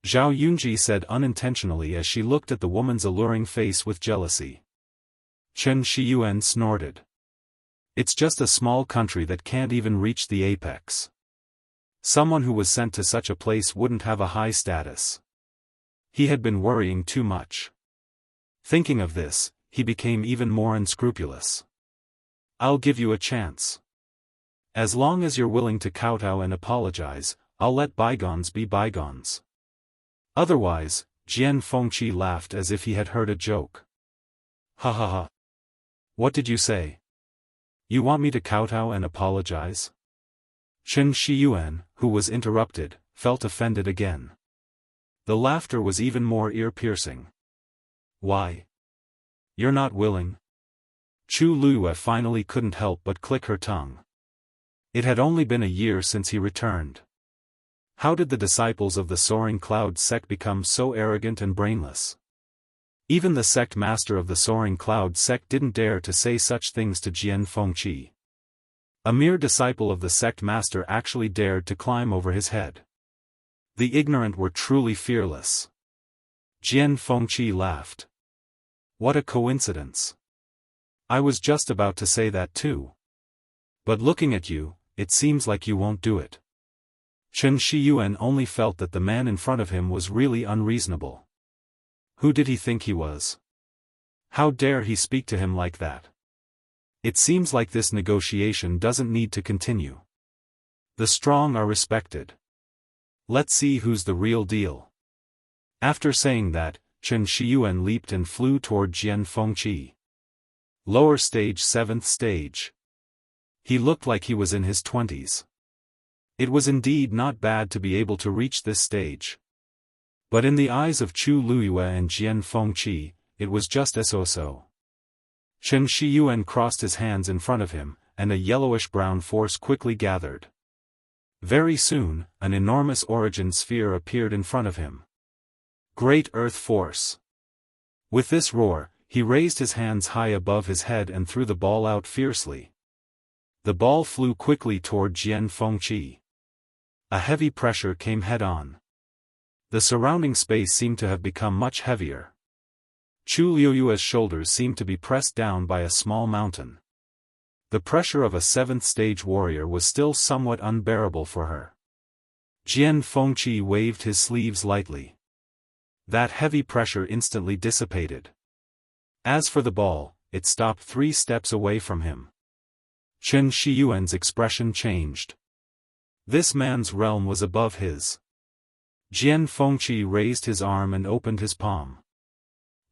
Zhao Yunji said unintentionally as she looked at the woman's alluring face with jealousy. Chen Shiyuan snorted. "It's just a small country that can't even reach the apex. Someone who was sent to such a place wouldn't have a high status." He had been worrying too much. Thinking of this, he became even more unscrupulous. "I'll give you a chance. As long as you're willing to kowtow and apologize, I'll let bygones be bygones. Otherwise," Jian Fengqi laughed as if he had heard a joke. "Ha ha ha. What did you say? You want me to kowtow and apologize?" Chen Shiyuan, who was interrupted, felt offended again. The laughter was even more ear-piercing. "Why? You're not willing?" Chu Liyue finally couldn't help but click her tongue. It had only been a year since he returned. How did the disciples of the Soaring Cloud sect become so arrogant and brainless? Even the sect master of the Soaring Cloud sect didn't dare to say such things to Jian Fengqi. A mere disciple of the sect master actually dared to climb over his head. The ignorant were truly fearless. Jian Fengqi laughed. "What a coincidence. I was just about to say that too. But looking at you, it seems like you won't do it." Chen Shiyuan only felt that the man in front of him was really unreasonable. Who did he think he was? How dare he speak to him like that? It seems like this negotiation doesn't need to continue. The strong are respected. Let's see who's the real deal. After saying that, Chen Shiyuan leaped and flew toward Jian Fengqi. Lower stage, 7th stage. He looked like he was in his 20s. It was indeed not bad to be able to reach this stage. But in the eyes of Chu Liyue and Jian Fengqi, it was just so. Chen Shiyuan crossed his hands in front of him, and a yellowish-brown force quickly gathered. Very soon, an enormous origin sphere appeared in front of him. Great Earth Force. With this roar, he raised his hands high above his head and threw the ball out fiercely. The ball flew quickly toward Jian Fengqi. A heavy pressure came head-on. The surrounding space seemed to have become much heavier. Chu Liyue's shoulders seemed to be pressed down by a small mountain. The pressure of a 7th-stage warrior was still somewhat unbearable for her. Jian Fengqi waved his sleeves lightly. That heavy pressure instantly dissipated. As for the ball, it stopped 3 steps away from him. Chen Shiyuan's expression changed. This man's realm was above his. Jian Fengqi raised his arm and opened his palm.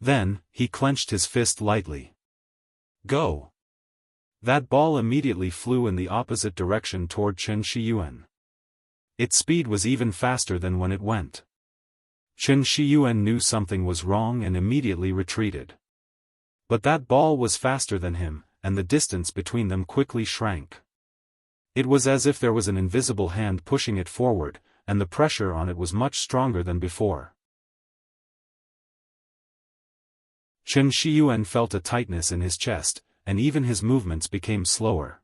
Then, he clenched his fist lightly. Go! That ball immediately flew in the opposite direction toward Chen Shiyuan. Its speed was even faster than when it went. Chen Shiyuan knew something was wrong and immediately retreated. But that ball was faster than him, and the distance between them quickly shrank. It was as if there was an invisible hand pushing it forward, and the pressure on it was much stronger than before. Chen Shiyuan felt a tightness in his chest, and even his movements became slower.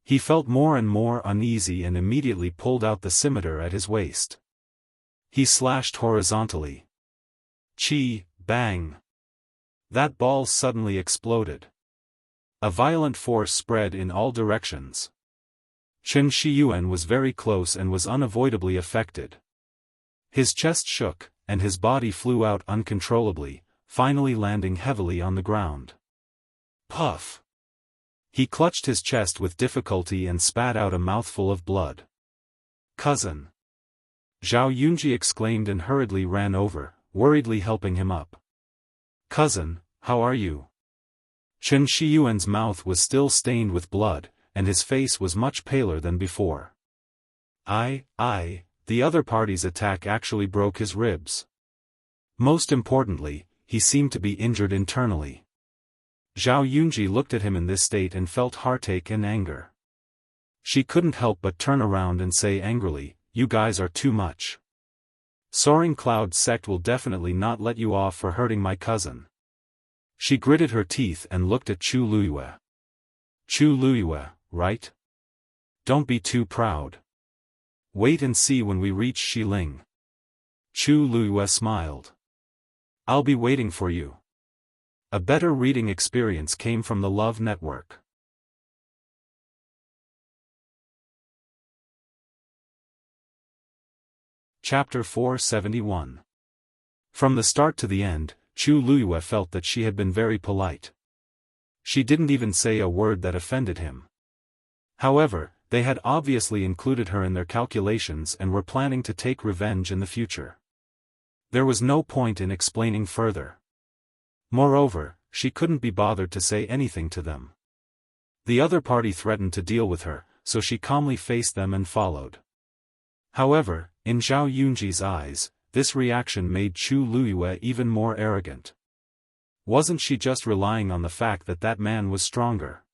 He felt more and more uneasy and immediately pulled out the scimitar at his waist. He slashed horizontally. Chi, bang! That ball suddenly exploded. A violent force spread in all directions. Chen Shiyuan was very close and was unavoidably affected. His chest shook, and his body flew out uncontrollably, finally landing heavily on the ground. Puff! He clutched his chest with difficulty and spat out a mouthful of blood. Cousin! Zhao Yunji exclaimed and hurriedly ran over, worriedly helping him up. Cousin, how are you? Chen Shiyuan's mouth was still stained with blood, and his face was much paler than before. The other party's attack actually broke his ribs. Most importantly, he seemed to be injured internally. Zhao Yunji looked at him in this state and felt heartache and anger. She couldn't help but turn around and say angrily, "You guys are too much. Soaring Cloud sect will definitely not let you off for hurting my cousin." She gritted her teeth and looked at Chu Luiyue. "Chu Luiyue, right? Don't be too proud. Wait and see when we reach Xiling." Chu Luiyue smiled. "I'll be waiting for you." A better reading experience came from the Love Network. Chapter 471. From the start to the end, Chu Luiyue felt that she had been very polite. She didn't even say a word that offended him. However, they had obviously included her in their calculations and were planning to take revenge in the future. There was no point in explaining further. Moreover, she couldn't be bothered to say anything to them. The other party threatened to deal with her, so she calmly faced them and followed. However, in Zhao Yunji's eyes, this reaction made Chu Luiyue even more arrogant. Wasn't she just relying on the fact that that man was stronger?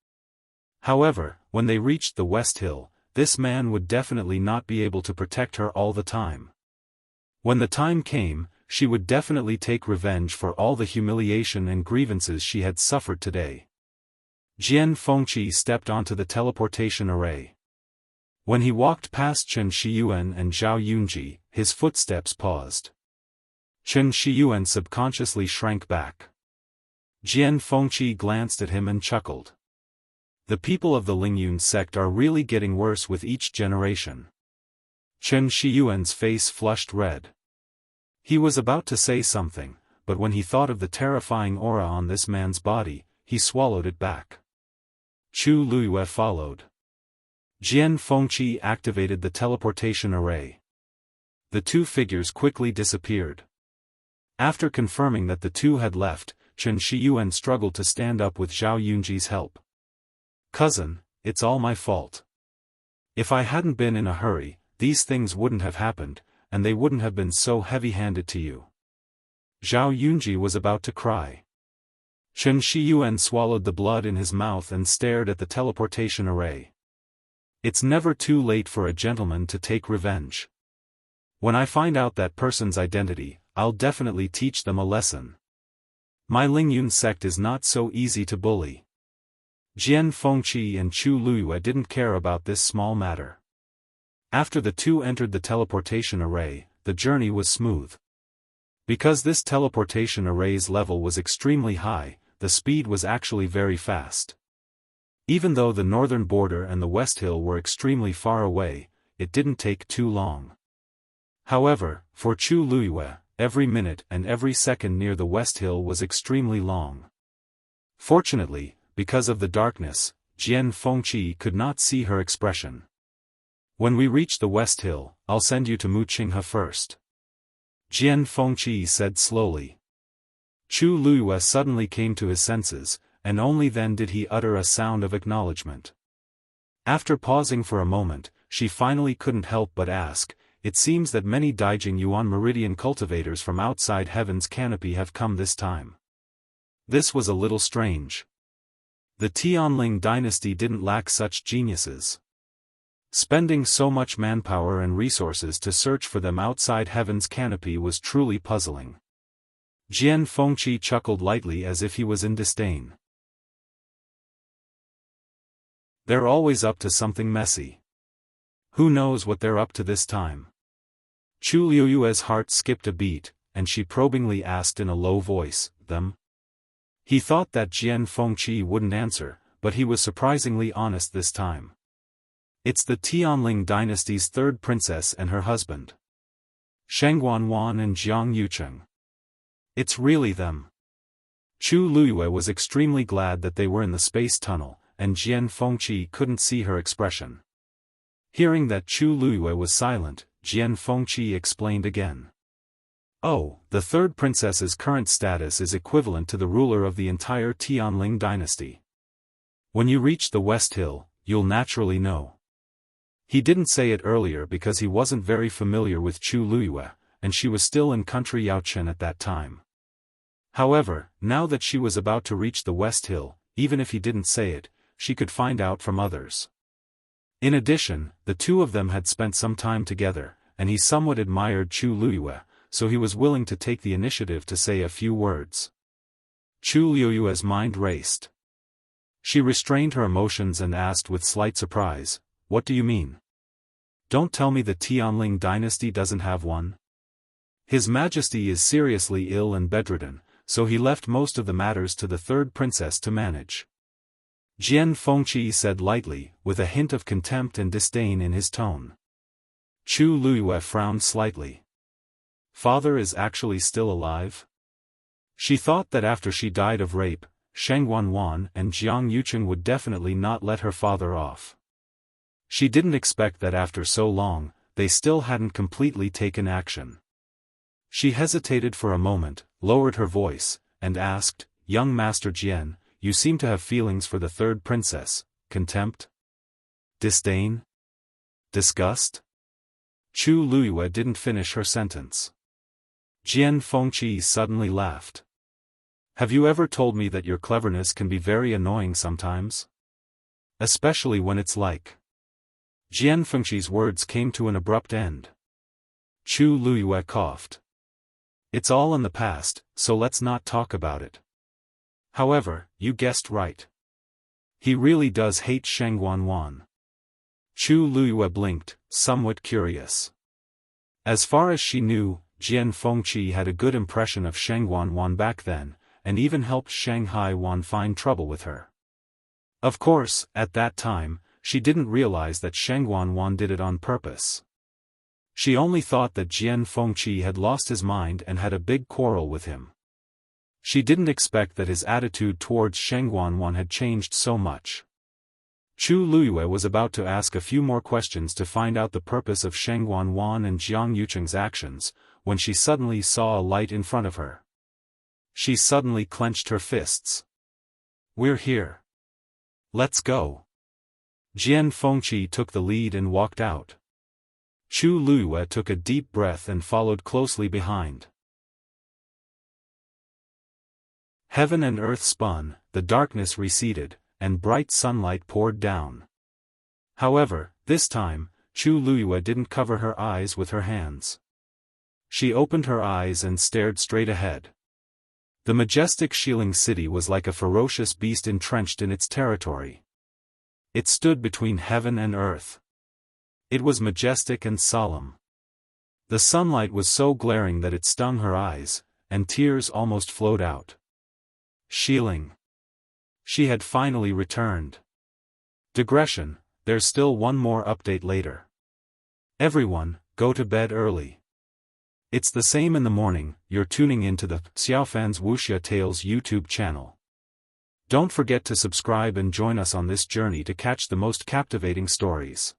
However, when they reached the West Hill, this man would definitely not be able to protect her all the time. When the time came, she would definitely take revenge for all the humiliation and grievances she had suffered today. Jian Fengqi stepped onto the teleportation array. When he walked past Chen Shiyuan and Zhao Yunji, his footsteps paused. Chen Shiyuan subconsciously shrank back. Jian Fengqi glanced at him and chuckled. The people of the Lingyun sect are really getting worse with each generation. Chen Shiyuan's face flushed red. He was about to say something, but when he thought of the terrifying aura on this man's body, he swallowed it back. Chu Luiyue followed. Jian Fengqi activated the teleportation array. The two figures quickly disappeared. After confirming that the two had left, Chen Shiyuan struggled to stand up with Zhao Yunji's help. "Cousin, it's all my fault. If I hadn't been in a hurry, these things wouldn't have happened, and they wouldn't have been so heavy-handed to you." Zhao Yunji was about to cry. Chen Shiyuan swallowed the blood in his mouth and stared at the teleportation array. "It's never too late for a gentleman to take revenge. When I find out that person's identity, I'll definitely teach them a lesson. My Lingyun sect is not so easy to bully." Jian Fengqi and Chu Luiyue didn't care about this small matter. After the two entered the teleportation array, the journey was smooth. Because this teleportation array's level was extremely high, the speed was actually very fast. Even though the northern border and the West Hill were extremely far away, it didn't take too long. However, for Chu Luiyue, every minute and every second near the West Hill was extremely long. Fortunately, because of the darkness, Jian Fengqi could not see her expression. "When we reach the West Hill, I'll send you to Muqinghe first," Jian Fengqi said slowly. Chu Luiyue suddenly came to his senses, and only then did he utter a sound of acknowledgement. After pausing for a moment, she finally couldn't help but ask, "It seems that many Daijing Yuan Meridian cultivators from outside Heaven's canopy have come this time." This was a little strange. The Tianling dynasty didn't lack such geniuses. Spending so much manpower and resources to search for them outside Heaven's canopy was truly puzzling. Jian Fengqi chuckled lightly as if he was in disdain. "They're always up to something messy. Who knows what they're up to this time?" Chu Luiyue's heart skipped a beat, and she probingly asked in a low voice, "Them?" He thought that Jian Fengqi wouldn't answer, but he was surprisingly honest this time. "It's the Tianling dynasty's third princess and her husband, Shengguanwan and Jiang Yucheng. It's really them." Chu Luiyue was extremely glad that they were in the space tunnel, and Jian Fengqi couldn't see her expression. Hearing that Chu Luiyue was silent, Jian Fengqi explained again. "Oh, the third princess's current status is equivalent to the ruler of the entire Tianling dynasty. When you reach the West Hill, you'll naturally know." He didn't say it earlier because he wasn't very familiar with Chu Luiyue, and she was still in country Yaochen at that time. However, now that she was about to reach the West Hill, even if he didn't say it, she could find out from others. In addition, the two of them had spent some time together, and he somewhat admired Chu Luiyue, so he was willing to take the initiative to say a few words. Chu Luiyue's mind raced. She restrained her emotions and asked with slight surprise, "What do you mean? Don't tell me the Tianling dynasty doesn't have one?" His Majesty is seriously ill and bedridden, so he left most of the matters to the third princess to manage. Jian Fengqi said lightly, with a hint of contempt and disdain in his tone. Chu Luiyue frowned slightly. Father is actually still alive? She thought that after she died of rape, Sheng Wanwan and Jiang Yuqing would definitely not let her father off. She didn't expect that after so long, they still hadn't completely taken action. She hesitated for a moment, lowered her voice, and asked, "Young Master Jian, you seem to have feelings for the third princess, contempt? Disdain? Disgust?" Chu Luiyue didn't finish her sentence. Jian Fengqi suddenly laughed. "Have you ever told me that your cleverness can be very annoying sometimes? Especially when it's like..." Jian Fengqi's words came to an abrupt end. Chu Luiyue coughed. "It's all in the past, so let's not talk about it. However, you guessed right. He really does hate Sheng Wanwan." Chu Luiyue blinked, somewhat curious. As far as she knew, Jian Fengqi had a good impression of Sheng Wanwan back then, and even helped Shanghai Wan find trouble with her. Of course, at that time, she didn't realize that Sheng Wanwan did it on purpose. She only thought that Jian Fengqi had lost his mind and had a big quarrel with him. She didn't expect that his attitude towards Sheng Wanwan had changed so much. Chu Luiyue was about to ask a few more questions to find out the purpose of Sheng Wanwan and Jiang Yuqing's actions, when she suddenly saw a light in front of her. She suddenly clenched her fists. "We're here. Let's go." Jian Fengqi took the lead and walked out. Chu Luiyue took a deep breath and followed closely behind. Heaven and earth spun, the darkness receded, and bright sunlight poured down. However, this time, Chu Luiyue didn't cover her eyes with her hands. She opened her eyes and stared straight ahead. The majestic Xiling city was like a ferocious beast entrenched in its territory. It stood between heaven and earth. It was majestic and solemn. The sunlight was so glaring that it stung her eyes, and tears almost flowed out. Xiling. She had finally returned. Digression, there's still one more update later. Everyone, go to bed early. It's the same in the morning. You're tuning into the Xiaofan's Wuxia Tales YouTube channel. Don't forget to subscribe and join us on this journey to catch the most captivating stories.